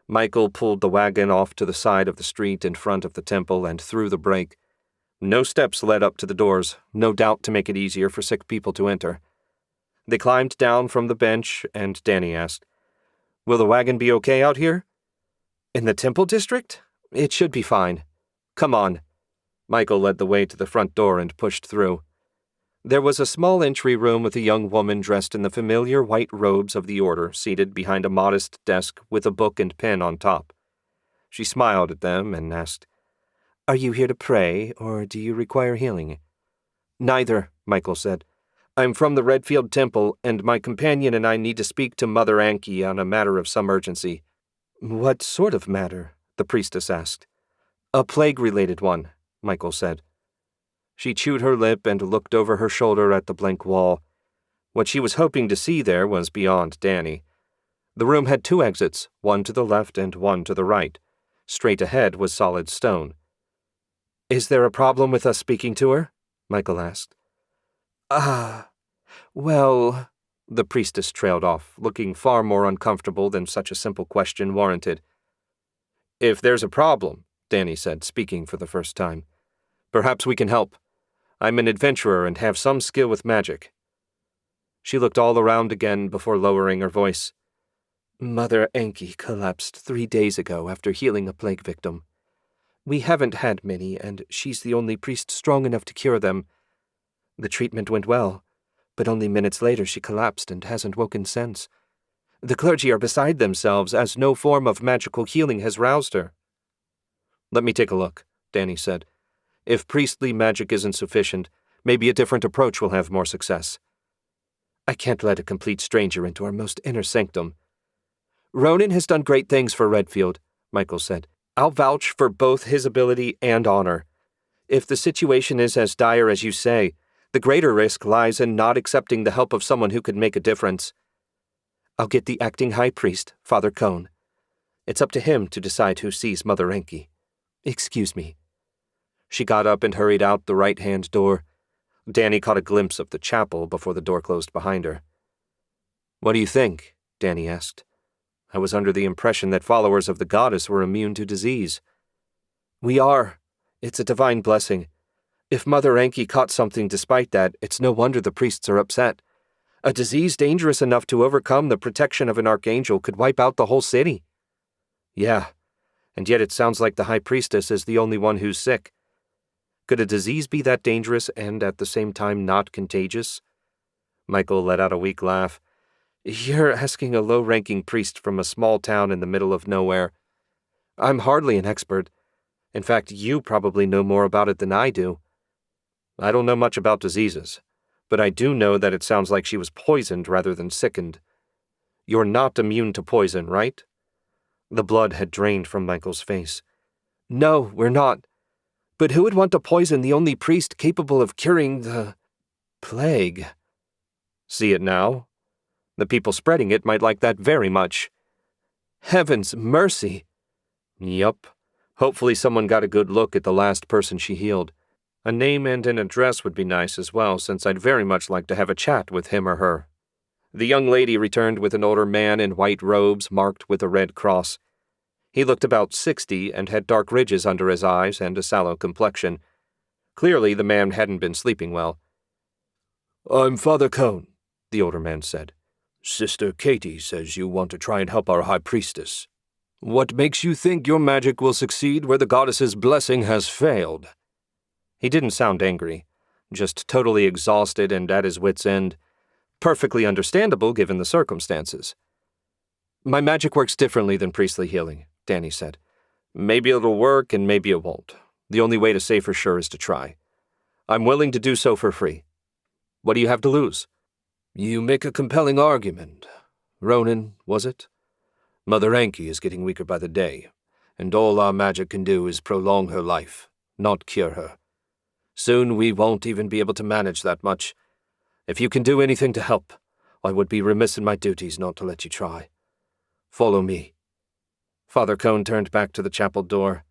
Michael pulled the wagon off to the side of the street in front of the temple and threw the brake. No steps led up to the doors, no doubt to make it easier for sick people to enter. They climbed down from the bench, and Danny asked, "Will the wagon be okay out here?" "In the temple district? It should be fine. Come on." Michael led the way to the front door and pushed through. There was a small entry room with a young woman dressed in the familiar white robes of the order seated behind a modest desk with a book and pen on top. She smiled at them and asked, "Are you here to pray, or do you require healing?" "Neither," Michael said. "I'm from the Redfield Temple, and my companion and I need to speak to Mother Anki on a matter of some urgency." "What sort of matter?" the priestess asked. "A plague-related one," Michael said. She chewed her lip and looked over her shoulder at the blank wall. What she was hoping to see there was beyond Danny. The room had 2 exits, one to the left and one to the right. Straight ahead was solid stone. "Is there a problem with us speaking to her?" Michael asked. Well," the priestess trailed off, looking far more uncomfortable than such a simple question warranted. "If there's a problem," Danny said, speaking for the first time, "perhaps we can help. I'm an adventurer and have some skill with magic." She looked all around again before lowering her voice. "Mother Anki collapsed 3 days ago after healing a plague victim. We haven't had many, and she's the only priest strong enough to cure them. The treatment went well, but only minutes later she collapsed and hasn't woken since. The clergy are beside themselves, as no form of magical healing has roused her." "Let me take a look," Danny said. "If priestly magic isn't sufficient, maybe a different approach will have more success." "I can't let a complete stranger into our most inner sanctum." "Ronan has done great things for Redfield," Michael said. "I'll vouch for both his ability and honor. If the situation is as dire as you say, the greater risk lies in not accepting the help of someone who could make a difference. I'll get the acting high priest, Father Cone. It's up to him to decide who sees Mother Enki. Excuse me." She got up and hurried out the right-hand door. Danny caught a glimpse of the chapel before the door closed behind her. "What do you think?" Danny asked. "I was under the impression that followers of the goddess were immune to disease." "We are. It's a divine blessing. If Mother Enki caught something despite that, it's no wonder the priests are upset. A disease dangerous enough to overcome the protection of an archangel could wipe out the whole city." "Yeah, and yet it sounds like the high priestess is the only one who's sick. Could a disease be that dangerous and at the same time not contagious?" Michael let out a weak laugh. "You're asking a low-ranking priest from a small town in the middle of nowhere. I'm hardly an expert. In fact, you probably know more about it than I do." "I don't know much about diseases, but I do know that it sounds like she was poisoned rather than sickened. You're not immune to poison, right?" The blood had drained from Michael's face. No, we're not. But who would want to poison the only priest capable of curing the plague? See it now? The people spreading it might like that very much. Heaven's mercy! Yup. Hopefully someone got a good look at the last person she healed. A name and an address would be nice as well, since I'd very much like to have a chat with him or her. The young lady returned with an older man in white robes marked with a red cross. He looked about 60 and had dark ridges under his eyes and a sallow complexion. Clearly the man hadn't been sleeping well.
I'm Father Cone, the older man said. Sister Katie says you want to try and help our high priestess. What makes you think your magic will succeed where the goddess's blessing has failed?
He didn't sound angry, just totally exhausted and at his wit's end. Perfectly understandable given the circumstances. My magic works differently than priestly healing, Danny said. Maybe it'll work and maybe it won't. The only way to say for sure is to try. I'm willing to do so for free. What do you have to lose?
You make a compelling argument. Ronan, was it? Mother Enki is getting weaker by the day, and all our magic can do is prolong her life, not cure her. Soon we won't even be able to manage that much. If you can do anything to help, I would be remiss in my duties not to let you try. Follow me.
Father Cone turned back to the chapel door.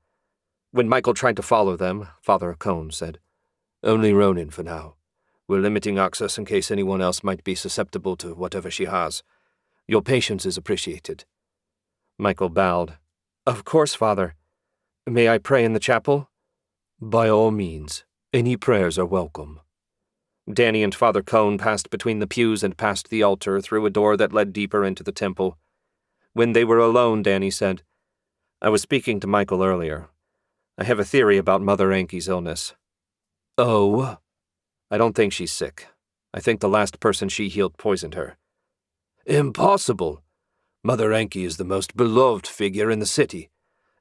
When Michael tried to follow them, Father Cone said,
Only Ronan for now. We're limiting access in case anyone else might be susceptible to whatever she has. Your patience is appreciated.
Michael bowed. Of course, Father. May I pray in the chapel?
By all means. Any prayers are welcome.
Danny and Father Cone passed between the pews and past the altar through a door that led deeper into the temple. When they were alone, Danny said, I was speaking to Michael earlier. I have a theory about Mother Enki's illness.
Oh?
I don't think she's sick. I think the last person she healed poisoned her.
Impossible. Mother Enki is the most beloved figure in the city.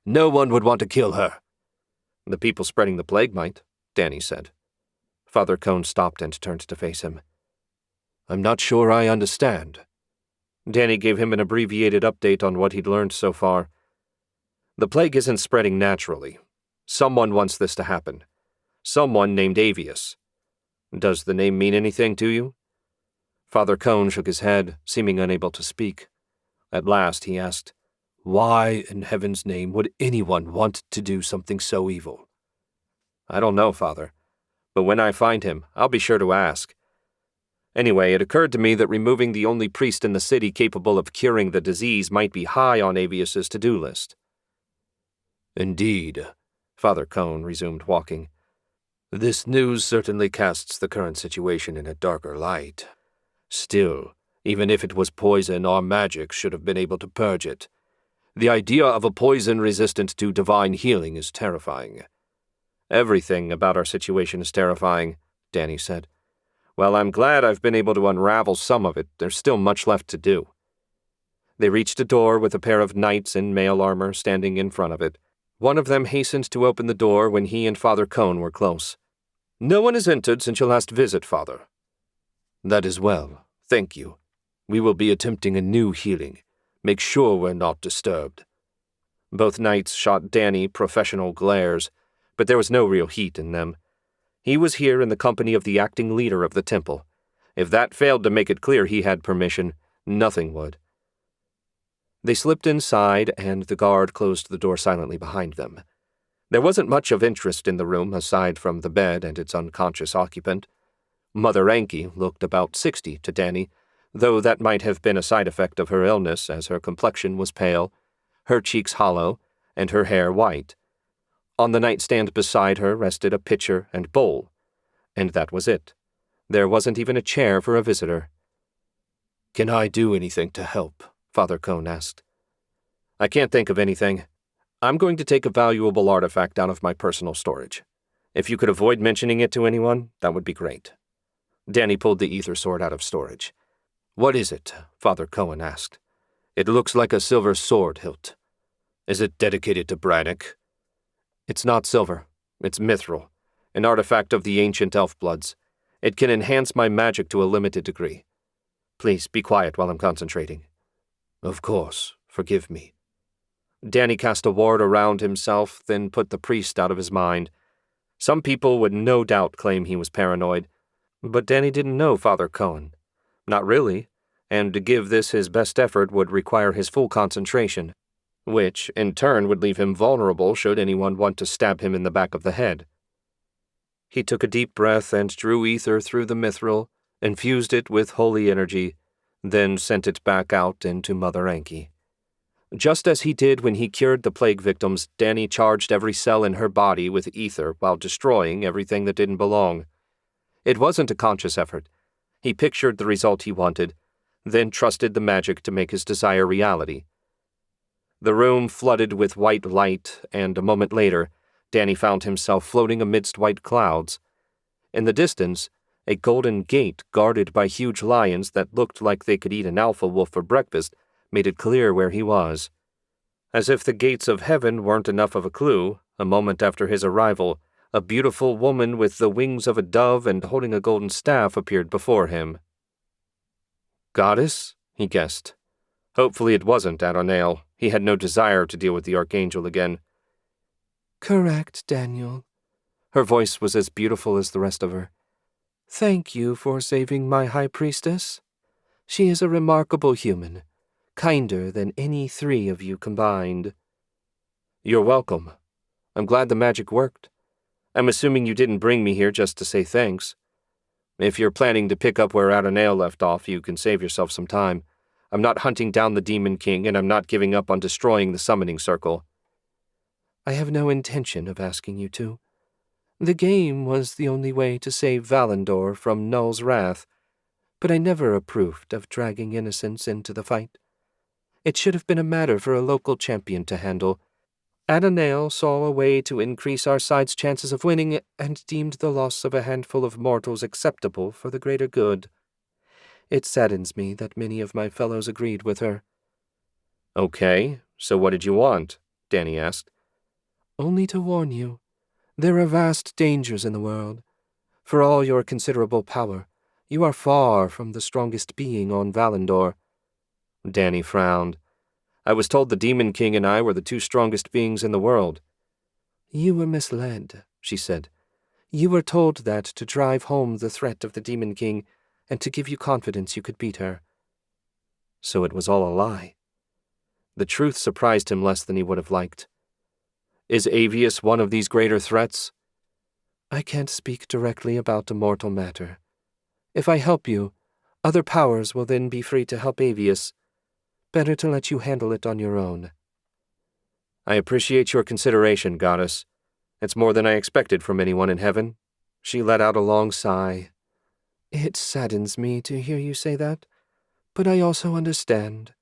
No one would want to kill her.
The people spreading the plague might, Danny said. Father Cone stopped and turned to face him.
I'm not sure I understand.
Danny gave him an abbreviated update on what he'd learned so far. The plague isn't spreading naturally. Someone wants this to happen. Someone named Avius. Does the name mean anything to you? Father Cone shook his head, seeming unable to speak. At last he asked,
Why in heaven's name would anyone want to do something so evil?
I don't know, Father. But when I find him, I'll be sure to ask. Anyway, it occurred to me that removing the only priest in the city capable of curing the disease might be high on Avius's to-do list.
Indeed,
Father Cone resumed walking.
This news certainly casts the current situation in a darker light. Still, even if it was poison, our magic should have been able to purge it. The idea of a poison resistant to divine healing is terrifying.
Everything about our situation is terrifying, Danny said. Well, I'm glad I've been able to unravel some of it. There's still much left to do. They reached a door with a pair of knights in mail armor standing in front of it. One of them hastened to open the door when he and Father Cone were close. No one has entered since your last visit, Father.
That is well, thank you. We will be attempting a new healing. Make sure we're not disturbed.
Both knights shot Danny professional glares, but there was no real heat in them. He was here in the company of the acting leader of the temple. If that failed to make it clear he had permission, nothing would. They slipped inside, and the guard closed the door silently behind them. There wasn't much of interest in the room aside from the bed and its unconscious occupant. Mother Enki looked about 60 to Danny, though that might have been a side effect of her illness, as her complexion was pale, her cheeks hollow, and her hair white. On the nightstand beside her rested a pitcher and bowl, and that was it. There wasn't even a chair for a visitor.
Can I do anything to help? Father Cone asked.
I can't think of anything. I'm going to take a valuable artifact out of my personal storage. If you could avoid mentioning it to anyone, that would be great. Danny pulled the ether sword out of storage.
What is it? Father Cone asked. It looks like a silver sword hilt. Is it dedicated to Brannick?
It's not silver. It's mithril, an artifact of the ancient elf bloods. It can enhance my magic to a limited degree. Please be quiet while I'm concentrating.
Of course. Forgive me.
Danny cast a ward around himself, then put the priest out of his mind. Some people would no doubt claim he was paranoid, but Danny didn't know Father Cohen. Not really, and to give this his best effort would require his full concentration, which, in turn, would leave him vulnerable should anyone want to stab him in the back of the head. He took a deep breath and drew ether through the mithril, infused it with holy energy, then sent it back out into Mother Enki. Just as he did when he cured the plague victims, Danny charged every cell in her body with ether while destroying everything that didn't belong. It wasn't a conscious effort. He pictured the result he wanted, then trusted the magic to make his desire reality. The room flooded with white light, and a moment later, Danny found himself floating amidst white clouds. In the distance, a golden gate guarded by huge lions that looked like they could eat an alpha wolf for breakfast made it clear where he was. As if the gates of heaven weren't enough of a clue, a moment after his arrival, a beautiful woman with the wings of a dove and holding a golden staff appeared before him. Goddess? He guessed. Hopefully it wasn't Adonale. He had no desire to deal with the Archangel again.
Correct, Daniel. Her voice was as beautiful as the rest of her. Thank you for saving my high priestess. She is a remarkable human, kinder than any three of you combined.
You're welcome. I'm glad the magic worked. I'm assuming you didn't bring me here just to say thanks. If you're planning to pick up where Adonale left off, you can save yourself some time. I'm not hunting down the Demon King, and I'm not giving up on destroying the summoning circle.
I have no intention of asking you to. The game was the only way to save Valendor from Null's wrath, but I never approved of dragging innocents into the fight. It should have been a matter for a local champion to handle. Adonale saw a way to increase our side's chances of winning and deemed the loss of a handful of mortals acceptable for the greater good. It saddens me that many of my fellows agreed with her.
Okay, so what did you want? Danny asked.
Only to warn you. There are vast dangers in the world. For all your considerable power, you are far from the strongest being on Valendor.
Danny frowned. I was told the Demon King and I were the two strongest beings in the world.
You were misled, she said. You were told that to drive home the threat of the Demon King and to give you confidence you could beat her.
So it was all a lie. The truth surprised him less than he would have liked. Is Avius one of these greater threats?
I can't speak directly about a mortal matter. If I help you, other powers will then be free to help Avius. Better to let you handle it on your own.
I appreciate your consideration, Goddess. It's more than I expected from anyone in heaven. She let out a long sigh.
It saddens me to hear you say that, but I also understand.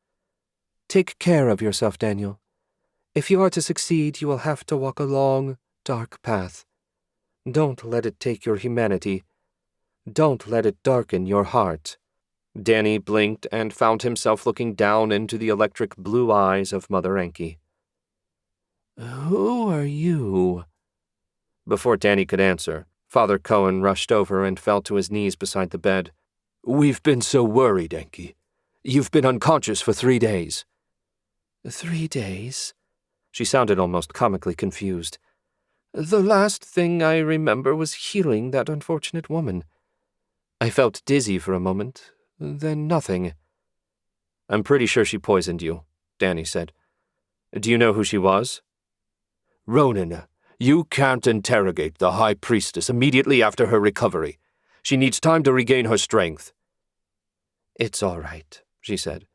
Take care of yourself, Daniel. If you are to succeed, you will have to walk a long, dark path. Don't let it take your humanity. Don't let it darken your heart.
Danny blinked and found himself looking down into the electric blue eyes of Mother Enki.
Who are you?
Before Danny could answer, Father Cohen rushed over and fell to his knees beside the bed.
We've been so worried, Enki. You've been unconscious for 3 days.
3 days?
She sounded almost comically confused.
The last thing I remember was healing that unfortunate woman. I felt dizzy for a moment, then nothing.
I'm pretty sure she poisoned you, Danny said. Do you know who she was?
Ronan, you can't interrogate the High Priestess immediately after her recovery. She needs time to regain her strength.
It's all right, she said.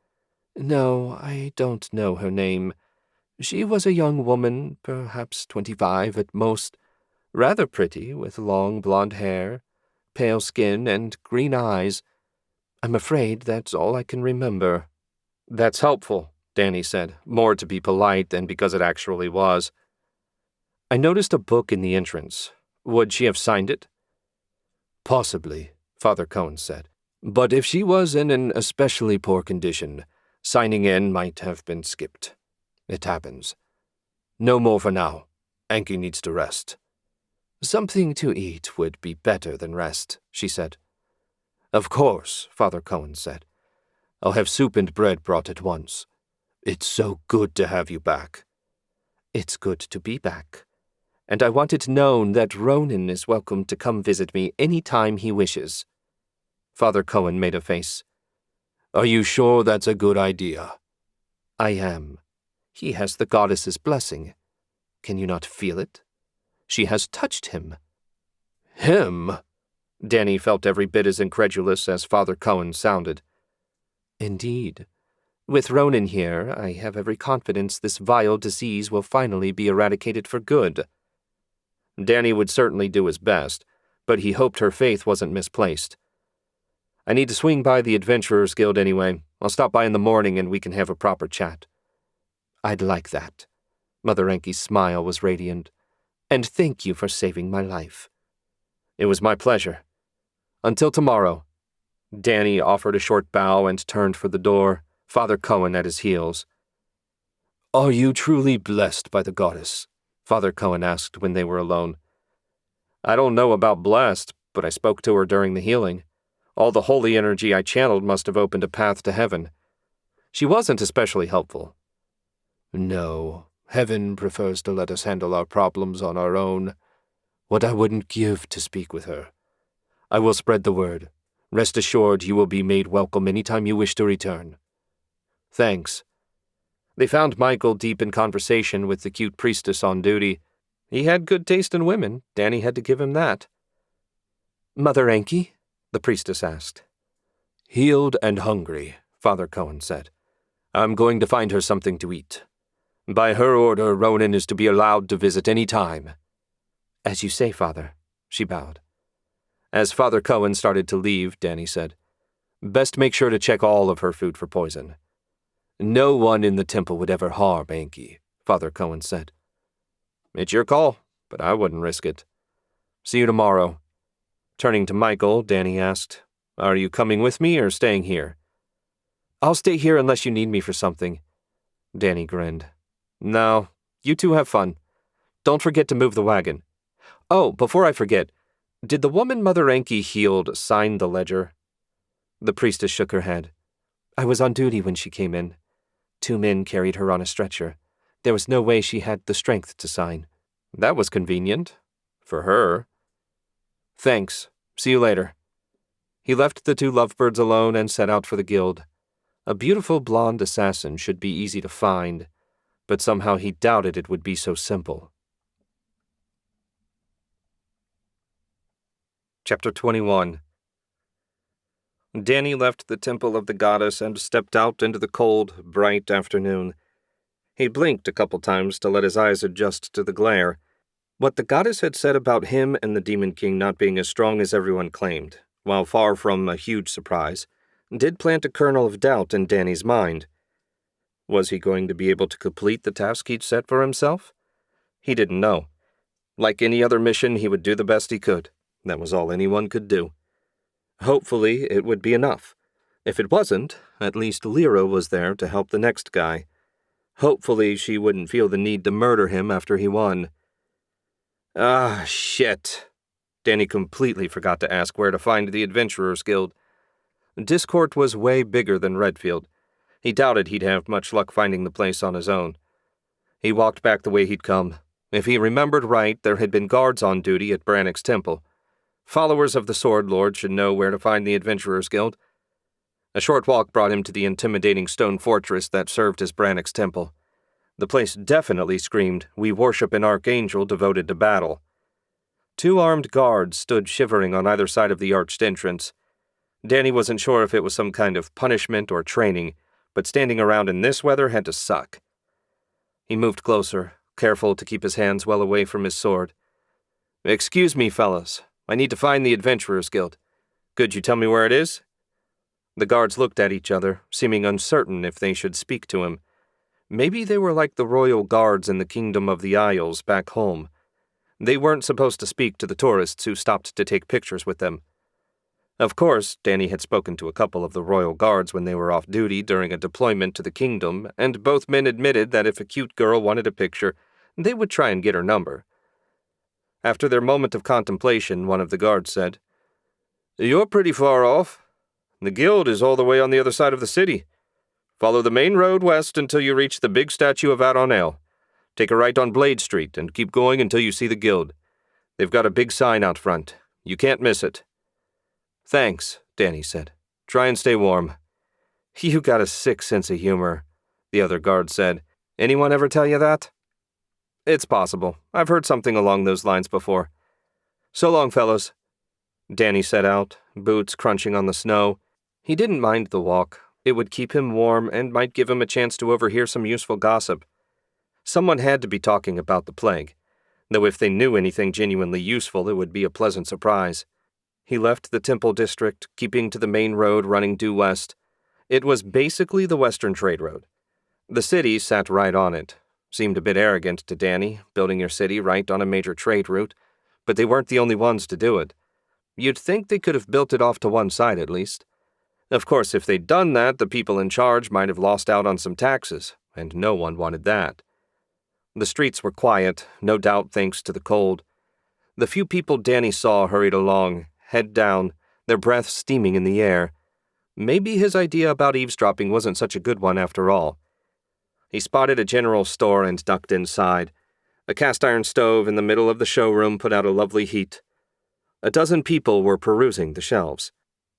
No, I don't know her name. She was a young woman, perhaps 25 at most, rather pretty, with long blonde hair, pale skin, and green eyes. I'm afraid that's all I can remember.
That's helpful, Danny said, more to be polite than because it actually was. I noticed a book in the entrance. Would she have signed it?
Possibly, Father Cohen said. But if she was in an especially poor condition, signing in might have been skipped. It happens. No more for now. Enki needs to rest.
Something to eat would be better than rest, she said.
Of course, Father Cohen said. I'll have soup and bread brought at once. It's so good to have you back.
It's good to be back, and I want it known that Ronan is welcome to come visit me any time he wishes." Father Cohen made a face.
Are you sure that's a good idea?
"I am. He has the goddess's blessing. Can you not feel it? She has touched him."
Him? Danny felt every bit as incredulous as Father Cohen sounded.
"Indeed. With Ronan here, I have every confidence this vile disease will finally be eradicated for good."
Danny would certainly do his best, but he hoped her faith wasn't misplaced. "I need to swing by the Adventurers Guild anyway. I'll stop by in the morning and we can have a proper chat."
"I'd like that." Mother Enki's smile was radiant. "And thank you for saving my life."
"It was my pleasure. Until tomorrow." Danny offered a short bow and turned for the door, Father Cohen at his heels.
Are you truly blessed by the goddess?
Father Cohen asked when they were alone. "I don't know about blessed, but I spoke to her during the healing. All the holy energy I channeled must have opened a path to heaven. She wasn't especially helpful."
"No, heaven prefers to let us handle our problems on our own. What I wouldn't give to speak with her. I will spread the word. Rest assured you will be made welcome any time you wish to return."
"Thanks." They found Michael deep in conversation with the cute priestess on duty. He had good taste in women. Danny had to give him that.
"Mother Enki?" the priestess asked.
"Healed and hungry,"
Father Cohen said.
"I'm going to find her something to eat. By her order, Ronan is to be allowed to visit any time."
"As you say, Father," she bowed.
As Father Cohen started to leave, Danny said, "Best make sure to check all of her food for poison."
"No one in the temple would ever harm Enki,"
Father Cohen said. "It's your call, but I wouldn't risk it. See you tomorrow." Turning to Michael, Danny asked, "Are you coming with me or staying here?" "I'll stay here unless you need me for something." Danny grinned. "No, you two have fun. Don't forget to move the wagon. Oh, before I forget, did the woman Mother Enki healed sign the ledger?"
The priestess shook her head. "I was on duty when she came in. 2 men carried her on a stretcher. There was no way she had the strength to sign."
"That was convenient. For her." "Thanks. See you later." He left the 2 lovebirds alone and set out for the guild. A beautiful blonde assassin should be easy to find, but somehow he doubted it would be so simple. Chapter 21. Danny left the temple of the goddess and stepped out into the cold, bright afternoon. He blinked a couple times to let his eyes adjust to the glare. What the goddess had said about him and the Demon King not being as strong as everyone claimed, while far from a huge surprise, did plant a kernel of doubt in Danny's mind. Was he going to be able to complete the task he'd set for himself? He didn't know. Like any other mission, he would do the best he could. That was all anyone could do. Hopefully, it would be enough. If it wasn't, at least Lyra was there to help the next guy. Hopefully, she wouldn't feel the need to murder him after he won. Ah, shit. Danny completely forgot to ask where to find the Adventurers Guild. Discord was way bigger than Redfield. He doubted he'd have much luck finding the place on his own. He walked back the way he'd come. If he remembered right, there had been guards on duty at Brannock's temple. Followers of the Sword Lord should know where to find the Adventurers Guild. A short walk brought him to the intimidating stone fortress that served as Brannock's temple. The place definitely screamed, "We worship an archangel devoted to battle." 2 armed guards stood shivering on either side of the arched entrance. Danny wasn't sure if it was some kind of punishment or training, but standing around in this weather had to suck. He moved closer, careful to keep his hands well away from his sword. "Excuse me, fellas. I need to find the Adventurers Guild. Could you tell me where it is?" The guards looked at each other, seeming uncertain if they should speak to him. Maybe they were like the royal guards in the Kingdom of the Isles back home. They weren't supposed to speak to the tourists who stopped to take pictures with them. Of course, Danny had spoken to a couple of the royal guards when they were off duty during a deployment to the kingdom, and both men admitted that if a cute girl wanted a picture, they would try and get her number. After their moment of contemplation, one of the guards said, "You're pretty far off. The guild is all the way on the other side of the city. Follow the main road west until you reach the big statue of Aronel. Take a right on Blade Street and keep going until you see the guild. They've got a big sign out front. You can't miss it." "Thanks," Danny said. "Try and stay warm." "You got a sick sense of humor," the other guard said. "Anyone ever tell you that?" "It's possible. I've heard something along those lines before." "So long, fellows." Danny set out, boots crunching on the snow. He didn't mind the walk. It would keep him warm and might give him a chance to overhear some useful gossip. Someone had to be talking about the plague, though if they knew anything genuinely useful, it would be a pleasant surprise. He left the Temple District, keeping to the main road running due west. It was basically the Western Trade Road. The city sat right on it. Seemed a bit arrogant to Danny, building your city right on a major trade route, but they weren't the only ones to do it. You'd think they could have built it off to one side at least. Of course, if they'd done that, the people in charge might have lost out on some taxes, and no one wanted that. The streets were quiet, no doubt thanks to the cold. The few people Danny saw hurried along, head down, their breath steaming in the air. Maybe his idea about eavesdropping wasn't such a good one after all. He spotted a general store and ducked inside. A cast-iron stove in the middle of the showroom put out a lovely heat. A dozen people were perusing the shelves.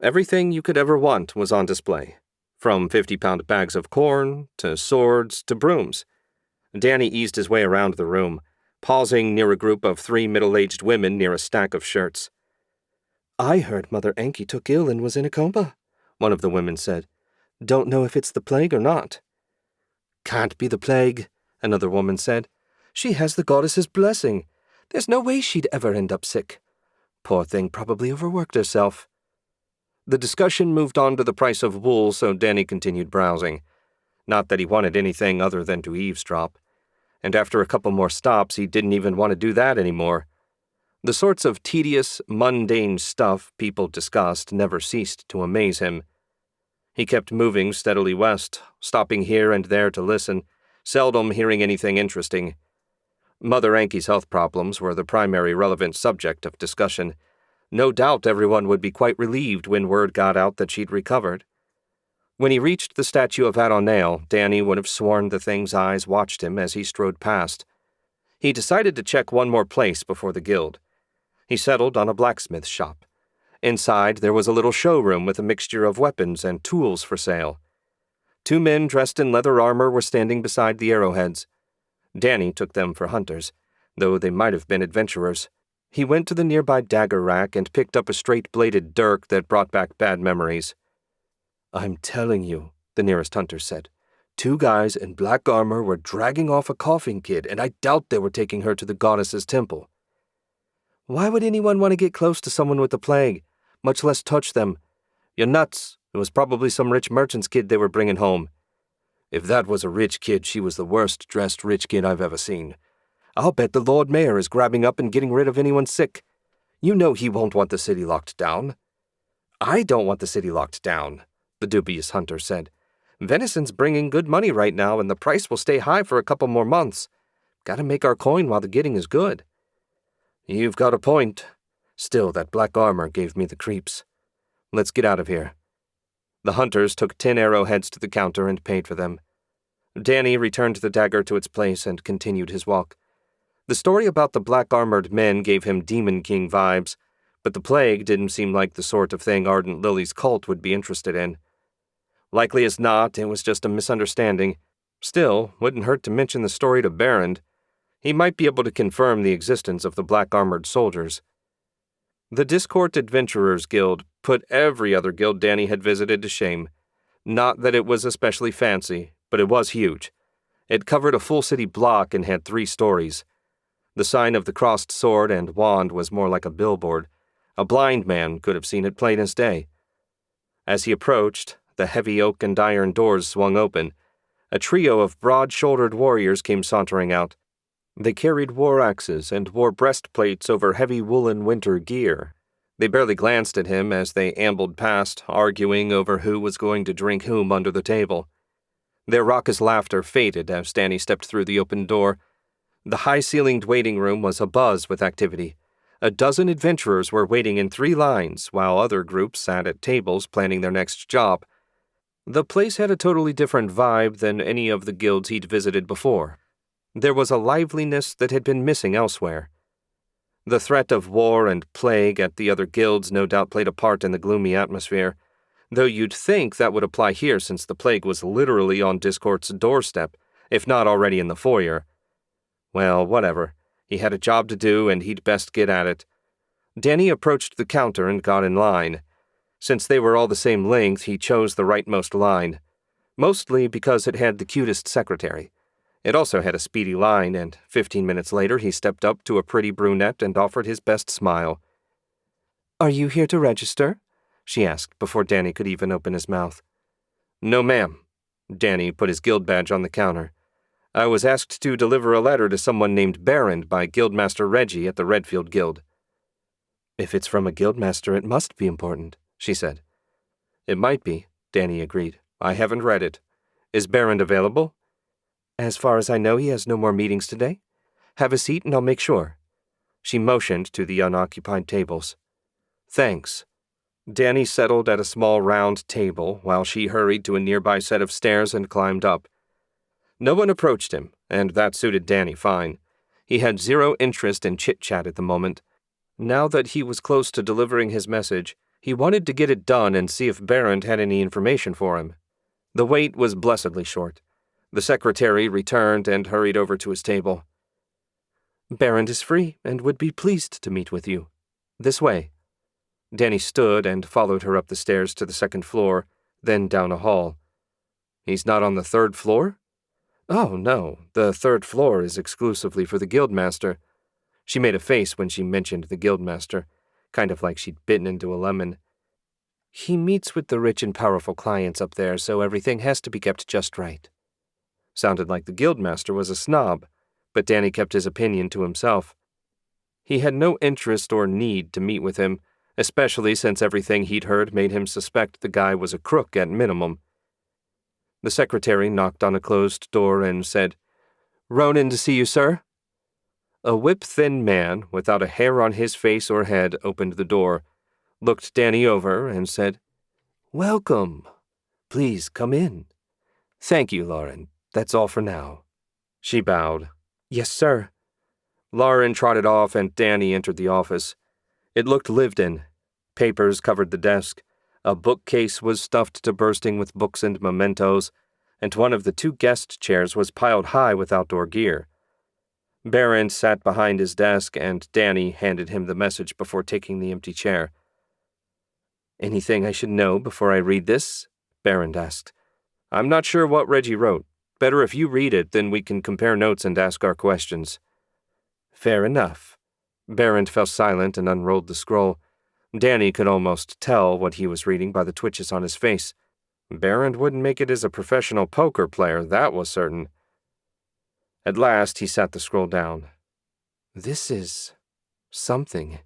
Everything you could ever want was on display, from 50-pound bags of corn, to swords, to brooms. Danny eased his way around the room, pausing near a group of 3 middle-aged women near a stack of shirts. "I heard Mother Enki took ill and was in a coma," one of the women said. "Don't know if it's the plague or not." "Can't be the plague," another woman said. "She has the goddess's blessing. There's no way she'd ever end up sick. Poor thing probably overworked herself." The discussion moved on to the price of wool, so Danny continued browsing. Not that he wanted anything other than to eavesdrop. And after a couple more stops, he didn't even want to do that anymore. The sorts of tedious, mundane stuff people discussed never ceased to amaze him. He kept moving steadily west, stopping here and there to listen, seldom hearing anything interesting. Mother Enki's health problems were the primary relevant subject of discussion. No doubt everyone would be quite relieved when word got out that she'd recovered. When he reached the statue of Adonale, Danny would have sworn the thing's eyes watched him as he strode past. He decided to check one more place before the guild. He settled on a blacksmith shop. Inside, there was a little showroom with a mixture of weapons and tools for sale. 2 men dressed in leather armor were standing beside the arrowheads. Danny took them for hunters, though they might have been adventurers. He went to the nearby dagger rack and picked up a straight-bladed dirk that brought back bad memories. "I'm telling you," the nearest hunter said. 2 guys in black armor were dragging off a coughing kid, and I doubt they were taking her to the goddess's temple." "Why would anyone want to get close to someone with the plague, much less touch them? You're nuts. It was probably some rich merchant's kid they were bringing home." "If that was a rich kid, she was the worst-dressed rich kid I've ever seen. I'll bet the Lord Mayor is grabbing up and getting rid of anyone sick. You know he won't want the city locked down." "I don't want the city locked down," the dubious hunter said. "Venison's bringing good money right now, and the price will stay high for a couple more months. Gotta make our coin while the getting is good." "You've got a point. Still, that black armor gave me the creeps. Let's get out of here." The hunters took 10 arrowheads to the counter and paid for them. Danny returned the dagger to its place and continued his walk. The story about the black-armored men gave him Demon King vibes, but the plague didn't seem like the sort of thing Ardent Lily's cult would be interested in. Likely as not, it was just a misunderstanding. Still, wouldn't hurt to mention the story to Barrand. He might be able to confirm the existence of the black-armored soldiers. The Discord Adventurers Guild put every other guild Danny had visited to shame. Not that it was especially fancy, but it was huge. It covered a full city block and had 3 stories. The sign of the crossed sword and wand was more like a billboard. A blind man could have seen it plain as day. As he approached, the heavy oak and iron doors swung open. A trio of broad-shouldered warriors came sauntering out. They carried war axes and wore breastplates over heavy woolen winter gear. They barely glanced at him as they ambled past, arguing over who was going to drink whom under the table. Their raucous laughter faded as Danny stepped through the open door. The high-ceilinged waiting room was abuzz with activity. A dozen adventurers were waiting in 3 lines, while other groups sat at tables planning their next job. The place had a totally different vibe than any of the guilds he'd visited before. There was a liveliness that had been missing elsewhere. The threat of war and plague at the other guilds no doubt played a part in the gloomy atmosphere, though you'd think that would apply here since the plague was literally on Discord's doorstep, if not already in the foyer. Well, whatever. He had a job to do, and he'd best get at it. Danny approached the counter and got in line. Since they were all the same length, he chose the rightmost line, mostly because it had the cutest secretary. It also had a speedy line, and 15 minutes later he stepped up to a pretty brunette and offered his best smile.
"Are you here to register?" she asked before Danny could even open his mouth.
"No, ma'am." Danny put his guild badge on the counter. "I was asked to deliver a letter to someone named Barrand by Guildmaster Reggie at the Redfield Guild."
"If it's from a guildmaster, it must be important," she said.
"It might be," Danny agreed. "I haven't read it. Is Barrand available?"
"As far as I know, he has no more meetings today. Have a seat and I'll make sure."
She motioned to the unoccupied tables. "Thanks." Danny settled at a small round table while she hurried to a nearby set of stairs and climbed up. No one approached him, and that suited Danny fine. He had zero interest in chit-chat at the moment. Now that he was close to delivering his message, he wanted to get it done and see if Barrand had any information for him. The wait was blessedly short. The secretary returned and hurried over to his table.
"Barrand is free and would be pleased to meet with you. This way."
Danny stood and followed her up the stairs to the second floor, then down a hall. "He's not on the third floor?"
"Oh, no. The third floor is exclusively for the guildmaster."
She made a face when she mentioned the guildmaster, kind of like she'd bitten into a lemon.
"He meets with the rich and powerful clients up there, so everything has to be kept just right."
Sounded like the guildmaster was a snob, but Danny kept his opinion to himself. He had no interest or need to meet with him, especially since everything he'd heard made him suspect the guy was a crook at minimum. The secretary knocked on a closed door and said,
"Ronan to see you, sir."
A whip-thin man, without a hair on his face or head, opened the door, looked Danny over, and said,
"Welcome. Please come in."
"Thank you, Lauren. That's all for now." She bowed.
"Yes, sir."
Lauren trotted off and Danny entered the office. It looked lived in. Papers covered the desk. A bookcase was stuffed to bursting with books and mementos, and one of the two guest chairs was piled high with outdoor gear. Barrand sat behind his desk, and Danny handed him the message before taking the empty chair.
"Anything I should know before I read this?" Barrand asked.
"I'm not sure what Reggie wrote. Better if you read it, then we can compare notes and ask our questions."
"Fair enough."
Barrand fell silent and unrolled the scroll. Danny could almost tell what he was reading by the twitches on his face. Barrand wouldn't make it as a professional poker player, that was certain. At last, he sat the scroll down.
"This is something.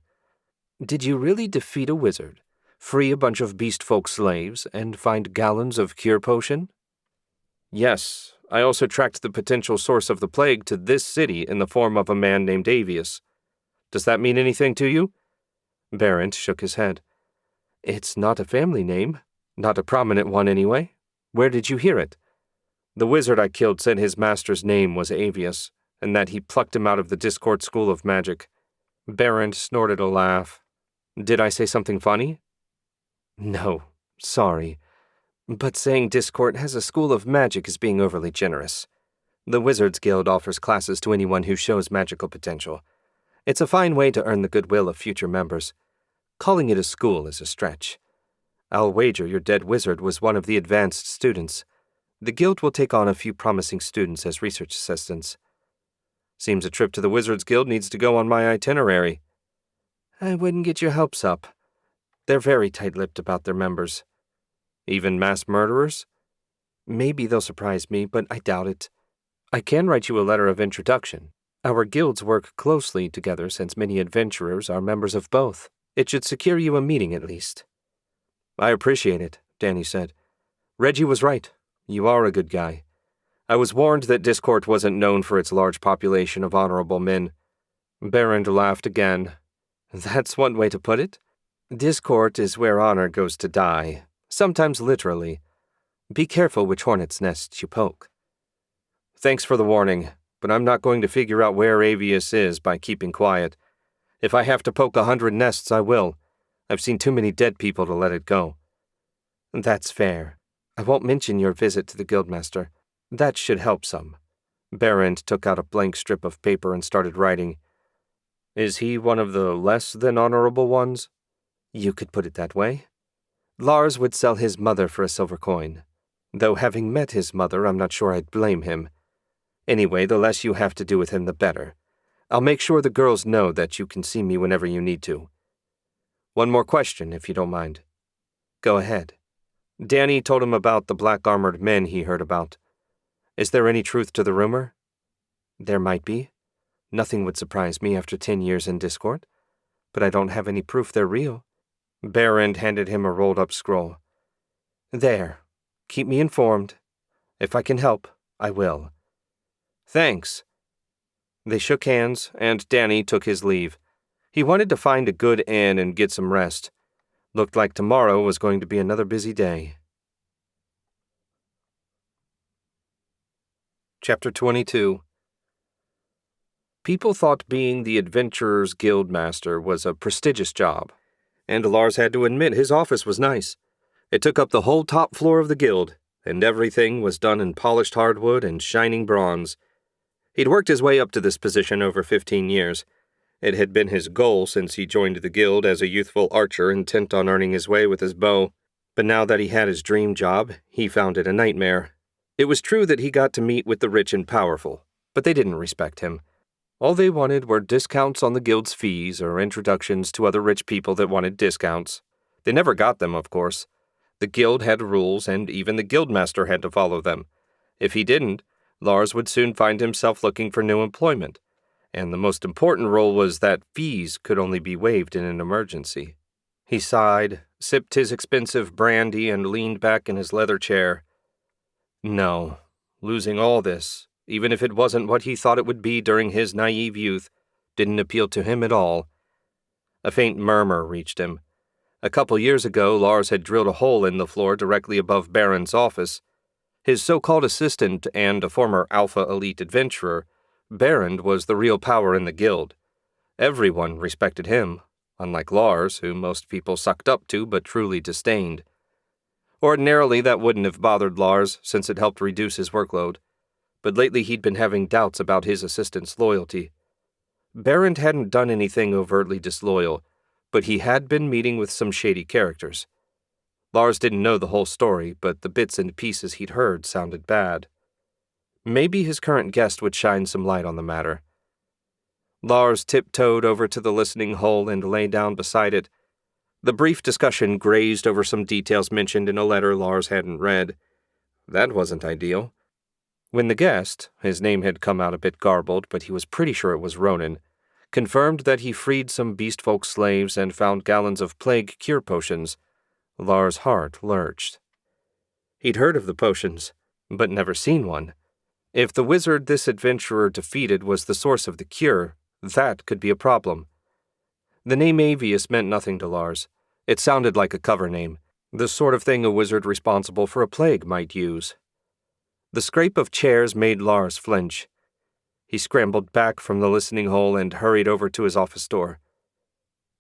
Did you really defeat a wizard, free a bunch of beast-folk slaves, and find gallons of cure potion?"
"Yes. I also tracked the potential source of the plague to this city in the form of a man named Avius. Does that mean anything to you?"
Barrand shook his head. "It's not a family name. Not a prominent one, anyway. Where did you hear it?"
"The wizard I killed said his master's name was Avius, and that he plucked him out of the Discord School of Magic." Barrand snorted a laugh. "Did I say something funny?"
"No, sorry. But saying Discord has a school of magic is being overly generous. The Wizards Guild offers classes to anyone who shows magical potential. It's a fine way to earn the goodwill of future members. Calling it a school is a stretch. I'll wager your dead wizard was one of the advanced students. The guild will take on a few promising students as research assistants."
"Seems a trip to the Wizards Guild needs to go on my itinerary."
"I wouldn't get your hopes up. They're very tight-lipped about their members."
"Even mass murderers?"
"Maybe they'll surprise me, but I doubt it. I can write you a letter of introduction. Our guilds work closely together since many adventurers are members of both. It should secure you a meeting at least."
"I appreciate it," Danny said. "Reggie was right. You are a good guy. I was warned that Discord wasn't known for its large population of honorable men." Barrand laughed again.
"That's one way to put it. Discord is where honor goes to die, sometimes literally. Be careful which hornet's nests you poke."
"Thanks for the warning." but I'm not going to figure out where Avius is by keeping quiet. If I have to poke 100 nests, I will. I've seen too many dead people to let it go.
That's fair. I won't mention your visit to the Guildmaster. That should help some.
Berend took out a blank strip of paper and started writing. Is he one of the less than honorable ones?
You could put it that way. Lars would sell his mother for a silver coin. Though having met his mother, I'm not sure I'd blame him. Anyway, the less you have to do with him, the better. I'll make sure the girls know that you can see me whenever you need to. One more question, if you don't mind.
Go ahead. Danny told him about the black-armored men he heard about. Is there any truth to the rumor?
There might be. Nothing would surprise me after 10 years in Discord. But I don't have any proof they're real.
Berend handed him a rolled-up scroll.
There. Keep me informed. If I can help, I will.
Thanks. They shook hands, and Danny took his leave. He wanted to find a good inn and get some rest. Looked like tomorrow was going to be another busy day. Chapter 22. People thought being the Adventurers Guild Master was a prestigious job, and Lars had to admit his office was nice. It took up the whole top floor of the guild, and everything was done in polished hardwood and shining bronze. He'd worked his way up to this position over 15 years. It had been his goal since he joined the guild as a youthful archer intent on earning his way with his bow. But now that he had his dream job, he found it a nightmare. It was true that he got to meet with the rich and powerful, but they didn't respect him. All they wanted were discounts on the guild's fees or introductions to other rich people that wanted discounts. They never got them, of course. The guild had rules, and even the guildmaster had to follow them. If he didn't, Lars would soon find himself looking for new employment. And the most important rule was that fees could only be waived in an emergency. He sighed, sipped his expensive brandy, and leaned back in his leather chair. No, losing all this, even if it wasn't what he thought it would be during his naive youth, didn't appeal to him at all. A faint murmur reached him. A couple years ago, Lars had drilled a hole in the floor directly above Berend's office. His so-called assistant and a former Alpha Elite adventurer, Berend was the real power in the guild. Everyone respected him, unlike Lars, who most people sucked up to but truly disdained. Ordinarily, that wouldn't have bothered Lars, since it helped reduce his workload. But lately he'd been having doubts about his assistant's loyalty. Berend hadn't done anything overtly disloyal, but he had been meeting with some shady characters. Lars didn't know the whole story, but the bits and pieces he'd heard sounded bad. Maybe his current guest would shine some light on the matter. Lars tiptoed over to the listening hole and lay down beside it. The brief discussion grazed over some details mentioned in a letter Lars hadn't read. That wasn't ideal. When the guest, his name had come out a bit garbled, but he was pretty sure it was Ronan, confirmed that he freed some beastfolk slaves and found gallons of plague cure potions, Lars' heart lurched. He'd heard of the potions, but never seen one. If the wizard this adventurer defeated was the source of the cure, that could be a problem. The name Avius meant nothing to Lars. It sounded like a cover name, the sort of thing a wizard responsible for a plague might use. The scrape of chairs made Lars flinch. He scrambled back from the listening hole and hurried over to his office door.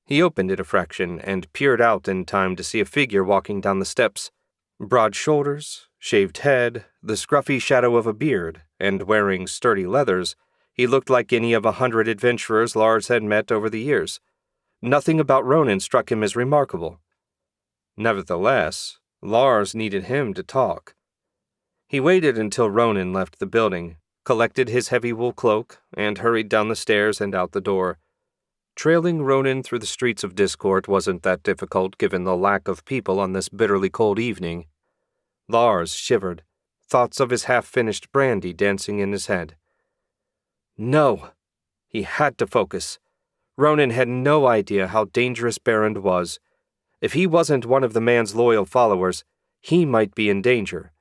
He opened it a fraction and peered out in time to see a figure walking down the steps. Broad shoulders, shaved head, the scruffy shadow of a beard, and wearing sturdy leathers, he looked like any of 100 adventurers Lars had met over the years. Nothing about Ronan struck him as remarkable. Nevertheless, Lars needed him to talk. He waited until Ronan left the building, collected his heavy wool cloak, and hurried down the stairs and out the door. Trailing Ronan through the streets of Discord wasn't that difficult given the lack of people on this bitterly cold evening. Lars shivered, thoughts of his half-finished brandy dancing in his head. No! He had to focus. Ronan had no idea how dangerous Berend was. If he wasn't one of the man's loyal followers, he might be in danger.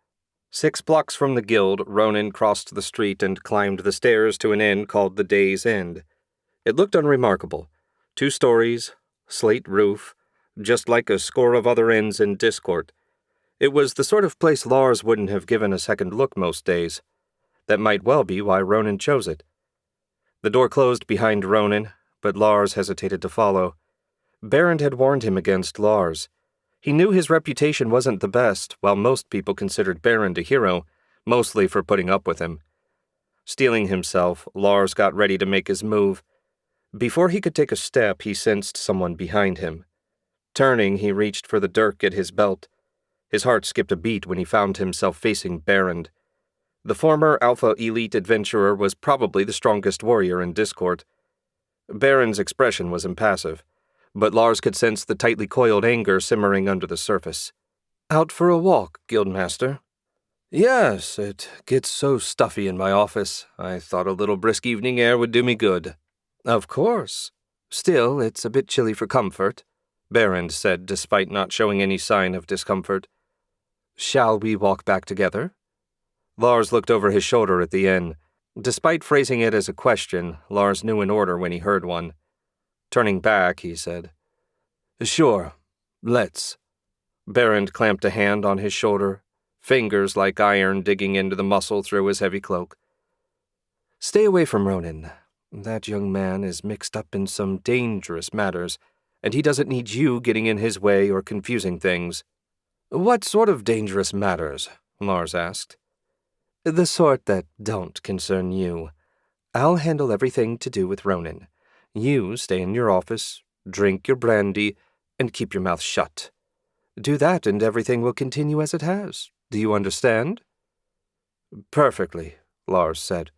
6 blocks from the guild, Ronan crossed the street and climbed the stairs to an inn called the Day's End. It looked unremarkable. 2 stories, slate roof, just like a score of other inns in Discord. It was the sort of place Lars wouldn't have given a second look most days. That might well be why Ronan chose it. The door closed behind Ronan, but Lars hesitated to follow. Berend had warned him against Lars. He knew his reputation wasn't the best, while most people considered Berend a hero, mostly for putting up with him. Steeling himself, Lars got ready to make his move. Before he could take a step, he sensed someone behind him. Turning, he reached for the dirk at his belt. His heart skipped a beat when he found himself facing Berend. The former Alpha Elite adventurer was probably the strongest warrior in Discord. Berend's expression was impassive, but Lars could sense the tightly coiled anger simmering under the surface. "Out for a walk, Guildmaster?" "Yes, it gets so stuffy in my office. I thought a little brisk evening air would do me good." "Of course. Still, it's a bit chilly for comfort," Berend said, despite not showing any sign of discomfort. "Shall we walk back together?" Lars looked over his shoulder at the inn. Despite phrasing it as a question, Lars knew an order when he heard one. Turning back, he said, "Sure, let's." Berend clamped a hand on his shoulder, fingers like iron digging into the muscle through his heavy cloak. "Stay away from Ronan. That young man is mixed up in some dangerous matters, and he doesn't need you getting in his way or confusing things." "What sort of dangerous matters?" Lars asked. "The sort that don't concern you. I'll handle everything to do with Ronan. You stay in your office, drink your brandy, and keep your mouth shut. Do that and everything will continue as it has. Do you understand?" "Perfectly," Lars said.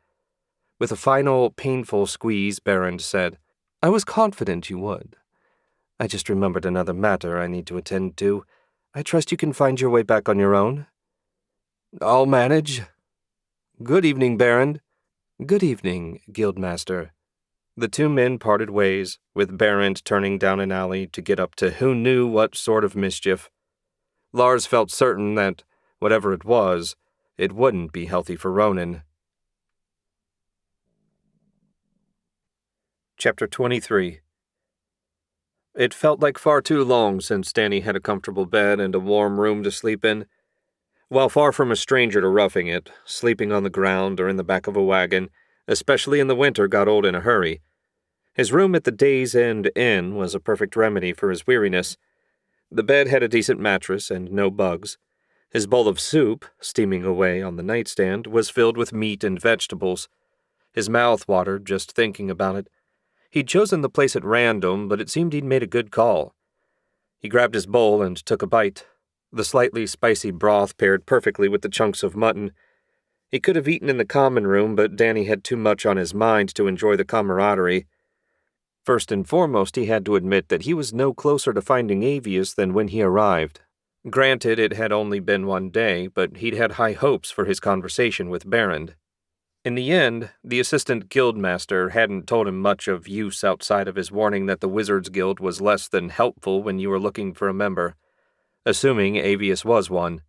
With a final, painful squeeze, Berend said, "I was confident you would. I just remembered another matter I need to attend to. I trust you can find your way back on your own?" "I'll manage. Good evening, Berend." "Good evening, Guildmaster." The two men parted ways, with Berend turning down an alley to get up to who knew what sort of mischief. Lars felt certain that, whatever it was, it wouldn't be healthy for Ronan. Chapter 23. It felt like far too long since Danny had a comfortable bed and a warm room to sleep in. While far from a stranger to roughing it, sleeping on the ground or in the back of a wagon, especially in the winter, got old in a hurry. His room at the Days End Inn was a perfect remedy for his weariness. The bed had a decent mattress and no bugs. His bowl of soup, steaming away on the nightstand, was filled with meat and vegetables. His mouth watered just thinking about it. He'd chosen the place at random, but it seemed he'd made a good call. He grabbed his bowl and took a bite. The slightly spicy broth paired perfectly with the chunks of mutton. He could have eaten in the common room, but Danny had too much on his mind to enjoy the camaraderie. First and foremost, he had to admit that he was no closer to finding Avius than when he arrived. Granted, it had only been one day, but he'd had high hopes for his conversation with Berend. In the end, the assistant guildmaster hadn't told him much of use outside of his warning that the Wizards Guild was less than helpful when you were looking for a member, assuming Avius was one.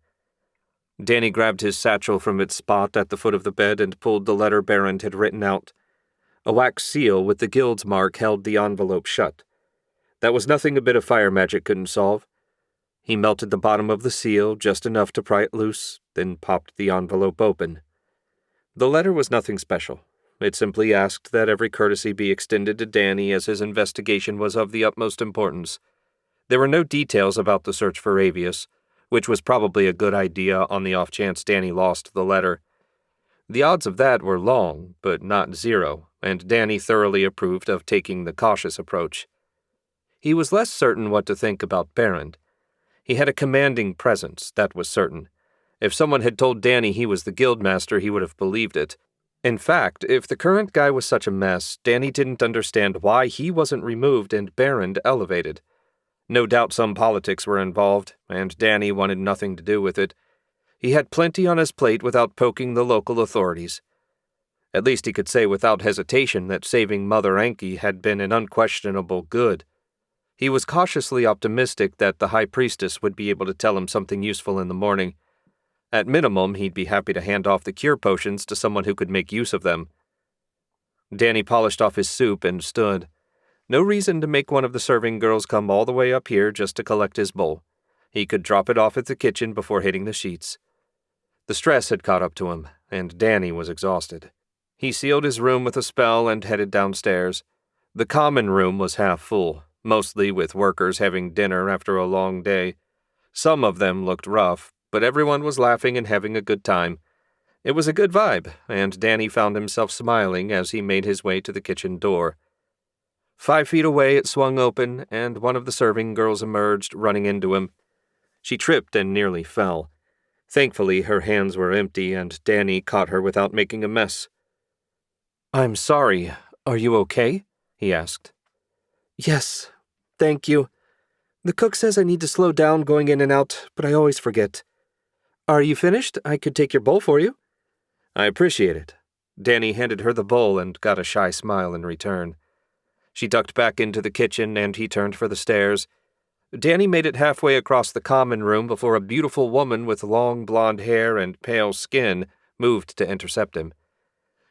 Danny grabbed his satchel from its spot at the foot of the bed and pulled the letter Berend had written out. A wax seal with the guild's mark held the envelope shut. That was nothing a bit of fire magic couldn't solve. He melted the bottom of the seal just enough to pry it loose, then popped the envelope open. The letter was nothing special. It simply asked that every courtesy be extended to Danny as his investigation was of the utmost importance. There were no details about the search for Avius, which was probably a good idea on the off chance Danny lost the letter. The odds of that were long, but not zero, and Danny thoroughly approved of taking the cautious approach. He was less certain what to think about Berend. He had a commanding presence, that was certain. If someone had told Danny he was the guildmaster, he would have believed it. In fact, if the current guy was such a mess, Danny didn't understand why he wasn't removed and Berend elevated. No doubt some politics were involved, and Danny wanted nothing to do with it. He had plenty on his plate without poking the local authorities. At least he could say without hesitation that saving Mother Enki had been an unquestionable good. He was cautiously optimistic that the High Priestess would be able to tell him something useful in the morning. At minimum, he'd be happy to hand off the cure potions to someone who could make use of them. Danny polished off his soup and stood. No reason to make one of the serving girls come all the way up here just to collect his bowl. He could drop it off at the kitchen before hitting the sheets. The stress had caught up to him, and Danny was exhausted. He sealed his room with a spell and headed downstairs. The common room was half full, mostly with workers having dinner after a long day. Some of them looked rough, but everyone was laughing and having a good time. It was a good vibe, and Danny found himself smiling as he made his way to the kitchen door. 5 feet away it swung open, and one of the serving girls emerged, running into him. She tripped and nearly fell. Thankfully, her hands were empty, and Danny caught her without making a mess. "I'm sorry. Are you okay?" he asked. "Yes, thank you. The cook says I need to slow down going in and out, but I always forget. Are you finished? I could take your bowl for you." "I appreciate it." Danny handed her the bowl and got a shy smile in return. She ducked back into the kitchen, and he turned for the stairs. Danny made it halfway across the common room before a beautiful woman with long blonde hair and pale skin moved to intercept him.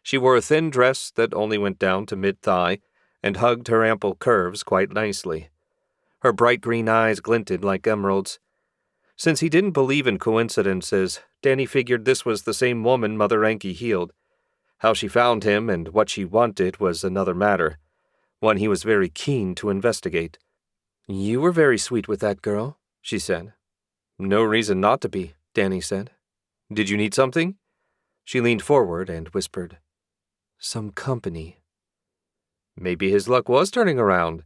She wore a thin dress that only went down to mid-thigh and hugged her ample curves quite nicely. Her bright green eyes glinted like emeralds. Since he didn't believe in coincidences, Danny figured this was the same woman Mother Enki healed. How she found him and what she wanted was another matter, one he was very keen to investigate. "You were very sweet with that girl," she said. "No reason not to be," Danny said. "Did you need something?" She leaned forward and whispered, "Some company." Maybe his luck was turning around.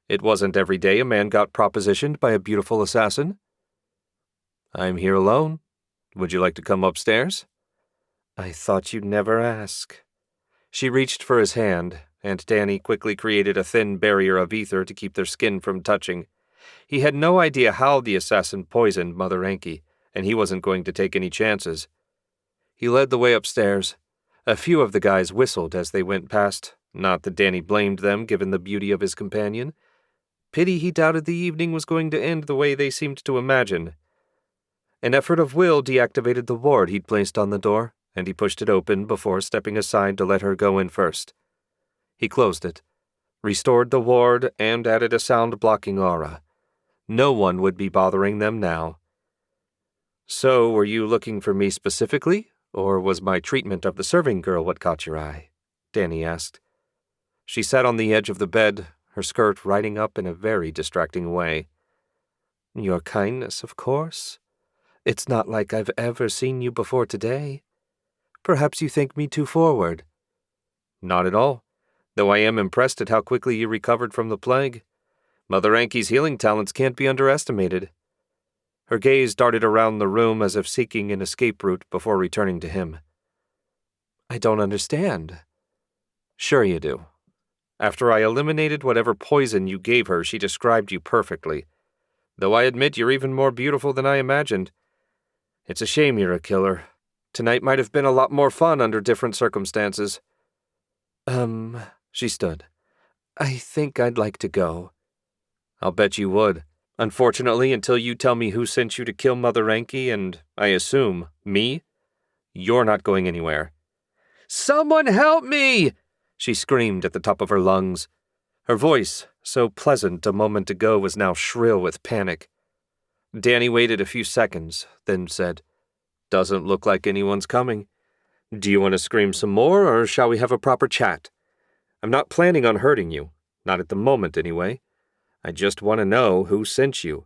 It wasn't every day a man got propositioned by a beautiful assassin. "I'm here alone. Would you like to come upstairs?" "I thought you'd never ask." She reached for his hand, and Danny quickly created a thin barrier of ether to keep their skin from touching. He had no idea how the assassin poisoned Mother Enki, and he wasn't going to take any chances. He led the way upstairs. A few of the guys whistled as they went past, not that Danny blamed them given the beauty of his companion. Pity he doubted the evening was going to end the way they seemed to imagine. An effort of will deactivated the ward he'd placed on the door, and he pushed it open before stepping aside to let her go in first. He closed it, restored the ward, and added a sound-blocking aura. No one would be bothering them now. "So, were you looking for me specifically, or was my treatment of the serving girl what caught your eye?" Danny asked. She sat on the edge of the bed, her skirt riding up in a very distracting way. "Your kindness, of course. It's not like I've ever seen you before today. Perhaps you think me too forward." "Not at all, though I am impressed at how quickly you recovered from the plague. Mother Enki's healing talents can't be underestimated." Her gaze darted around the room as if seeking an escape route before returning to him. "I don't understand." "Sure you do. After I eliminated whatever poison you gave her, she described you perfectly. Though I admit you're even more beautiful than I imagined. It's a shame you're a killer. Tonight might have been a lot more fun under different circumstances." She stood. "I think I'd like to go." "I'll bet you would. Unfortunately, until you tell me who sent you to kill Mother Enki and, I assume, me, you're not going anywhere." "Someone help me!" she screamed at the top of her lungs. Her voice, so pleasant a moment ago, was now shrill with panic. Danny waited a few seconds, then said, "Doesn't look like anyone's coming. Do you want to scream some more, or shall we have a proper chat? I'm not planning on hurting you, not at the moment anyway. I just want to know who sent you."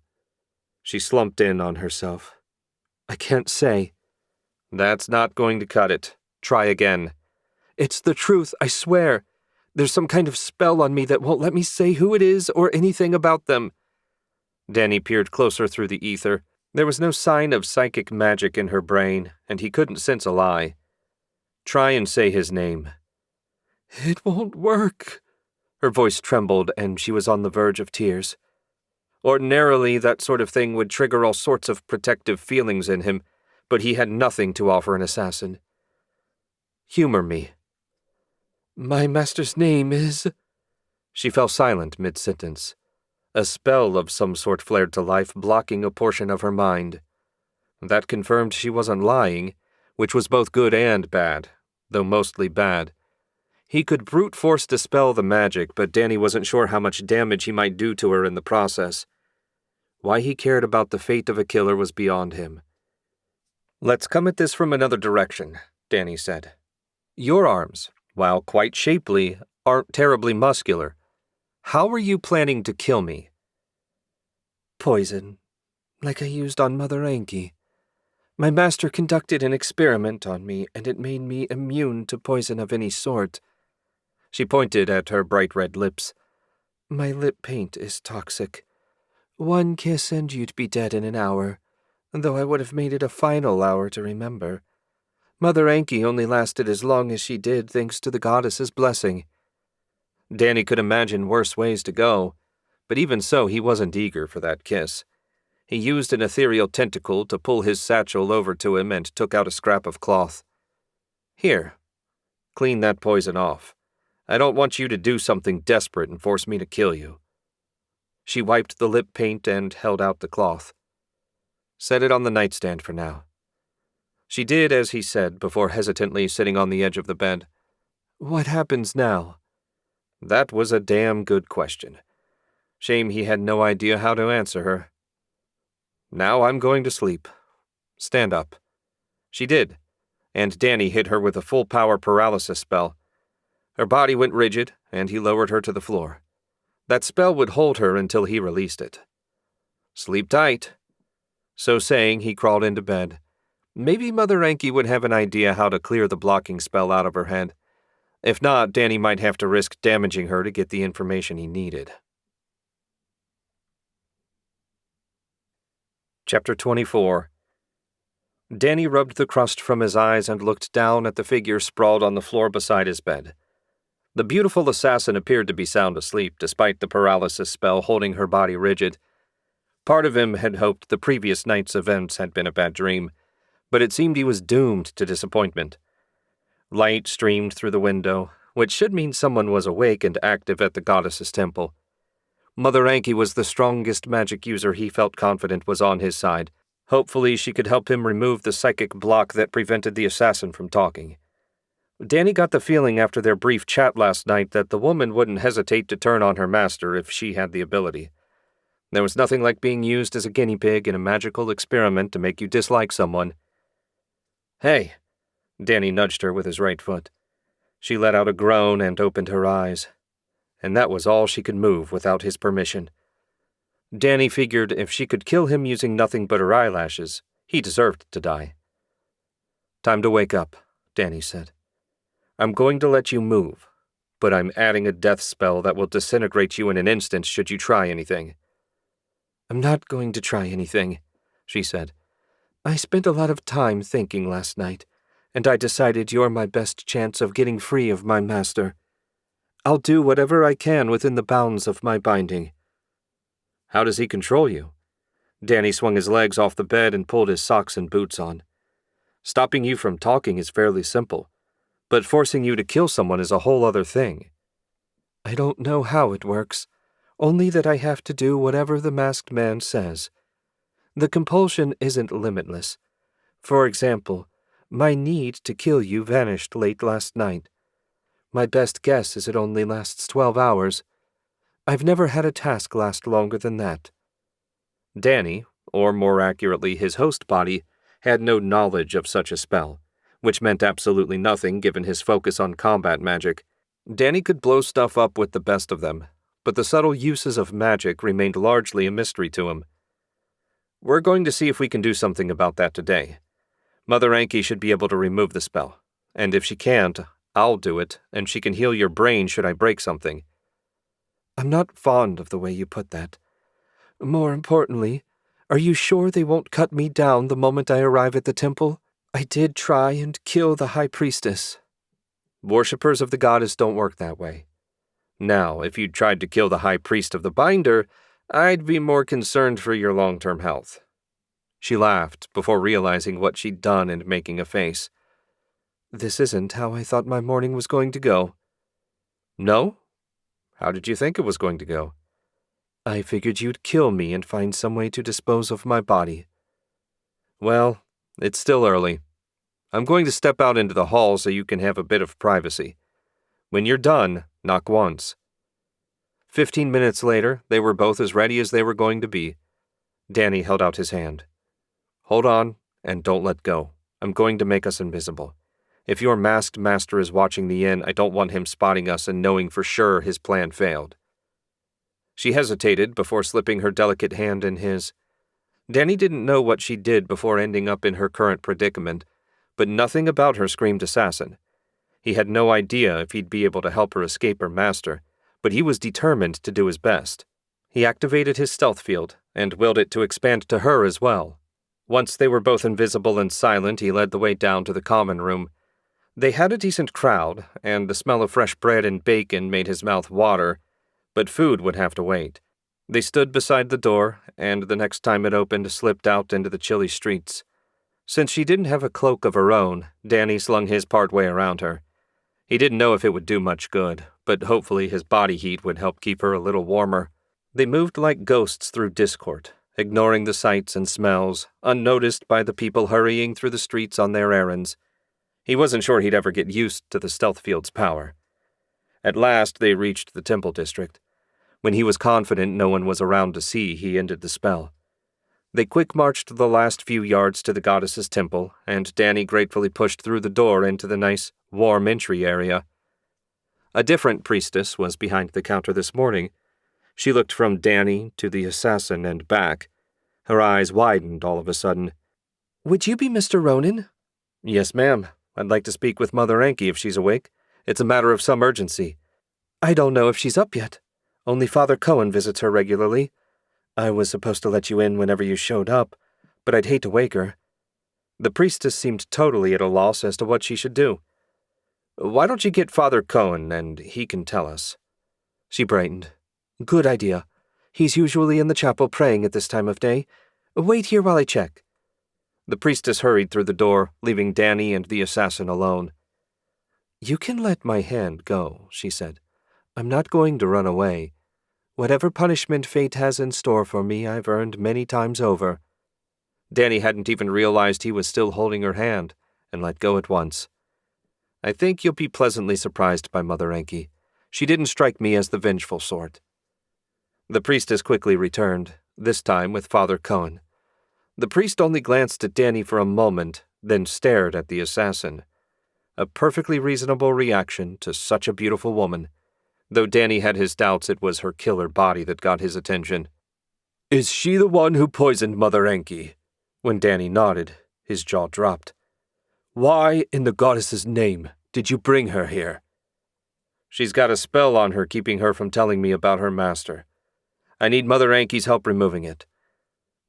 She slumped in on herself. "I can't say." "That's not going to cut it. Try again." "It's the truth, I swear. There's some kind of spell on me that won't let me say who it is or anything about them." Danny peered closer through the ether. There was no sign of psychic magic in her brain, and he couldn't sense a lie. "Try and say his name." "It won't work." Her voice trembled, and she was on the verge of tears. Ordinarily, that sort of thing would trigger all sorts of protective feelings in him, but he had nothing to offer an assassin. "Humor me." "My master's name is—" She fell silent mid-sentence. A spell of some sort flared to life, blocking a portion of her mind. That confirmed she wasn't lying, which was both good and bad, though mostly bad. He could brute force dispel the magic, but Danny wasn't sure how much damage he might do to her in the process. Why he cared about the fate of a killer was beyond him. "Let's come at this from another direction. Danny said. Your arms, while quite shapely, aren't terribly muscular. How are you planning to kill me?
Poison, like I used on Mother Anki. My master conducted an experiment on me, and it made me immune to poison of any sort.
She pointed at her bright red lips.
My lip paint is toxic. One kiss and you'd be dead in an hour, though I would have made it a final hour to remember. Mother Anki only lasted as long as she did thanks to the goddess's blessing.
Danny could imagine worse ways to go, but even so he wasn't eager for that kiss. He used an ethereal tentacle to pull his satchel over to him and took out a scrap of cloth. Here, clean that poison off. I don't want you to do something desperate and force me to kill you. She wiped the lip paint and held out the cloth. Set it on the nightstand for now. She did as he said before hesitantly sitting on the edge of the bed.
What happens now?
That was a damn good question. Shame he had no idea how to answer her. Now I'm going to sleep. Stand up. She did, and Danny hit her with a full-power paralysis spell. Her body went rigid, and he lowered her to the floor. That spell would hold her until he released it. Sleep tight. So saying, he crawled into bed. Maybe Mother Anki would have an idea how to clear the blocking spell out of her head. If not, Danny might have to risk damaging her to get the information he needed. Chapter 24. Danny rubbed the crust from his eyes and looked down at the figure sprawled on the floor beside his bed. The beautiful assassin appeared to be sound asleep, despite the paralysis spell holding her body rigid. Part of him had hoped the previous night's events had been a bad dream, but it seemed he was doomed to disappointment. Light streamed through the window, which should mean someone was awake and active at the goddess's temple. Mother Anki was the strongest magic user he felt confident was on his side. Hopefully she could help him remove the psychic block that prevented the assassin from talking. Danny got the feeling after their brief chat last night that the woman wouldn't hesitate to turn on her master if she had the ability. There was nothing like being used as a guinea pig in a magical experiment to make you dislike someone. Hey, Danny nudged her with his right foot. She let out a groan and opened her eyes. And that was all she could move without his permission. Danny figured if she could kill him using nothing but her eyelashes, he deserved to die. Time to wake up, Danny said. I'm going to let you move, but I'm adding a death spell that will disintegrate you in an instant should you try anything.
I'm not going to try anything, she said. I spent a lot of time thinking last night, and I decided you're my best chance of getting free of my master. I'll do whatever I can within the bounds of my binding.
How does he control you? Danny swung his legs off the bed and pulled his socks and boots on. Stopping you from talking is fairly simple, but forcing you to kill someone is a whole other thing.
I don't know how it works, only that I have to do whatever the masked man says. The compulsion isn't limitless. For example, my need to kill you vanished late last night. My best guess is it only lasts 12 hours. I've never had a task last longer than that.
Danny, or more accurately his host body, had no knowledge of such a spell, which meant absolutely nothing given his focus on combat magic. Danny could blow stuff up with the best of them, but the subtle uses of magic remained largely a mystery to him. We're going to see if we can do something about that today. Mother Anki should be able to remove the spell, and if she can't, I'll do it, and she can heal your brain should I break something.
I'm not fond of the way you put that. More importantly, are you sure they won't cut me down the moment I arrive at the temple? I did try and kill the high priestess.
Worshippers of the goddess don't work that way. Now, if you'd tried to kill the high priest of the binder, I'd be more concerned for your long-term health. She laughed before realizing what she'd done and making a face.
This isn't how I thought my morning was going to go.
No? How did you think it was going to go?
I figured you'd kill me and find some way to dispose of my body.
Well, it's still early. I'm going to step out into the hall so you can have a bit of privacy. When you're done, knock once. 15 minutes later, they were both as ready as they were going to be. Danny held out his hand. Hold on, and don't let go. I'm going to make us invisible. If your masked master is watching the inn, I don't want him spotting us and knowing for sure his plan failed." She hesitated before slipping her delicate hand in his. Danny didn't know what she did before ending up in her current predicament, but nothing about her screamed assassin. He had no idea if he'd be able to help her escape her master, but he was determined to do his best. He activated his stealth field and willed it to expand to her as well. Once they were both invisible and silent, he led the way down to the common room. They had a decent crowd, and the smell of fresh bread and bacon made his mouth water, but food would have to wait. They stood beside the door, and the next time it opened, slipped out into the chilly streets. Since she didn't have a cloak of her own, Danny slung his partway around her. He didn't know if it would do much good, but hopefully his body heat would help keep her a little warmer. They moved like ghosts through Discord, ignoring the sights and smells, unnoticed by the people hurrying through the streets on their errands. He wasn't sure he'd ever get used to the stealth field's power. At last they reached the temple district. When he was confident no one was around to see, he ended the spell. They quick-marched the last few yards to the goddess's temple, and Danny gratefully pushed through the door into the nice, warm entry area. A different priestess was behind the counter this morning. She looked from Danny to the assassin and back. Her eyes widened all of a sudden.
"Would you be Mr. Ronan?"
"Yes, ma'am. I'd like to speak with Mother Anki if she's awake. It's a matter of some urgency."
"I don't know if she's up yet. Only Father Cohen visits her regularly. I was supposed to let you in whenever you showed up, but I'd hate to wake her."
The priestess seemed totally at a loss as to what she should do. "Why don't you get Father Cohen, and he can tell us?"
She brightened. "Good idea. He's usually in the chapel praying at this time of day. Wait here while I check."
The priestess hurried through the door, leaving Danny and the assassin alone.
"You can let my hand go," she said. "I'm not going to run away. Whatever punishment fate has in store for me, I've earned many times over."
Danny hadn't even realized he was still holding her hand, and let go at once. "I think you'll be pleasantly surprised by Mother Anki. She didn't strike me as the vengeful sort." The priestess quickly returned, this time with Father Cohen. The priest only glanced at Danny for a moment, then stared at the assassin. A perfectly reasonable reaction to such a beautiful woman. Though Danny had his doubts, it was her killer body that got his attention.
"Is she the one who poisoned Mother Anki?"
When Danny nodded, his jaw dropped.
"Why, in the goddess's name, did you bring her here?"
"She's got a spell on her keeping her from telling me about her master. I need Mother Anki's help removing it.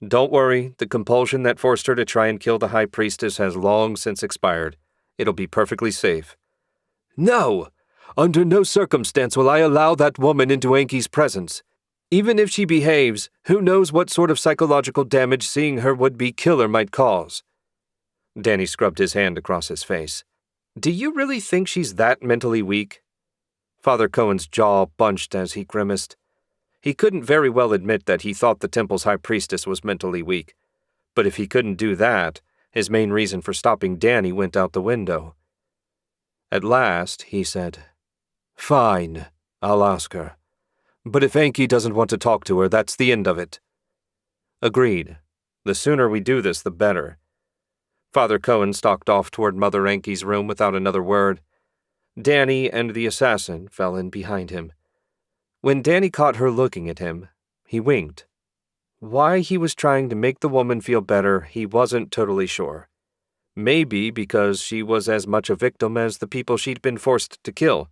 Don't worry, the compulsion that forced her to try and kill the High Priestess has long since expired. It'll be perfectly safe."
"No! Under no circumstance will I allow that woman into Anki's presence. Even if she behaves, who knows what sort of psychological damage seeing her would-be killer might cause."
Danny scrubbed his hand across his face. "Do you really think she's that mentally weak?" Father Cohen's jaw bunched as he grimaced. He couldn't very well admit that he thought the temple's high priestess was mentally weak. But if he couldn't do that, his main reason for stopping Danny went out the window. At last, he said,
"Fine, I'll ask her. But if Anki doesn't want to talk to her, that's the end of it."
"Agreed. The sooner we do this, the better." Father Cohen stalked off toward Mother Anki's room without another word. Danny and the assassin fell in behind him. When Danny caught her looking at him, he winked. Why he was trying to make the woman feel better, he wasn't totally sure. Maybe because she was as much a victim as the people she'd been forced to kill.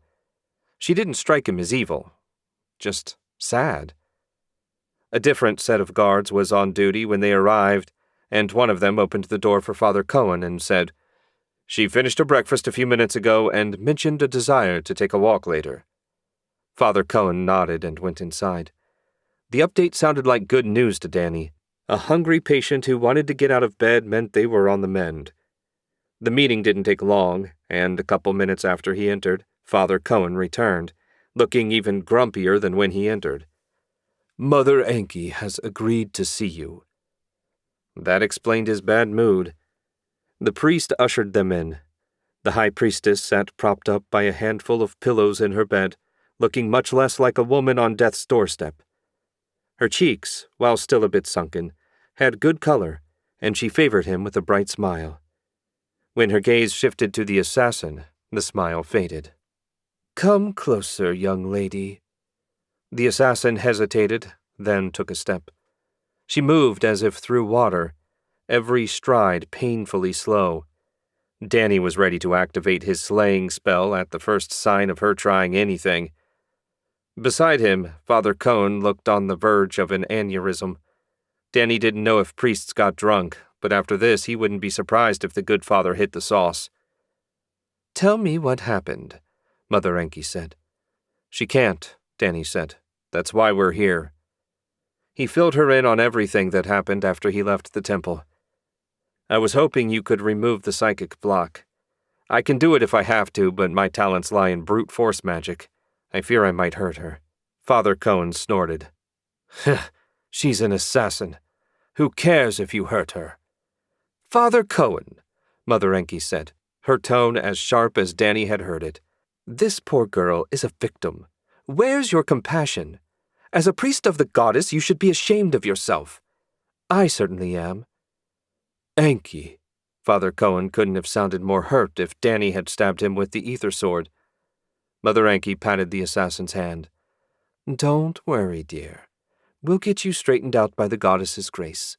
She didn't strike him as evil. Just sad. A different set of guards was on duty when they arrived, and one of them opened the door for Father Cohen and said, "She finished her breakfast a few minutes ago and mentioned a desire to take a walk later." Father Cohen nodded and went inside. The update sounded like good news to Danny. A hungry patient who wanted to get out of bed meant they were on the mend. The meeting didn't take long, and a couple minutes after he entered, Father Cohen returned, looking even grumpier than when he entered.
"Mother Anki has agreed to see you."
That explained his bad mood. The priest ushered them in. The high priestess sat propped up by a handful of pillows in her bed, looking much less like a woman on death's doorstep. Her cheeks, while still a bit sunken, had good color, and she favored him with a bright smile. When her gaze shifted to the assassin, the smile faded. "Come closer, young lady." The assassin hesitated, then took a step. She moved as if through water, every stride painfully slow. Danny was ready to activate his slaying spell at the first sign of her trying anything. Beside him, Father Cohn looked on the verge of an aneurysm. Danny didn't know if priests got drunk, but after this he wouldn't be surprised if the good father hit the sauce. "Tell me what happened," Mother Enki said. "She can't," Danny said. "That's why we're here." He filled her in on everything that happened after he left the temple. "I was hoping you could remove the psychic block. I can do it if I have to, but my talents lie in brute force magic. I fear I might hurt her." Father Cohn snorted. "She's an assassin. Who cares if you hurt her?" "Father Cohen," Mother Enki said, her tone as sharp as Danny had heard it. "This poor girl is a victim. Where's your compassion? As a priest of the goddess, you should be ashamed of yourself. I certainly am." "Enki." Father Cohen couldn't have sounded more hurt if Danny had stabbed him with the ether sword. Mother Enki patted the assassin's hand. "Don't worry, dear. We'll get you straightened out by the goddess's grace.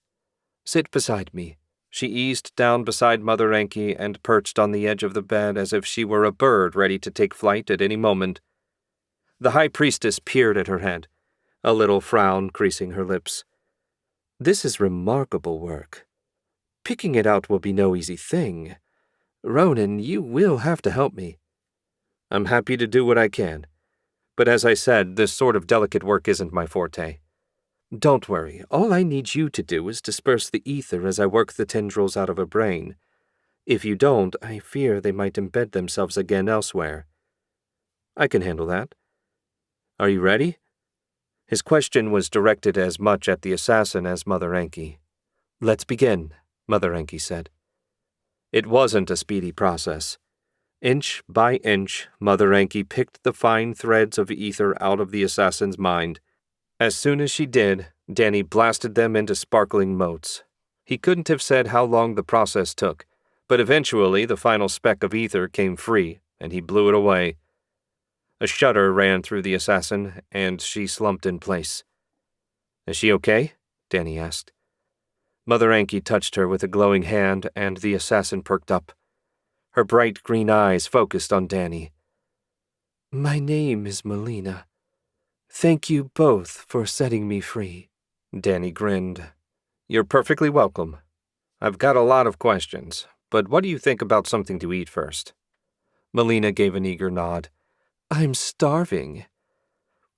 Sit beside me." She eased down beside Mother Enki and perched on the edge of the bed as if she were a bird ready to take flight at any moment. The high priestess peered at her head, a little frown creasing her lips. "This is remarkable work. Picking it out will be no easy thing. Ronan, you will have to help me." "I'm happy to do what I can. But as I said, this sort of delicate work isn't my forte." "Don't worry. All I need you to do is disperse the ether as I work the tendrils out of her brain. If you don't, I fear they might embed themselves again elsewhere." "I can handle that. Are you ready?" His question was directed as much at the assassin as Mother Enki. "Let's begin," Mother Enki said. It wasn't a speedy process. Inch by inch, Mother Enki picked the fine threads of ether out of the assassin's mind. As soon as she did, Danny blasted them into sparkling motes. He couldn't have said how long the process took, but eventually the final speck of ether came free, and he blew it away. A shudder ran through the assassin, and she slumped in place. "Is she okay?" Danny asked. Mother Enki touched her with a glowing hand, and the assassin perked up. Her bright green eyes focused on Danny. "My name is Melina. Thank you both for setting me free." Danny grinned. "You're perfectly welcome. I've got a lot of questions, but what do you think about something to eat first?" Melina gave an eager nod. "I'm starving."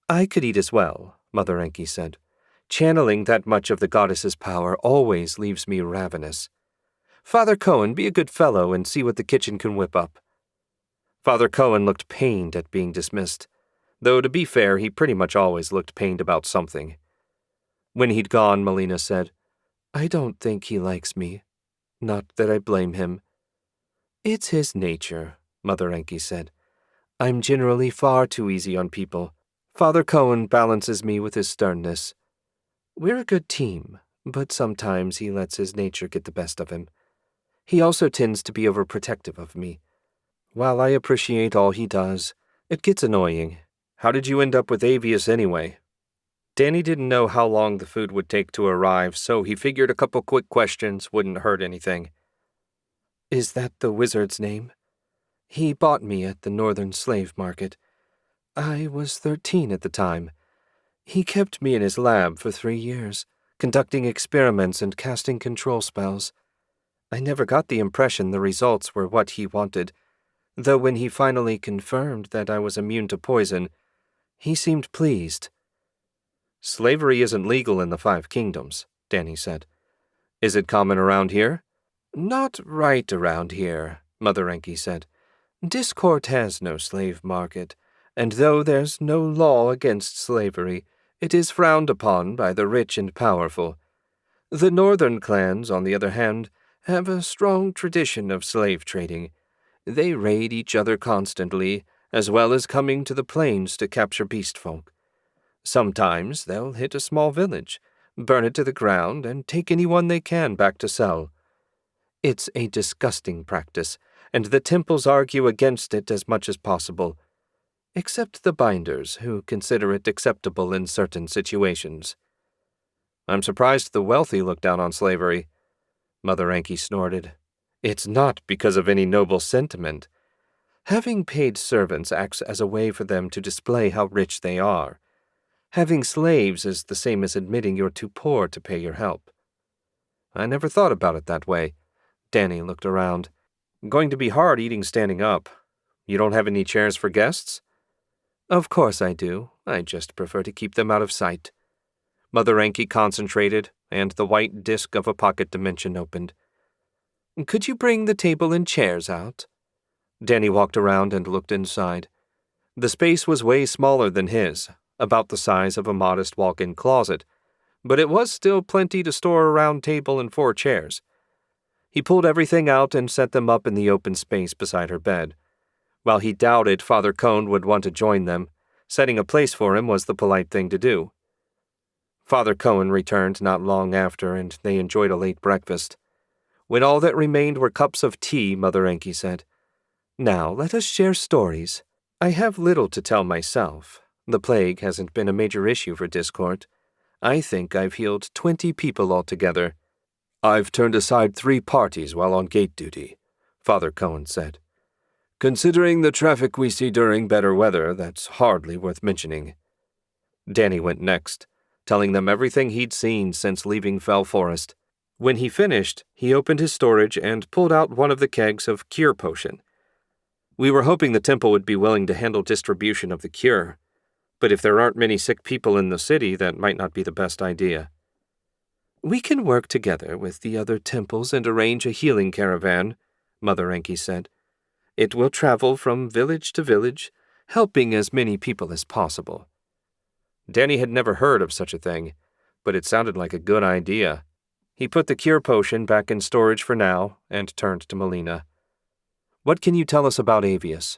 "I could eat as well," Mother Enki said. "Channeling that much of the goddess's power always leaves me ravenous. Father Cohen, be a good fellow and see what the kitchen can whip up." Father Cohen looked pained at being dismissed, though to be fair, he pretty much always looked pained about something. When he'd gone, Melina said, "I don't think he likes me. Not that I blame him." "It's his nature," Mother Enki said. "I'm generally far too easy on people. Father Cohen balances me with his sternness. We're a good team, but sometimes he lets his nature get the best of him. He also tends to be overprotective of me. While I appreciate all he does, it gets annoying. How did you end up with Avius anyway?" Danny didn't know how long the food would take to arrive, so he figured a couple quick questions wouldn't hurt anything. "Is that the wizard's name? He bought me at the northern slave market. I was 13 at the time. He kept me in his lab for 3 years, conducting experiments and casting control spells. I never got the impression the results were what he wanted, though when he finally confirmed that I was immune to poison, he seemed pleased." "Slavery isn't legal in the 5 Kingdoms," Danny said. "Is it common around here?" "Not right around here," Mother Enki said. "Discord has no slave market, and though there's no law against slavery, it is frowned upon by the rich and powerful. The northern clans, on the other hand, have a strong tradition of slave trading. They raid each other constantly, as well as coming to the plains to capture beast folk. Sometimes they'll hit a small village, burn it to the ground, and take anyone they can back to sell.
It's a disgusting practice, and the temples argue against it as much as possible, except the binders, who consider it acceptable in certain situations.
I'm surprised the wealthy look down on slavery, Mother Enki snorted.
It's not because of any noble sentiment. Having paid servants acts as a way for them to display how rich they are. Having slaves is the same as admitting you're too poor to pay your help.
I never thought about it that way. Danny looked around. Going to be hard eating standing up. You don't have any chairs for guests?
Of course I do. I just prefer to keep them out of sight.
Mother Enki concentrated, and the white disk of a pocket dimension opened.
Could you bring the table and chairs out?
Danny walked around and looked inside. The space was way smaller than his, about the size of a modest walk-in closet, but it was still plenty to store a round table and 4 chairs. He pulled everything out and set them up in the open space beside her bed. While he doubted Father Cone would want to join them, setting a place for him was the polite thing to do. Father Cone returned not long after, and they enjoyed a late breakfast. When all that remained were cups of tea, Mother Enki said, "Now let us share stories. I have little to tell myself. The plague hasn't been a major issue for Discord. I think I've healed 20 people altogether."
"I've turned aside 3 parties while on gate duty," Father Cohen said. "Considering the traffic we see during better weather, that's hardly worth mentioning."
Danny went next, telling them everything he'd seen since leaving Fell Forest. When he finished, he opened his storage and pulled out one of the kegs of cure potion. "We were hoping the temple would be willing to handle distribution of the cure, but if there aren't many sick people in the city, that might not be the best idea."
"We can work together with the other temples and arrange a healing caravan," Mother Enki said. "It will travel from village to village, helping as many people as possible."
Danny had never heard of such a thing, but it sounded like a good idea. He put the cure potion back in storage for now and turned to Melina. "What can you tell us about Avius?"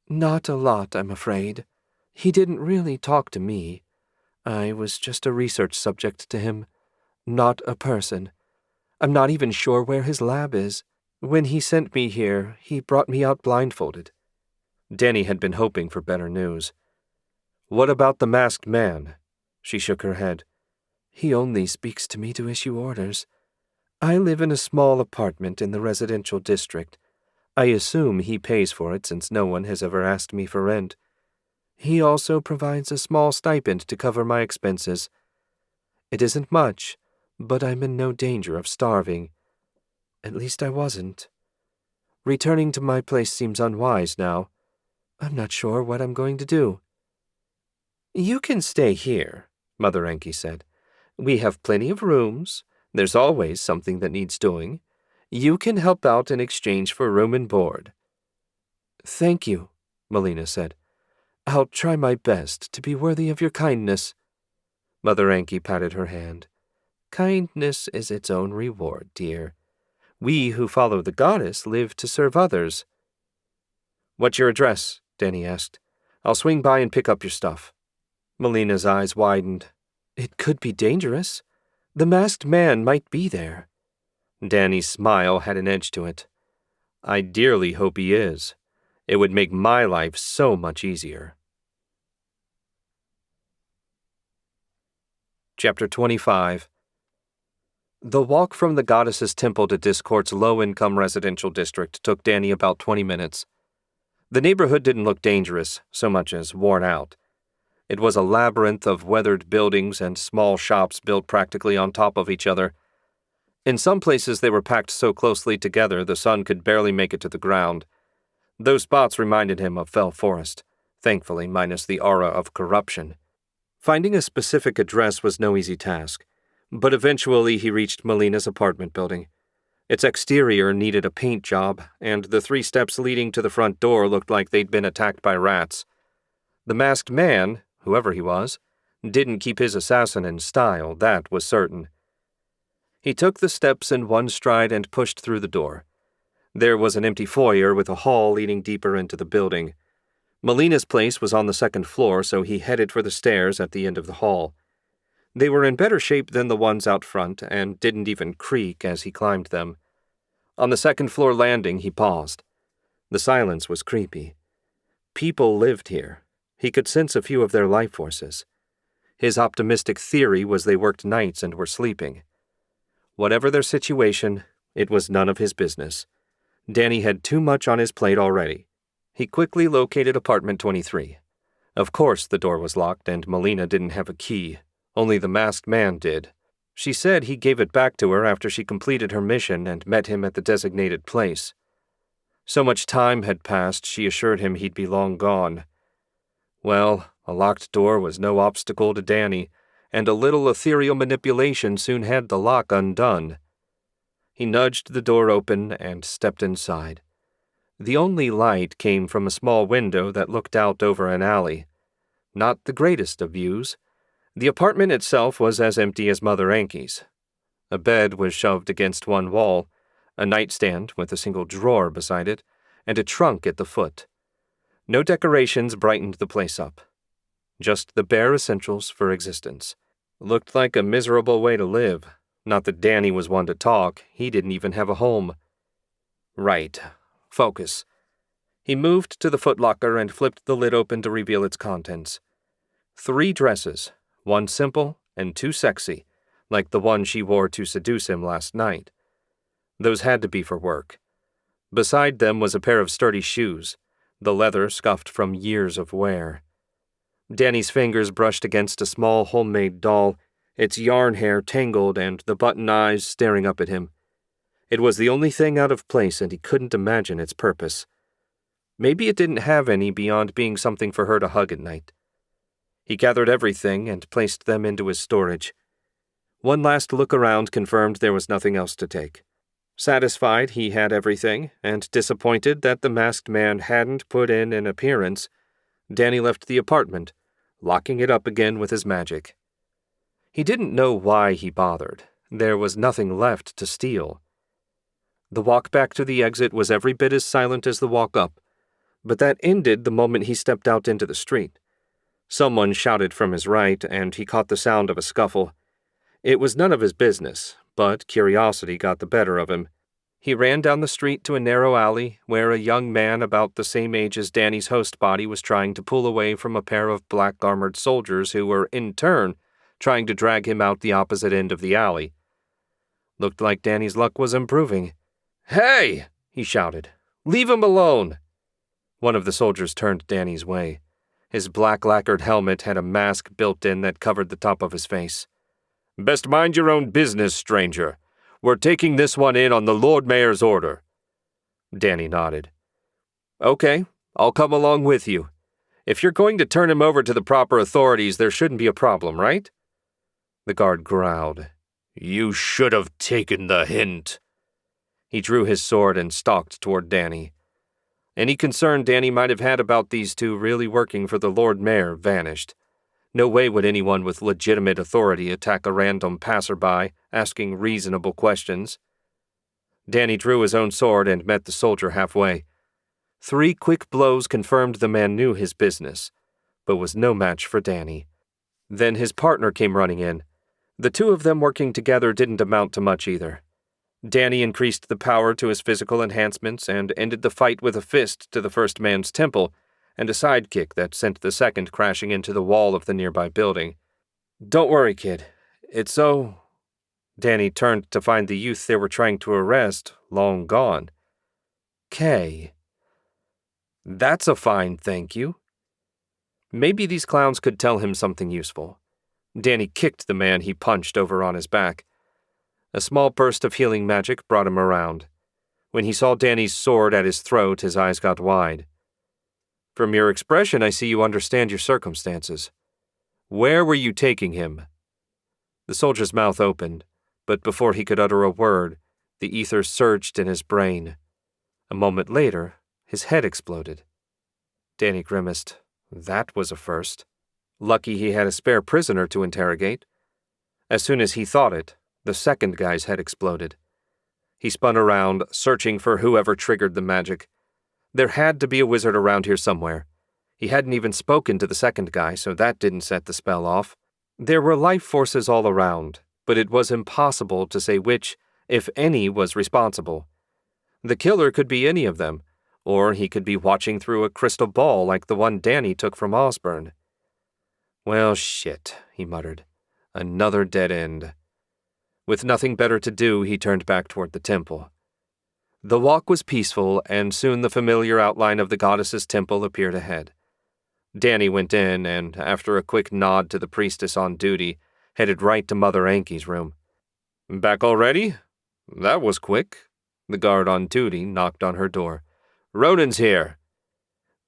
"Not a lot, I'm afraid. He didn't really talk to me. I was just a research subject to him, not a person. I'm not even sure where his lab is. When he sent me here, he brought me out blindfolded."
Danny had been hoping for better news. "What about the masked man?" She shook her head.
"He only speaks to me to issue orders. I live in a small apartment in the residential district. I assume he pays for it since no one has ever asked me for rent. He also provides a small stipend to cover my expenses. It isn't much, but I'm in no danger of starving. At least I wasn't. Returning to my place seems unwise now. I'm not sure what I'm going to do."
"You can stay here," Mother Enki said. "We have plenty of rooms. There's always something that needs doing. You can help out in exchange for room and board."
"Thank you," Melina said. "I'll try my best to be worthy of your kindness."
Mother Enki patted her hand.
"Kindness is its own reward, dear. We who follow the goddess live to serve others."
"What's your address?" Danny asked. "I'll swing by and pick up your stuff."
Melina's eyes widened. "It could be dangerous. The masked man might be there."
Danny's smile had an edge to it. "I dearly hope he is. It would make my life so much easier." Chapter 25. The walk from the goddess's temple to Discord's low-income residential district took Danny about 20 minutes. The neighborhood didn't look dangerous, so much as worn out. It was a labyrinth of weathered buildings and small shops built practically on top of each other. In some places they were packed so closely together the sun could barely make it to the ground. Those spots reminded him of Fell Forest, thankfully minus the aura of corruption. Finding a specific address was no easy task, but eventually he reached Melina's apartment building. Its exterior needed a paint job, and the 3 steps leading to the front door looked like they'd been attacked by rats. The masked man, whoever he was, didn't keep his assassin in style, that was certain. He took the steps in one stride and pushed through the door. There was an empty foyer with a hall leading deeper into the building. Melina's place was on the 2nd floor, so he headed for the stairs at the end of the hall. They were in better shape than the ones out front and didn't even creak as he climbed them. On the second-floor landing, he paused. The silence was creepy. People lived here. He could sense a few of their life forces. His optimistic theory was they worked nights and were sleeping. Whatever their situation, it was none of his business. Danny had too much on his plate already. He quickly located apartment 23. Of course the door was locked and Melina didn't have a key. Only the masked man did. She said he gave it back to her after she completed her mission and met him at the designated place. So much time had passed, she assured him he'd be long gone. Well, a locked door was no obstacle to Danny, and a little ethereal manipulation soon had the lock undone. He nudged the door open and stepped inside. The only light came from a small window that looked out over an alley. Not the greatest of views. The apartment itself was as empty as Mother Anke's. A bed was shoved against one wall, a nightstand with a single drawer beside it, and a trunk at the foot. No decorations brightened the place up. Just the bare essentials for existence. Looked like a miserable way to live. Not that Danny was one to talk, he didn't even have a home. Right. Focus. He moved to the footlocker and flipped the lid open to reveal its contents. 3 dresses, 1 simple and 2 sexy, like the one she wore to seduce him last night. Those had to be for work. Beside them was a pair of sturdy shoes, the leather scuffed from years of wear. Danny's fingers brushed against a small homemade doll, its yarn hair tangled and the button eyes staring up at him. It was the only thing out of place and he couldn't imagine its purpose. Maybe it didn't have any beyond being something for her to hug at night. He gathered everything and placed them into his storage. One last look around confirmed there was nothing else to take. Satisfied he had everything, and disappointed that the masked man hadn't put in an appearance, Danny left the apartment, locking it up again with his magic. He didn't know why he bothered. There was nothing left to steal. The walk back to the exit was every bit as silent as the walk up, but that ended the moment he stepped out into the street. Someone shouted from his right, and he caught the sound of a scuffle. It was none of his business, but curiosity got the better of him. He ran down the street to a narrow alley where a young man about the same age as Danny's host body was trying to pull away from a pair of black-armored soldiers who were, in turn, trying to drag him out the opposite end of the alley. Looked like Danny's luck was improving. "Hey!" he shouted. "Leave him alone!" One of the soldiers turned Danny's way. His black lacquered helmet had a mask built in that covered the top of his face. "Best mind your own business, stranger. We're taking this one in on the Lord Mayor's order." Danny nodded. "Okay, I'll come along with you. If you're going to turn him over to the proper authorities, there shouldn't be a problem, right?" The guard growled.
You should have taken the hint.
He drew his sword and stalked toward Danny. Any concern Danny might have had about these two really working for the Lord Mayor vanished. No way would anyone with legitimate authority attack a random passerby, asking reasonable questions. Danny drew his own sword and met the soldier halfway. 3 quick blows confirmed the man knew his business, but was no match for Danny. Then his partner came running in. The 2 of them working together didn't amount to much either. Danny increased the power to his physical enhancements and ended the fight with a fist to the first man's temple, and a sidekick that sent the second crashing into the wall of the nearby building. "Don't worry, kid. It's so—" Danny turned to find the youth they were trying to arrest long gone. "Kay. That's a fine thank you." Maybe these clowns could tell him something useful. Danny kicked the man he punched over on his back. A small burst of healing magic brought him around. When he saw Danny's sword at his throat, his eyes got wide. "From your expression, I see you understand your circumstances. Where were you taking him?" The soldier's mouth opened, but before he could utter a word, the ether surged in his brain. A moment later, his head exploded. Danny grimaced. That was a first. Lucky he had a spare prisoner to interrogate. As soon as he thought it, the second guy's head exploded. He spun around, searching for whoever triggered the magic. There had to be a wizard around here somewhere. He hadn't even spoken to the second guy, so that didn't set the spell off. There were life forces all around, but it was impossible to say which, if any, was responsible. The killer could be any of them, or he could be watching through a crystal ball like the one Danny took from Osborne. Well, shit, he muttered. Another dead end. With nothing better to do, he turned back toward the temple. The walk was peaceful, and soon the familiar outline of the goddess's temple appeared ahead. Danny went in, and after a quick nod to the priestess on duty, headed right to Mother Anki's room. Back already? That was quick. The guard on duty knocked on her door. Ronan's here.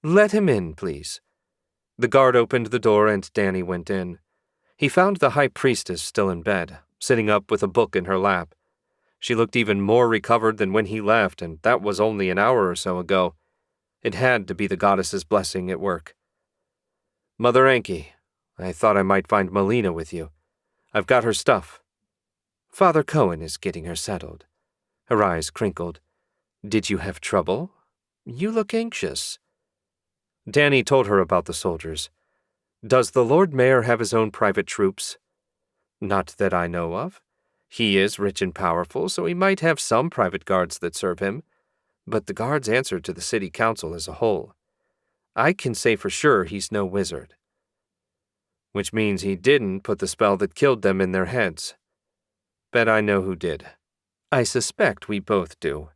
Let him in, please. The guard opened the door and Danny went in. He found the high priestess still in bed, sitting up with a book in her lap. She looked even more recovered than when he left, and that was only an hour or so ago. It had to be the goddess's blessing at work. Mother Anki, I thought I might find Melina with you. I've got her stuff. Father Cohen is getting her settled. Her eyes crinkled. Did you have trouble? You look anxious. Danny told her about the soldiers. Does the Lord Mayor have his own private troops? Not that I know of. He is rich and powerful, so he might have some private guards that serve him, but the guards answer to the city council as a whole. I can say for sure he's no wizard. Which means he didn't put the spell that killed them in their heads. Bet I know who did. I suspect we both do.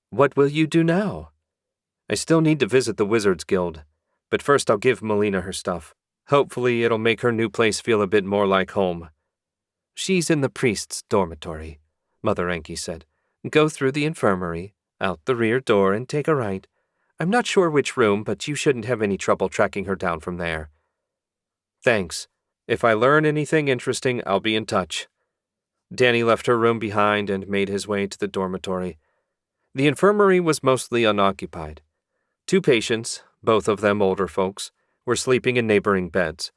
What will you do now? I still need to visit the Wizards Guild, but first I'll give Melina her stuff. Hopefully it'll make her new place feel a bit more like home. She's in the priest's dormitory, Mother Anki said. Go through the infirmary, out the rear door, and take a right. I'm not sure which room, but you shouldn't have any trouble tracking her down from there. Thanks. If I learn anything interesting, I'll be in touch. Danny left her room behind and made his way to the dormitory. The infirmary was mostly unoccupied. 2 patients, both of them older folks, were sleeping in neighboring beds.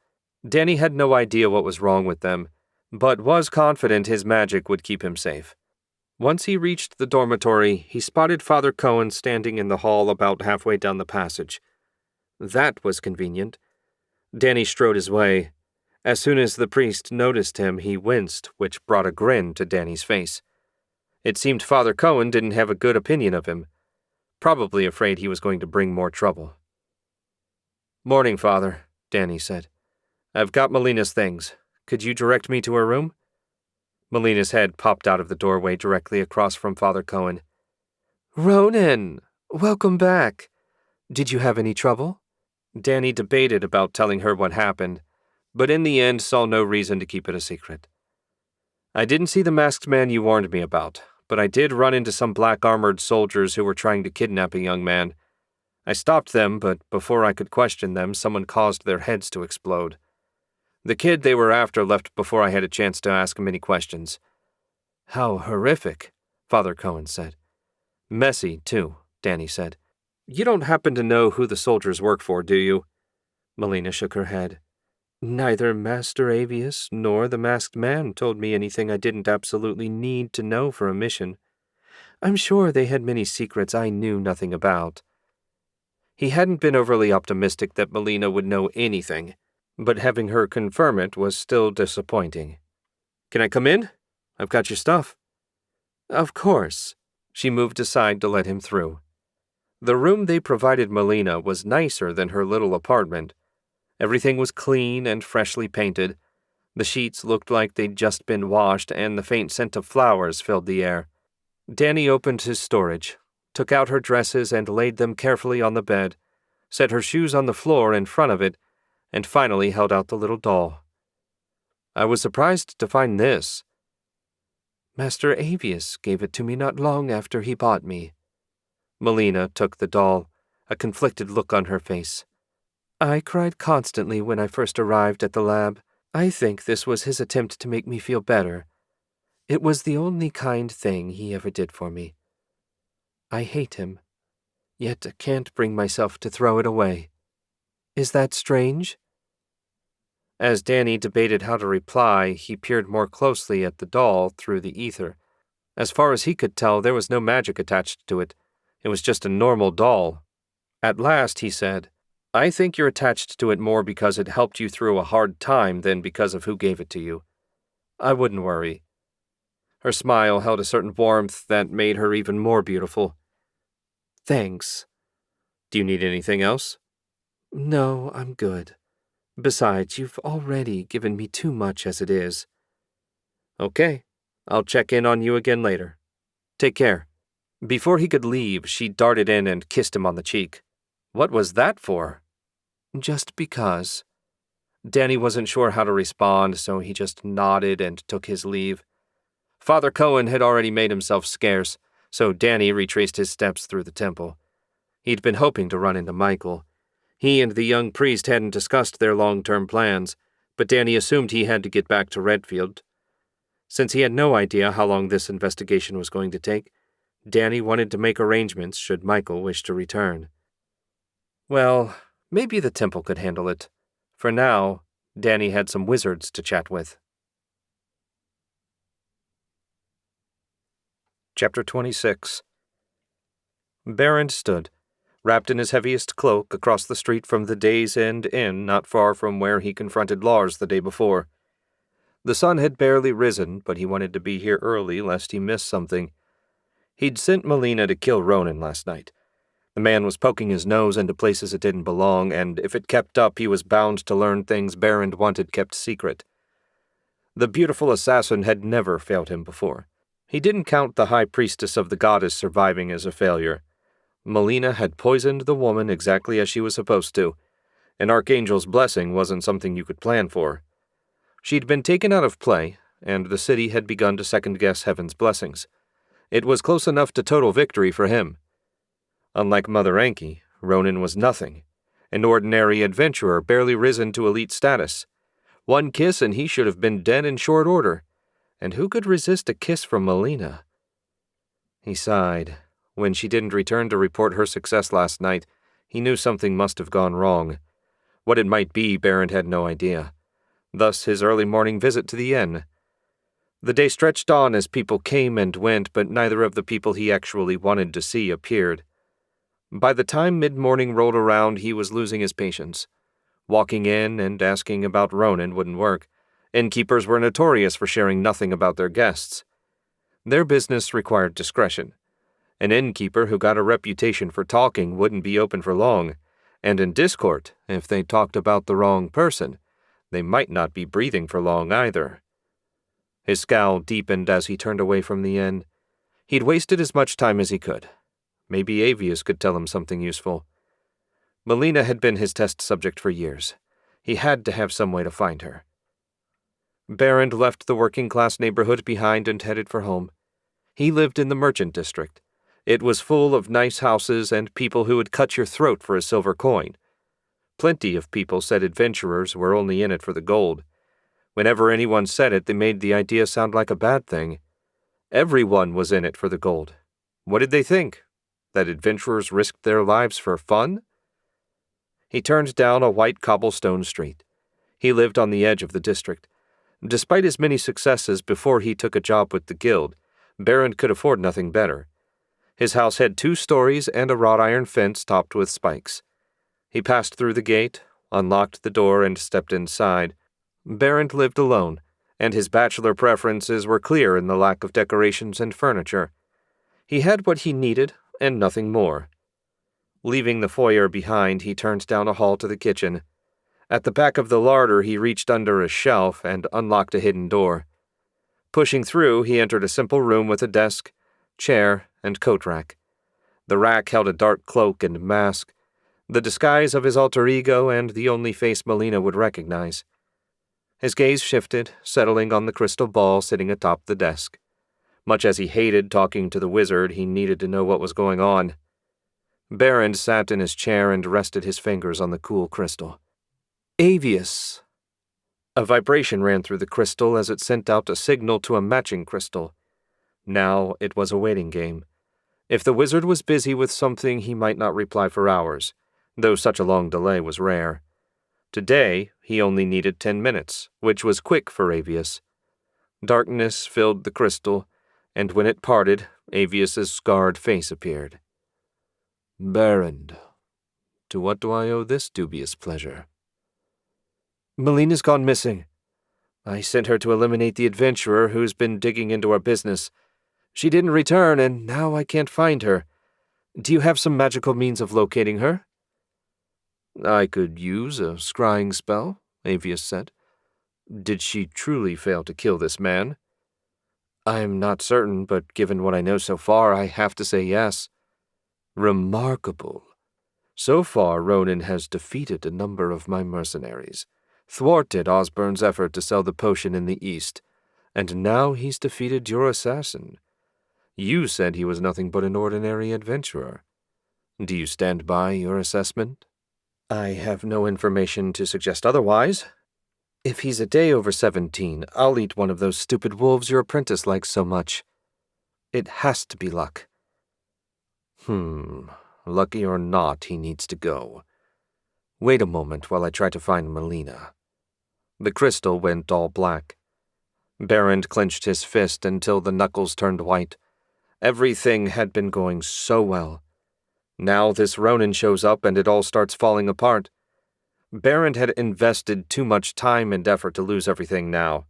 Danny had no idea what was wrong with them, but was confident his magic would keep him safe. Once he reached the dormitory, he spotted Father Cohen standing in the hall about halfway down the passage. That was convenient. Danny strode his way. As soon as the priest noticed him, he winced, which brought a grin to Danny's face. It seemed Father Cohen didn't have a good opinion of him, probably afraid he was going to bring more trouble. Morning, Father, Danny said. I've got Melina's things. Could you direct me to her room? Melina's head popped out of the doorway directly across from Father Cohen. Ronan, welcome back. Did you have any trouble? Danny debated about telling her what happened, but in the end saw no reason to keep it a secret. I didn't see the masked man you warned me about, but I did run into some black-armored soldiers who were trying to kidnap a young man. I stopped them, but before I could question them, someone caused their heads to explode. The kid they were after left before I had a chance to ask him any questions. How horrific, Father Cohen said. Messy, too, Danny said. You don't happen to know who the soldiers work for, do you? Melina shook her head. Neither Master Avius nor the masked man told me anything I didn't absolutely need to know for a mission. I'm sure they had many secrets I knew nothing about. He hadn't been overly optimistic that Melina would know anything, but having her confirm it was still disappointing. Can I come in? I've got your stuff. Of course. She moved aside to let him through. The room they provided Melina was nicer than her little apartment. Everything was clean and freshly painted. The sheets looked like they'd just been washed, and the faint scent of flowers filled the air. Danny opened his storage, took out her dresses and laid them carefully on the bed, set her shoes on the floor in front of it, and finally held out the little doll. I was surprised to find this. Master Avius gave it to me not long after he bought me. Melina took the doll, a conflicted look on her face. I cried constantly when I first arrived at the lab. I think this was his attempt to make me feel better. It was the only kind thing he ever did for me. I hate him, yet I can't bring myself to throw it away. Is that strange? As Danny debated how to reply, he peered more closely at the doll through the ether. As far as he could tell, there was no magic attached to it. It was just a normal doll. At last, he said, I think you're attached to it more because it helped you through a hard time than because of who gave it to you. I wouldn't worry. Her smile held a certain warmth that made her even more beautiful. Thanks. Do you need anything else?
No, I'm good. Besides, you've already given me too much as it is.
Okay, I'll check in on you again later. Take care. Before he could leave, she darted in and kissed him on the cheek. What was that for?
Just because.
Danny wasn't sure how to respond, so he just nodded and took his leave. Father Cohen had already made himself scarce, so Danny retraced his steps through the temple. He'd been hoping to run into Michael. He and the young priest hadn't discussed their long-term plans, but Danny assumed he had to get back to Redfield. Since he had no idea how long this investigation was going to take, Danny wanted to make arrangements should Michael wish to return. Well, maybe the temple could handle it. For now, Danny had some wizards to chat with. Chapter 26. Barrand stood, wrapped in his heaviest cloak, across the street from the Days End Inn, not far from where he confronted Lars the day before. The sun had barely risen, but he wanted to be here early lest he miss something. He'd sent Melina to kill Ronan last night. The man was poking his nose into places it didn't belong, and if it kept up, he was bound to learn things Barrand wanted kept secret. The beautiful assassin had never failed him before. He didn't count the high priestess of the goddess surviving as a failure. Melina had poisoned the woman exactly as she was supposed to. An archangel's blessing wasn't something you could plan for. She'd been taken out of play, and the city had begun to second-guess heaven's blessings. It was close enough to total victory for him. Unlike Mother Enki, Ronan was nothing. An ordinary adventurer barely risen to elite status. One kiss and he should have been dead in short order. And who could resist a kiss from Melina? He sighed. When she didn't return to report her success last night, he knew something must have gone wrong. What it might be, Barrand had no idea. Thus his early morning visit to the inn. The day stretched on as people came and went, but neither of the people he actually wanted to see appeared. By the time mid-morning rolled around, he was losing his patience. Walking in and asking about Ronan wouldn't work. Innkeepers were notorious for sharing nothing about their guests. Their business required discretion. An innkeeper who got a reputation for talking wouldn't be open for long, and in discord, if they talked about the wrong person, they might not be breathing for long either. His scowl deepened as he turned away from the inn. He'd wasted as much time as he could. Maybe Avius could tell him something useful. Melina had been his test subject for years. He had to have some way to find her. Barrand left the working-class neighborhood behind and headed for home. He lived in the merchant district. It was full of nice houses and people who would cut your throat for a silver coin. Plenty of people said adventurers were only in it for the gold. Whenever anyone said it, they made the idea sound like a bad thing. Everyone was in it for the gold. What did they think? That adventurers risked their lives for fun? He turned down a white cobblestone street. He lived on the edge of the district. Despite his many successes before he took a job with the guild, Barrand could afford nothing better. His house had 2 stories and a wrought iron fence topped with spikes. He passed through the gate, unlocked the door, and stepped inside. Barrand lived alone, and his bachelor preferences were clear in the lack of decorations and furniture. He had what he needed, and nothing more. Leaving the foyer behind, he turned down a hall to the kitchen. At the back of the larder, he reached under a shelf and unlocked a hidden door. Pushing through, he entered a simple room with a desk, chair, and coat rack. The rack held a dark cloak and mask, the disguise of his alter ego and the only face Melina would recognize. His gaze shifted, settling on the crystal ball sitting atop the desk. Much as he hated talking to the wizard, he needed to know what was going on. Barrand sat in his chair and rested his fingers on the cool crystal. Avius. A vibration ran through the crystal as it sent out a signal to a matching crystal. Now it was a waiting game. If the wizard was busy with something, he might not reply for hours, though such a long delay was rare. Today, he only needed 10 minutes, which was quick for Avius. Darkness filled the crystal, and when it parted, Avius's scarred face appeared. Barrand, to what do I owe this dubious pleasure? Melina's gone missing. I sent her to eliminate the adventurer who's been digging into our business. She didn't return, and now I can't find her. Do you have some magical means of locating her? I could use a scrying spell, Avius said. Did she truly fail to kill this man? I'm not certain, but given what I know so far, I have to say yes. Remarkable. So far, Ronan has defeated a number of my mercenaries, thwarted Osborne's effort to sell the potion in the east, and now he's defeated your assassin. You said he was nothing but an ordinary adventurer. Do you stand by your assessment? I have no information to suggest otherwise. If he's a day over 17, I'll eat one of those stupid wolves your apprentice likes so much. It has to be luck. Lucky or not, he needs to go. Wait a moment while I try to find Melina. The crystal went all black. Barrand clenched his fist until the knuckles turned white. Everything had been going so well. Now this Ronan shows up and it all starts falling apart. Barrand had invested too much time and effort to lose everything now.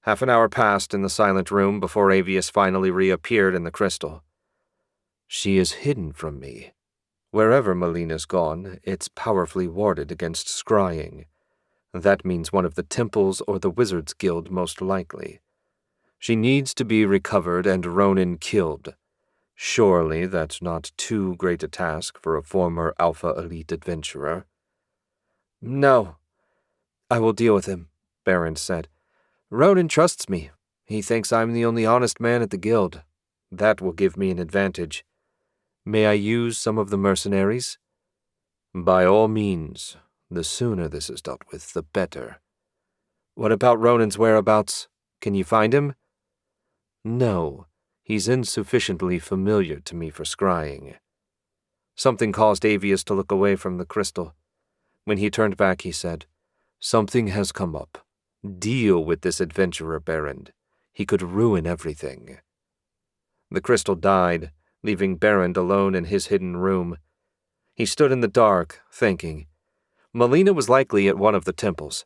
Half an hour passed in the silent room before Avius finally reappeared in the crystal. She is hidden from me. Wherever Melina's gone, it's powerfully warded against scrying. That means one of the temples or the Wizards Guild most likely. She needs to be recovered and Ronan killed. Surely that's not too great a task for a former Alpha Elite adventurer. No. I will deal with him, Barrand said. Ronan trusts me. He thinks I'm the only honest man at the guild. That will give me an advantage. May I use some of the mercenaries? By all means. The sooner this is dealt with, the better. What about Ronan's whereabouts? Can you find him? No. He's insufficiently familiar to me for scrying. Something caused Avius to look away from the crystal. When he turned back, he said, Something has come up. Deal with this adventurer, Barrand. He could ruin everything. The crystal died, leaving Barrand alone in his hidden room. He stood in the dark, thinking. Melina was likely at one of the temples.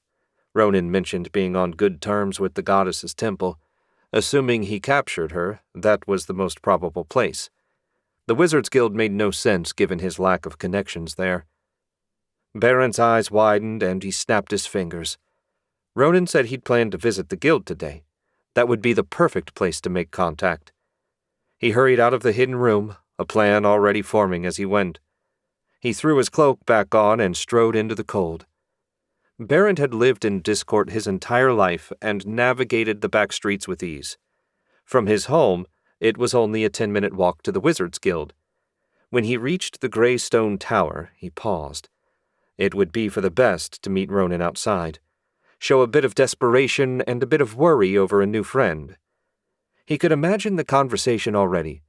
Ronan mentioned being on good terms with the goddess's temple. Assuming he captured her, that was the most probable place. The Wizards Guild made no sense given his lack of connections there. Barrand's eyes widened and he snapped his fingers. Ronan said he'd planned to visit the guild today. That would be the perfect place to make contact. He hurried out of the hidden room, a plan already forming as he went. He threw his cloak back on and strode into the cold. Barrand had lived in Discourt his entire life and navigated the back streets with ease. From his home, it was only a 10-minute walk to the Wizards Guild. When he reached the gray stone tower, he paused. It would be for the best to meet Ronan outside, show a bit of desperation and a bit of worry over a new friend. He could imagine the conversation already,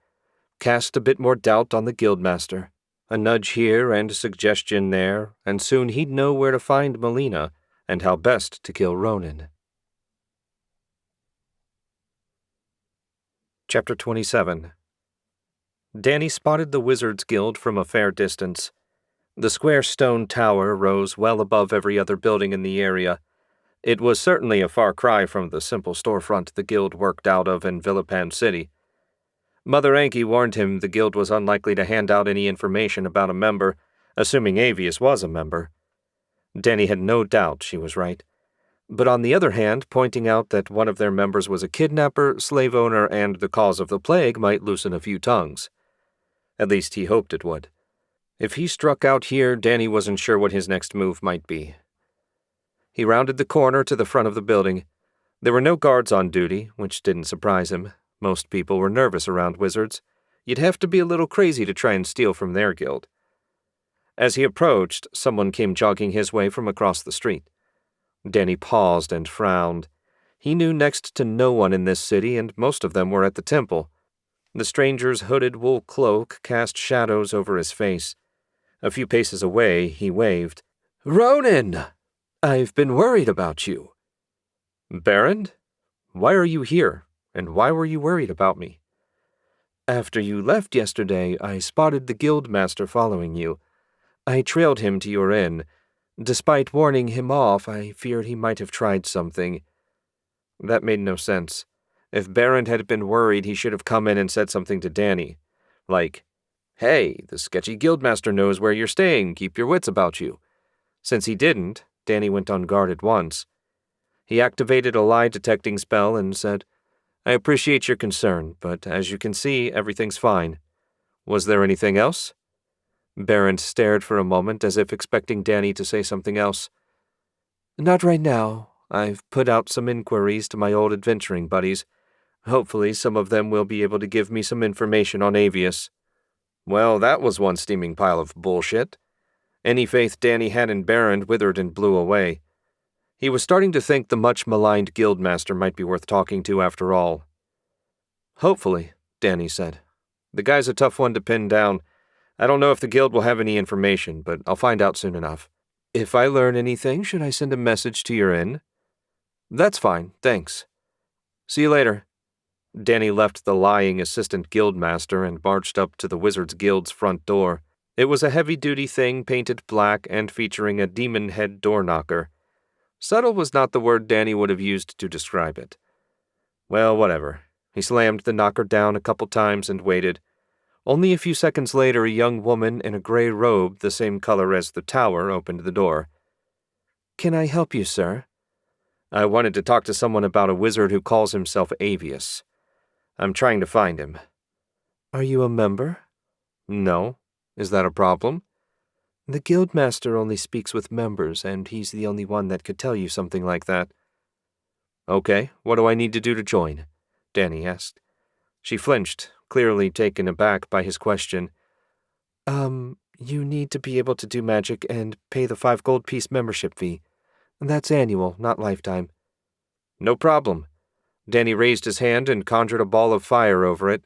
cast a bit more doubt on the guildmaster. A nudge here and a suggestion there, and soon he'd know where to find Melina and how best to kill Ronan. Chapter 27. Danny spotted the Wizards Guild from a fair distance. The square stone tower rose well above every other building in the area. It was certainly a far cry from the simple storefront the guild worked out of in Villipan City. Mother Anki warned him the guild was unlikely to hand out any information about a member, assuming Avius was a member. Danny had no doubt she was right. But on the other hand, pointing out that one of their members was a kidnapper, slave owner, and the cause of the plague might loosen a few tongues. At least he hoped it would. If he struck out here, Danny wasn't sure what his next move might be. He rounded the corner to the front of the building. There were no guards on duty, which didn't surprise him. Most people were nervous around wizards. You'd have to be a little crazy to try and steal from their guild. As he approached, someone came jogging his way from across the street. Danny paused and frowned. He knew next to no one in this city, and most of them were at the temple. The stranger's hooded wool cloak cast shadows over his face. A few paces away, he waved. "Ronan! I've been worried about you." "Barrand? Why are you here? And why were you worried about me?" "After you left yesterday, I spotted the guildmaster following you. I trailed him to your inn. Despite warning him off, I feared he might have tried something." That made no sense. If Barrand had been worried, he should have come in and said something to Danny. Like, "Hey, the sketchy guildmaster knows where you're staying. Keep your wits about you." Since he didn't, Danny went on guard at once. He activated a lie-detecting spell and said, "I appreciate your concern, but as you can see, everything's fine. Was there anything else?" Barrent stared for a moment as if expecting Danny to say something else. "Not right now. I've put out some inquiries to my old adventuring buddies. Hopefully some of them will be able to give me some information on Avius." Well, that was one steaming pile of bullshit. Any faith Danny had in Barrent withered and blew away. He was starting to think the much-maligned guildmaster might be worth talking to after all. "Hopefully," Danny said. "The guy's a tough one to pin down. I don't know if the guild will have any information, but I'll find out soon enough. If I learn anything, should I send a message to your inn?" "That's fine, thanks. See you later." Danny left the lying assistant guildmaster and marched up to the Wizards Guild's front door. It was a heavy-duty thing painted black and featuring a demon head door knocker. Subtle was not the word Danny would have used to describe it. Well, whatever. He slammed the knocker down a couple times and waited. Only a few seconds later, a young woman in a gray robe the same color as the tower opened the door. "Can I help you, sir?" "I wanted to talk to someone about a wizard who calls himself Avius. I'm trying to find him." "Are you a member?" "No. Is that a problem?" "The guildmaster only speaks with members, and he's the only one that could tell you something like that." "Okay, what do I need to do to join?" Danny asked. She flinched, clearly taken aback by his question. You need to be able to do magic and pay the 5 gold piece membership fee. That's annual, not lifetime." "No problem." Danny raised his hand and conjured a ball of fire over it.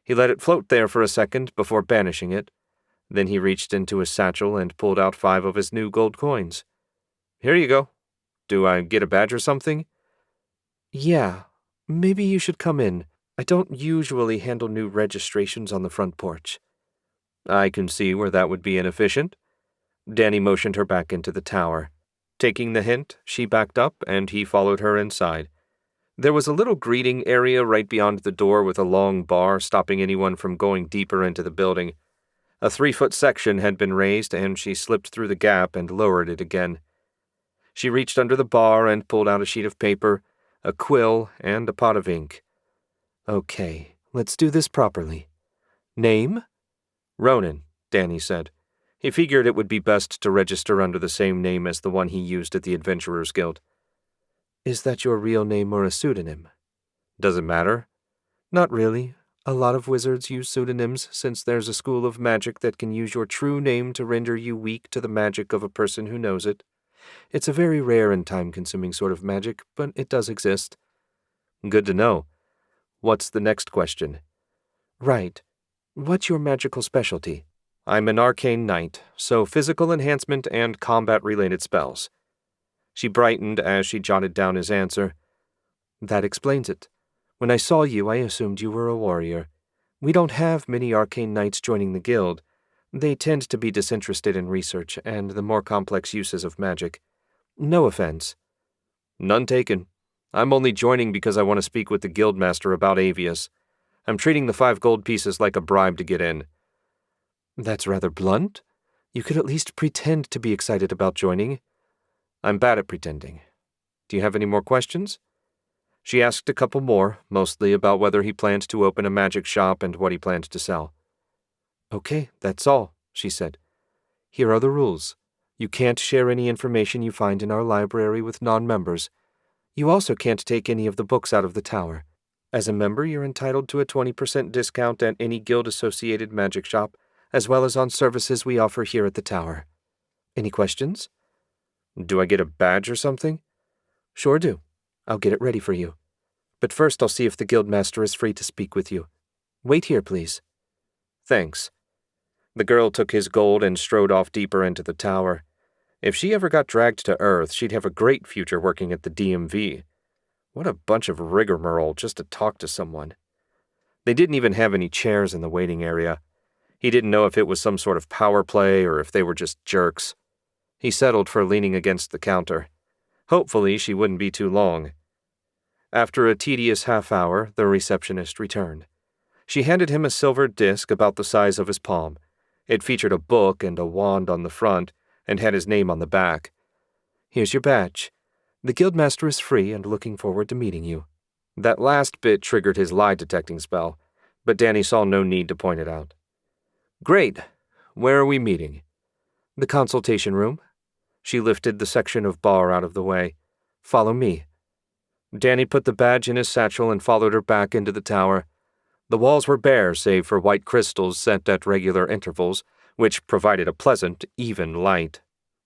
He let it float there for a second before banishing it. Then he reached into his satchel and pulled out 5 of his new gold coins. "Here you go. Do I get a badge or something?" "Yeah. Maybe you should come in. I don't usually handle new registrations on the front porch." "I can see where that would be inefficient." Danny motioned her back into the tower. Taking the hint, she backed up and he followed her inside. There was a little greeting area right beyond the door with a long bar stopping anyone from going deeper into the building. A 3-foot section had been raised, and she slipped through the gap and lowered it again. She reached under the bar and pulled out a sheet of paper, a quill, and a pot of ink. "Okay, let's do this properly. Name?" "Ronan," Danny said. He figured it would be best to register under the same name as the one he used at the Adventurers Guild. "Is that your real name or a pseudonym?" "Does it matter?" "Not really. A lot of wizards use pseudonyms since there's a school of magic that can use your true name to render you weak to the magic of a person who knows it. It's a very rare and time-consuming sort of magic, but it does exist." "Good to know. What's the next question?" "Right. What's your magical specialty?" "I'm an arcane knight, so physical enhancement and combat-related spells." She brightened as she jotted down his answer. "That explains it. When I saw you, I assumed you were a warrior. We don't have many arcane knights joining the guild. They tend to be disinterested in research and the more complex uses of magic. No offense." "None taken. I'm only joining because I want to speak with the guildmaster about Avius. I'm treating the 5 gold pieces like a bribe to get in." "That's rather blunt. You could at least pretend to be excited about joining." "I'm bad at pretending. Do you have any more questions?" She asked a couple more, mostly about whether he planned to open a magic shop and what he planned to sell. "Okay, that's all," she said. "Here are the rules. You can't share any information you find in our library with non-members. You also can't take any of the books out of the tower. As a member, you're entitled to a 20% discount at any guild-associated magic shop, as well as on services we offer here at the tower. Any questions?" "Do I get a badge or something?" "Sure do. I'll get it ready for you. But first I'll see if the guildmaster is free to speak with you. Wait here, please." "Thanks." The girl took his gold and strode off deeper into the tower. If she ever got dragged to Earth, she'd have a great future working at the DMV. What a bunch of rigmarole just to talk to someone. They didn't even have any chairs in the waiting area. He didn't know if it was some sort of power play or if they were just jerks. He settled for leaning against the counter. Hopefully she wouldn't be too long. After a tedious half-hour, the receptionist returned. She handed him a silver disc about the size of his palm. It featured a book and a wand on the front, and had his name on the back. "Here's your badge. The guildmaster is free and looking forward to meeting you." That last bit triggered his lie-detecting spell, but Danny saw no need to point it out. "Great. Where are we meeting?" "The consultation room." She lifted the section of bar out of the way. "Follow me." Danny put the badge in his satchel and followed her back into the tower. The walls were bare save for white crystals set at regular intervals, which provided a pleasant, even light.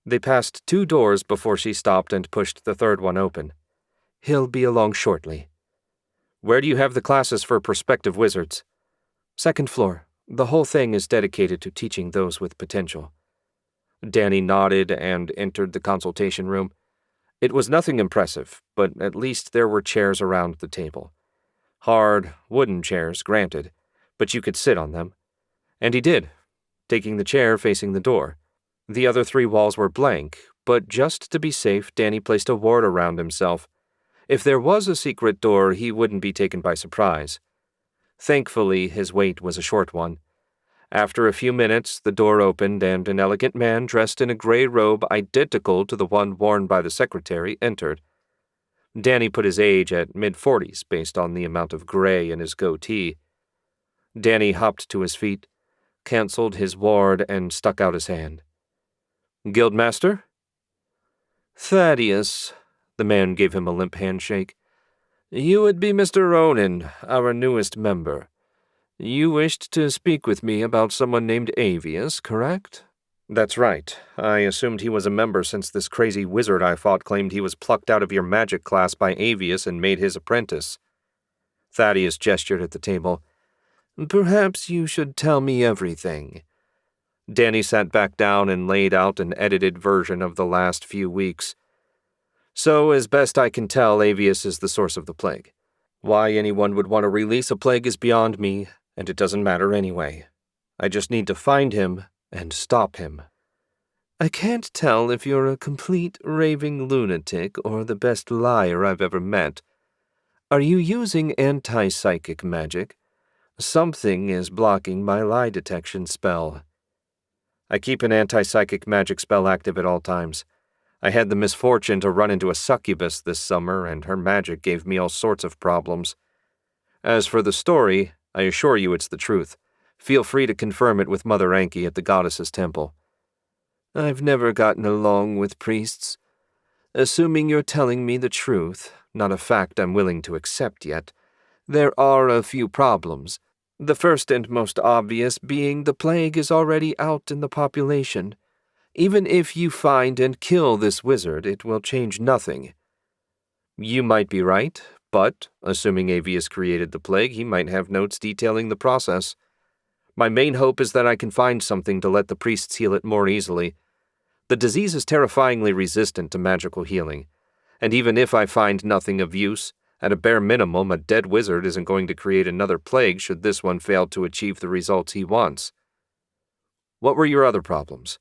They passed 2 doors before she stopped and pushed the third one open. "He'll be along shortly." "Where do you have the classes for prospective wizards?" "Second floor. The whole thing is dedicated to teaching those with potential." Danny nodded and entered the consultation room. It was nothing impressive, but at least there were chairs around the table. Hard, wooden chairs, granted, but you could sit on them. And he did, taking the chair facing the door. The other 3 walls were blank, but just to be safe, Danny placed a ward around himself. If there was a secret door, he wouldn't be taken by surprise. Thankfully, his wait was a short one. After a few minutes, the door opened and an elegant man dressed in a gray robe identical to the one worn by the secretary entered. Danny put his age at mid-40s based on the amount of gray in his goatee. Danny hopped to his feet, canceled his ward, and stuck out his hand. "Guildmaster?" "Thaddeus," the man gave him a limp handshake. "You would be Mr. Ronan, our newest member. You wished to speak with me about someone named Avius, correct?" "That's right. I assumed he was a member since this crazy wizard I fought claimed he was plucked out of your magic class by Avius and made his apprentice." Thaddeus gestured at the table. "Perhaps you should tell me everything." Danny sat back down and laid out an edited version of the last few weeks. "So, as best I can tell, Avius is the source of the plague. Why anyone would want to release a plague is beyond me, and it doesn't matter anyway. I just need to find him and stop him." "I can't tell if you're a complete raving lunatic or the best liar I've ever met. Are you using anti-psychic magic? Something is blocking my lie detection spell." "I keep an anti-psychic magic spell active at all times. I had the misfortune to run into a succubus this summer, and her magic gave me all sorts of problems. As for the story, I assure you it's the truth. Feel free to confirm it with Mother Anki at the goddess's temple." "I've never gotten along with priests. Assuming you're telling me the truth, not a fact I'm willing to accept yet, there are a few problems. The first and most obvious being the plague is already out in the population. Even if you find and kill this wizard, it will change nothing." "You might be right, but, assuming Avius created the plague, he might have notes detailing the process. My main hope is that I can find something to let the priests heal it more easily. The disease is terrifyingly resistant to magical healing, and even if I find nothing of use, at a bare minimum, a dead wizard isn't going to create another plague should this one fail to achieve the results he wants." "What were your other problems?"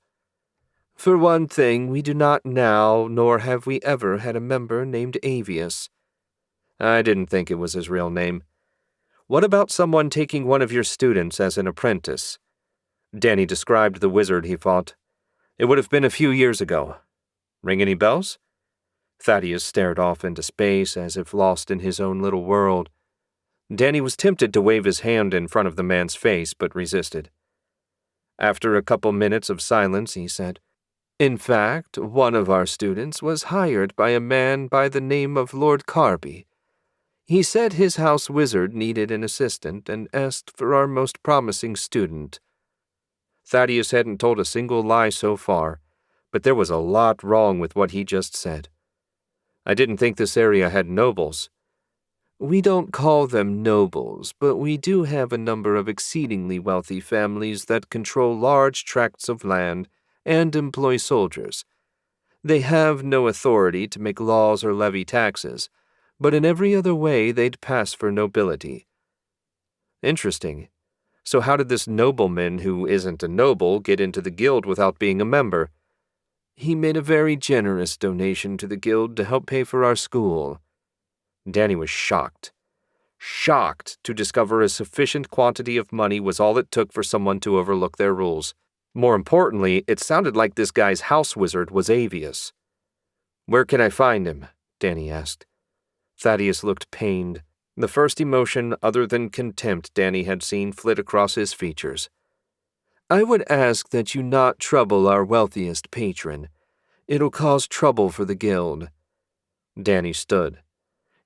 "For one thing, we do not now, nor have we ever had a member named Avius." "I didn't think it was his real name. What about someone taking one of your students as an apprentice?" Danny described the wizard he fought. "It would have been a few years ago. Ring any bells?" Thaddeus stared off into space as if lost in his own little world. Danny was tempted to wave his hand in front of the man's face, but resisted. After a couple minutes of silence, he said, "In fact, one of our students was hired by a man by the name of Lord Carby. He said his house wizard needed an assistant and asked for our most promising student." Thaddeus hadn't told a single lie so far, but there was a lot wrong with what he just said. "I didn't think this area had nobles." "We don't call them nobles, but we do have a number of exceedingly wealthy families that control large tracts of land and employ soldiers. They have no authority to make laws or levy taxes, but in every other way they'd pass for nobility." "Interesting. So how did this nobleman who isn't a noble get into the guild without being a member?" "He made a very generous donation to the guild to help pay for our school." Danny was shocked. shocked to discover a sufficient quantity of money was all it took for someone to overlook their rules. More importantly, it sounded like this guy's house wizard was Avius. "Where can I find him?" Danny asked. Thaddeus looked pained. The first emotion other than contempt Danny had seen flit across his features. "I would ask that you not trouble our wealthiest patron. It'll cause trouble for the guild." Danny stood.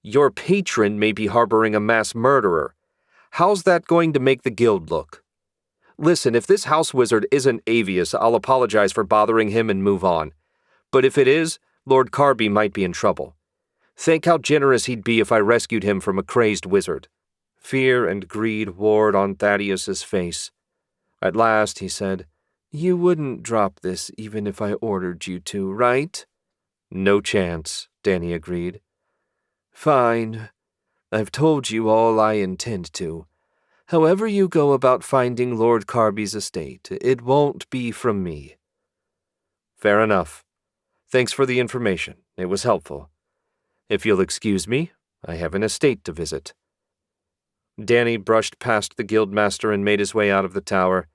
"Your patron may be harboring a mass murderer. How's that going to make the guild look? Listen, if this house wizard isn't Avius, I'll apologize for bothering him and move on. But if it is, Lord Carby might be in trouble. Think how generous he'd be if I rescued him from a crazed wizard." Fear and greed warred on Thaddeus's face. At last he said, "You wouldn't drop this even if I ordered you to, right?" "No chance," Danny agreed. "Fine. I've told you all I intend to. However you go about finding Lord Carby's estate, it won't be from me." "Fair enough. Thanks for the information. It was helpful. If you'll excuse me, I have an estate to visit." Danny brushed past the guildmaster and made his way out of the tower.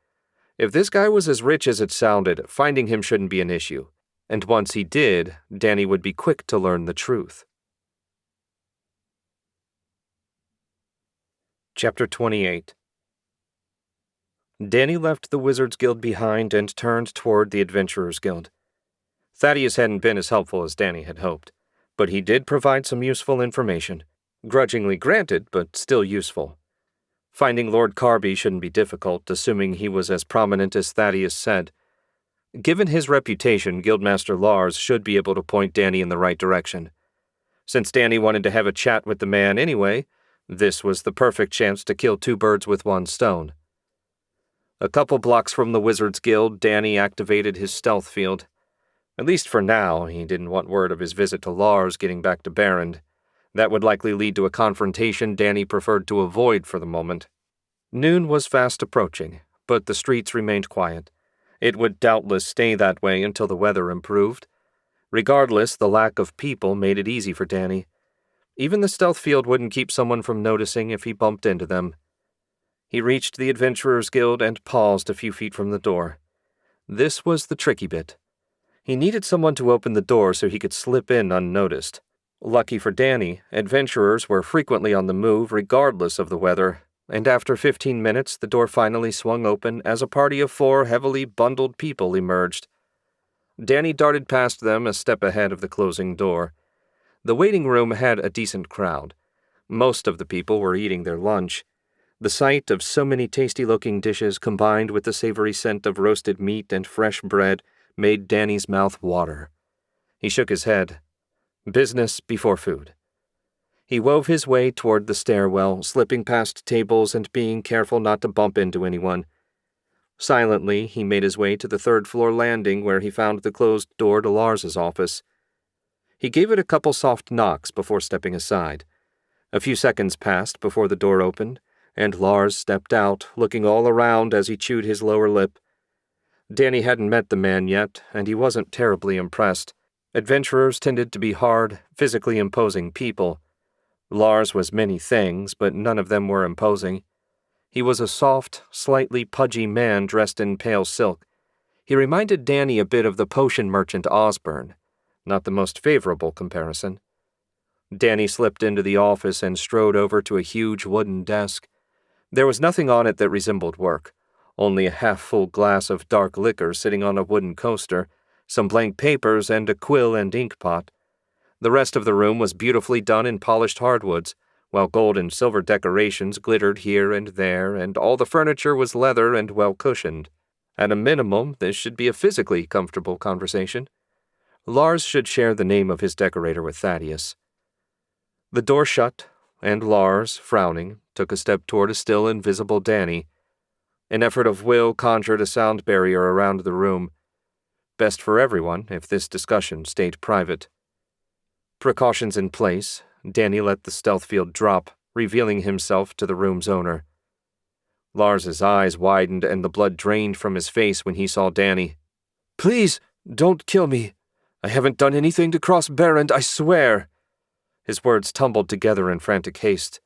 If this guy was as rich as it sounded, finding him shouldn't be an issue. And once he did, Danny would be quick to learn the truth. Chapter 28. Danny left the Wizards Guild behind and turned toward the Adventurers Guild. Thaddeus hadn't been as helpful as Danny had hoped, but he did provide some useful information. Grudgingly granted, but still useful. Finding Lord Carby shouldn't be difficult, assuming he was as prominent as Thaddeus said. Given his reputation, Guildmaster Lars should be able to point Danny in the right direction. Since Danny wanted to have a chat with the man anyway, this was the perfect chance to kill two birds with one stone. A couple blocks from the Wizards Guild, Danny activated his stealth field. At least for now, he didn't want word of his visit to Lars getting back to Barrand. That would likely lead to a confrontation Danny preferred to avoid for the moment. Noon was fast approaching, but the streets remained quiet. It would doubtless stay that way until the weather improved. Regardless, the lack of people made it easy for Danny. Even the stealth field wouldn't keep someone from noticing if he bumped into them. He reached the Adventurers Guild and paused a few feet from the door. This was the tricky bit. He needed someone to open the door so he could slip in unnoticed. Lucky for Danny, adventurers were frequently on the move regardless of the weather, and after 15 minutes the door finally swung open as a party of 4 heavily bundled people emerged. Danny darted past them a step ahead of the closing door. The waiting room had a decent crowd. Most of the people were eating their lunch. The sight of so many tasty-looking dishes combined with the savory scent of roasted meat and fresh bread made Danny's mouth water. He shook his head. Business before food. He wove his way toward the stairwell, slipping past tables and being careful not to bump into anyone. Silently, he made his way to the third-floor landing where he found the closed door to Lars's office. He gave it a couple soft knocks before stepping aside. A few seconds passed before the door opened, and Lars stepped out, looking all around as he chewed his lower lip. Danny hadn't met the man yet, and he wasn't terribly impressed. Adventurers tended to be hard, physically imposing people. Lars was many things, but none of them were imposing. He was a soft, slightly pudgy man dressed in pale silk. He reminded Danny a bit of the potion merchant Osborne. Not the most favorable comparison. Danny slipped into the office and strode over to a huge wooden desk. There was nothing on it that resembled work, only a half-full glass of dark liquor sitting on a wooden coaster, some blank papers, and a quill and ink pot. The rest of the room was beautifully done in polished hardwoods, while gold and silver decorations glittered here and there, and all the furniture was leather and well-cushioned. At a minimum, this should be a physically comfortable conversation. Lars should share the name of his decorator with Thaddeus. The door shut, and Lars, frowning, took a step toward a still invisible Danny. An effort of will conjured a sound barrier around the room. Best for everyone if this discussion stayed private. Precautions in place, Danny let the stealth field drop, revealing himself to the room's owner. Lars's eyes widened and the blood drained from his face when he saw Danny. "Please, don't kill me. I haven't done anything to cross Barrand, I swear." His words tumbled together in frantic haste.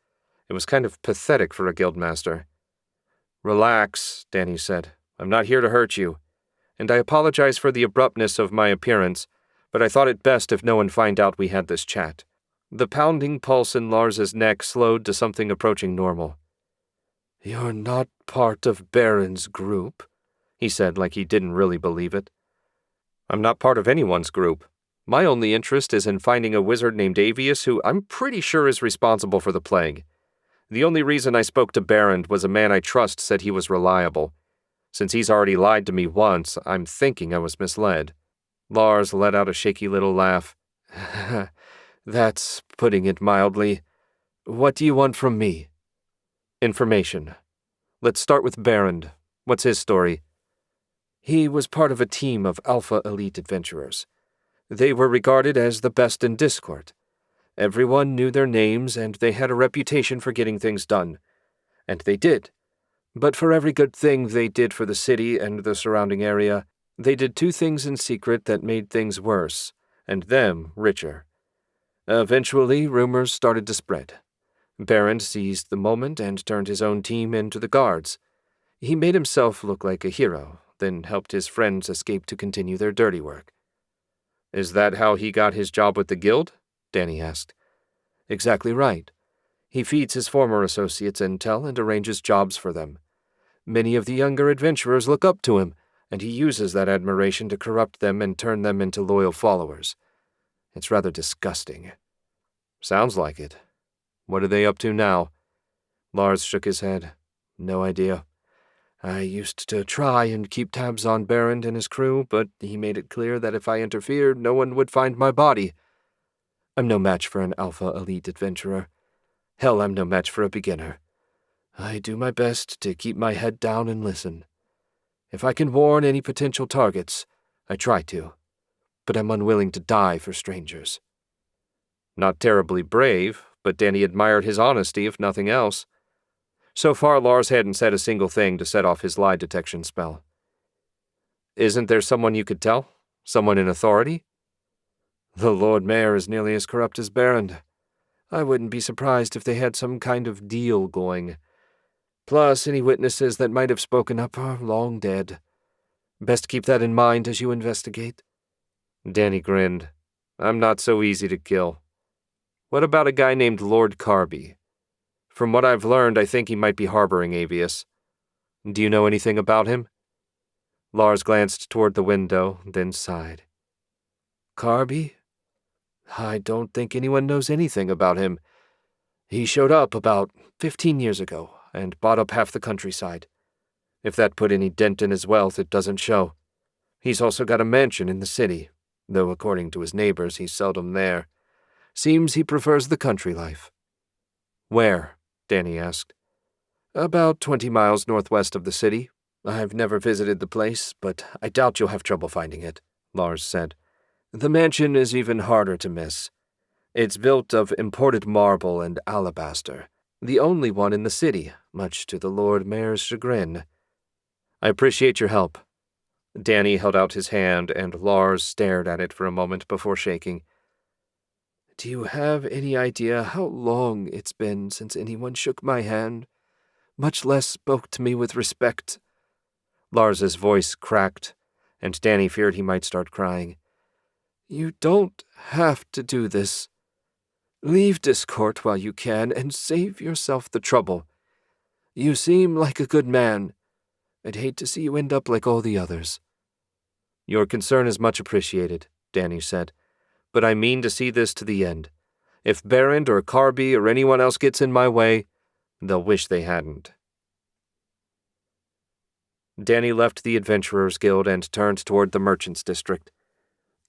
It was kind of pathetic for a guildmaster. "Relax," Danny said. "I'm not here to hurt you. And I apologize for the abruptness of my appearance, but I thought it best if no one find out we had this chat." The pounding pulse in Lars's neck slowed to something approaching normal.
"You're not part of Baron's group?"
he said like he didn't really believe it. "I'm not part of anyone's group. My only interest is in finding a wizard named Avius who I'm pretty sure is responsible for the plague. The only reason I spoke to Baron was a man I trust said he was reliable. Since he's already lied to me once, I'm thinking I was misled." Lars let out a shaky little laugh.
"That's putting it mildly. What do you want from me?"
"Information. Let's start with Baron. What's his story?"
"He was part of a team of Alpha Elite adventurers. They were regarded as the best in Discord. Everyone knew their names, and they had a reputation for getting things done. And they did. But for every good thing they did for the city and the surrounding area, they did two things in secret that made things worse, and them richer. Eventually, rumors started to spread. Baron seized the moment and turned his own team into the guards. He made himself look like a hero, then helped his friends escape to continue their dirty work."
"Is that how he got his job with the guild?" Danny asked.
"Exactly right. He feeds his former associates intel and arranges jobs for them. Many of the younger adventurers look up to him, and he uses that admiration to corrupt them and turn them into loyal followers. It's rather disgusting."
"Sounds like it. What are they up to now?"
Lars shook his head. "No idea. I used to try and keep tabs on Baron and his crew, but he made it clear that if I interfered, no one would find my body. I'm no match for an Alpha Elite adventurer. Hell, I'm no match for a beginner. I do my best to keep my head down and listen. If I can warn any potential targets, I try to, but I'm unwilling to die for strangers."
Not terribly brave, but Danny admired his honesty if nothing else. So far, Lars hadn't said a single thing to set off his lie detection spell. "Isn't there someone you could tell? Someone in authority?"
"The Lord Mayor is nearly as corrupt as Baron. I wouldn't be surprised if they had some kind of deal going. Plus, any witnesses that might have spoken up are long dead. Best keep that in mind as you investigate."
Danny grinned. "I'm not so easy to kill. What about a guy named Lord Carby? From what I've learned, I think he might be harboring Avius. Do you know anything about him?"
Lars glanced toward the window, then sighed. "Carby? I don't think anyone knows anything about him. He showed up about 15 years ago and bought up half the countryside. If that put any dent in his wealth, it doesn't show. He's also got a mansion in the city, though according to his neighbors, he's seldom there. Seems he prefers the country life."
"Where?" Danny asked.
"About 20 miles northwest of the city. I've never visited the place, but I doubt you'll have trouble finding it," Lars said. "The mansion is even harder to miss. It's built of imported marble and alabaster, the only one in the city, much to the Lord Mayor's chagrin."
"I appreciate your help." Danny held out his hand, and Lars stared at it for a moment before shaking.
"Do you have any idea how long it's been since anyone shook my hand, much less spoke to me with respect?"
Lars's voice cracked, and Danny feared he might start crying.
"You don't have to do this. Leave Discord while you can and save yourself the trouble. You seem like a good man. I'd hate to see you end up like all the others."
"Your concern is much appreciated," Danny said, "but I mean to see this to the end. If Baron or Carby or anyone else gets in my way, they'll wish they hadn't." Danny left the Adventurers Guild and turned toward the Merchants District.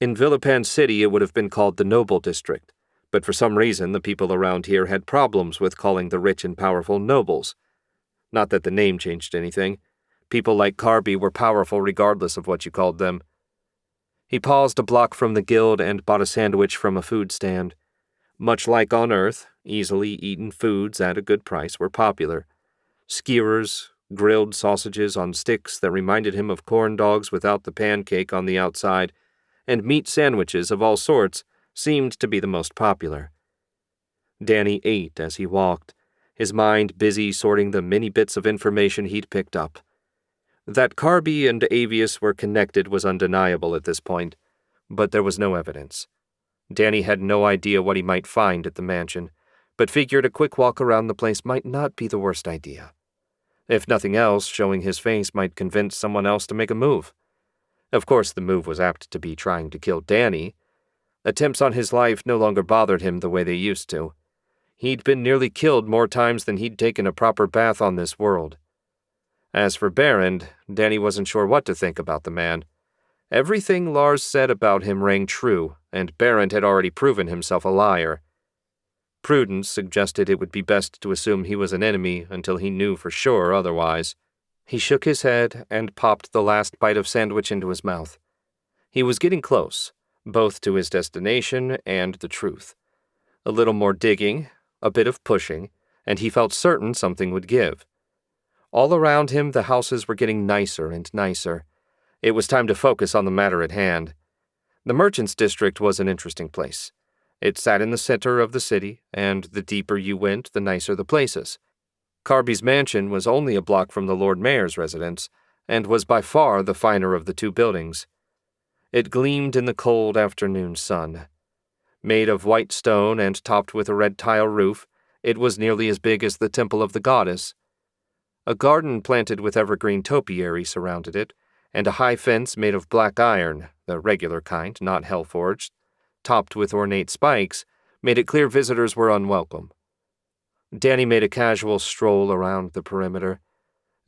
In Villipan City, it would have been called the Noble District, but for some reason the people around here had problems with calling the rich and powerful nobles. Not that the name changed anything. People like Carby were powerful regardless of what you called them. He paused a block from the guild and bought a sandwich from a food stand. Much like on Earth, easily eaten foods at a good price were popular. Skewers, grilled sausages on sticks that reminded him of corn dogs without the pancake on the outside, and meat sandwiches of all sorts seemed to be the most popular. Danny ate as he walked, his mind busy sorting the many bits of information he'd picked up. That Carby and Avius were connected was undeniable at this point, but there was no evidence. Danny had no idea what he might find at the mansion, but figured a quick walk around the place might not be the worst idea. If nothing else, showing his face might convince someone else to make a move. Of course, the move was apt to be trying to kill Danny. Attempts on his life no longer bothered him the way they used to. He'd been nearly killed more times than he'd taken a proper bath on this world. As for Berend, Danny wasn't sure what to think about the man. Everything Lars said about him rang true, and Berend had already proven himself a liar. Prudence suggested it would be best to assume he was an enemy until he knew for sure otherwise. He shook his head and popped the last bite of sandwich into his mouth. He was getting close, both to his destination and the truth. A little more digging, a bit of pushing, and he felt certain something would give. All around him, the houses were getting nicer and nicer. It was time to focus on the matter at hand. The Merchants District was an interesting place. It sat in the center of the city, and the deeper you went, the nicer the places. Carby's mansion was only a block from the Lord Mayor's residence, and was by far the finer of the two buildings. It gleamed in the cold afternoon sun. Made of white stone and topped with a red tile roof, it was nearly as big as the temple of the goddess. A garden planted with evergreen topiary surrounded it, and a high fence made of black iron, the regular kind, not hell-forged, topped with ornate spikes, made it clear visitors were unwelcome. Danny made a casual stroll around the perimeter.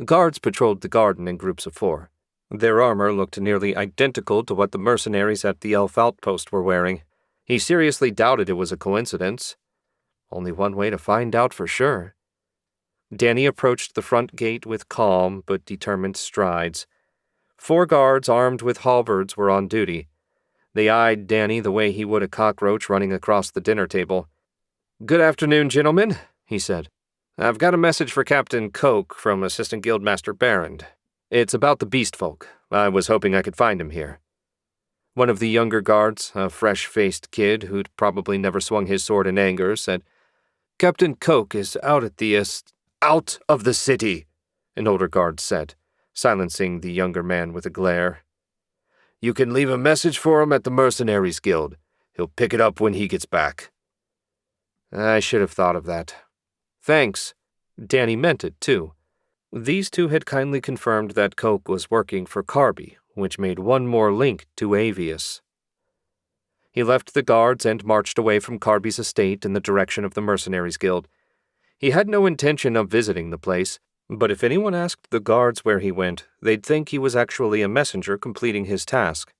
Guards patrolled the garden in groups of 4. Their armor looked nearly identical to what the mercenaries at the elf outpost were wearing. He seriously doubted it was a coincidence. Only one way to find out for sure. Danny approached the front gate with calm but determined strides. 4 guards armed with halberds were on duty. They eyed Danny the way he would a cockroach running across the dinner table. "Good afternoon, gentlemen," he said. "I've got a message for Captain Coke from Assistant Guildmaster Berend. It's about the beast folk. I was hoping I could find him here." One of the younger guards, a fresh-faced kid who'd probably never swung his sword in anger, said, "Captain Coke is out at the Out of the city," an older guard said, silencing the younger man with a glare. "You can leave a message for him at the Mercenaries Guild. He'll pick it up when he gets back." I should have thought of that. Thanks. Danny meant it, too. These two had kindly confirmed that Coke was working for Carby, which made one more link to Avius. He left the guards and marched away from Carby's estate in the direction of the Mercenaries Guild. He had no intention of visiting the place, but if anyone asked the guards where he went, they'd think he was actually a messenger completing his task.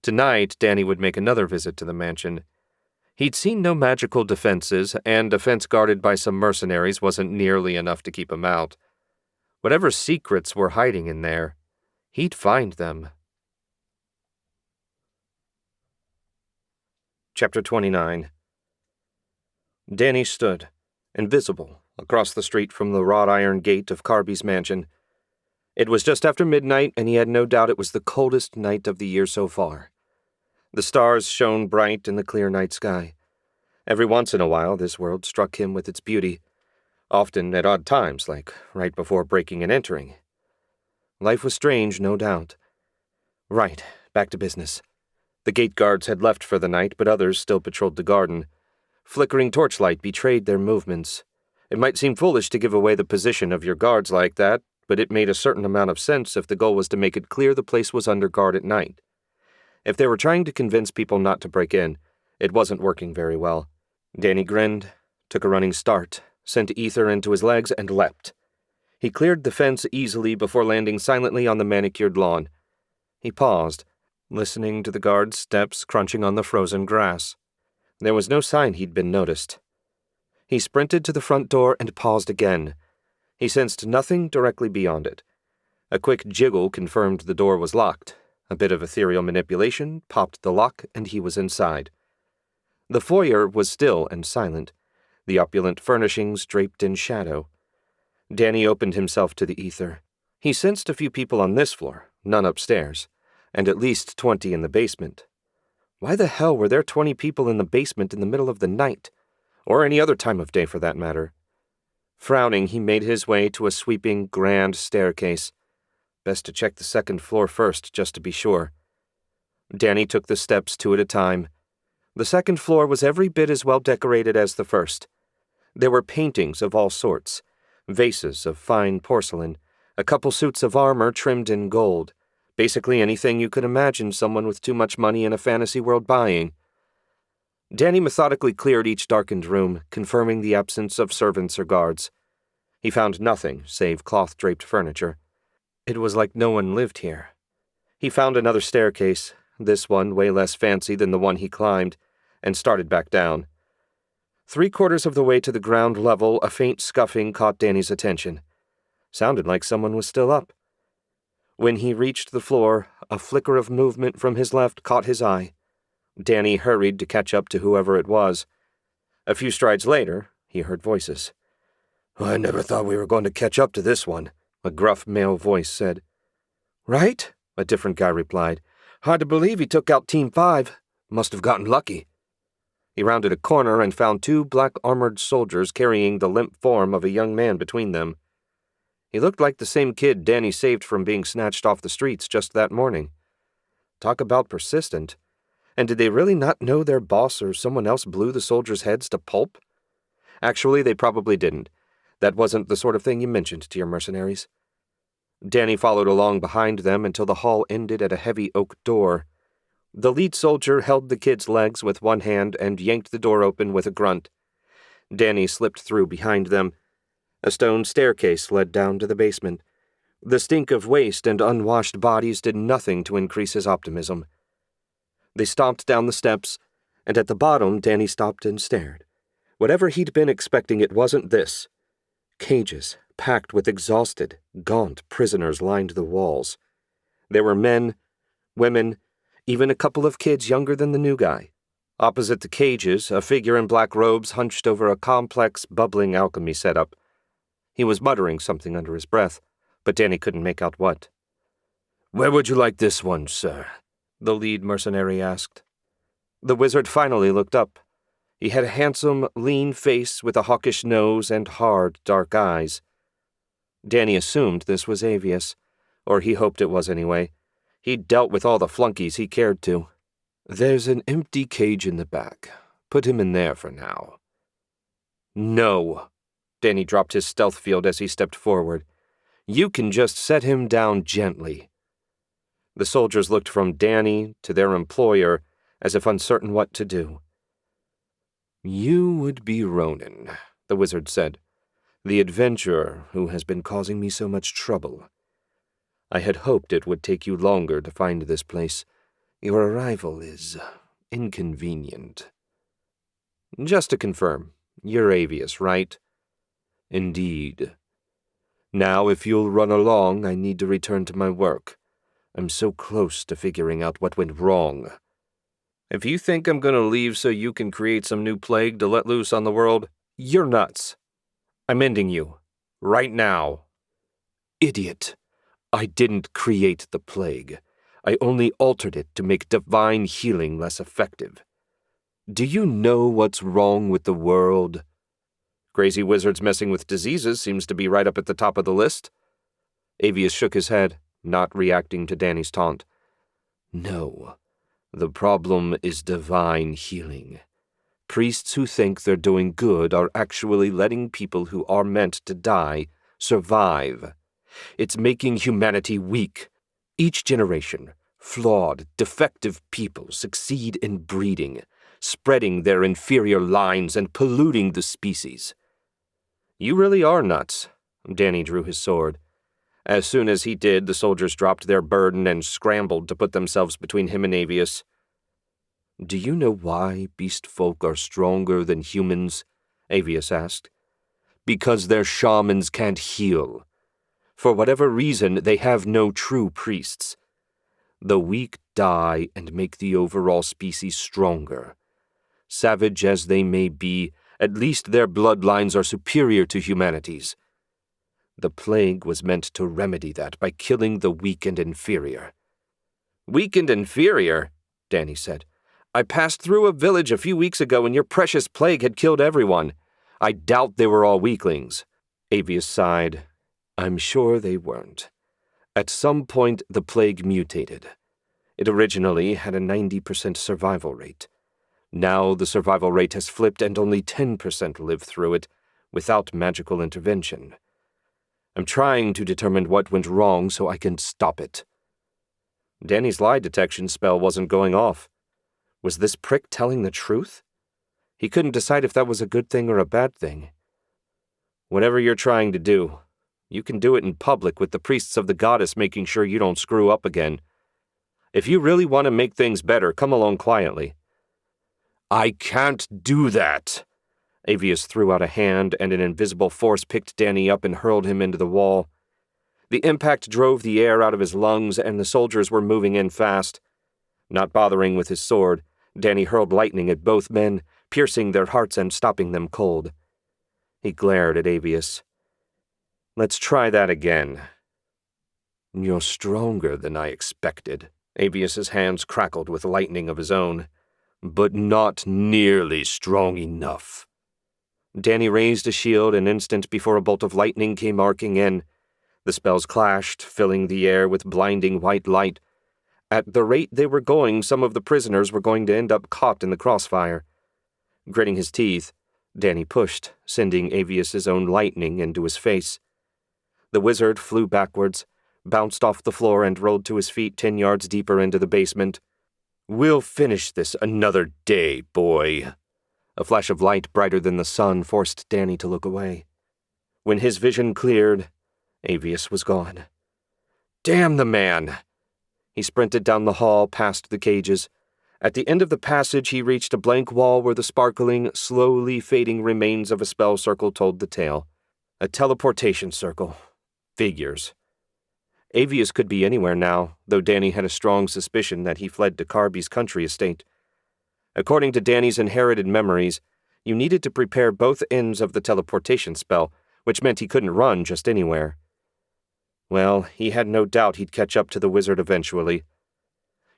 Tonight, Danny would make another visit to the mansion. He'd seen no magical defenses, and a fence guarded by some mercenaries wasn't nearly enough to keep him out. Whatever secrets were hiding in there, he'd find them. Chapter 29. Danny stood, invisible, across the street from the wrought iron gate of Carby's mansion. It was just after midnight, and he had no doubt it was the coldest night of the year so far. The stars shone bright in the clear night sky. Every once in a while, this world struck him with its beauty, often at odd times, like right before breaking and entering. Life was strange, no doubt. Right, back to business. The gate guards had left for the night, but others still patrolled the garden. Flickering torchlight betrayed their movements. It might seem foolish to give away the position of your guards like that, but it made a certain amount of sense if the goal was to make it clear the place was under guard at night. If they were trying to convince people not to break in, it wasn't working very well. Danny grinned, took a running start, sent ether into his legs, and leapt. He cleared the fence easily before landing silently on the manicured lawn. He paused, listening to the guards' steps crunching on the frozen grass. There was no sign he'd been noticed. He sprinted to the front door and paused again. He sensed nothing directly beyond it. A quick jiggle confirmed the door was locked. A bit of ethereal manipulation popped the lock, and he was inside. The foyer was still and silent, the opulent furnishings draped in shadow. Danny opened himself to the ether. He sensed a few people on this floor, none upstairs, and at least 20 in the basement. Why the hell were there 20 people in the basement in the middle of the night? Or any other time of day, for that matter? Frowning, he made his way to a sweeping, grand staircase. Best to check the second floor first, just to be sure. Danny took the steps 2 at a time. The second floor was every bit as well decorated as the first. There were paintings of all sorts, vases of fine porcelain, a couple suits of armor trimmed in gold, basically anything you could imagine someone with too much money in a fantasy world buying. Danny methodically cleared each darkened room, confirming the absence of servants or guards. He found nothing save cloth-draped furniture. It was like no one lived here. He found another staircase, this one way less fancy than the one he climbed, and started back down. 3/4 of the way to the ground level, a faint scuffing caught Danny's attention. Sounded like someone was still up. When he reached the floor, a flicker of movement from his left caught his eye. Danny hurried to catch up to whoever it was. A few strides later, he heard voices.
I never thought we were going to catch up to this one,
a gruff male voice said.
Right?
A different guy replied.
Hard to believe he took out Team 5. Must have gotten lucky.
He rounded a corner and found 2 black-armored soldiers carrying the limp form of a young man between them. He looked like the same kid Danny saved from being snatched off the streets just that morning. Talk about persistent. And did they really not know their boss or someone else blew the soldiers' heads to pulp? Actually, they probably didn't. That wasn't the sort of thing you mentioned to your mercenaries. Danny followed along behind them until the hall ended at a heavy oak door. The lead soldier held the kid's legs with one hand and yanked the door open with a grunt. Danny slipped through behind them. A stone staircase led down to the basement. The stink of waste and unwashed bodies did nothing to increase his optimism. They stomped down the steps, and at the bottom Danny stopped and stared. Whatever he'd been expecting, it wasn't this. Cages, packed with exhausted, gaunt prisoners lined the walls. There were men, women, even a couple of kids younger than the new guy. Opposite the cages, a figure in black robes hunched over a complex, bubbling alchemy setup. He was muttering something under his breath, but Danny couldn't make out what.
Where would you like this one, sir?
The lead mercenary asked. The wizard finally looked up. He had a handsome, lean face with a hawkish nose and hard, dark eyes. Danny assumed this was Avius, or he hoped it was anyway. He'd dealt with all the flunkies he cared to.
There's an empty cage in the back. Put him in there for now.
No. Danny dropped his stealth field as he stepped forward. You can just set him down gently. The soldiers looked from Danny to their employer as if uncertain what to do.
You would be Ronan, the wizard said, the adventurer who has been causing me so much trouble. I had hoped it would take you longer to find this place. Your arrival is inconvenient.
Just to confirm, you're Avius, right?
Indeed. Now, if you'll run along, I need to return to my work. I'm so close to figuring out what went wrong.
If you think I'm going to leave so you can create some new plague to let loose on the world, you're nuts. I'm ending you. Right now.
Idiot. I didn't create the plague. I only altered it to make divine healing less effective. Do you know what's wrong with the world?
Crazy wizards messing with diseases seems to be right up at the top of the list. Avius shook his head, not reacting to Danny's taunt.
No. The problem is divine healing. Priests who think they're doing good are actually letting people who are meant to die survive. It's making humanity weak. Each generation, flawed, defective people succeed in breeding, spreading their inferior lines and polluting the species.
You really are nuts. Danny drew his sword. As soon as he did, the soldiers dropped their burden and scrambled to put themselves between him and Avius.
Do you know why beast folk are stronger than humans? Avius asked. Because their shamans can't heal. For whatever reason, they have no true priests. The weak die and make the overall species stronger. Savage as they may be, at least their bloodlines are superior to humanity's. The plague was meant to remedy that by killing the weak and inferior.
Weak and inferior? Danny said. I passed through a village a few weeks ago and your precious plague had killed everyone. I doubt they were all weaklings. Avius sighed. I'm sure they weren't. At some point, the plague mutated. It originally had a 90% survival rate. Now the survival rate has flipped and only 10% live through it without magical intervention. I'm trying to determine what went wrong so I can stop it. Danny's lie detection spell wasn't going off. Was this prick telling the truth? He couldn't decide if that was a good thing or a bad thing. Whatever you're trying to do, you can do it in public with the priests of the goddess making sure you don't screw up again. If you really want to make things better, come along quietly. I can't do that. Avius threw out a hand, and an invisible force picked Danny up and hurled him into the wall. The impact drove the air out of his lungs, and the soldiers were moving in fast. Not bothering with his sword, Danny hurled lightning at both men, piercing their hearts and stopping them cold. He glared at Avius. Let's try that again. You're stronger than I expected. Avius's hands crackled with lightning of his own. But not nearly strong enough. Danny raised a shield an instant before a bolt of lightning came arcing in. The spells clashed, filling the air with blinding white light. At the rate they were going, some of the prisoners were going to end up caught in the crossfire. Gritting his teeth, Danny pushed, sending Avius's own lightning into his face. The wizard flew backwards, bounced off the floor and rolled to his feet 10 yards deeper into the basement. We'll finish this another day, boy. A flash of light brighter than the sun forced Danny to look away. When his vision cleared, Avius was gone. Damn the man! He sprinted down the hall past the cages. At the end of the passage, he reached a blank wall where the sparkling, slowly fading remains of a spell circle told the tale. A teleportation circle. Figures. Avius could be anywhere now, though Danny had a strong suspicion that he fled to Carby's country estate. According to Danny's inherited memories, you needed to prepare both ends of the teleportation spell, which meant he couldn't run just anywhere. Well, he had no doubt he'd catch up to the wizard eventually.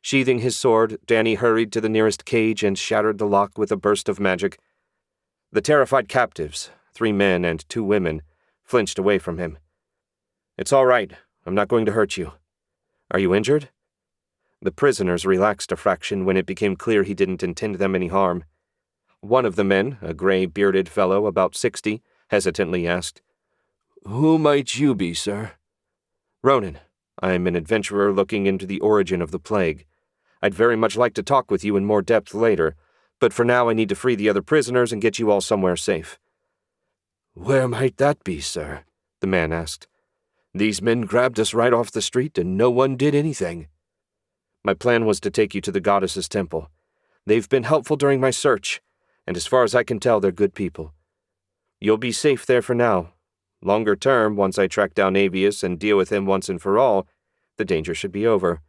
Sheathing his sword, Danny hurried to the nearest cage and shattered the lock with a burst of magic. The terrified captives, 3 men and 2 women, flinched away from him. It's all right. I'm not going to hurt you. Are you injured? The prisoners relaxed a fraction when it became clear he didn't intend them any harm. One of the men, a gray, bearded fellow about 60, hesitantly asked, Who might you be, sir? Ronan. I'm an adventurer looking into the origin of the plague. I'd very much like to talk with you in more depth later, but for now I need to free the other prisoners and get you all somewhere safe. Where might that be, sir? The man asked. These men grabbed us right off the street and no one did anything. My plan was to take you to the goddess's temple. They've been helpful during my search, and as far as I can tell, they're good people. You'll be safe there for now. Longer term, once I track down Avius and deal with him once and for all, the danger should be over.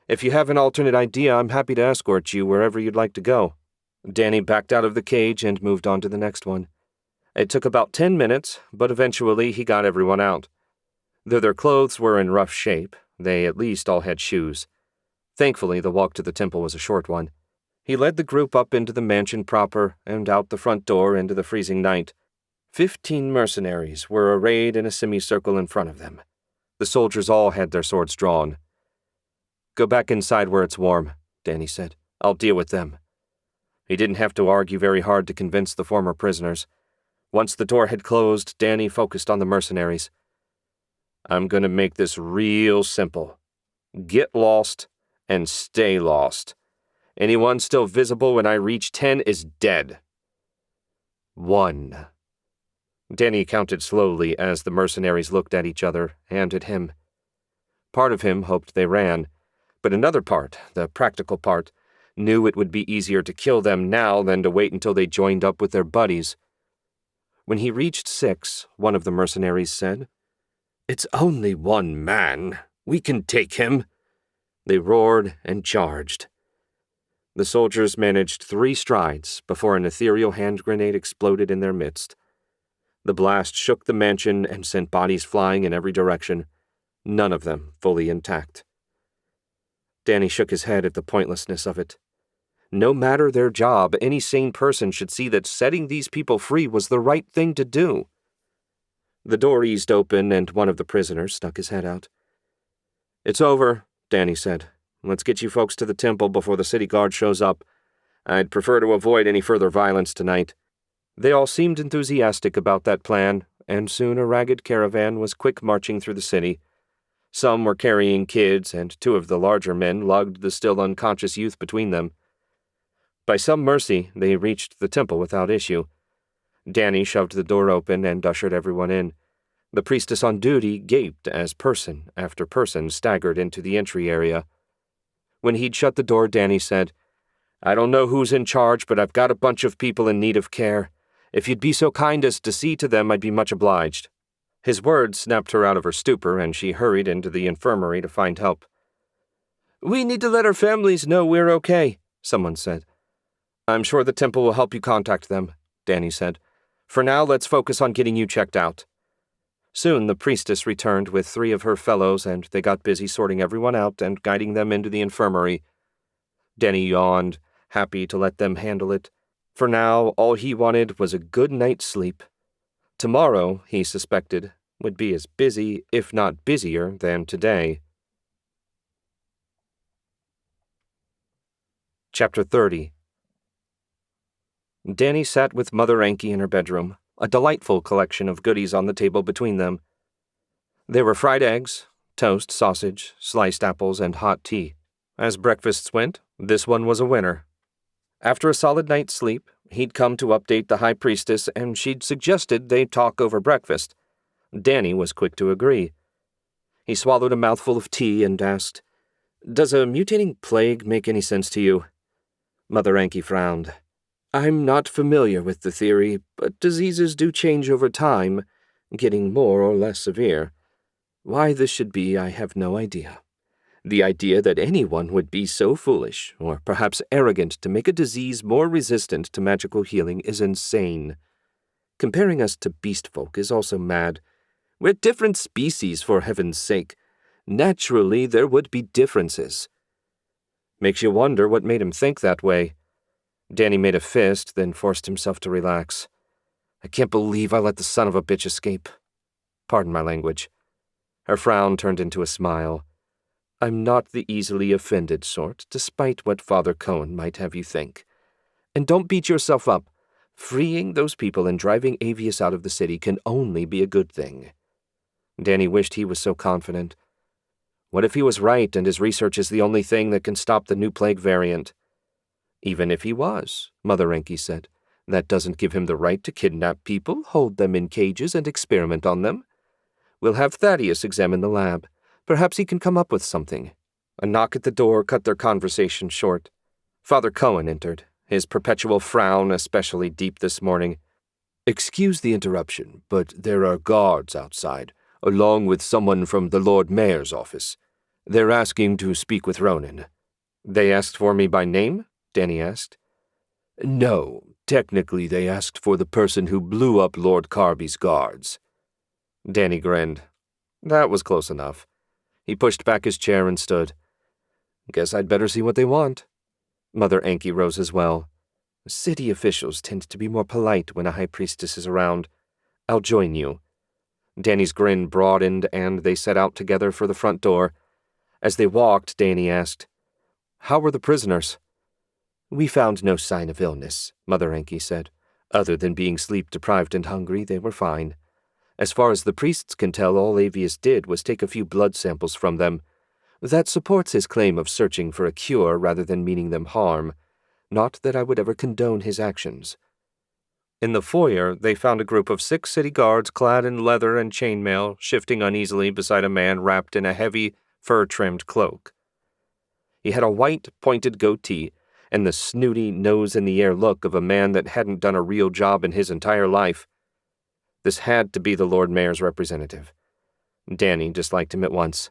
If you have an alternate idea, I'm happy to escort you wherever you'd like to go. Danny backed out of the cage and moved on to the next one. It took about 10 minutes, but eventually he got everyone out. Though their clothes were in rough shape, they at least all had shoes. Thankfully, the walk to the temple was a short one. He led the group up into the mansion proper and out the front door into the freezing night. 15 mercenaries were arrayed in a semicircle in front of them. The soldiers all had their swords drawn. Go back inside where it's warm, Danny said. I'll deal with them. He didn't have to argue very hard to convince the former prisoners. Once the door had closed, Danny focused on the mercenaries. I'm going to make this real simple. Get lost and stay lost. Anyone still visible when I reach 10 is dead. 1. Danny counted slowly as the mercenaries looked at each other and at him. Part of him hoped they ran, but another part, the practical part, knew it would be easier to kill them now than to wait until they joined up with their buddies. When he reached 6, one of the mercenaries said, It's only 1 man. We can take him. They roared and charged. The soldiers managed 3 strides before an ethereal hand grenade exploded in their midst. The blast shook the mansion and sent bodies flying in every direction, none of them fully intact. Danny shook his head at the pointlessness of it. No matter their job, any sane person should see that setting these people free was the right thing to do. The door eased open, and one of the prisoners stuck his head out. "It's over," Danny said. "Let's get you folks to the temple before the city guard shows up. I'd prefer to avoid any further violence tonight." They all seemed enthusiastic about that plan, and soon a ragged caravan was quick marching through the city. Some were carrying kids, and two of the larger men lugged the still unconscious youth between them. By some mercy, they reached the temple without issue. Danny shoved the door open and ushered everyone in. The priestess on duty gaped as person after person staggered into the entry area. When he'd shut the door, Danny said, "I don't know who's in charge, but I've got a bunch of people in need of care. If you'd be so kind as to see to them, I'd be much obliged." His words snapped her out of her stupor, and she hurried into the infirmary to find help. "We need to let our families know we're okay," someone said. "I'm sure the temple will help you contact them," Danny said. "For now, let's focus on getting you checked out." Soon the priestess returned with 3 of her fellows, and they got busy sorting everyone out and guiding them into the infirmary. Danny yawned, happy to let them handle it. For now, all he wanted was a good night's sleep. Tomorrow, he suspected, would be as busy, if not busier, than today. Chapter 30. Danny sat with Mother Anki in her bedroom, a delightful collection of goodies on the table between them. There were fried eggs, toast, sausage, sliced apples, and hot tea. As breakfasts went, this one was a winner. After a solid night's sleep, he'd come to update the High Priestess, and she'd suggested they talk over breakfast. Danny was quick to agree. He swallowed a mouthful of tea and asked, "Does a mutating plague make any sense to you?" Mother Anki frowned. "I'm not familiar with the theory, but diseases do change over time, getting more or less severe. Why this should be, I have no idea. The idea that anyone would be so foolish, or perhaps arrogant, to make a disease more resistant to magical healing is insane. Comparing us to beast folk is also mad. We're different species, for heaven's sake. Naturally, there would be differences." Makes you wonder what made him think that way. Danny made a fist, then forced himself to relax. "I can't believe I let the son of a bitch escape. Pardon my language." Her frown turned into a smile. "I'm not the easily offended sort, despite what Father Cohen might have you think. And don't beat yourself up. Freeing those people and driving Avius out of the city can only be a good thing." Danny wished he was so confident. What if he was right and his research is the only thing that can stop the new plague variant? Even if he was, Mother Enki said, that doesn't give him the right to kidnap people, hold them in cages, and experiment on them. We'll have Thaddeus examine the lab. Perhaps he can come up with something. A knock at the door cut their conversation short. Father Cohen entered, his perpetual frown especially deep this morning.
"Excuse the interruption, but there are guards outside, along with someone from the Lord Mayor's office. They're asking to speak with Ronan."
"They asked for me by name?" Danny asked.
"No, technically they asked for the person who blew up Lord Carby's guards."
Danny grinned. That was close enough. He pushed back his chair and stood. "Guess I'd better see what they want." Mother Anki rose as well. "City officials tend to be more polite when a high priestess is around. I'll join you." Danny's grin broadened, and they set out together for the front door. As they walked, Danny asked, "How were the prisoners?" "We found no sign of illness," Mother Enki said. "Other than being sleep-deprived and hungry, they were fine. As far as the priests can tell, all Avius did was take a few blood samples from them. That supports his claim of searching for a cure rather than meaning them harm. Not that I would ever condone his actions." In the foyer, they found a group of 6 city guards clad in leather and chainmail shifting uneasily beside a man wrapped in a heavy, fur-trimmed cloak. He had a white, pointed goatee and the snooty, nose-in-the-air look of a man that hadn't done a real job in his entire life. This had to be the Lord Mayor's representative. Danny disliked him at once.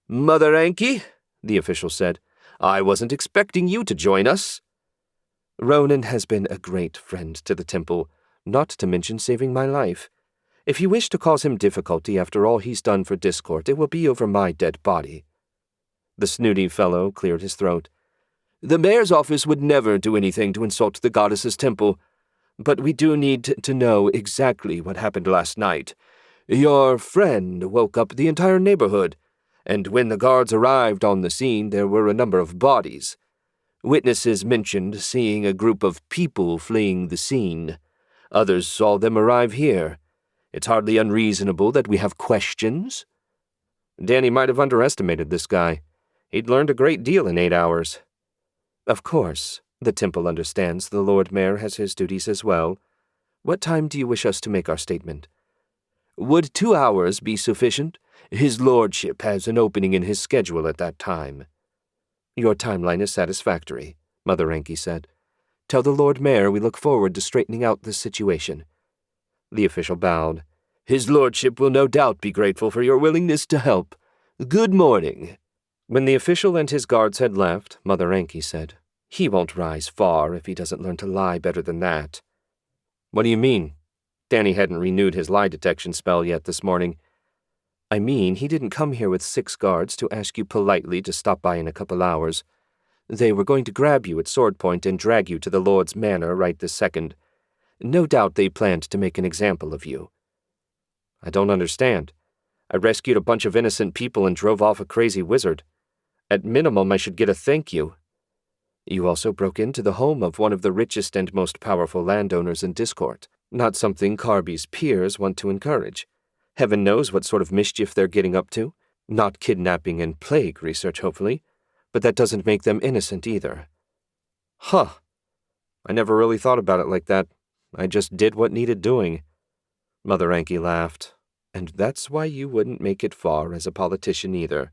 "Mother Anki," the official said, "I wasn't expecting you to join us."
"Ronan has been a great friend to the temple, not to mention saving my life. If you wish to cause him difficulty after all he's done for Discord, it will be over my dead body." The snooty fellow cleared his throat.
"The mayor's office would never do anything to insult the goddess's temple.
But we do need to know exactly what happened last night. Your friend woke up the entire neighborhood, and when the guards arrived on the scene, there were a number of bodies. Witnesses mentioned seeing a group of people fleeing the scene. Others saw them arrive here. It's hardly unreasonable that we have questions. Danny might have underestimated this guy. He'd learned a great deal in 8 hours. Of course, the temple understands the Lord Mayor has his duties as well. What time do you wish us to make our statement? Would 2 hours be sufficient? His lordship has an opening in his schedule at that time. Your timeline is satisfactory, Mother Enki said. Tell the Lord Mayor we look forward to straightening out this situation. The official bowed. His lordship will no doubt be grateful for your willingness to help. Good morning. When the official and his guards had left, Mother Enki said, He won't rise far if he doesn't learn to lie better than that. What do you mean? Danny hadn't renewed his lie detection spell yet this morning. I mean, he didn't come here with 6 guards to ask you politely to stop by in a couple hours. They were going to grab you at sword point and drag you to the Lord's manor right this second. No doubt they planned to make an example of you. I don't understand. I rescued a bunch of innocent people and drove off a crazy wizard. At minimum, I should get a thank you. You also broke into the home of one of the richest and most powerful landowners in Discord, not something Carby's peers want to encourage. Heaven knows what sort of mischief they're getting up to. Not kidnapping and plague research, hopefully, but that doesn't make them innocent either. Huh. I never really thought about it like that. I just did what needed doing. Mother Enki laughed. And that's why you wouldn't make it far as a politician either.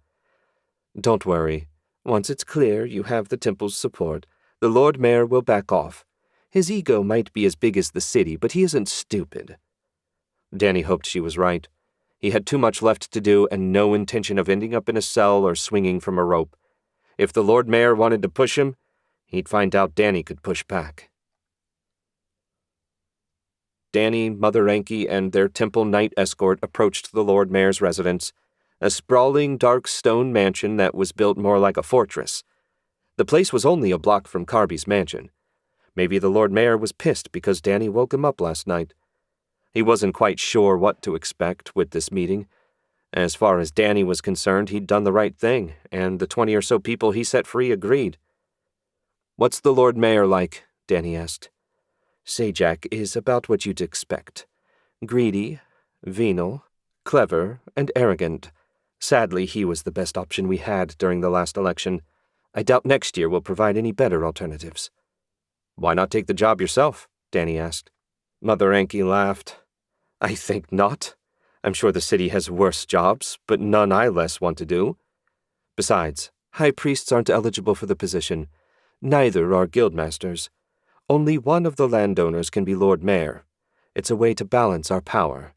Don't worry. Once it's clear you have the temple's support, the Lord Mayor will back off. His ego might be as big as the city, but he isn't stupid. Danny hoped she was right. He had too much left to do and no intention of ending up in a cell or swinging from a rope. If the Lord Mayor wanted to push him, he'd find out Danny could push back. Danny, Mother Enki, and their temple knight escort approached the Lord Mayor's residence, a sprawling, dark stone mansion that was built more like a fortress. The place was only a block from Carby's mansion. Maybe the Lord Mayor was pissed because Danny woke him up last night. He wasn't quite sure what to expect with this meeting. As far as Danny was concerned, he'd done the right thing, and the 20 or so people he set free agreed. What's the Lord Mayor like? Danny asked. Sajak is about what you'd expect. Greedy, venal, clever, and arrogant. Sadly, he was the best option we had during the last election. I doubt next year will provide any better alternatives. Why not take the job yourself? Danny asked. Mother Enki laughed. I think not. I'm sure the city has worse jobs, but none I less want to do. Besides, high priests aren't eligible for the position. Neither are guildmasters. Only one of the landowners can be Lord Mayor. It's a way to balance our power.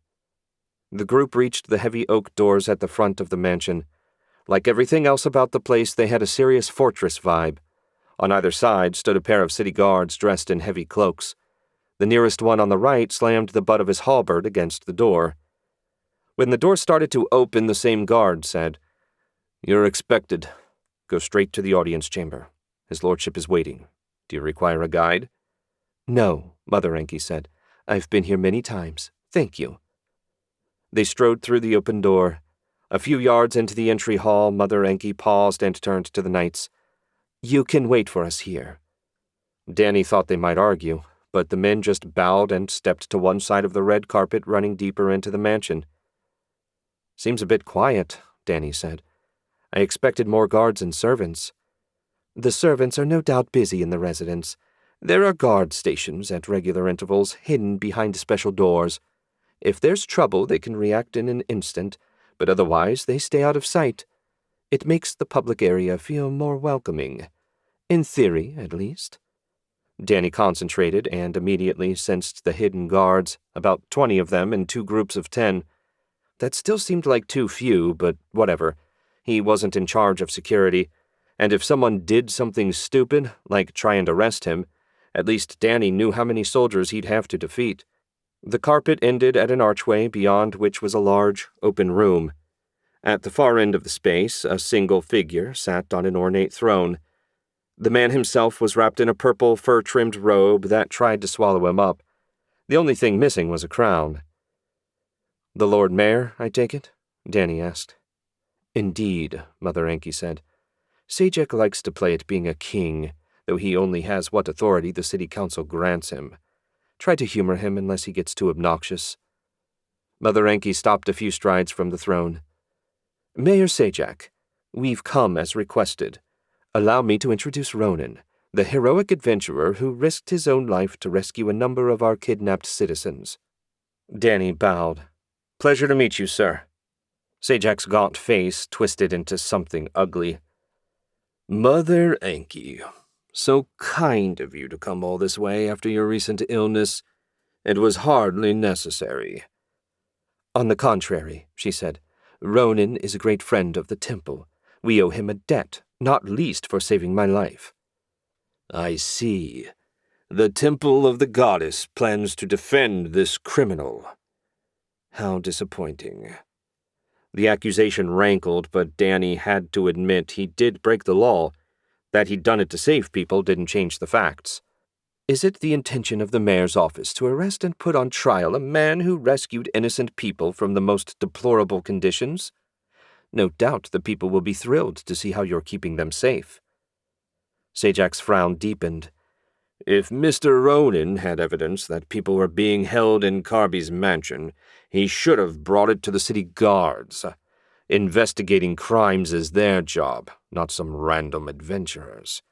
The group reached the heavy oak doors at the front of the mansion. Like everything else about the place, they had a serious fortress vibe. On either side stood a pair of city guards dressed in heavy cloaks. The nearest one on the right slammed the butt of his halberd against the door. When the door started to open, the same guard said, You're expected. Go straight to the audience chamber. His lordship is waiting. Do you require a guide? No, Mother Enki said. I've been here many times. Thank you. They strode through the open door. A few yards into the entry hall, Mother Enki paused and turned to the knights. You can wait for us here. Danny thought they might argue, but the men just bowed and stepped to one side of the red carpet running deeper into the mansion. Seems a bit quiet, Danny said. I expected more guards and servants. The servants are no doubt busy in the residence. There are guard stations at regular intervals, hidden behind special doors. If there's trouble, they can react in an instant, but otherwise they stay out of sight. It makes the public area feel more welcoming. In theory, at least. Danny concentrated and immediately sensed the hidden guards, about 20 of them in 2 groups of 10. That still seemed like too few, but whatever. He wasn't in charge of security, and if someone did something stupid, like try and arrest him, at least Danny knew how many soldiers he'd have to defeat. The carpet ended at an archway beyond which was a large, open room. At the far end of the space, a single figure sat on an ornate throne. The man himself was wrapped in a purple, fur-trimmed robe that tried to swallow him up. The only thing missing was a crown. "The Lord Mayor, I take it?" Danny asked. "Indeed," Mother Enki said. "Sajak likes to play at being a king, though he only has what authority the city council grants him. Try to humor him unless he gets too obnoxious." Mother Enki stopped a few strides from the throne. "Mayor Sajak, we've come as requested. Allow me to introduce Ronan, the heroic adventurer who risked his own life to rescue a number of our kidnapped citizens." Danny bowed. "Pleasure to meet you, sir." Sajak's gaunt face twisted into something ugly.
Mother Enki, so kind of you to come all this way after your recent illness. It was hardly necessary.
"On the contrary," she said, "Ronan is a great friend of the temple. We owe him a debt, not least for saving my life."
I see. The temple of the goddess plans to defend this criminal.
How disappointing. The accusation rankled, but Danny had to admit he did break the law. That he'd done it to save people didn't change the facts. "Is it the intention of the mayor's office to arrest and put on trial a man who rescued innocent people from the most deplorable conditions? No doubt the people will be thrilled to see how you're keeping them safe." Sajak's frown deepened.
If Mr. Ronan had evidence that people were being held in Carby's mansion, he should have brought it to the city guards. Investigating crimes is their job, not some random adventurers.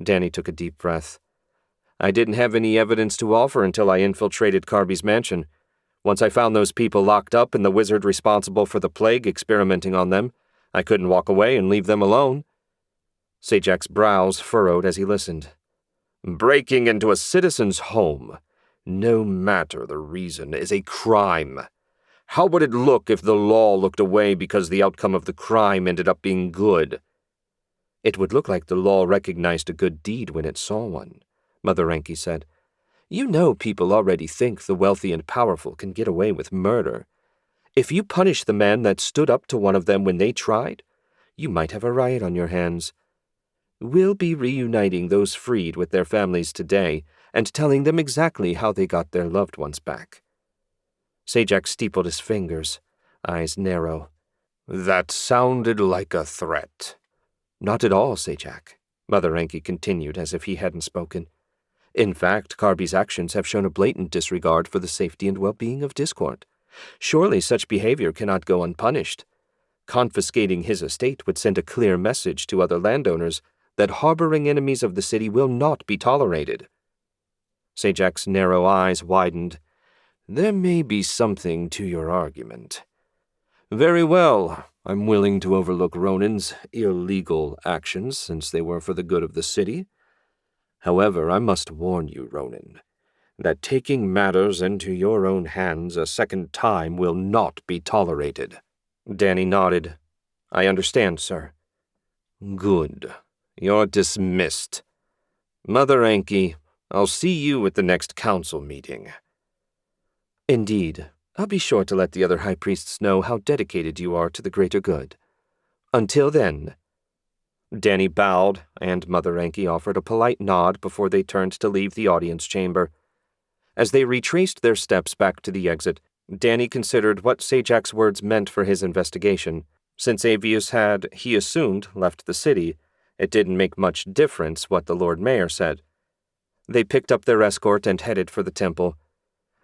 Danny took a deep breath. "I didn't have any evidence to offer until I infiltrated Carby's mansion. Once I found those people locked up and the wizard responsible for the plague experimenting on them, I couldn't walk away and leave them alone." Sajak's brows furrowed as he listened.
Breaking into a citizen's home, no matter the reason, is a crime. How would it look if the law looked away because the outcome of the crime ended up being good?
"It would look like the law recognized a good deed when it saw one," Mother Enki said. "You know people already think the wealthy and powerful can get away with murder. If you punish the man that stood up to one of them when they tried, you might have a riot on your hands. We'll be reuniting those freed with their families today and telling them exactly how they got their loved ones back." Sajak steepled his fingers, eyes narrow.
That sounded like a threat.
"Not at all, Sajak," Mother Enki continued as if he hadn't spoken. "In fact, Carby's actions have shown a blatant disregard for the safety and well-being of Discord. Surely such behavior cannot go unpunished. Confiscating his estate would send a clear message to other landowners that harboring enemies of the city will not be tolerated." Sajak's narrow eyes widened.
"There may be something to your argument. Very well, I'm willing to overlook Ronan's illegal actions since they were for the good of the city. However, I must warn you, Ronan, that taking matters into your own hands a second time will not be tolerated."
Danny nodded. "I understand, sir."
"Good. You're dismissed. Mother Enki, I'll see you at the next council meeting."
"Indeed. I'll be sure to let the other high priests know how dedicated you are to the greater good. Until then." Danny bowed, and Mother Enki offered a polite nod before they turned to leave the audience chamber. As they retraced their steps back to the exit, Danny considered what Sajak's words meant for his investigation. Since Avius had, he assumed, left the city, it didn't make much difference what the Lord Mayor said. They picked up their escort and headed for the temple.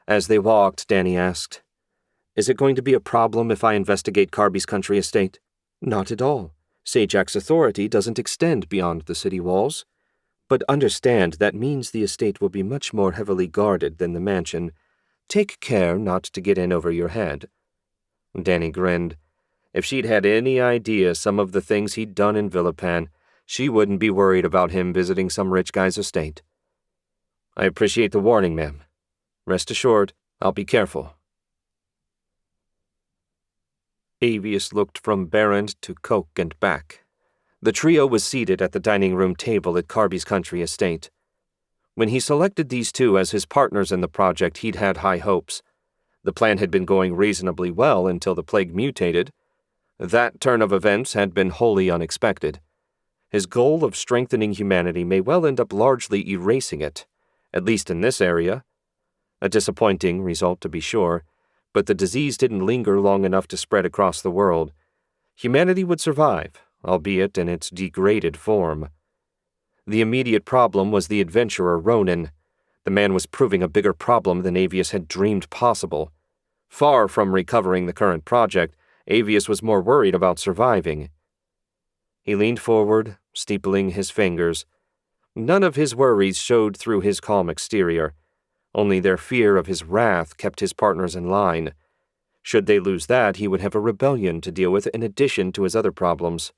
As they walked, Danny asked, "Is it going to be a problem if I investigate Carby's country estate?" "Not at all. Sajak's authority doesn't extend beyond the city walls. But understand that means the estate will be much more heavily guarded than the mansion. Take care not to get in over your head." Danny grinned. If she'd had any idea some of the things he'd done in Villapan, she wouldn't be worried about him visiting some rich guy's estate. "I appreciate the warning, ma'am. Rest assured, I'll be careful." Avius looked from Berend to Coke and back. The trio was seated at the dining room table at Carby's country estate. When he selected these two as his partners in the project, he'd had high hopes. The plan had been going reasonably well until the plague mutated. That turn of events had been wholly unexpected. His goal of strengthening humanity may well end up largely erasing it, at least in this area. A disappointing result, to be sure, but the disease didn't linger long enough to spread across the world. Humanity would survive, albeit in its degraded form. The immediate problem was the adventurer Ronan. The man was proving a bigger problem than Avius had dreamed possible. Far from recovering the current project, Avius was more worried about surviving. He leaned forward, steepling his fingers. None of his worries showed through his calm exterior. Only their fear of his wrath kept his partners in line. Should they lose that, he would have a rebellion to deal with in addition to his other problems.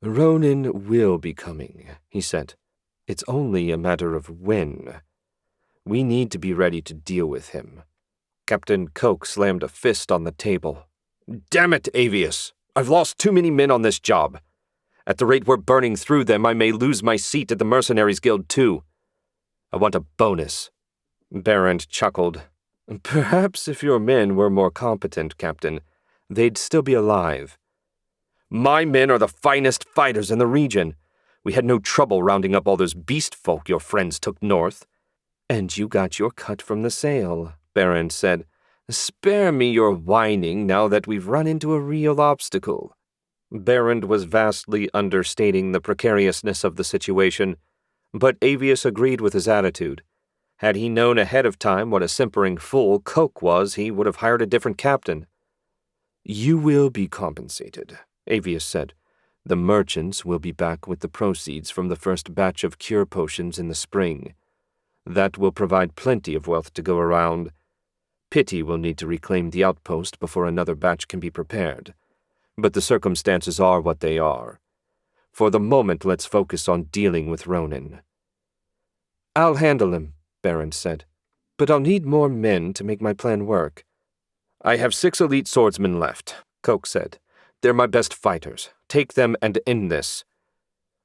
"Ronan will be coming," he said. "It's only a matter of when. We need to be ready to deal with him." Captain Coke slammed a fist on the table. "Damn it, Avius! I've lost too many men on this job. At the rate we're burning through them, I may lose my seat at the Mercenaries Guild too. I want a bonus." Barrand chuckled. "Perhaps if your men were more competent, Captain, they'd still be alive." "My men are the finest fighters in the region. We had no trouble rounding up all those beast folk your friends took north." "And you got your cut from the sale," Barrand said. "Spare me your whining now that we've run into a real obstacle." Barrand was vastly understating the precariousness of the situation, but Avius agreed with his attitude. Had he known ahead of time what a simpering fool Coke was, he would have hired a different captain. "You will be compensated," Avius said. "The merchants will be back with the proceeds from the first batch of cure potions in the spring. That will provide plenty of wealth to go around. Pity will need to reclaim the outpost before another batch can be prepared. But the circumstances are what they are. For the moment, let's focus on dealing with Ronan." "I'll handle him," Barrand said. "But I'll need more men to make my plan work." "I have 6 elite swordsmen left," Coke said. "They're my best fighters. Take them and end this."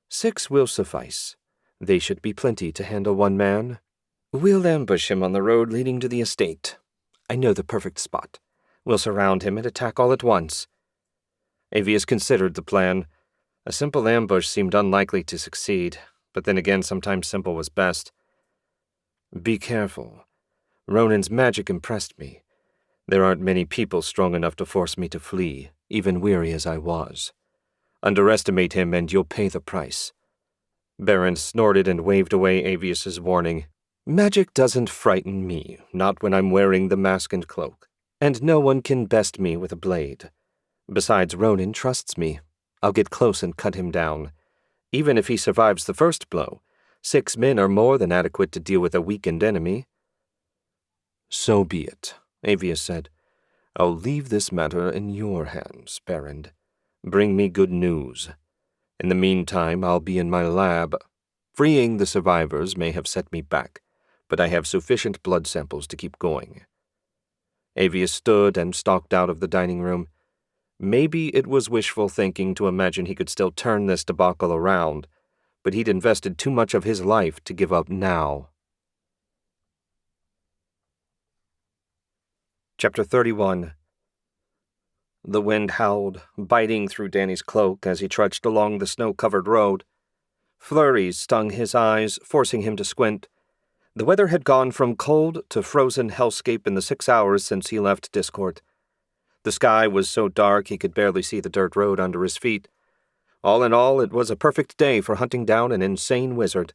6 will suffice. They should be plenty to handle one man. We'll ambush him on the road leading to the estate. I know the perfect spot. We'll surround him and attack all at once." Avius considered the plan. A simple ambush seemed unlikely to succeed, but then again sometimes simple was best. "Be careful. Ronan's magic impressed me. There aren't many people strong enough to force me to flee, even weary as I was. Underestimate him and you'll pay the price." Barrand snorted and waved away Avius's warning. "Magic doesn't frighten me, not when I'm wearing the mask and cloak, and no one can best me with a blade. Besides, Ronan trusts me. I'll get close and cut him down. Even if he survives the first blow, 6 men are more than adequate to deal with a weakened enemy." "So be it," Avius said. "I'll leave this matter in your hands, Barrand. Bring me good news. In the meantime, I'll be in my lab. Freeing the survivors may have set me back, but I have sufficient blood samples to keep going." Avius stood and stalked out of the dining room. Maybe it was wishful thinking to imagine he could still turn this debacle around, but he'd invested too much of his life to give up now. Chapter 31. The wind howled, biting through Danny's cloak as he trudged along the snow-covered road. Flurries stung his eyes, forcing him to squint. The weather had gone from cold to frozen hellscape in the 6 hours since he left Discord. The sky was so dark he could barely see the dirt road under his feet. All in all, it was a perfect day for hunting down an insane wizard.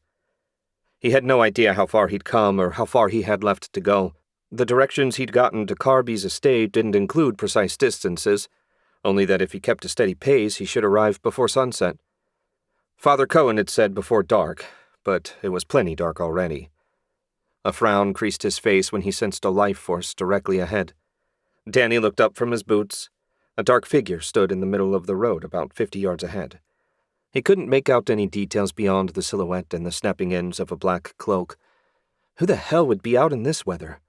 He had no idea how far he'd come or how far he had left to go. The directions he'd gotten to Carby's estate didn't include precise distances, only that if he kept a steady pace, he should arrive before sunset. Father Cohen had said before dark, but it was plenty dark already. A frown creased his face when he sensed a life force directly ahead. Danny looked up from his boots. A dark figure stood in the middle of the road about 50 yards ahead. He couldn't make out any details beyond the silhouette and the snapping ends of a black cloak. Who the hell would be out in this weather?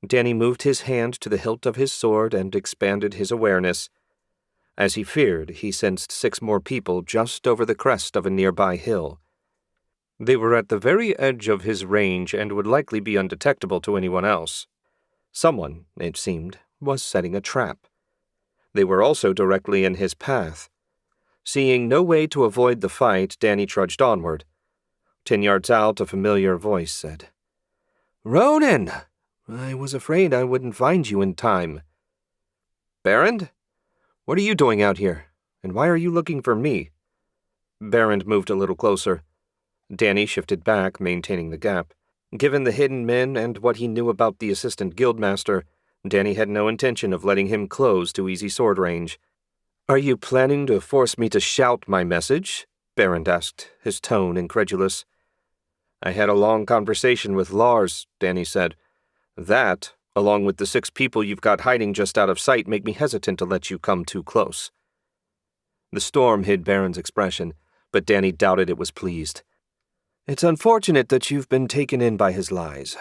Danny moved his hand to the hilt of his sword and expanded his awareness. As he feared, he sensed 6 more people just over the crest of a nearby hill. They were at the very edge of his range and would likely be undetectable to anyone else. Someone, it seemed, was setting a trap. They were also directly in his path. Seeing no way to avoid the fight, Danny trudged onward. 10 yards out, a familiar voice said, "Ronan! I was afraid I wouldn't find you in time. Barrand? What are you doing out here? And why are you looking for me? Barrand moved a little closer. Danny shifted back, maintaining the gap. Given the hidden men and what he knew about the assistant guildmaster, Danny had no intention of letting him close to easy sword range. Are you planning to force me to shout my message? Barrand asked, his tone incredulous. I had a long conversation with Lars, Danny said. That, along with the 6 people you've got hiding just out of sight, make me hesitant to let you come too close. The storm hid Barrand's expression, but Danny doubted it was pleased. It's unfortunate that you've been taken in by his lies.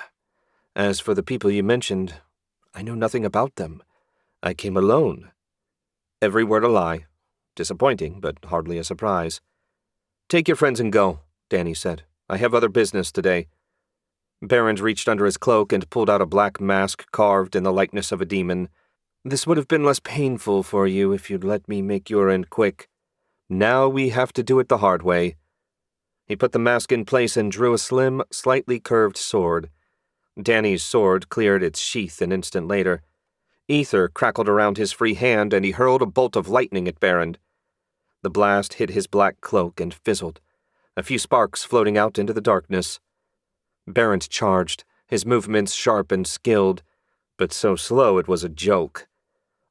As for the people you mentioned, I know nothing about them. I came alone. Every word a lie. Disappointing, but hardly a surprise. Take your friends and go, Danny said. I have other business today. Barrand reached under his cloak and pulled out a black mask carved in the likeness of a demon. This would have been less painful for you if you'd let me make your end quick. Now we have to do it the hard way. He put the mask in place and drew a slim, slightly curved sword. Danny's sword cleared its sheath an instant later. Ether crackled around his free hand, and he hurled a bolt of lightning at Barrand. The blast hit his black cloak and fizzled, a few sparks floating out into the darkness. Barrand charged, his movements sharp and skilled, but so slow it was a joke.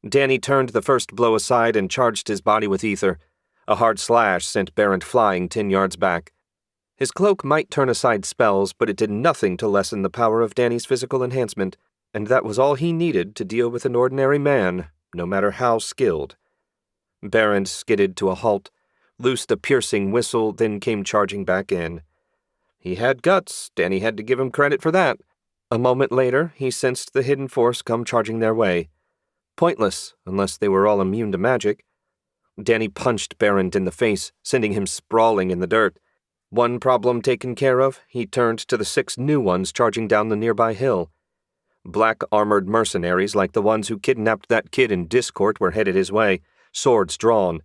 Danny turned the first blow aside and charged his body with ether. A hard slash sent Barrand flying 10 yards back. His cloak might turn aside spells, but it did nothing to lessen the power of Danny's physical enhancement, and that was all he needed to deal with an ordinary man, no matter how skilled. Barrand skidded to a halt, loosed a piercing whistle, then came charging back in. He had guts. Danny had to give him credit for that. A moment later, he sensed the hidden force come charging their way. Pointless, unless they were all immune to magic. Danny punched Barrand in the face, sending him sprawling in the dirt. One problem taken care of, he turned to the 6 new ones charging down the nearby hill. Black armored mercenaries like the ones who kidnapped that kid in Discord were headed his way, swords drawn.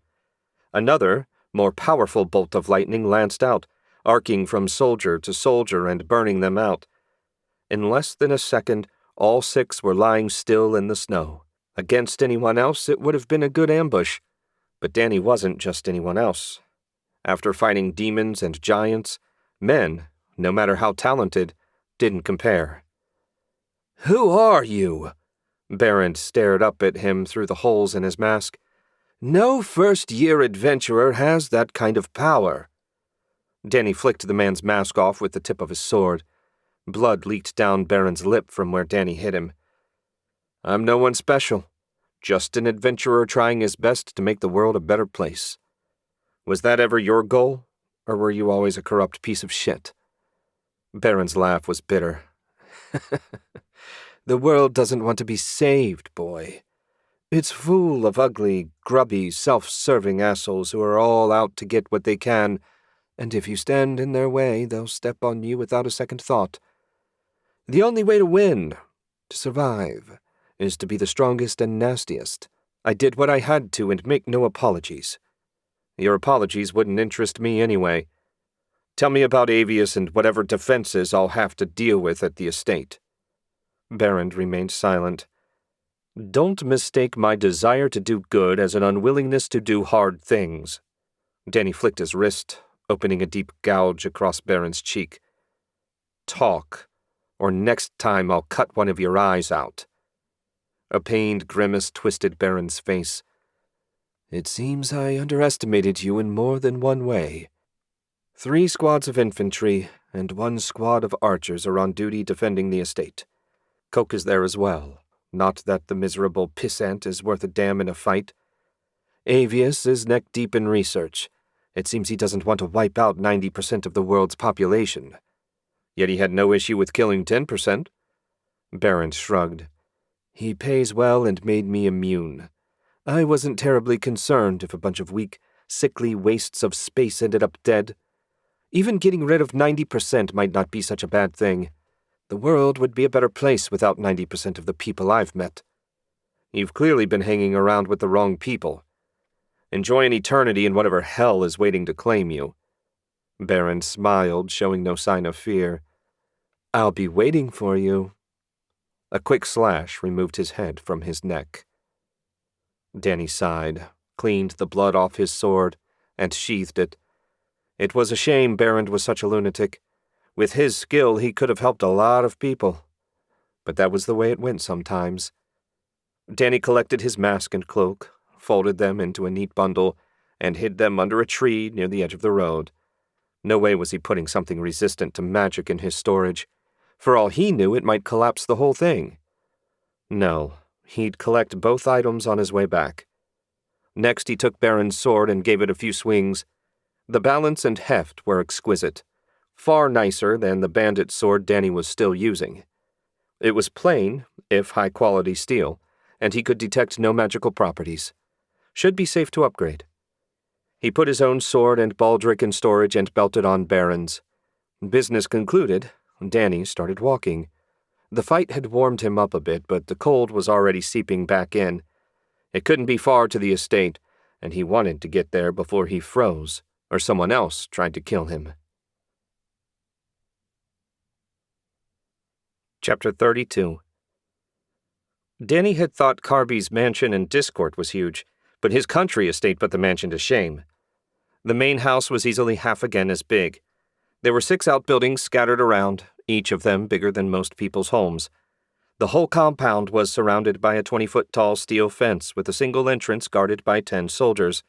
Another, more powerful bolt of lightning lanced out, arcing from soldier to soldier and burning them out. In less than a second, all 6 were lying still in the snow. Against anyone else, it would have been a good ambush. But Danny wasn't just anyone else. After fighting demons and giants, men, no matter how talented, didn't compare. "Who are you?" Barrand stared up at him through the holes in his mask. "No first-year adventurer has that kind of power." Danny flicked the man's mask off with the tip of his sword. Blood leaked down Barrand's lip from where Danny hit him. "I'm no one special. Just an adventurer trying his best to make the world a better place. Was that ever your goal, or were you always a corrupt piece of shit?" Barrand's laugh was bitter. "The world doesn't want to be saved, boy. It's full of ugly, grubby, self-serving assholes who are all out to get what they can, and if you stand in their way, they'll step on you without a second thought. The only way to win, to survive, is to be the strongest and nastiest. I did what I had to and make no apologies. Your apologies wouldn't interest me anyway. Tell me about Avius and whatever defenses I'll have to deal with at the estate." Barrand remained silent. "Don't mistake my desire to do good as an unwillingness to do hard things." Danny flicked his wrist, opening a deep gouge across Barrand's cheek. "Talk, or next time I'll cut one of your eyes out." A pained grimace twisted Barrand's face. "It seems I underestimated you in more than one way. 3 squads of infantry and 1 squad of archers are on duty defending the estate. Coke is there as well. Not that the miserable pissant is worth a damn in a fight. Avius is neck-deep in research. It seems he doesn't want to wipe out 90% of the world's population. Yet he had no issue with killing 10%. Barrand shrugged. "He pays well and made me immune. I wasn't terribly concerned if a bunch of weak, sickly wastes of space ended up dead. Even getting rid of 90% might not be such a bad thing. The world would be a better place without 90% of the people I've met. You've clearly been hanging around with the wrong people. Enjoy an eternity in whatever hell is waiting to claim you." Barrand smiled, showing no sign of fear. "I'll be waiting for you." A quick slash removed his head from his neck. Danny sighed, cleaned the blood off his sword, and sheathed it. It was a shame Berend was such a lunatic. With his skill, he could have helped a lot of people. But that was the way it went sometimes. Danny collected his mask and cloak, folded them into a neat bundle, and hid them under a tree near the edge of the road. No way was he putting something resistant to magic in his storage. For all he knew, it might collapse the whole thing. No, he'd collect both items on his way back. Next, he took Baron's sword and gave it a few swings. The balance and heft were exquisite, far nicer than the bandit sword Danny was still using. It was plain, if high-quality steel, and he could detect no magical properties. Should be safe to upgrade. He put his own sword and baldric in storage and belted on Baron's. Business concluded, Danny started walking. The fight had warmed him up a bit, but the cold was already seeping back in. It couldn't be far to the estate, and he wanted to get there before he froze, or someone else tried to kill him. Chapter 32. Danny had thought Carby's mansion and Discord was huge, but his country estate put the mansion to shame. The main house was easily half again as big. There were 6 outbuildings scattered around, each of them bigger than most people's homes. The whole compound was surrounded by a 20-foot-tall steel fence with a single entrance guarded by 10 soldiers.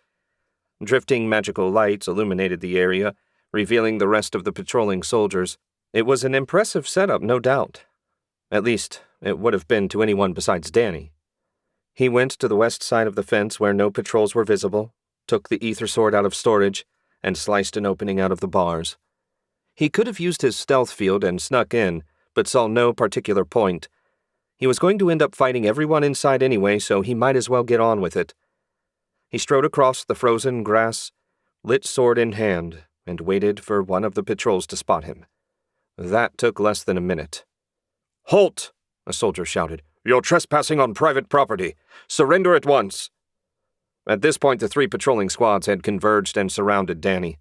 Drifting magical lights illuminated the area, revealing the rest of the patrolling soldiers. It was an impressive setup, no doubt. At least, it would have been to anyone besides Danny. He went to the west side of the fence where no patrols were visible, took the ether sword out of storage, and sliced an opening out of the bars. He could have used his stealth field and snuck in, but saw no particular point. He was going to end up fighting everyone inside anyway, so he might as well get on with it. He strode across the frozen grass, lit sword in hand, and waited for one of the patrols to spot him. That took less than a minute. "Halt!" a soldier shouted. "You're trespassing on private property. Surrender at once!" At this point, the 3 patrolling squads had converged and surrounded Danny.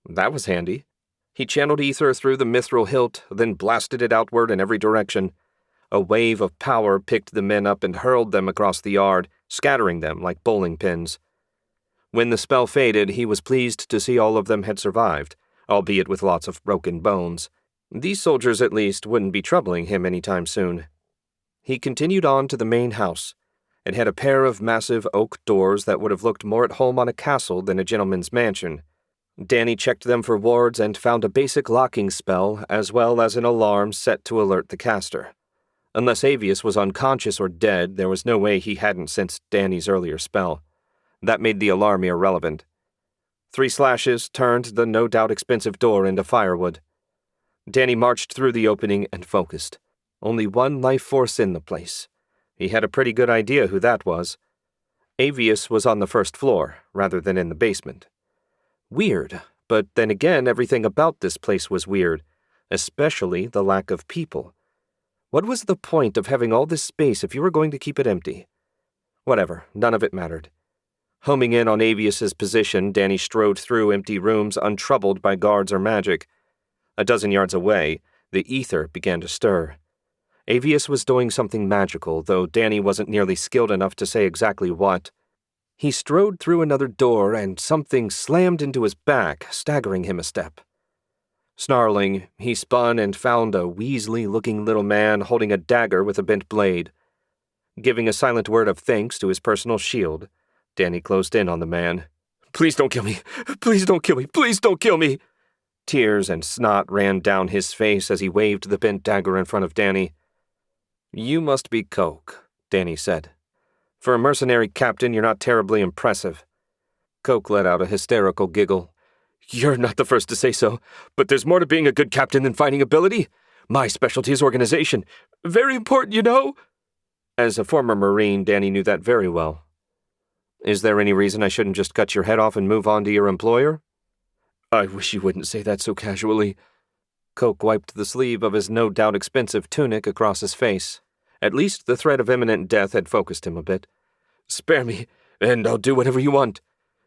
That was handy. He channeled ether through the mithril hilt, then blasted it outward in every direction. A wave of power picked the men up and hurled them across the yard, scattering them like bowling pins. When the spell faded, he was pleased to see all of them had survived, albeit with lots of broken bones. These soldiers, at least, wouldn't be troubling him any time soon. He continued on to the main house. It had a pair of massive oak doors that would have looked more at home on a castle than a gentleman's mansion. Danny checked them for wards and found a basic locking spell, as well as an alarm set to alert the caster. Unless Avius was unconscious or dead, there was no way he hadn't sensed Danny's earlier spell. That made the alarm irrelevant. 3 slashes turned the no doubt expensive door into firewood. Danny marched through the opening and focused. Only one life force in the place. He had a pretty good idea who that was. Avius was on the first floor, rather than in the basement. Weird, but then again everything about this place was weird, especially the lack of people. What was the point of having all this space if you were going to keep it empty? Whatever, none of it mattered. Homing in on Avius's position, Danny strode through empty rooms untroubled by guards or magic. A dozen yards away, the ether began to stir. Avius was doing something magical, though Danny wasn't nearly skilled enough to say exactly what. He strode through another door, and something slammed into his back, staggering him a step. Snarling, he spun and found a Weasley-looking little man holding a dagger with a bent blade. Giving a silent word of thanks to his personal shield, Danny closed in on the man. "Please don't kill me! Please don't kill me! Please don't kill me!" Tears and snot ran down his face as he waved the bent dagger in front of Danny. "You must be Coke," Danny said. "For a mercenary captain, you're not terribly impressive." Coke let out a hysterical giggle. "You're not the first to say so, but there's more to being a good captain than fighting ability. My specialty is organization. Very important, you know." As a former Marine, Danny knew that very well. "Is there any reason I shouldn't just cut your head off and move on to your employer?" "I wish you wouldn't say that so casually." Coke wiped the sleeve of his no doubt expensive tunic across his face. At least the threat of imminent death had focused him a bit. "Spare me, and I'll do whatever you want.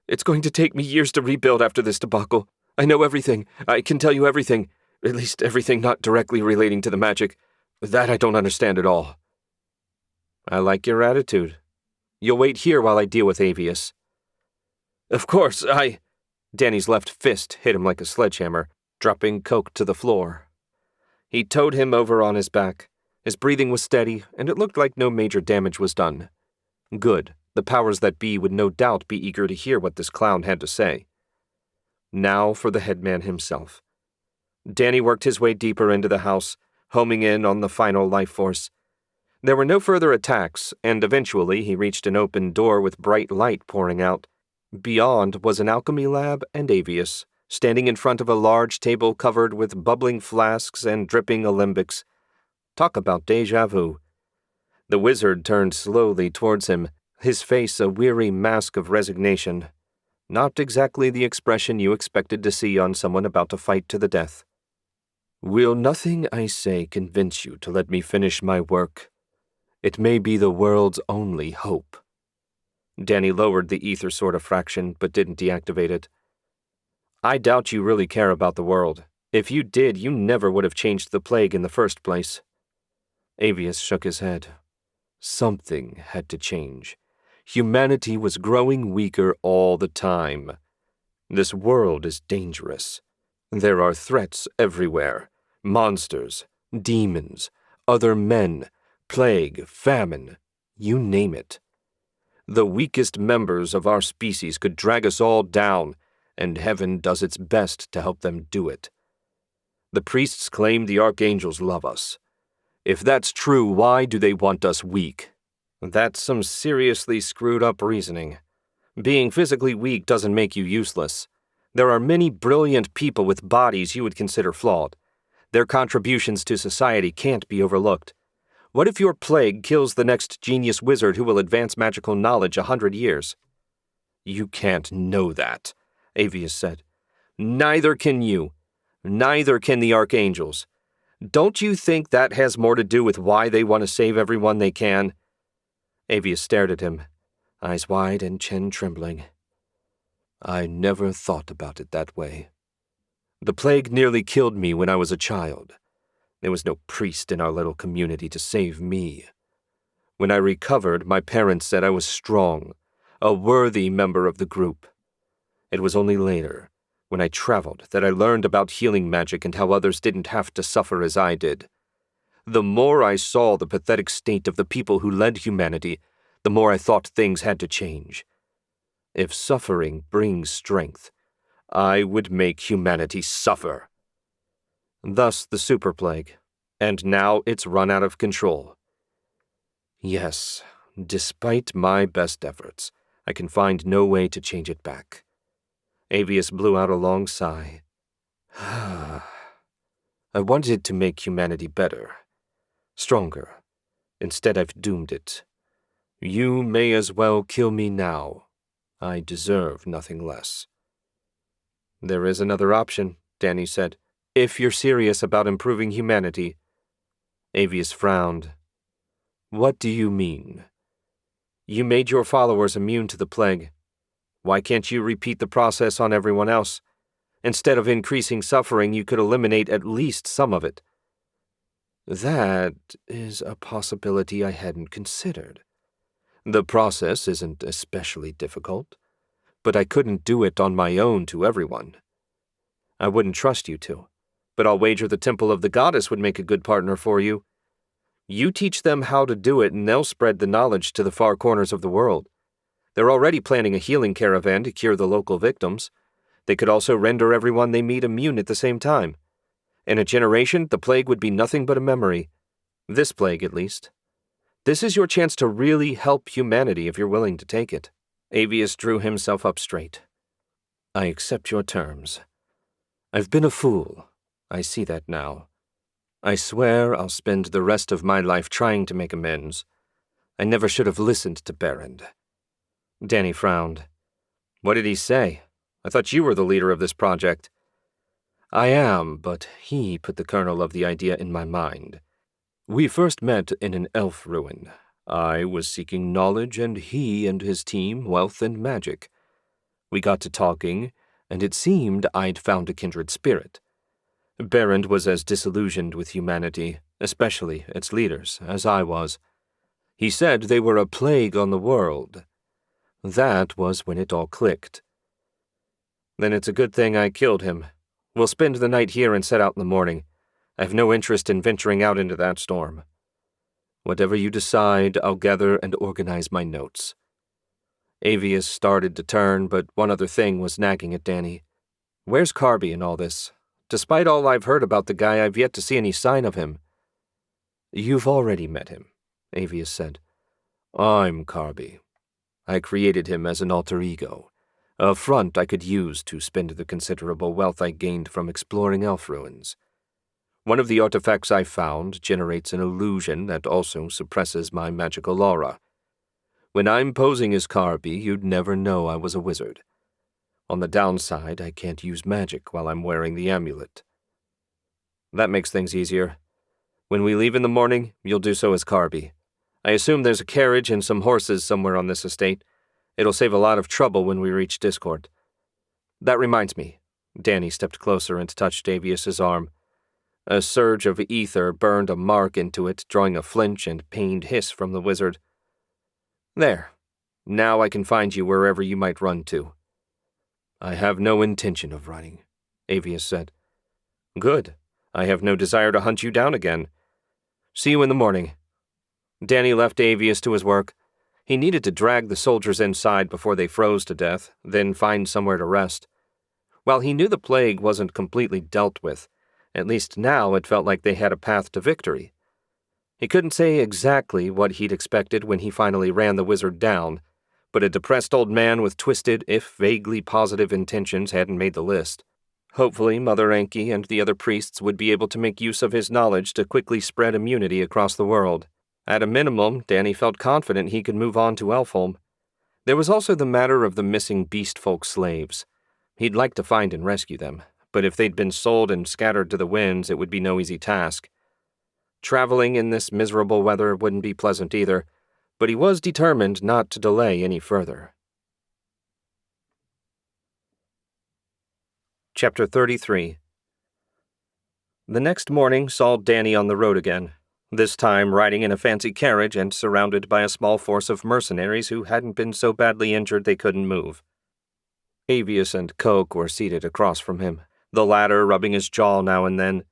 It's going to take me years to rebuild after this debacle. I know everything. I can tell you everything. At least everything not directly relating to the magic. That I don't understand at all." I like your attitude. You'll wait here while I deal with Avius. Of course, Danny's left fist hit him like a sledgehammer, dropping Coke to the floor. He towed him over on his back. His breathing was steady, and it looked like no major damage was done. Good. The powers that be would no doubt be eager to hear what this clown had to say. Now for the headman himself. Danny worked his way deeper into the house, homing in on the final life force. There were no further attacks, and eventually he reached an open door with bright light pouring out. Beyond was an alchemy lab and Avius, standing in front of a large table covered with bubbling flasks and dripping alembics. Talk about déjà vu. The wizard turned slowly towards him, his face a weary mask of resignation. Not exactly the expression you expected to see on someone about to fight to the death. Will nothing I say convince you to let me finish my work? It may be the world's only hope. Danny lowered the ether sword a fraction, but didn't deactivate it. I doubt you really care about the world. If you did, you never would have changed the plague in the first place. Avius shook his head. Something had to change. Humanity was growing weaker all the time. This world is dangerous. There are threats everywhere. Monsters, demons, other men, plague, famine, you name it. The weakest members of our species could drag us all down, and heaven does its best to help them do it. The priests claim the archangels love us. If that's true, why do they want us weak? That's some seriously screwed up reasoning. Being physically weak doesn't make you useless. There are many brilliant people with bodies you would consider flawed. Their contributions to society can't be overlooked. What if your plague kills the next genius wizard who will advance magical knowledge 100 years? You can't know that, Avius said. Neither can you. Neither can the archangels. Don't you think that has more to do with why they want to save everyone they can? Avius stared at him, eyes wide and chin trembling. I never thought about it that way. The plague nearly killed me when I was a child. There was no priest in our little community to save me. When I recovered, my parents said I was strong, a worthy member of the group. It was only later, when I traveled, that I learned about healing magic and how others didn't have to suffer as I did. The more I saw the pathetic state of the people who led humanity, the more I thought things had to change. If suffering brings strength, I would make humanity suffer. Thus the super plague, and now it's run out of control. Yes, despite my best efforts, I can find no way to change it back. Avius blew out a long sigh. I wanted to make humanity better, stronger. Instead, I've doomed it. You may as well kill me now. I deserve nothing less. There is another option, Danny said. If you're serious about improving humanity. Avius frowned. What do you mean? You made your followers immune to the plague. Why can't you repeat the process on everyone else? Instead of increasing suffering, you could eliminate at least some of it. That is a possibility I hadn't considered. The process isn't especially difficult, but I couldn't do it on my own to everyone. I wouldn't trust you to. But I'll wager the Temple of the Goddess would make a good partner for you. You teach them how to do it, and they'll spread the knowledge to the far corners of the world. They're already planning a healing caravan to cure the local victims. They could also render everyone they meet immune at the same time. In a generation, the plague would be nothing but a memory. This plague, at least. This is your chance to really help humanity if you're willing to take it. Avius drew himself up straight. I accept your terms. I've been a fool. I see that now. I swear I'll spend the rest of my life trying to make amends. I never should have listened to Berend. Danny frowned. What did he say? I thought you were the leader of this project. I am, but he put the kernel of the idea in my mind. We first met in an elf ruin. I was seeking knowledge, and he and his team wealth and magic. We got to talking, and it seemed I'd found a kindred spirit. Berend was as disillusioned with humanity, especially its leaders, as I was. He said they were a plague on the world. That was when it all clicked. Then it's a good thing I killed him. We'll spend the night here and set out in the morning. I have no interest in venturing out into that storm. Whatever you decide, I'll gather and organize my notes. Avius started to turn, but one other thing was nagging at Danny. Where's Carby in all this? Despite all I've heard about the guy, I've yet to see any sign of him. You've already met him, Avius said. I'm Carby. I created him as an alter ego, a front I could use to spend the considerable wealth I gained from exploring elf ruins. One of the artifacts I found generates an illusion that also suppresses my magical aura. When I'm posing as Carby, you'd never know I was a wizard. On the downside, I can't use magic while I'm wearing the amulet. That makes things easier. When we leave in the morning, you'll do so as Carby. I assume there's a carriage and some horses somewhere on this estate. It'll save a lot of trouble when we reach Discord. That reminds me. Danny stepped closer and touched Avius's arm. A surge of ether burned a mark into it, drawing a flinch and pained hiss from the wizard. There. Now I can find you wherever you might run to. I have no intention of running, Avius said. Good. I have no desire to hunt you down again. See you in the morning. Danny left Avius to his work. He needed to drag the soldiers inside before they froze to death, then find somewhere to rest. While he knew the plague wasn't completely dealt with, at least now it felt like they had a path to victory. He couldn't say exactly what he'd expected when he finally ran the wizard down, but a depressed old man with twisted, if vaguely positive intentions hadn't made the list. Hopefully, Mother Enki and the other priests would be able to make use of his knowledge to quickly spread immunity across the world. At a minimum, Danny felt confident he could move on to Elfholm. There was also the matter of the missing beastfolk slaves. He'd like to find and rescue them, but if they'd been sold and scattered to the winds, it would be no easy task. Traveling in this miserable weather wouldn't be pleasant either, but he was determined not to delay any further. Chapter 33. The next morning saw Danny on the road again, this time riding in a fancy carriage and surrounded by a small force of mercenaries who hadn't been so badly injured they couldn't move. Avius and Coke were seated across from him, the latter rubbing his jaw now and then.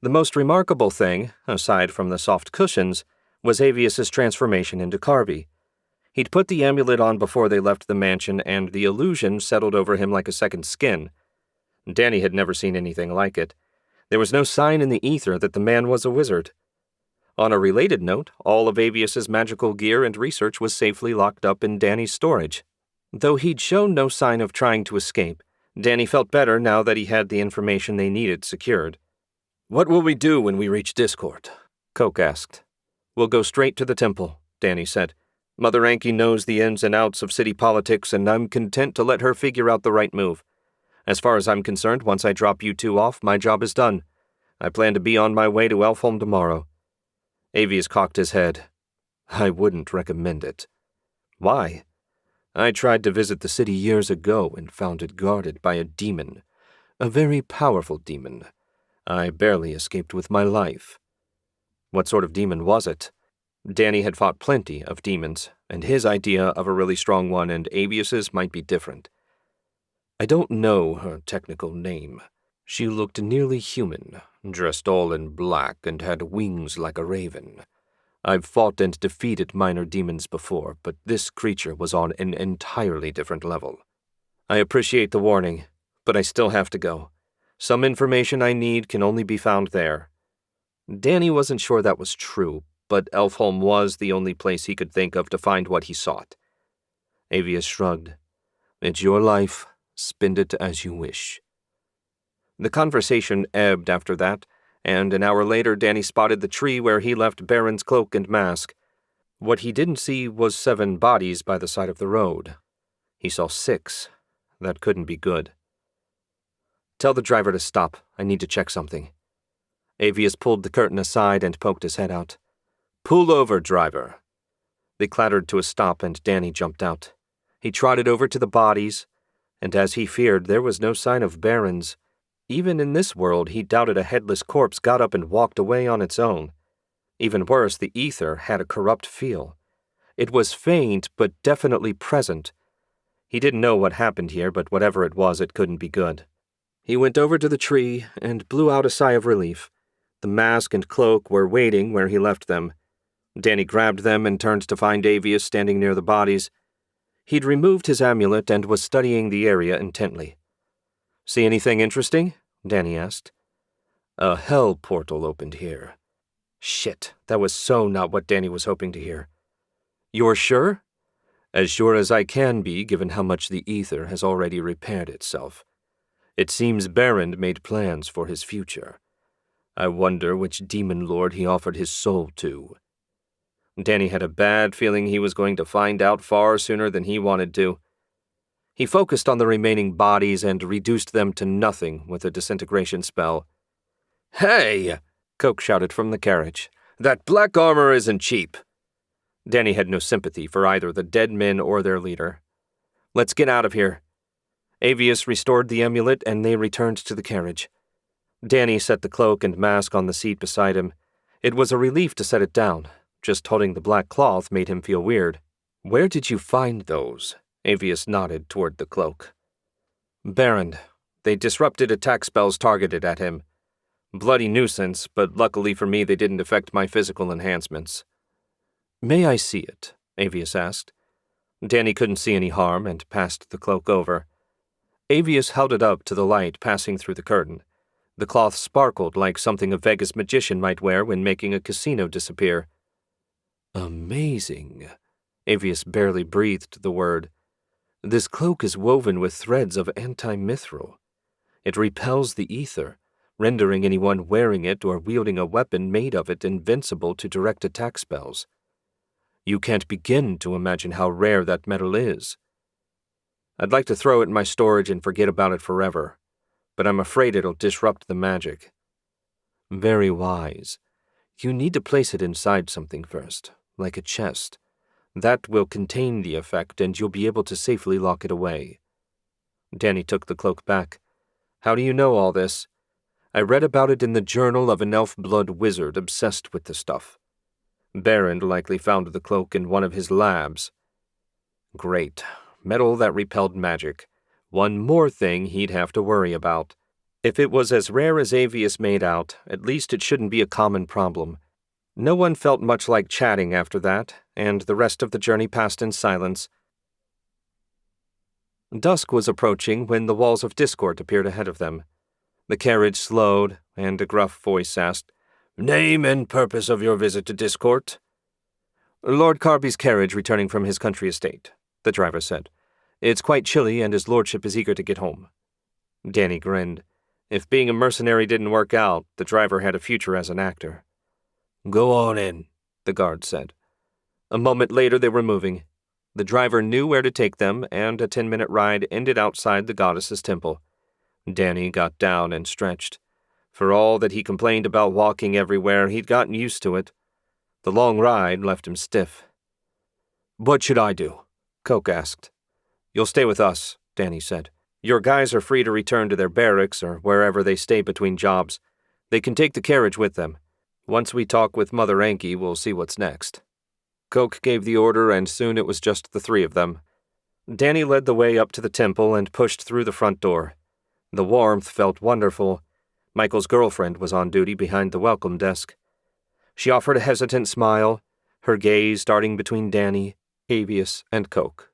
The most remarkable thing, aside from the soft cushions, was Avius's transformation into Carby. He'd put the amulet on before they left the mansion, and the illusion settled over him like a second skin. Danny had never seen anything like it. There was no sign in the ether that the man was a wizard. On a related note, all of Avius's magical gear and research was safely locked up in Danny's storage. Though he'd shown no sign of trying to escape, Danny felt better now that he had the information they needed secured. "What will we do when we reach Discord?" Coke asked. "We'll go straight to the temple," Danny said. "Mother Enki knows the ins and outs of city politics, and I'm content to let her figure out the right move. As far as I'm concerned, once I drop you two off, my job is done. I plan to be on my way to Elfholm tomorrow." Avius cocked his head. "I wouldn't recommend it." "Why?" "I tried to visit the city years ago and found it guarded by a demon. A very powerful demon. I barely escaped with my life." "What sort of demon was it?" Danny had fought plenty of demons, and his idea of a really strong one and Avius's might be different. "I don't know her technical name. She looked nearly human, dressed all in black and had wings like a raven. I've fought and defeated minor demons before, but this creature was on an entirely different level. I appreciate the warning, but I still have to go. Some information I need can only be found there." Danny wasn't sure that was true, but Elfholm was the only place he could think of to find what he sought. Avius shrugged. "It's your life. Spend it as you wish." The conversation ebbed after that, and an hour later Danny spotted the tree where he left Baron's cloak and mask. What he didn't see was 7 bodies by the side of the road. He saw 6. That couldn't be good. "Tell the driver to stop. I need to check something." Avius pulled the curtain aside and poked his head out. "Pull over, driver." They clattered to a stop and Danny jumped out. He trotted over to the bodies, and as he feared, there was no sign of Baron's. Even in this world, he doubted a headless corpse got up and walked away on its own. Even worse, the ether had a corrupt feel. It was faint, but definitely present. He didn't know what happened here, but whatever it was, it couldn't be good. He went over to the tree and blew out a sigh of relief. The mask and cloak were waiting where he left them. Danny grabbed them and turned to find Avius standing near the bodies. He'd removed his amulet and was studying the area intently. "See anything interesting?" Danny asked. "A hell portal opened here." Shit, that was so not what Danny was hoping to hear. "You're sure?" "As sure as I can be, given how much the ether has already repaired itself. It seems Barrand made plans for his future. I wonder which demon lord he offered his soul to." Danny had a bad feeling he was going to find out far sooner than he wanted to. He focused on the remaining bodies and reduced them to nothing with a disintegration spell. "Hey!" Coke shouted from the carriage. "That black armor isn't cheap." Danny had no sympathy for either the dead men or their leader. "Let's get out of here." Avius restored the amulet and they returned to the carriage. Danny set the cloak and mask on the seat beside him. It was a relief to set it down. Just holding the black cloth made him feel weird. "Where did you find those?" Avius nodded toward the cloak. "Barrand. They disrupted attack spells targeted at him. Bloody nuisance, but luckily for me they didn't affect my physical enhancements." "May I see it?" Avius asked. Danny couldn't see any harm and passed the cloak over. Avius held it up to the light passing through the curtain. The cloth sparkled like something a Vegas magician might wear when making a casino disappear. "Amazing." Avius barely breathed the word. "This cloak is woven with threads of anti-mithril. It repels the ether, rendering anyone wearing it or wielding a weapon made of it invincible to direct attack spells. You can't begin to imagine how rare that metal is. I'd like to throw it in my storage and forget about it forever, but I'm afraid it'll disrupt the magic." "Very wise. You need to place it inside something first, like a chest. That will contain the effect and you'll be able to safely lock it away." Danny took the cloak back. "How do you know all this?" "I read about it in the journal of an elf-blood wizard obsessed with the stuff. Barrand likely found the cloak in one of his labs." "Great. Metal that repelled magic. One more thing he'd have to worry about. If it was as rare as Avius made out, at least it shouldn't be a common problem." No one felt much like chatting after that, and the rest of the journey passed in silence. Dusk was approaching when the walls of Discord appeared ahead of them. The carriage slowed, and a gruff voice asked, "Name and purpose of your visit to Discord?" "Lord Carby's carriage returning from his country estate," the driver said. "It's quite chilly, and his lordship is eager to get home." Danny grinned. If being a mercenary didn't work out, the driver had a future as an actor.
"Go on in," the guard said.
A moment later they were moving. The driver knew where to take them, and a 10-minute ride ended outside the goddess's temple. Danny got down and stretched. For all that he complained about walking everywhere, he'd gotten used to it. The long ride left him stiff.
"What should I do?"
Coke asked. "You'll stay with us," Danny said. "Your guys are free to return to their barracks or wherever they stay between jobs. They can take the carriage with them. Once we talk with Mother Anki, we'll see what's next." Coke gave the order, and soon it was just the three of them. Danny led the way up to the temple and pushed through the front door. The warmth felt wonderful. Michael's girlfriend was on duty behind the welcome desk. She offered a hesitant smile, her gaze darting between Danny, Avius, and Coke.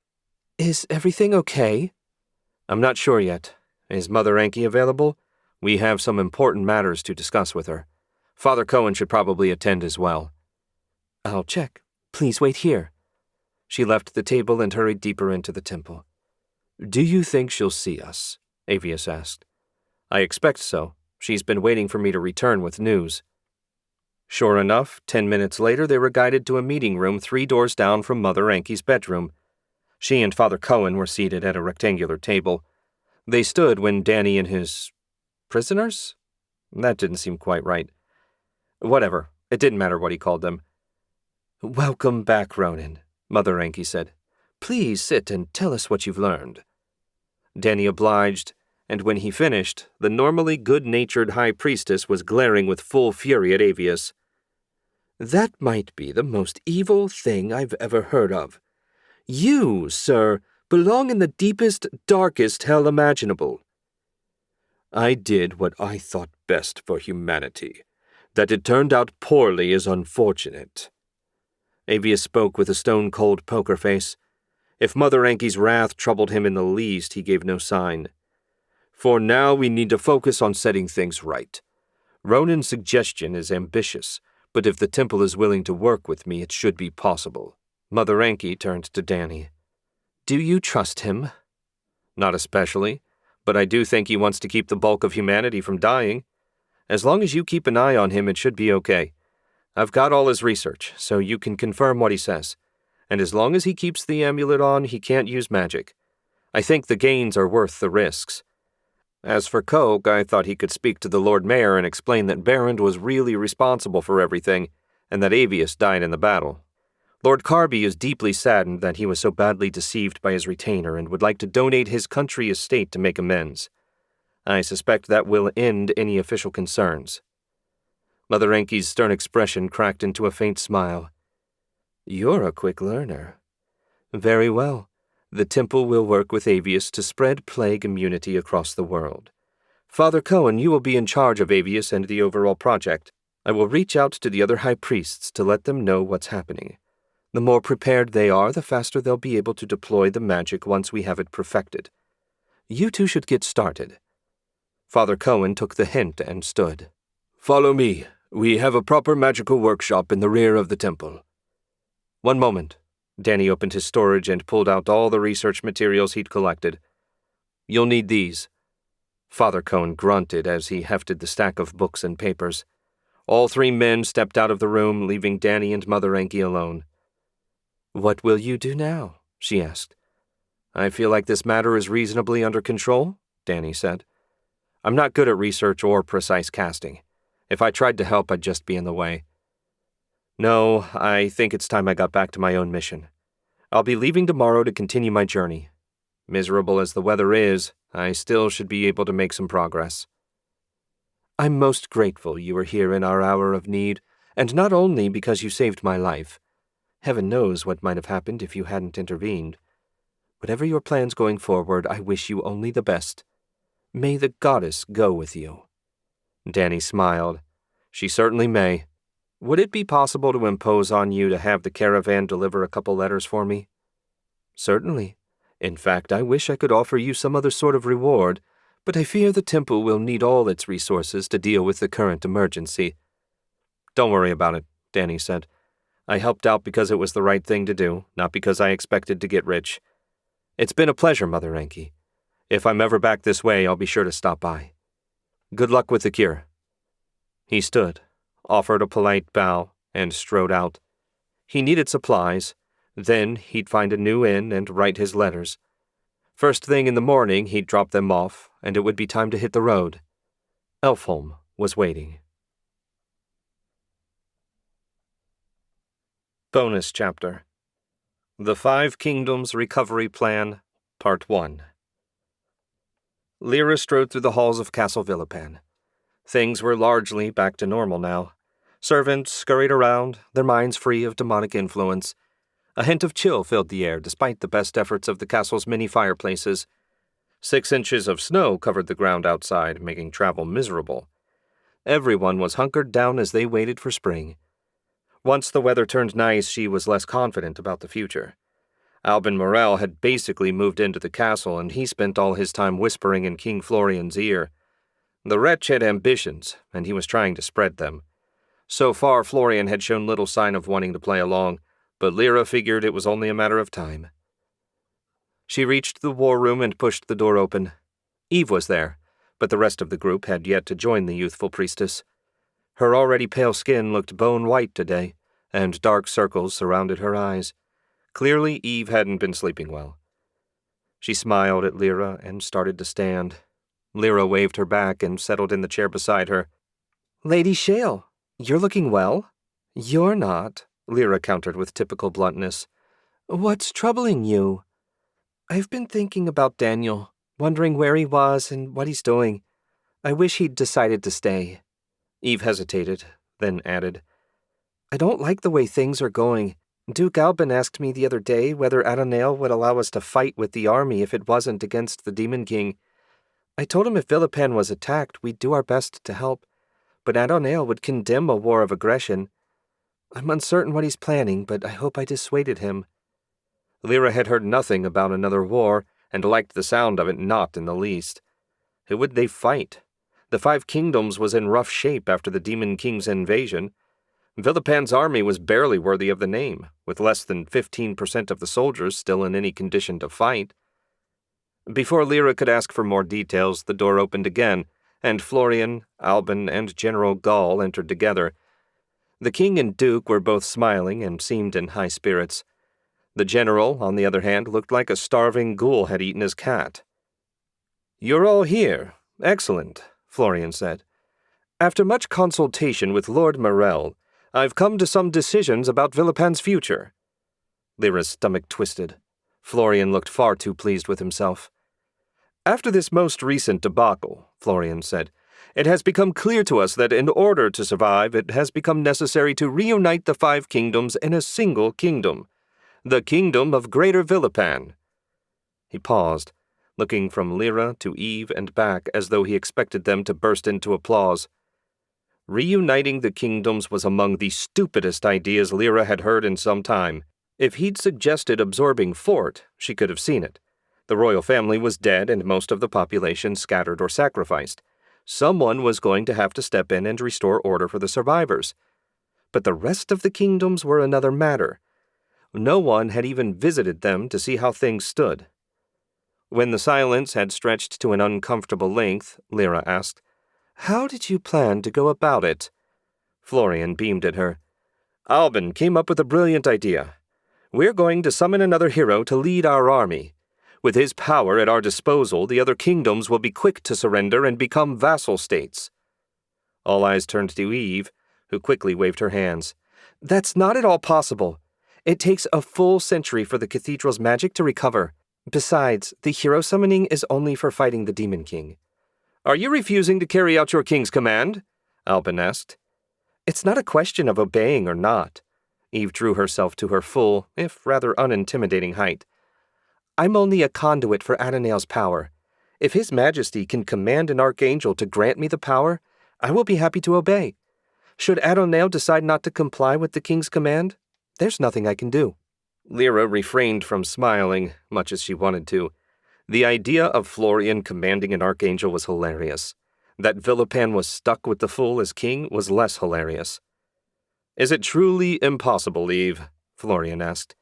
"Is everything okay?"
"I'm not sure yet. Is Mother Anki available? We have some important matters to discuss with her. Father Cohen should probably attend as well."
"I'll check. Please wait here."
She left the table and hurried deeper into the temple.
"Do you think she'll see us?"
Avius asked. "I expect so. She's been waiting for me to return with news." Sure enough, 10 minutes later they were guided to a meeting room 3 doors down from Mother Anki's bedroom. She and Father Cohen were seated at a rectangular table. They stood when Danny and his prisoners? That didn't seem quite right. Whatever, it didn't matter what he called them.
"Welcome back, Ronan," Mother Anki said. "Please sit and tell us what you've learned."
Danny obliged, and when he finished, the normally good-natured high priestess was glaring with full fury at Avius.
That might be the most evil thing I've ever heard of. You, sir, belong in the deepest, darkest hell imaginable. I did what I thought best for humanity. That it turned out poorly is unfortunate. Avius spoke with a stone-cold poker face. If Mother Anki's wrath troubled him in the least, he gave no sign. For now, we need to focus on setting things right. Ronin's suggestion is ambitious, but if the temple is willing to work with me, it should be possible. Mother Anki turned to Danny. Do you trust him? Not especially, but I do think he wants to keep the bulk of humanity from dying. As long as you keep an eye on him, it should be okay. I've got all his research, so you can confirm what he says. And as long as he keeps the amulet on, he can't use magic. I think the gains are worth the risks. As for Coke, I thought he could speak to the Lord Mayor and explain that Barrand was really responsible for everything, and that Avius died in the battle. Lord Carby is deeply saddened that he was so badly deceived by his retainer and would like to donate his country estate to make amends. I suspect that will end any official concerns. Mother Enki's stern expression cracked into a faint smile. You're a quick learner. Very well. The temple will work with Avius to spread plague immunity across the world. Father Cohen, you will be in charge of Avius and the overall project. I will reach out to the other high priests to let them know what's happening. The more prepared they are, the faster they'll be able to deploy the magic once we have it perfected. You two should get started. Father Cohen took the hint and stood. Follow me. We have a proper magical workshop in the rear of the temple. One moment. Danny opened his storage and pulled out all the research materials he'd collected. You'll need these. Father Cohen grunted as he hefted the stack of books and papers. All three men stepped out of the room, leaving Danny and Mother Enki alone. What will you do now? She asked. I feel like this matter is reasonably under control, Danny said. I'm not good at research or precise casting. If I tried to help, I'd just be in the way. No, I think it's time I got back to my own mission. I'll be leaving tomorrow to continue my journey. Miserable as the weather is, I still should be able to make some progress. I'm most grateful you were here in our hour of need, and not only because you saved my life. Heaven knows what might have happened if you hadn't intervened. Whatever your plans going forward, I wish you only the best. May the goddess go with you. Danny smiled. She certainly may. Would it be possible to impose on you to have the caravan deliver a couple letters for me? Certainly. In fact, I wish I could offer you some other sort of reward, but I fear the temple will need all its resources to deal with the current emergency. Don't worry about it, Danny said. I helped out because it was the right thing to do, not because I expected to get rich. It's been a pleasure, Mother Enki. If I'm ever back this way, I'll be sure to stop by. Good luck with the cure. He stood, offered a polite bow, and strode out. He needed supplies. Then he'd find a new inn and write his letters. First thing in the morning, he'd drop them off, and it would be time to hit the road. Elfholm was waiting. Bonus Chapter: The Five Kingdoms Recovery Plan, Part 1. Lyra strode through the halls of Castle Villipan. Things were largely back to normal now. Servants scurried around, their minds free of demonic influence. A hint of chill filled the air despite the best efforts of the castle's many fireplaces. 6 inches of snow covered the ground outside, making travel miserable. Everyone was hunkered down as they waited for spring. Once the weather turned nice, she was less confident about the future. Albin Morel had basically moved into the castle, and he spent all his time whispering in King Florian's ear. The wretch had ambitions, and he was trying to spread them. So far, Florian had shown little sign of wanting to play along, but Lyra figured it was only a matter of time. She reached the war room and pushed the door open. Eve was there, but the rest of the group had yet to join the youthful priestess. Her already pale skin looked bone-white today, and dark circles surrounded her eyes. Clearly, Eve hadn't been sleeping well. She smiled at Lyra and started to stand. Lyra waved her back and settled in the chair beside her. Lady Shale, you're looking well. You're not, Lyra countered with typical bluntness. What's troubling you? I've been thinking about Daniel, wondering where he was and what he's doing. I wish he'd decided to stay. Eve hesitated, then added, I don't like the way things are going. Duke Albin asked me the other day whether Adonale would allow us to fight with the army if it wasn't against the Demon King. I told him if Villepan was attacked, we'd do our best to help, but Adonale would condemn a war of aggression. I'm uncertain what he's planning, but I hope I dissuaded him.
Lyra had heard nothing about another war, and liked the sound of it not in the least. Who would they fight? The Five Kingdoms was in rough shape after the Demon King's invasion. Villepan's army was barely worthy of the name, with less than 15% of the soldiers still in any condition to fight. Before Lyra could ask for more details, the door opened again, and Florian, Albin, and General Gall entered together. The king and duke were both smiling and seemed in high spirits. The general, on the other hand, looked like a starving ghoul had eaten his cat. "You're all here. Excellent," Florian said. "After much consultation with Lord Morel, I've come to some decisions about Villepan's future." Lyra's stomach twisted. Florian looked far too pleased with himself. "After this most recent debacle," Florian said, "it has become clear to us that in order to survive, it has become necessary to reunite the Five Kingdoms in a single kingdom, the Kingdom of Greater Villepan." He paused, looking from Lyra to Eve and back as though he expected them to burst into applause. Reuniting the kingdoms was among the stupidest ideas Lyra had heard in some time. If he'd suggested absorbing Fort, she could have seen it. The royal family was dead and most of the population scattered or sacrificed. Someone was going to have to step in and restore order for the survivors. But the rest of the kingdoms were another matter. No one had even visited them to see how things stood. When the silence had stretched to an uncomfortable length, Lyra asked, "How did you plan to go about it?" Florian beamed at her. "Albin came up with a brilliant idea. We're going to summon another hero to lead our army. With his power at our disposal, the other kingdoms will be quick to surrender and become vassal states." All eyes turned to Eve, who quickly waved her hands. "That's not at all possible. It takes a full century for the cathedral's magic to recover. Besides, the hero summoning is only for fighting the Demon King." "Are you refusing to carry out your king's command?" Albin asked. "It's not a question of obeying or not." Eve drew herself to her full, if rather unintimidating height. "I'm only a conduit for Adonale's power. If His Majesty can command an archangel to grant me the power, I will be happy to obey. Should Adonale decide not to comply with the king's command, there's nothing I can do." Lyra refrained from smiling, much as she wanted to. The idea of Florian commanding an archangel was hilarious. That Villepan was stuck with the fool as king was less hilarious. "Is it truly impossible, Eve?" Florian asked.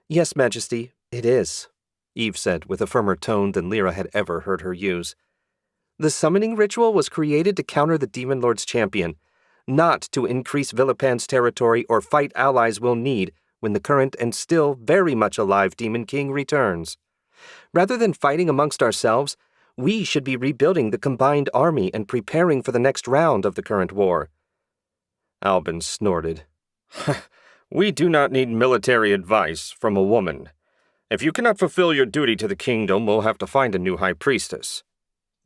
"Yes, Majesty, it is," Eve said with a firmer tone than Lyra had ever heard her use. "The summoning ritual was created to counter the Demon Lord's champion, not to increase Villepan's territory or fight allies we'll need when the current and still very much alive Demon King returns. Rather than fighting amongst ourselves, we should be rebuilding the combined army and preparing for the next round of the current war." Albin snorted. "We do not need military advice from a woman. If you cannot fulfill your duty to the kingdom, we'll have to find a new high priestess."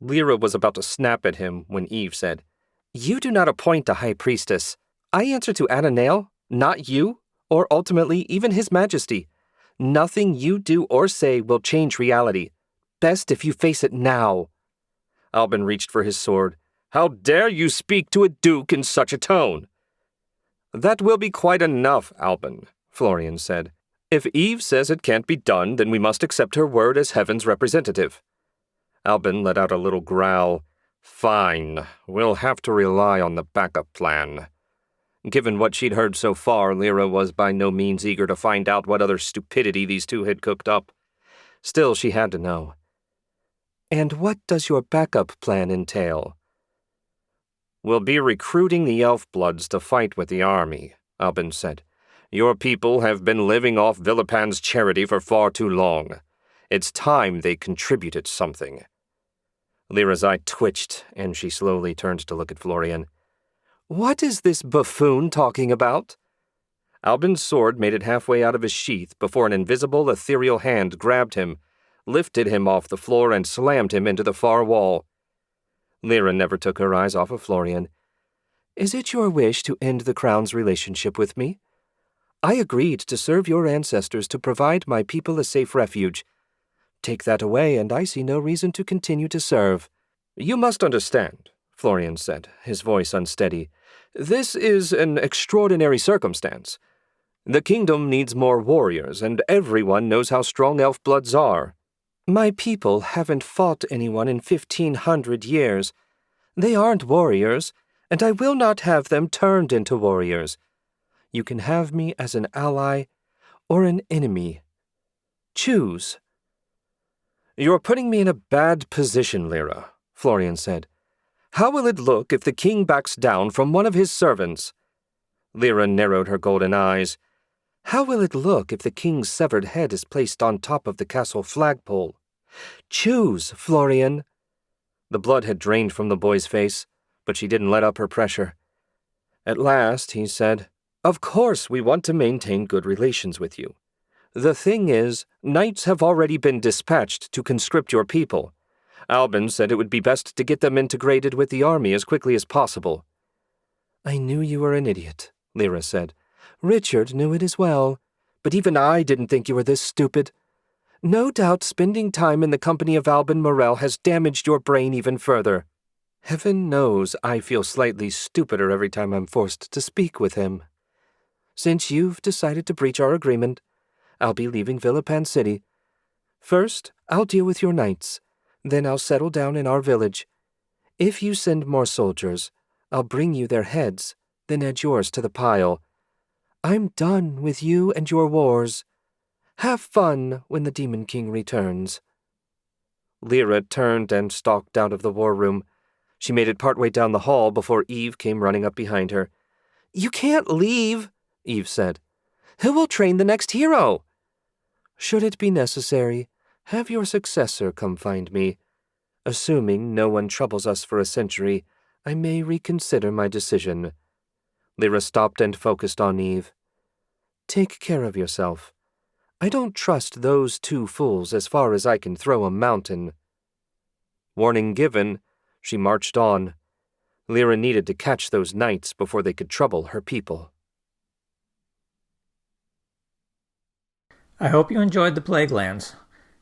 Lyra was about to snap at him when Eve said, "You do not appoint a high priestess. I answer to Adonale, not you, or ultimately even His Majesty. Nothing you do or say will change reality. Best if you face it now." Albin reached for his sword. "How dare you speak to a duke in such a tone?" "That will be quite enough, Albin," Florian said. "If Eve says it can't be done, then we must accept her word as Heaven's representative." Albin let out a little growl. "Fine, we'll have to rely on the backup plan." Given what she'd heard so far, Lyra was by no means eager to find out what other stupidity these two had cooked up. Still, she had to know. "And what does your backup plan entail?" "We'll be recruiting the Elf-bloods to fight with the army," Albin said. "Your people have been living off Villepan's charity for far too long. It's time they contributed something." Lyra's eye twitched, and she slowly turned to look at Florian. "What is this buffoon talking about?" Albin's sword made it halfway out of his sheath before an invisible, ethereal hand grabbed him, lifted him off the floor, and slammed him into the far wall. Lyra never took her eyes off of Florian.
Is it your wish to end the Crown's relationship with me? I agreed to serve your ancestors to provide my people a safe refuge. Take that away, and I see no reason to continue to serve.
You must understand, Florian said, his voice unsteady. This is an extraordinary circumstance. The kingdom needs more warriors, and everyone knows how strong elf bloods are.
My people haven't fought anyone in 1,500 years. They aren't warriors, and I will not have them turned into warriors. You can have me as an ally or an enemy. Choose.
You're putting me in a bad position, Lyra, Florian said. How will it look if the king backs down from one of his servants? Lyra narrowed her golden eyes.
How will it look if the king's severed head is placed on top of the castle flagpole? Choose, Florian.
The blood had drained from the boy's face, but she didn't let up her pressure. At last, he said, Of course we want to maintain good relations with you. The thing is, knights have already been dispatched to conscript your people. Albin said it would be best to get them integrated with the army as quickly as possible.
I knew you were an idiot, Lyra said. Richard knew it as well, but even I didn't think you were this stupid. No doubt spending time in the company of Albin Morel has damaged your brain even further. Heaven knows I feel slightly stupider every time I'm forced to speak with him. Since you've decided to breach our agreement, I'll be leaving Villapan City. First, I'll deal with your knights. Then I'll settle down in our village. If you send more soldiers, I'll bring you their heads, then add yours to the pile. I'm done with you and your wars. Have fun when the Demon King returns.
Lyra turned and stalked out of the war room. She made it partway down the hall before Eve came running up behind her.
You can't leave, Eve said. Who will train the next hero? Should it be necessary, have your successor come find me. Assuming no one troubles us for a century, I may reconsider my decision.
Lyra stopped and focused on Eve.
Take care of yourself. I don't trust those two fools as far as I can throw a mountain.
Warning given, she marched on. Lyra needed to catch those knights before they could trouble her people.
I hope you enjoyed The Plaguelands.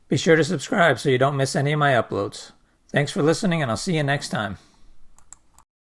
Be sure to subscribe so you don't miss any of my uploads. Thanks for listening, and I'll see you next time.